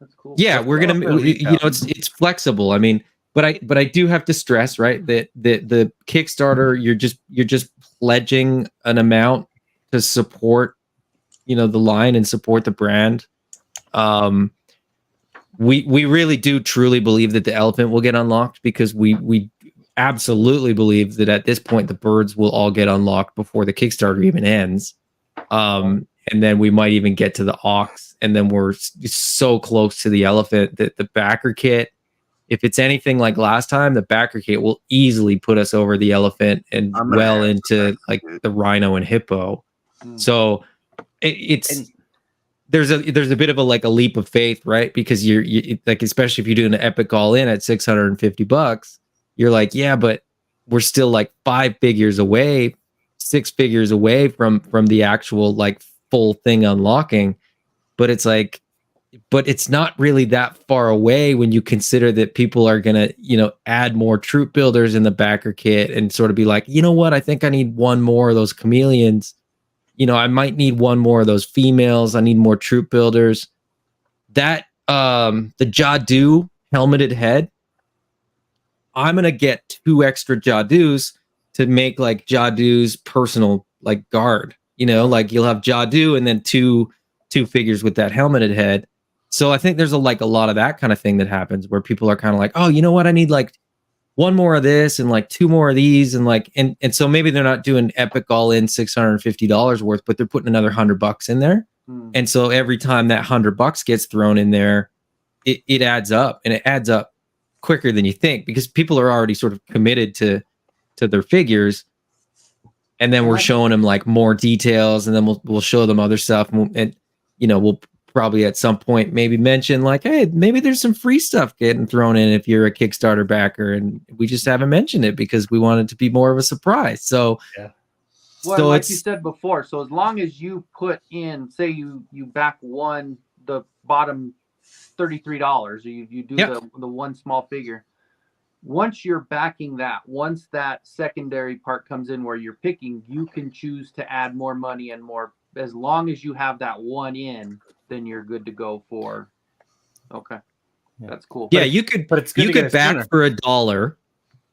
that's cool. Yeah, we're gonna, it's flexible. I mean, but I do have to stress, right, that the Kickstarter, you're just pledging an amount to support, the line and support the brand. We really do truly believe that the elephant will get unlocked, because we absolutely believe that at this point the birds will all get unlocked before the Kickstarter even ends. And then we might even get to the ox, and then we're so close to the elephant that the backer kit, if it's anything like last time, the backer kit will easily put us over the elephant and well into like the rhino and hippo. So there's a bit of a leap of faith, right? Because you like, especially if you're doing an epic all in at $650, you're like, yeah, but we're still like 5 figures away, 6 figures away from the actual like full thing unlocking. But it's like, but it's not really that far away when you consider that people are gonna, add more troop builders in the backer kit and sort of be like, you know what, I think I need one more of those chameleons. I might need one more of those females. I need more troop builders. That the Jadu helmeted head, I'm gonna get 2 extra Jadus to make like Jadu's personal like guard. Like you'll have Jadu and then two figures with that helmeted head. So I think there's a lot of that kind of thing that happens where people are kind of like, oh, you know what, I need like 1 more of this and like 2 more of these, and like and so maybe they're not doing epic all in $650 worth, but they're putting another $100 in there. And so every time that $100 gets thrown in there, it adds up, and it adds up quicker than you think, because people are already sort of committed to their figures. And then we're showing them like more details, and then we'll show them other stuff, and we'll probably at some point maybe mention like, hey, maybe there's some free stuff getting thrown in if you're a Kickstarter backer, and we just haven't mentioned it because we want it to be more of a surprise. So yeah. Well, so like you said before, so as long as you put in, say you back the bottom $33, or you do the one small figure. Once you're backing that, once that secondary part comes in where you're picking, you can choose to add more money and more. As long as you have that one in, then you're good to go for. Okay, that's cool. Yeah, you could back for $1,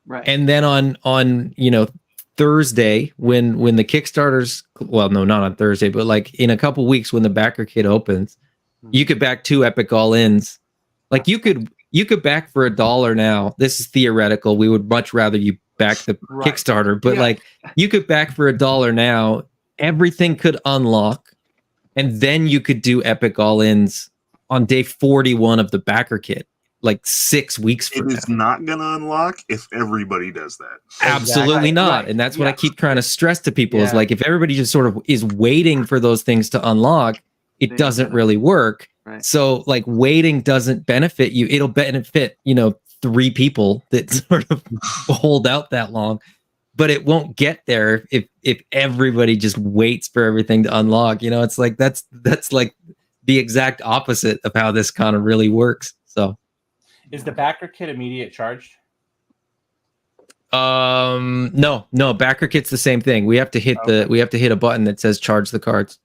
right? And then on Thursday when the Kickstarters, well, no, not on Thursday, but like in a couple weeks when the backer kit opens, you could back 2 epic all-ins. Like you could back for $1 now. This is theoretical. We would much rather you back the Kickstarter, but like you could back for $1 now. Everything could unlock, and then you could do epic all-ins on day 41 of the backer kit. like 6 weeks from It now. is not going to unlock if everybody does that. Absolutely not. And that's what I keep trying to stress to people is like, if everybody just sort of is waiting for those things to unlock, it doesn't really work. Right. So like waiting doesn't benefit you. It'll benefit, 3 people that sort of hold out that long, but it won't get there if everybody just waits for everything to unlock. It's like, that's like the exact opposite of how this kind of really works. So Is the backer kit immediate charged? no, backer kit's the same thing. We have to hit a button that says charge the cards.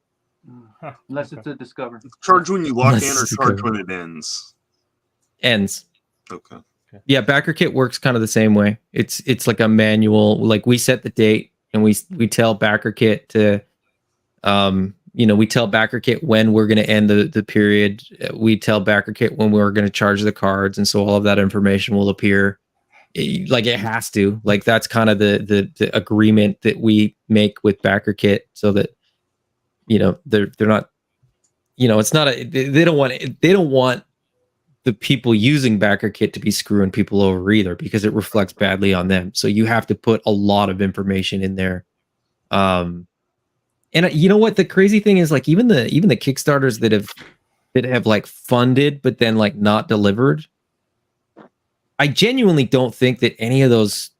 Unless it's a discover. Charge when you lock Unless in or it's a charge discover. when it ends? Ends. Okay. Yeah, backer kit works kind of the same way. It's like a manual. Like we set the date and we tell backer kit to we tell backer kit when we're going to end the period. We tell backer kit when we're going to charge the cards, and so all of that information will appear. It has to. Like that's kind of the agreement that we make with backer kit, so that they're not, it's not they don't want the people using backer kit to be screwing people over either, because it reflects badly on them. So you have to put a lot of information in there. And you know what the crazy thing is, like even the Kickstarters that have like funded but then like not delivered, I genuinely don't think that any of those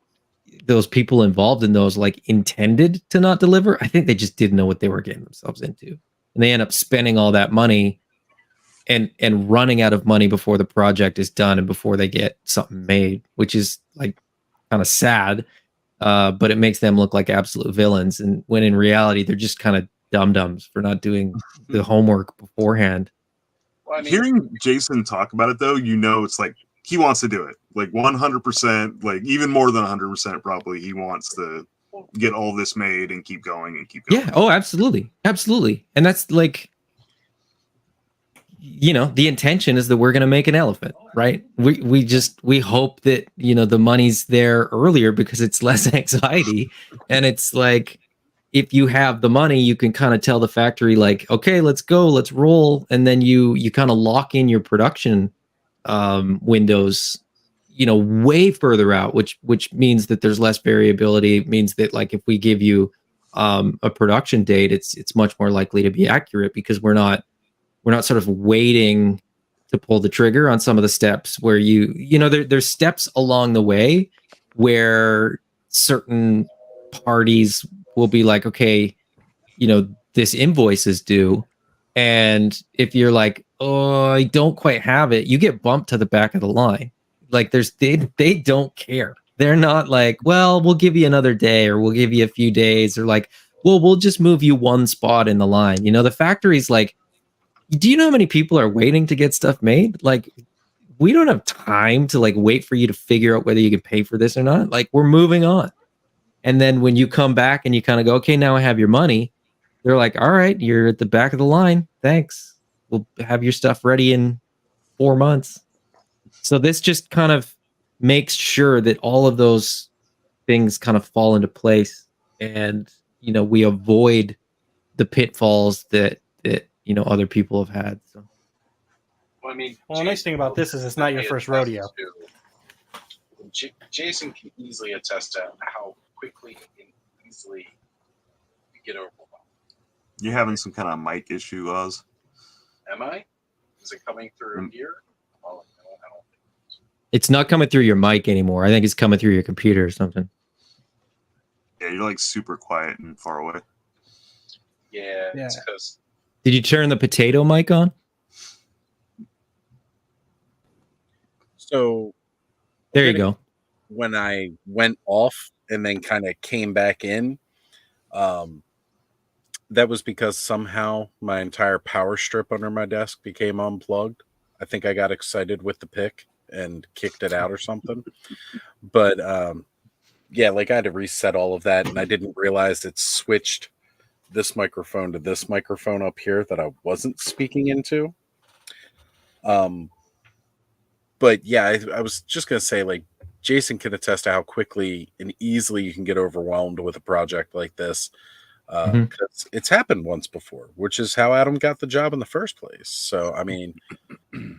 people involved in those like intended to not deliver. I think they just didn't know what they were getting themselves into, and they end up spending all that money and running out of money before the project is done and before they get something made, which is like kind of sad. But it makes them look like absolute villains, and when in reality they're just kind of dum-dums for not doing the homework beforehand. Well, hearing Jason talk about it though, it's like he wants to do it, like 100%, like even more than 100% probably. He wants to get all this made and keep going and keep going. Yeah. Oh, absolutely. And that's like, the intention is that we're going to make an elephant, right? We hope that, the money's there earlier because it's less anxiety. And it's like, if you have the money, you can kind of tell the factory like, okay, let's go, let's roll. And then you kind of lock in your production windows, way further out, which means that there's less variability. It means that like, if we give you a production date, it's much more likely to be accurate, because we're not sort of waiting to pull the trigger on some of the steps where there's steps along the way where certain parties will be like, okay, this invoice is due. And if you're like, oh, I don't quite have it, you get bumped to the back of the line. Like they don't care. They're not like, well, we'll give you another day, or we'll give you a few days, or like, well, we'll just move you one spot in the line. The factory's like, do you know how many people are waiting to get stuff made? Like, we don't have time to like wait for you to figure out whether you can pay for this or not. Like, we're moving on. And then when you come back and you kind of go, okay, now I have your money, they're like, all right, you're at the back of the line. Thanks. We'll have your stuff ready in 4 months. So this just kind of makes sure that all of those things kind of fall into place, and we avoid the pitfalls that other people have had. So, well, the nice thing about this is it's not your first rodeo. Jason can easily attest to how quickly and easily you get overwhelmed. You're having some kind of mic issue, Oz. Am I? Is it coming through here? Well, I don't think it's not coming through your mic anymore. I think it's coming through your computer or something. Yeah, you're like super quiet and far away. Yeah. It's because. Did you turn the potato mic on? So there you go. When I went off and then kind of came back in, that was because somehow my entire power strip under my desk became unplugged. I think I got excited with the pick and kicked it out or something. But yeah, like I had to reset all of that, and I didn't realize it switched this microphone to this microphone up here that I wasn't speaking into. But yeah, I was just gonna say, like, Jason can attest to how quickly and easily you can get overwhelmed with a project like this. Because it's happened once before, which is how Adam got the job in the first place. So, I mean,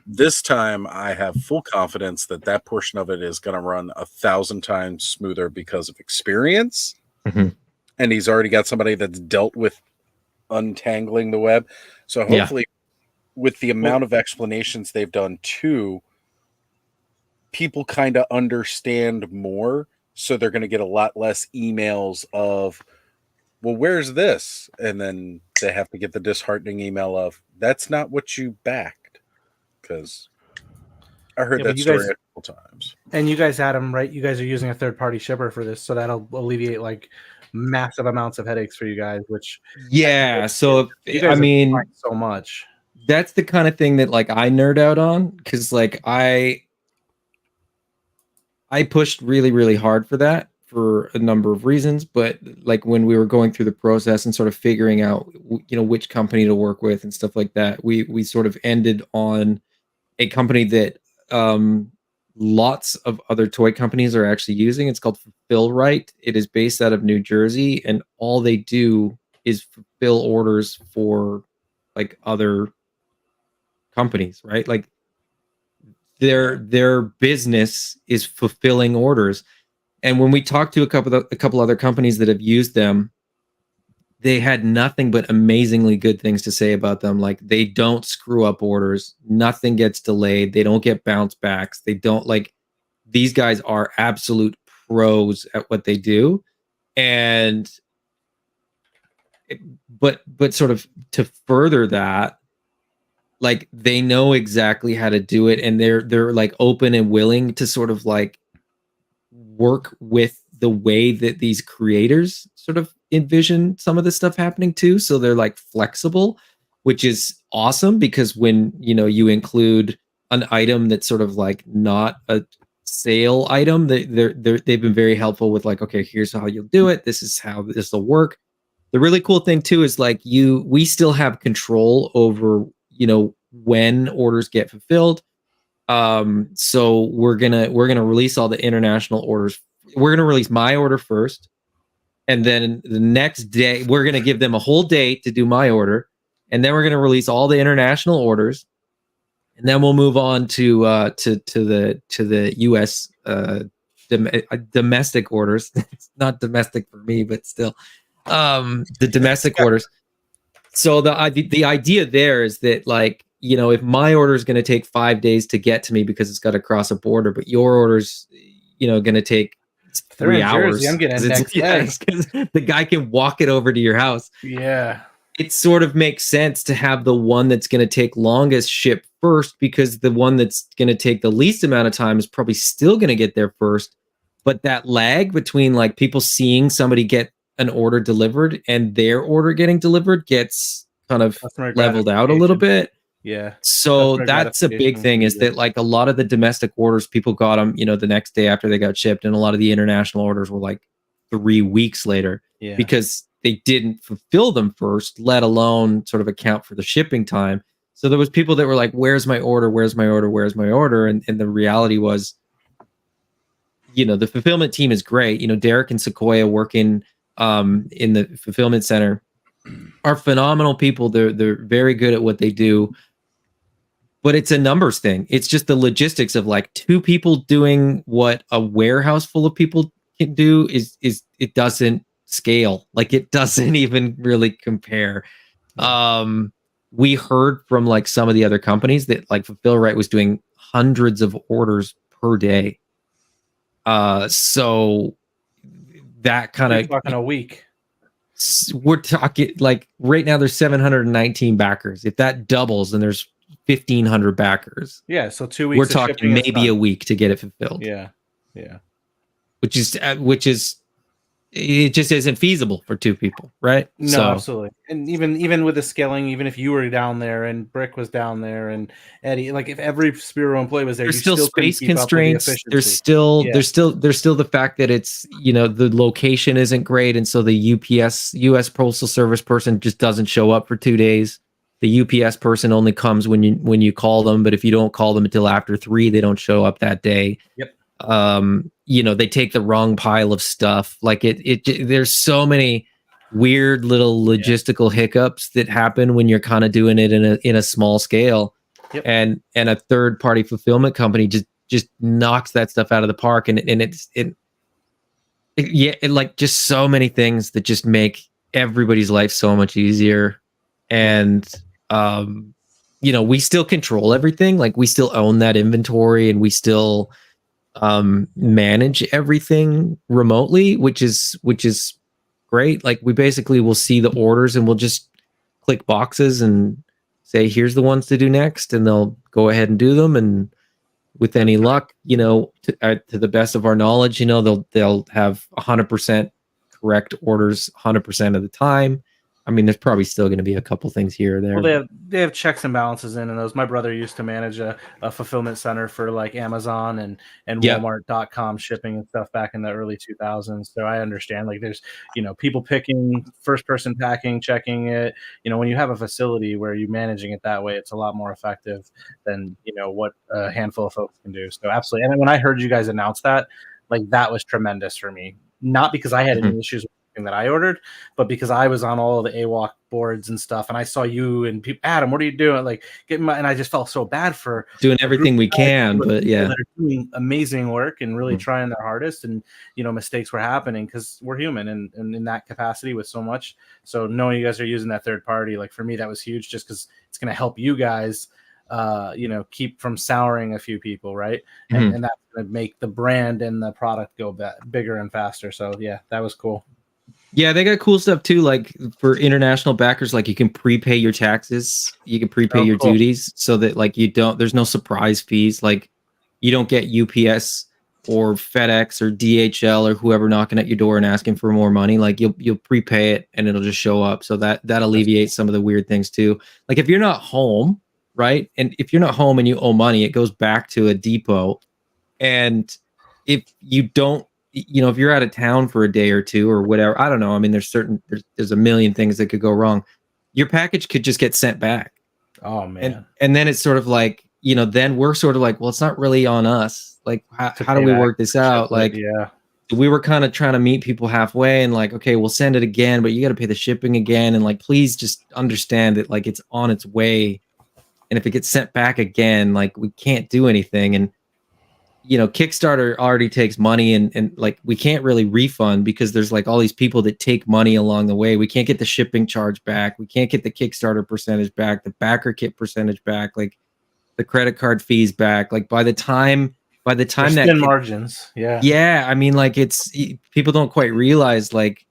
This time, I have full confidence that that portion of it is going to run 1,000 times smoother because of experience. Mhm. And he's already got somebody that's dealt with untangling the web. So hopefully, with the amount of explanations they've done too, people kind of understand more. So they're going to get a lot less emails of, well, where's this? And then they have to get the disheartening email of, that's not what you backed. Because I heard that story a couple times. And you guys had them, right? You guys are using a third-party shipper for this, so that'll alleviate like massive amounts of headaches for you guys. Which so you guys so much. That's the kind of thing that like I nerd out on, because like I pushed really, really hard for that for a number of reasons. But like when we were going through the process and sort of figuring out, which company to work with and stuff like that, we sort of ended on a company that lots of other toy companies are actually using. It's called Fulfill Right. It is based out of New Jersey, and all they do is fulfill orders for like other companies, right? Like their business is fulfilling orders. And when we talked to a couple other companies that have used them, they had nothing but amazingly good things to say about them. Like they don't screw up orders, nothing gets delayed, they don't get bounce backs, they don't like, these guys are absolute pros at what they do. And but sort of to further that, like they know exactly how to do it, and they're like open and willing to sort of like work with the way that these creators sort of envision some of this stuff happening too. So they're like flexible, which is awesome, because when you include an item that's sort of like not a sale item, they've been very helpful with like, okay, here's how you'll do it, this is how this will work. The really cool thing too is like we still have control over when orders get fulfilled. So we're gonna release all the international orders. We're gonna release my order first, and then the next day we're gonna give them a whole day to do my order, and then we're gonna release all the international orders, and then we'll move on to the U.S. Domestic orders. It's not domestic for me, but still, the domestic orders. So the idea there is that like, if my order is going to take 5 days to get to me because it's got to cross a border, but your order's, going to take 3 hours. Jersey, I'm getting next day. Because the guy can walk it over to your house. Yeah. It sort of makes sense to have the one that's going to take longest ship first, because the one that's going to take the least amount of time is probably still going to get there first. But that lag between like people seeing somebody get an order delivered and their order getting delivered gets kind of leveled out a little bit. Yeah. So that's a big thing, is that like a lot of the domestic orders, people got them, the next day after they got shipped, and a lot of the international orders were like 3 weeks later, because they didn't fulfill them first, let alone sort of account for the shipping time. So there was people that were like, where's my order? Where's my order? Where's my order? And the reality was, the fulfillment team is great. Derek and Sequoia working in the fulfillment center are phenomenal people. They're very good at what they do, but it's a numbers thing. It's just the logistics of like 2 people doing what a warehouse full of people can do is it doesn't scale. Like it doesn't even really compare. We heard from like some of the other companies that like Fulfill Right was doing hundreds of orders per day. So that kind of talking a week. We're talking like right now there's 719 backers. If that doubles, then there's 1,500 backers. Yeah, so 2 weeks. We're talking maybe a week to get it fulfilled. Yeah. Which is it just isn't feasible for 2 people, right? No, absolutely. And even with the scaling, even if you were down there and Brick was down there and Eddie, like if every Spiro employee was there, there's still space constraints. There's still the fact that it's the location isn't great, and so the US Postal Service person just doesn't show up for 2 days. The UPS person only comes when you call them, but if you don't call them until after 3, they don't show up that day. Yep. They take the wrong pile of stuff. Like there's so many weird little logistical hiccups that happen when you're kind of doing it in a small scale. Yep. and a third party fulfillment company just knocks that stuff out of the park, and like just so many things that just make everybody's life so much easier. And we still control everything. Like, we still own that inventory, and we still manage everything remotely, which is great. Like, we basically will see the orders, and we'll just click boxes and say, here's the ones to do next, and they'll go ahead and do them. And with any luck, to the best of our knowledge, they'll have 100% correct orders 100% of the time. I mean, there's probably still going to be a couple things here or there. Well, they have checks and balances in those. My brother used to manage a fulfillment center for like Amazon and Walmart.com shipping and stuff back in the early 2000s. So I understand, like, there's, people picking, first person packing, checking it. When you have a facility where you're managing it that way, it's a lot more effective than, what a handful of folks can do. So absolutely. And when I heard you guys announce that, like, that was tremendous for me. Not because I had any issues with that I ordered, but because I was on all of the AWOC boards and stuff, and I saw you and people, Adam, what are you doing? Like, and I just felt so bad for doing everything we can, but yeah, that are doing amazing work and really trying their hardest, and mistakes were happening because we're human and in that capacity with so much. So knowing you guys are using that third party, like, for me, that was huge, just because it's going to help you guys keep from souring a few people, right? And that's going to make the brand and the product go bigger and faster. So yeah, that was cool. Yeah, they got cool stuff too. Like, for international backers, like, you can prepay your taxes, you can prepay your duties, so that, like, there's no surprise fees. Like, you don't get UPS or FedEx or DHL or whoever knocking at your door and asking for more money. Like, you'll prepay it and it'll just show up. So that alleviates some of the weird things too. Like, if you're not home, right? And if you're not home and you owe money, it goes back to a depot. And if you don't, if you're out of town for a day or two or whatever, I don't know. I mean, there's a million things that could go wrong. Your package could just get sent back. Oh man. And then it's sort of like, then we're sort of like, well, it's not really on us. Like, how do we work this out? Like, yeah, we were kind of trying to meet people halfway, and like, okay, we'll send it again, but you got to pay the shipping again. And like, please just understand that, like, it's on its way. And if it gets sent back again, like, we can't do anything. And Kickstarter already takes money, and like, we can't really refund because there's like all these people that take money along the way. We can't get the shipping charge back. We can't get the Kickstarter percentage back, the backer kit percentage back, like the credit card fees back. Like, by the time there's thin margins. Yeah. Yeah. I mean, like, people don't quite realize, like,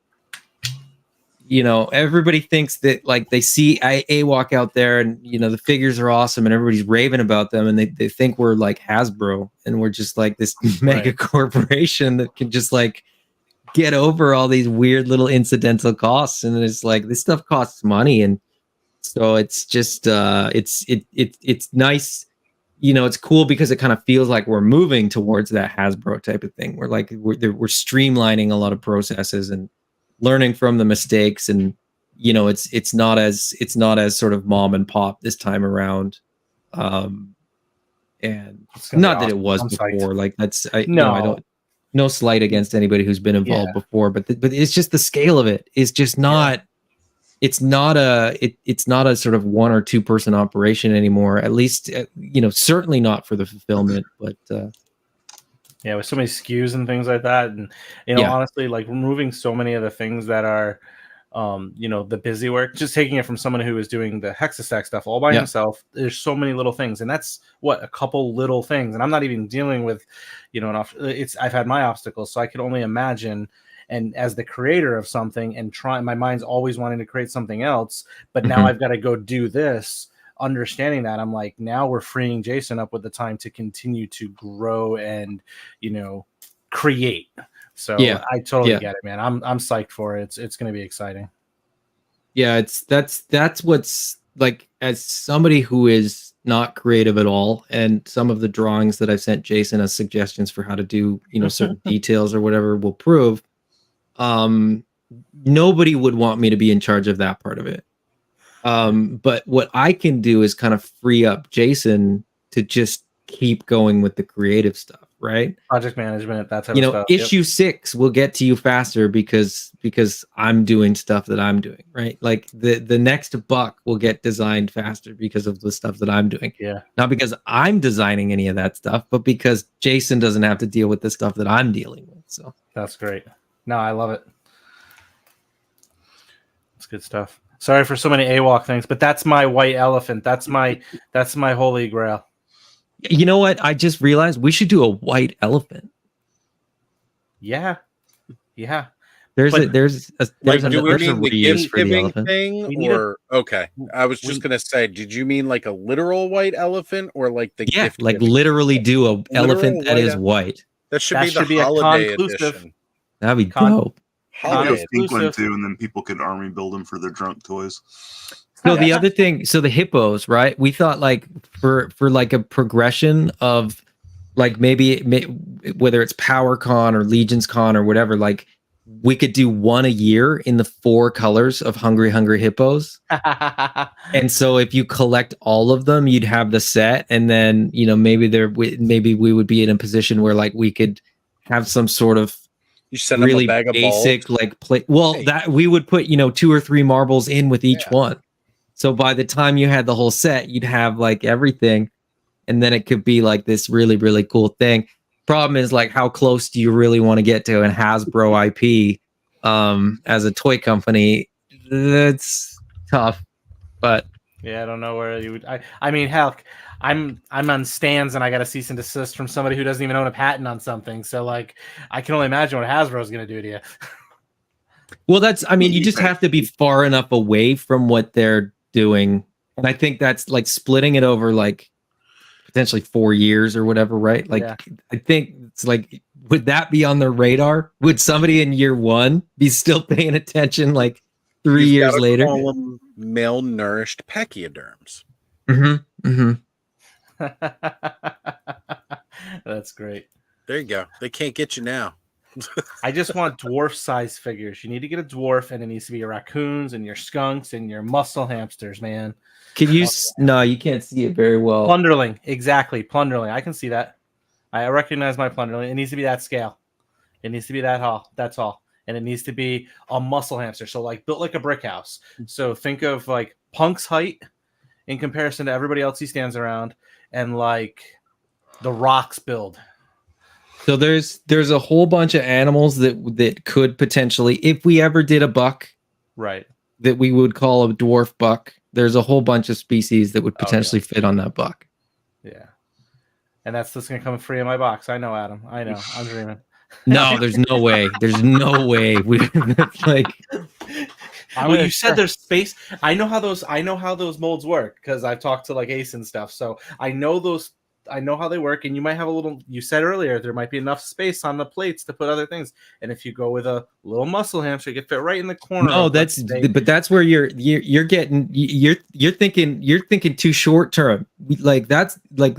everybody thinks that, like, they see AWOC out there and, the figures are awesome and everybody's raving about them, and they think we're like Hasbro, and we're just like this mega corporation that can just, like, get over all these weird little incidental costs. And it's like, this stuff costs money. And so it's just, it's nice. It's cool because it kind of feels like we're moving towards that Hasbro type of thing. We're like, we're streamlining a lot of processes and learning from the mistakes, and it's not as sort of mom and pop this time around, and not that it was before. Like, that's I don't, no slight against anybody who's been involved before, but it's just the scale of it is just not. It's not a sort of 1 or 2 person operation anymore. At least certainly not for the fulfillment, but. Yeah, with so many SKUs and things like that, and honestly, like, removing so many of the things that are, the busy work, just taking it from someone who is doing the Hexastack stuff all by himself. There's so many little things, and that's a couple little things, and I'm not even dealing with, I've had my obstacles, so I could only imagine. And as the creator of something, and my mind's always wanting to create something else, but now I've got to go do this. Understanding that, I'm like, now we're freeing Jason up with the time to continue to grow and create. So I totally get it, man. I'm psyched for it. It's going to be exciting. Yeah, that's what's, like, as somebody who is not creative at all, and some of the drawings that I've sent Jason as suggestions for how to do certain details or whatever will prove, nobody would want me to be in charge of that part of it. But what I can do is kind of free up Jason to just keep going with the creative stuff, right? Project management, that type You of know, stuff. issue 6 will get to you faster because I'm doing stuff that I'm doing, right? Like the next buck will get designed faster because of the stuff that I'm doing. Yeah. Not because I'm designing any of that stuff, but because Jason doesn't have to deal with the stuff that I'm dealing with. So that's great. No, I love it. It's good stuff. Sorry for so many AWOC things, but that's my white elephant. That's my holy grail. you know what? I just realized we should do a white elephant. Yeah. Yeah. There's But- a there's a Like, there's do we a mean the reuse gift for the giving elephant. thing, We need a- or okay? I was just gonna say, did you mean like a literal white elephant, or like the Yeah, gift? like giving? literally do a elephant that white is elephant? white. That should That be the should be a holiday conclusive. edition. That'd be Con- dope. I'll Holiday go edition. pink one exclusive. too, and then people could army build them for their drunk toys. So the other thing, so the hippos, right? We thought like for like a progression of like maybe whether it's Power Con or Legion's Con or whatever, like we could do one a year in the 4 colors of Hungry Hippos. And so if you collect all of them, you'd have the set, and then maybe we would be in a position where like we could have some sort of You send them really a bag of basic balls. like play. Well, Hey. that we would put 2 or 3 marbles in with each one. So by the time you had the whole set, you'd have like everything, and then it could be like this really, really cool thing. Problem is like, how close do you really want to get to an Hasbro IP as a toy company? That's tough, but Yeah, I don't know where you would. I mean, hell, I'm on stands and I got a cease and desist from somebody who doesn't even own a patent on something. So like, I can only imagine what Hasbro's going to do to you. well, you just have to be far enough away from what they're doing, and I think that's like splitting it over like potentially 4 years or whatever, right? Like, Yeah. I think it's like, would that be on their radar? Would somebody in year 1 be still paying attention like 3 You've years gotta later? call them malnourished pachyderms. Mm-hmm. Mm-hmm. That's great. There you go. They can't get you now. I just want dwarf size figures. You need to get a dwarf, and it needs to be your raccoons and your skunks and your muscle hamsters, man. Can you? No, you can't see it very well. Plunderling, exactly. Plunderling. I can see that. I recognize my plunderling. It needs to be that scale. It needs to be that tall. That's all. And it needs to be a muscle hamster. So like built like a brick house. So think of like Punk's height in comparison to everybody else he stands around, and like the Rock's build. So there's a whole bunch of animals that could potentially, if we ever did a buck, right, that we would call a dwarf buck. There's a whole bunch of species that would potentially fit on that buck. Yeah. And that's just gonna come free in my box. I know, Adam. I know. I'm dreaming. No, there's no way. There's no way. We like. Well, you said there's space. I know how those molds work because I've talked to like Ace and stuff. So I know how they work, and you might have a little. You said earlier there might be enough space on the plates to put other things, and if you go with a little muscle hamster, you can fit right in the corner. No, but that's where you're thinking too short term. Like that's like,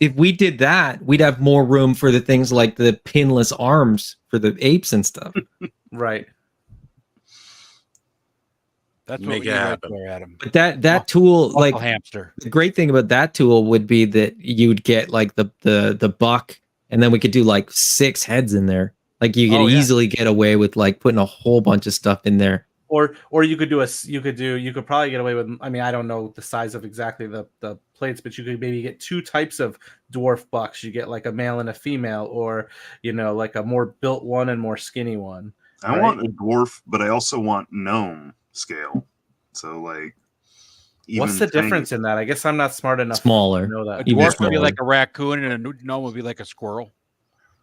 if we did that, we'd have more room for the things like the pinless arms for the apes and stuff. Right. That's Make what it we happen. There, Adam. But that tool, like hamster. the great thing about that tool would be that you'd get like the buck, and then we could do like 6 heads in there. Like you could easily get away with like putting a whole bunch of stuff in there. Or you could you could probably get away with. I mean, I don't know the size of exactly the plates, but you could maybe get 2 types of dwarf bucks. You get like a male and a female, or like a more built one and more skinny one. I want a dwarf, but I also want gnome scale. So like, what's the difference in that? I guess I'm not smart enough. Smaller. To know that. A dwarf would be like a raccoon, and a gnome would be like a squirrel.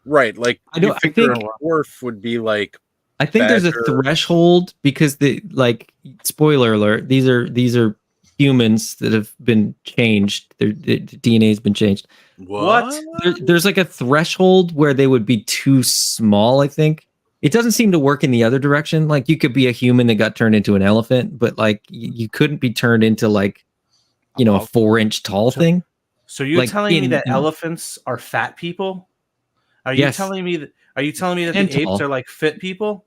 Right. Like I think a dwarf would be like. I think there's a badger. threshold because spoiler alert, these are humans that have been changed. Their DNA has been changed. What? There's like a threshold where they would be too small, I think. It doesn't seem to work in the other direction. Like you could be a human that got turned into an elephant, but like you couldn't be turned into like, a 4-inch tall thing. So you're Like, telling me that in- elephants are fat people? Are you Yes. telling me that And the tall. apes are like fit people?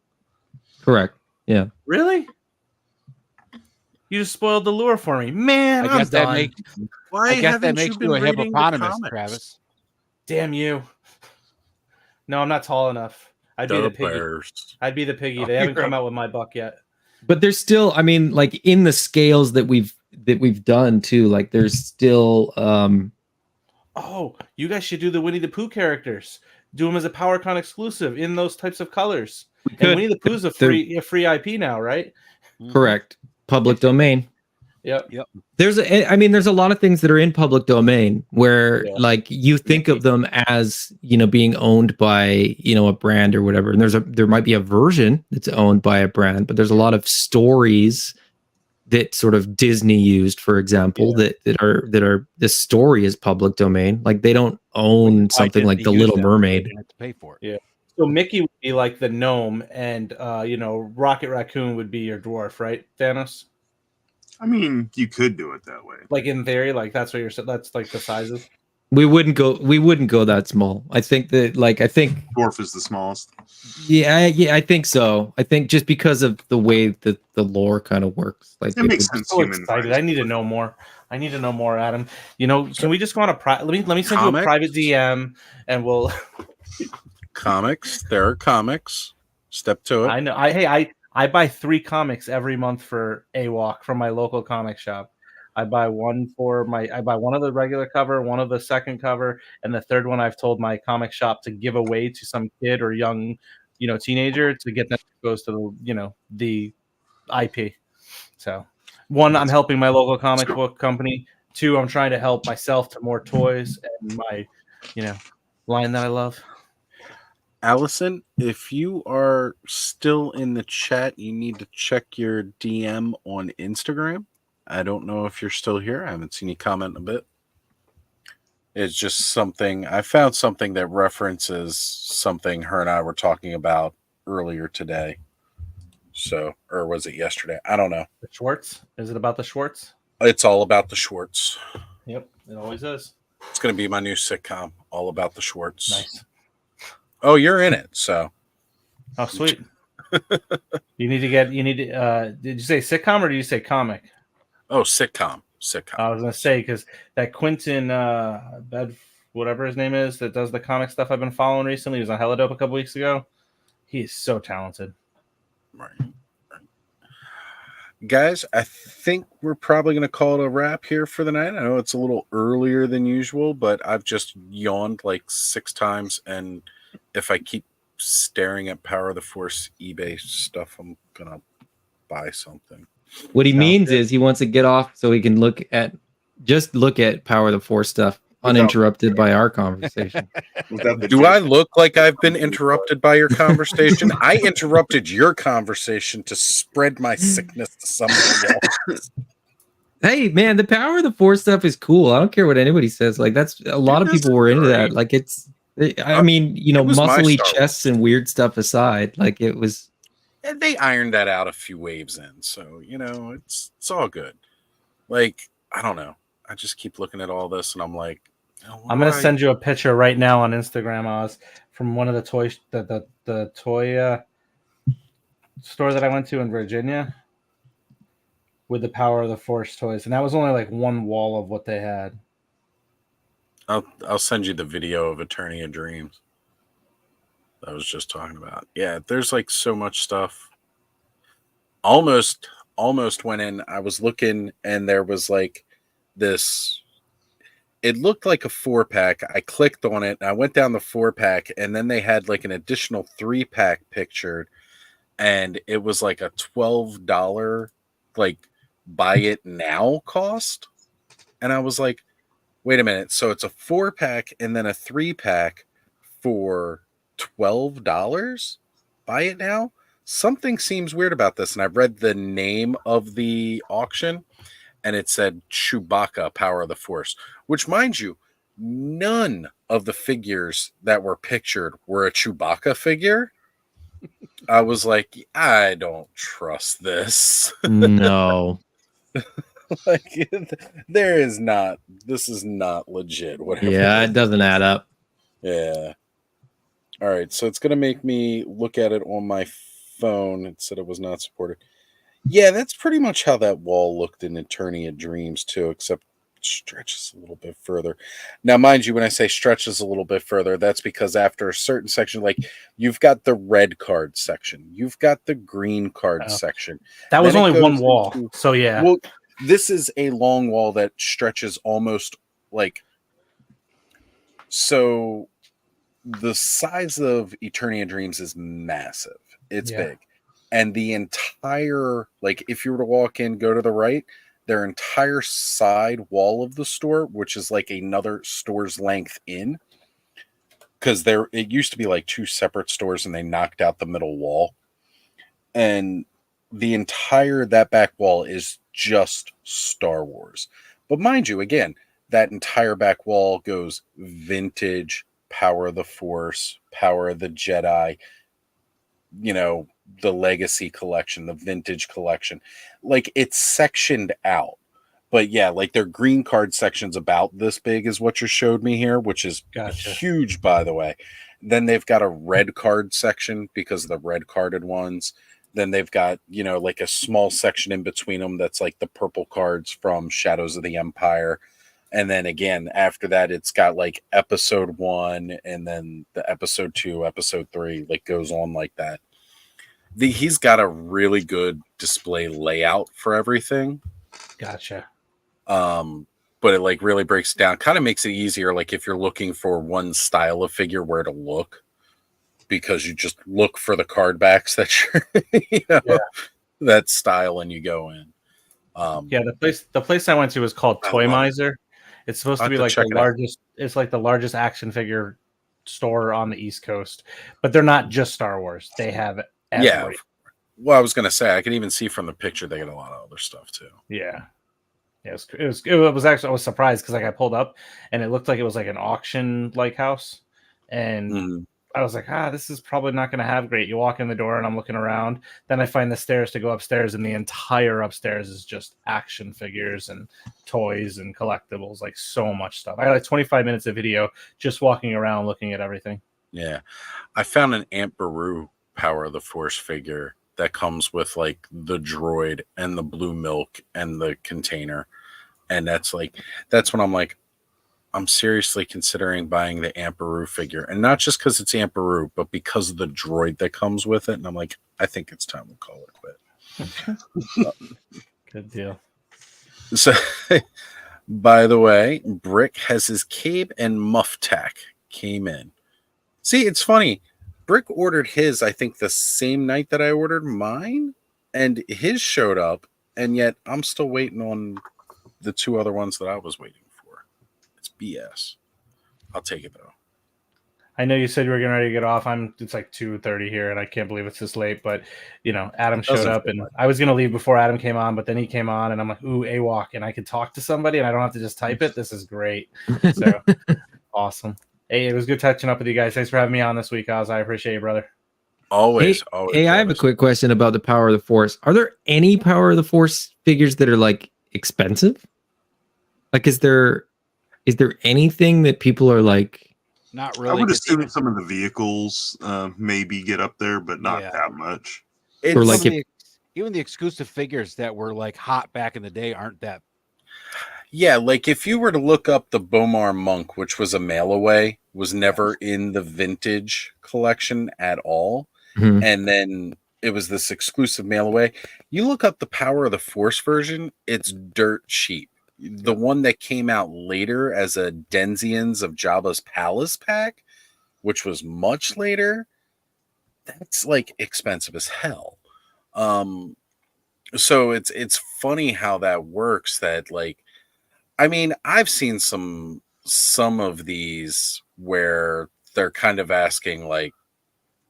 Correct. Yeah. Really? You just spoiled the lure for me, man. I guess I'm that done. makes. Why I guess that haven't makes you you been a reading the hippopotamus, comics? Travis. Damn you. No, I'm not tall enough. I'd be The the piggy. Bears. I'd be the piggy. Oh, They haven't you're come out with my buck yet. But there's still, I mean, like in the scales that we've done too, like there's still Oh, you guys should do the Winnie the Pooh characters. Do them as a PowerCon exclusive in those types of colors. We And could. Winnie the Pooh's a free IP now, right? correct public domain. Yep. There's a lot of things that are in public domain where Yeah. like you think of them as, being owned by, a brand or whatever. And there might be a version that's owned by a brand, but there's a lot of stories that sort of Disney used, for example, that are the story is public domain. Like they don't own something like The Little Mermaid. They have to pay for it. Yeah. So Mickey would be like the gnome, and Rocket Raccoon would be your dwarf, right, Thanos? I mean, you could do it that way. Like in theory, like that's what that's like the sizes. We wouldn't go that small. I think dwarf is the smallest. Yeah, I think so. I think just because of the way that the lore kind of works, like It makes sense. So excited! I need to know more. Adam. Can we just go on a let me send you a private DM, and we'll comics. There are comics. Step to it. I know. I buy 3 comics every month for a walk from my local comic shop. I buy one of the regular cover, one of the second cover, and the third one I've told my comic shop to give away to some kid or young, teenager to get them exposed to the IP. So, 1, I'm helping my local comic book company. 2, I'm trying to help myself to more toys and my, line that I love. Allison, if you are still in the chat, you need to check your DM on Instagram. I don't know if you're still here. I haven't seen you comment in a bit. It's just something I found something that references something her and I were talking about earlier today. So, or was it yesterday? I don't know. The Schwartz? Is it about the Schwartz? It's all about the Schwartz. Yep, it always is. It's going to be my new sitcom, all about the Schwartz. Nice. Oh, you're in it, so. Oh, sweet. you need to. Did you say sitcom or did you say comic? Oh, sitcom. I was gonna say because that Quentin whatever his name is that does the comic stuff I've been following recently. He was on Helidope a couple weeks ago. He is so talented. Right. Guys, I think we're probably going to call it a wrap here for the night. I know it's a little earlier than usual, but I've just yawned like 6 times, and if I keep staring at Power of the Force eBay stuff, I'm going to buy something. What he means is he wants to get off so he can look at Power of the Force stuff uninterrupted by our conversation. Do I look like I've been interrupted by your conversation? I interrupted your conversation to spread my sickness to somebody else. Hey man, the Power of the Force stuff is cool. I don't care what anybody says. Like that's a lot of people were into that. Like I mean, muscly chests and weird stuff aside, like it was. And they ironed that out a few waves in, so it's all good. Like I don't know. I just keep looking at all this, and I'm like, I'm gonna send you a picture right now on Instagram, Oz, from one of the toy the toy store that I went to in Virginia with the Power of the Force toys, and that was only like one wall of what they had. I'll send you the video of Attorney of Dreams I was just talking about. Yeah, there's like so much stuff. Almost went in. I was looking, and there was like this. It looked like a 4-pack. I clicked on it, and I went down the 4-pack, and then they had like an additional 3-pack pictured, and it was like a $12 like buy it now cost. And I was like, wait a minute. So it's a 4-pack and then a 3-pack for $12? Buy it now? Something seems weird about this. And I read the name of the auction, and it said Chewbacca Power of the Force, which, mind you, none of the figures that were pictured were a Chewbacca figure. I was like, I don't trust this. No. Like, this is not legit. Whatever. Yeah, it doesn't add up. Yeah. All right. So it's going to make me look at it on my phone. It said it was not supported. Yeah, that's pretty much how that wall looked in Attorney of Dreams too, except stretches a little bit further. Now, mind you, when I say stretches a little bit further, that's because after a certain section, like you've got the red card section, you've got the green card section. That was Then it only one goes wall. into- So yeah. Well, this is a long wall that stretches almost like. So the size of Eternia Dreams is massive. It's big. And the entire, like, if you were to walk in, go to the right, their entire side wall of the store, which is like another store's length in, because it used to be like two separate stores and they knocked out the middle wall. And that back wall is just Star Wars. But mind you, again, that entire back wall goes vintage, Power of the Force, Power of the Jedi, the Legacy collection, the Vintage collection. Like, it's sectioned out. But yeah, like their green card section's about this big is what you showed me here, which is huge, by the way. Then they've got a red card section because of the red carded ones. Then they've got, like a small section in between them that's like the purple cards from Shadows of the Empire. And then again, after that, it's got like episode 1 and then the episode 2, episode 3, like goes on like that. He's got a really good display layout for everything. Gotcha. But it like really breaks it down, kind of makes it easier. Like if you're looking for one style of figure, where to look, because you just look for the card backs that you're, that style, and you go in. The place I went to was called Toy Miser. It's supposed to be like the largest. It's like the largest action figure store on the East Coast, but they're not just Star Wars. They have everything. Well, I was gonna say I can even see from the picture they got a lot of other stuff too. Yeah. It was actually, I was surprised because like I pulled up and it looked like it was like an auction like house, and I was like, this is probably not going to have great. You walk in the door and I'm looking around, then I find the stairs to go upstairs, and the entire upstairs is just action figures and toys and collectibles, like so much stuff. I got like 25 minutes of video just walking around looking at everything. Yeah, I found an Aunt Beru Power of the Force figure that comes with like the droid and the blue milk and the container. And that's when I'm like, I'm seriously considering buying the Aunt Beru figure. And not just because it's Aunt Beru, but because of the droid that comes with it. And I'm like, I think it's time to call it quit. Good deal. So, by the way, Brick has his cape and muff tack came in. See, it's funny. Brick ordered his, I think, the same night that I ordered mine, and his showed up, and yet I'm still waiting on the two other ones that I was waiting for. It's BS. I'll take it though. I know you said you were getting ready to get off. It's like 2:30 here, and I can't believe it's this late. But Adam showed up, and I was gonna leave before Adam came on, but then he came on, and I'm like, ooh, AWOC, and I can talk to somebody, and I don't have to just type it. This is great. So awesome. Hey, it was good touching up with you guys. Thanks for having me on this week, Oz. I appreciate you, brother. Always. Hey, I have a quick question about the Power of the Force. Are there any Power of the Force figures that are like expensive? Like, is there anything that people are like? Not really. I would assume some of the vehicles maybe get up there, but not that much. Or like even the exclusive figures that were like hot back in the day aren't that. Yeah, like if you were to look up the Bomar Monk, which was a mail away, was never in the vintage collection at all. Mm-hmm. And then it was this exclusive mail away. You look up the Power of the Force version, it's dirt cheap. The one that came out later as a Denzians of Jabba's Palace pack, which was much later, that's like expensive as hell. So it's funny how that works, that like, I mean, I've seen some of these where they're kind of asking like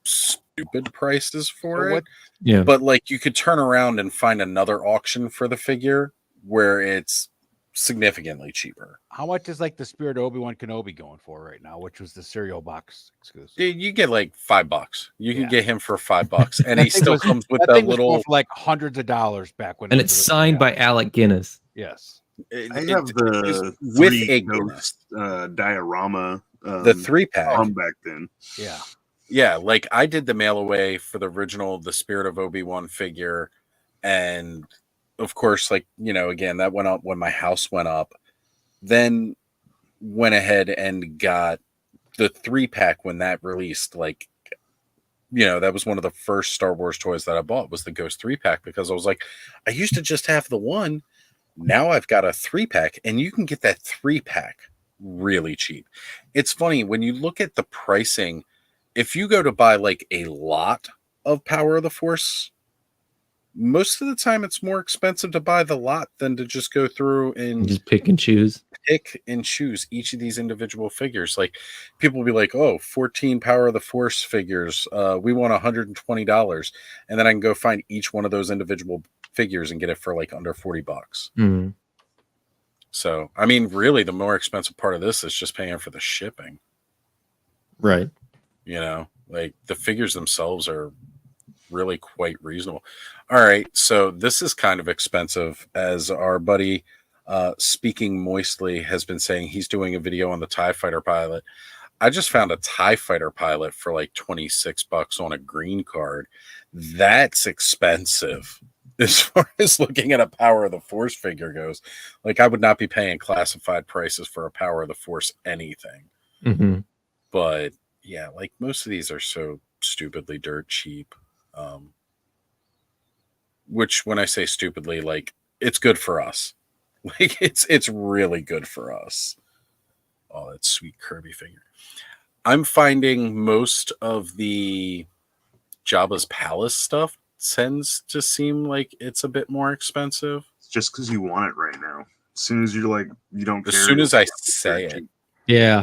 stupid prices for it. Yeah. But like you could turn around and find another auction for the figure where it's significantly cheaper. How much is like the Spirit of Obi-Wan Kenobi going for right now, which was the cereal box exclusive? You get like $5. You can get him for $5, and he still comes with that little for like hundreds of dollars back when. And it's signed by Alec Guinness. Yes. I have the with a ghost diorama. The 3-pack from back then. Yeah. Like I did the mail away for the original, the Spirit of Obi-Wan figure, and of course, like again, that went up when my house went up, then went ahead and got the 3-pack when that released. Like, that was one of the first Star Wars toys that I bought was the Ghost 3-pack, because I was like, I used to just have the one. Now I've got a 3-pack, and you can get that 3-pack really cheap. It's funny when you look at the pricing. If you go to buy like a lot of Power of the Force, most of the time it's more expensive to buy the lot than to just go through and just pick and choose each of these individual figures. Like, people will be like, oh, 14 Power of the Force figures, we want $120, and then I can go find each one of those individual figures and get it for like under $40. Mm. So I mean, really the more expensive part of this is just paying for the shipping, right? Like the figures themselves are really quite reasonable. All right, so this is kind of expensive, as our buddy Speaking Moistly has been saying. He's doing a video on the TIE Fighter pilot. I just found a TIE Fighter pilot for like $26 on a green card. That's expensive as far as looking at a Power of the Force figure goes. Like, I would not be paying classified prices for a Power of the Force anything. Mm-hmm. But yeah, like most of these are so stupidly dirt cheap. Which, when I say stupidly, like, it's good for us. Like, it's really good for us. Oh, that sweet Kirby figure. I'm finding most of the Jabba's Palace stuff tends to seem like it's a bit more expensive. It's just because you want it right now. As soon as you're like, you don't care. As soon as I say it. Yeah.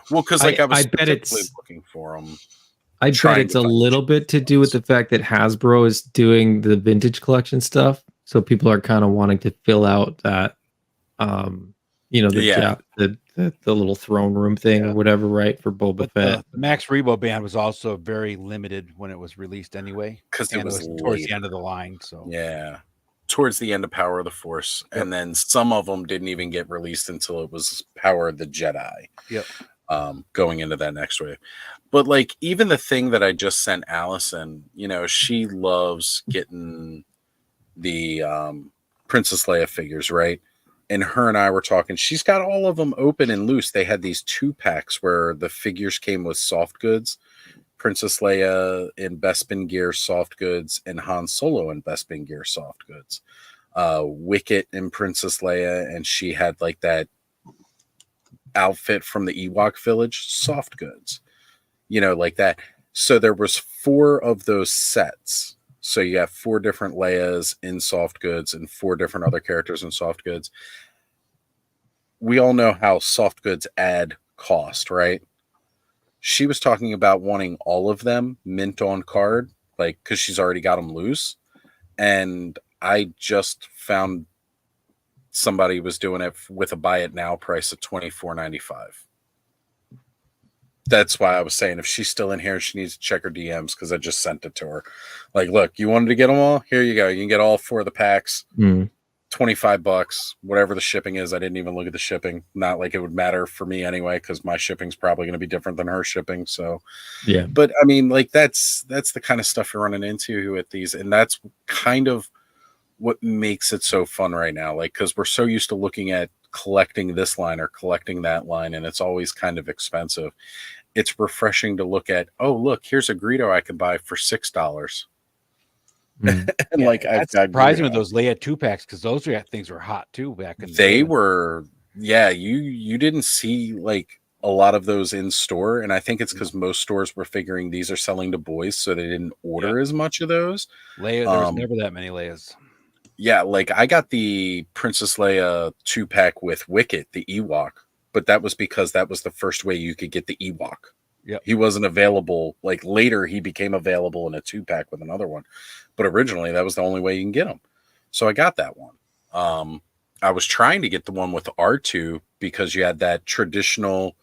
Well, because like I was bet it's looking for them. I bet it's a little bit to do with the fact that Hasbro is doing the vintage collection stuff, so people are kind of wanting to fill out that, the little throne room thing or whatever, right? For Boba Fett. The Max Rebo band was also very limited when it was released, anyway, because it was towards the end of the line. So towards the end of Power of the Force, and then some of them didn't even get released until it was Power of the Jedi. Yep. Going into that next wave. But like, even the thing that I just sent Allison, she loves getting the Princess Leia figures, right? And her and I were talking. She's got all of them open and loose. They had these 2-packs where the figures came with soft goods. Princess Leia in Bespin Gear soft goods, and Han Solo in Bespin Gear soft goods. Wicket and Princess Leia, and she had like that outfit from the Ewok village, soft goods, like that. So there was 4 of those sets. So you have 4 different Leias in soft goods and 4 different other characters in soft goods. We all know how soft goods add cost, right? She was talking about wanting all of them mint on card, like, because she's already got them loose. And I just found somebody was doing it with a buy it now price of $24.95. That's why I was saying, if she's still in here, she needs to check her DMs, because I just sent it to her. Like, look, you wanted to get them all? Here you go. You can get all 4 of the packs. $25, whatever the shipping is. I didn't even look at the shipping. Not like it would matter for me anyway, because my shipping's probably going to be different than her shipping. So yeah. But I mean, like, that's the kind of stuff you're running into with these, and that's kind of what makes it so fun right now. Like, because we're so used to looking at collecting this line or collecting that line, and it's always kind of expensive. It's refreshing to look at, oh, look, here's a Greedo I could buy for $6. And like, that's surprising with those Leia 2-packs, because those things were hot too back in the they day. were. You didn't see like a lot of those in store, and I think it's because most stores were figuring these are selling to boys, so they didn't order as much of those. Leia, there was never that many Leias. Yeah, like I got the Princess Leia 2-pack with Wicket, the Ewok, but that was because that was the first way you could get the Ewok. Yeah, he wasn't available. Like, later, he became available in a 2-pack with another one, but originally that was the only way you can get them. So I got that one. I was trying to get the one with R2 because you had that traditional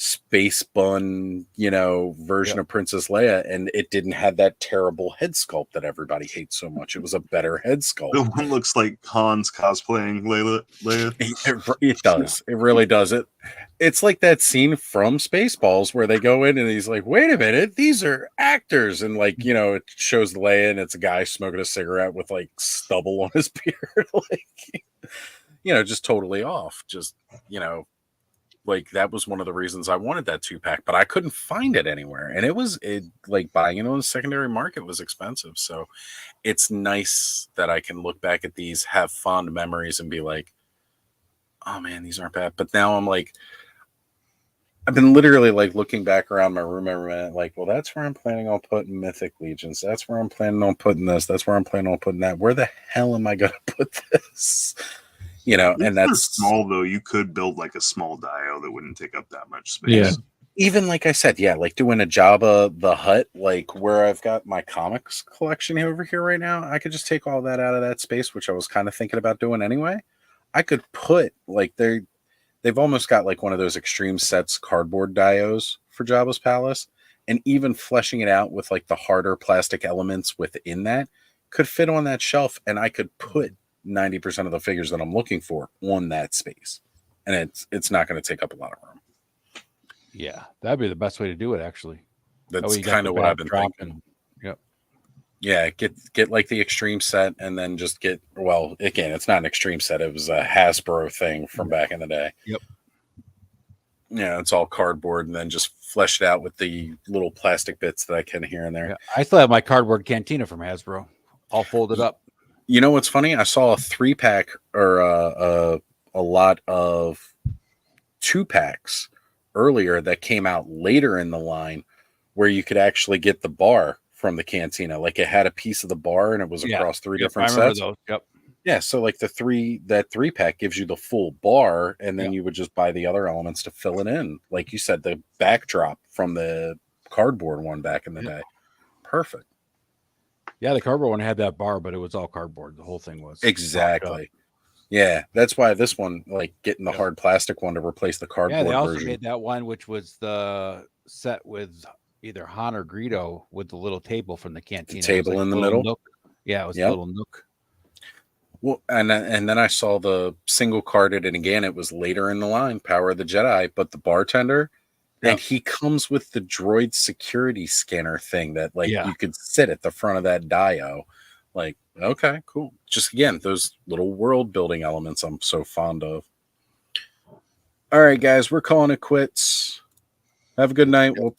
space bun, version of Princess Leia, and it didn't have that terrible head sculpt that everybody hates so much. It was a better head sculpt. The one looks like Han's cosplaying Leia. It does. It really does. It's like that scene from Spaceballs where they go in and he's like, wait a minute, these are actors. And like, it shows Leia and it's a guy smoking a cigarette with like stubble on his beard. Like, just totally off. Just, like that was one of the reasons I wanted that 2-pack, but I couldn't find it anywhere. And it like buying it on the secondary market was expensive. So it's nice that I can look back at these, have fond memories, and be like, oh man, these aren't bad. But now I'm like, I've been literally like looking back around my room every minute, like, well, that's where I'm planning on putting Mythic Legions. That's where I'm planning on putting this. That's where I'm planning on putting that. Where the hell am I going to put this? And that's small though. You could build like a small dio that wouldn't take up that much space. Yeah. Even like I said, like doing a Jabba the Hutt, like where I've got my comics collection over here right now, I could just take all that out of that space, which I was kind of thinking about doing anyway. I could put like they've almost got like one of those extreme sets cardboard dios for Jabba's Palace, and even fleshing it out with like the harder plastic elements within that could fit on that shelf, and I could put 90% of the figures that I'm looking for on that space, and it's not going to take up a lot of room. Yeah, that'd be the best way to do it. Actually, that's kind of what I've been thinking. Yep. Yeah, get like the extreme set, and then just get, well, again, it's not an extreme set. It was a Hasbro thing from back in the day. Yep. Yeah, it's all cardboard, and then just flesh it out with the little plastic bits that I can here and there. Yeah, I still have my cardboard cantina from Hasbro, all folded up. You know what's funny? I saw a 3-pack or a lot of 2-packs earlier that came out later in the line, where you could actually get the bar from the cantina. Like it had a piece of the bar, and it was across 3 different sets. Those. Yep. Yeah, so like that 3-pack gives you the full bar, and then you would just buy the other elements to fill it in. Like you said, the backdrop from the cardboard one back in the day. Perfect. Yeah, the cardboard one had that bar, but it was all cardboard. The whole thing was exactly. Yeah, that's why this one, like getting the hard plastic one to replace the cardboard. Yeah, they also version. made that one, which was the set with either Han or Greedo with the little table from the cantina. The table like in the middle. Nook. Yeah, it was a little nook. Well, and then I saw the single carded, and again, it was later in the line, Power of the Jedi, but the bartender, and he comes with the droid security scanner thing that like you could sit at the front of that dio. Like, okay, cool. Just again, those little world building elements I'm so fond of. All right, guys, we're calling it quits. Have a good night. We'll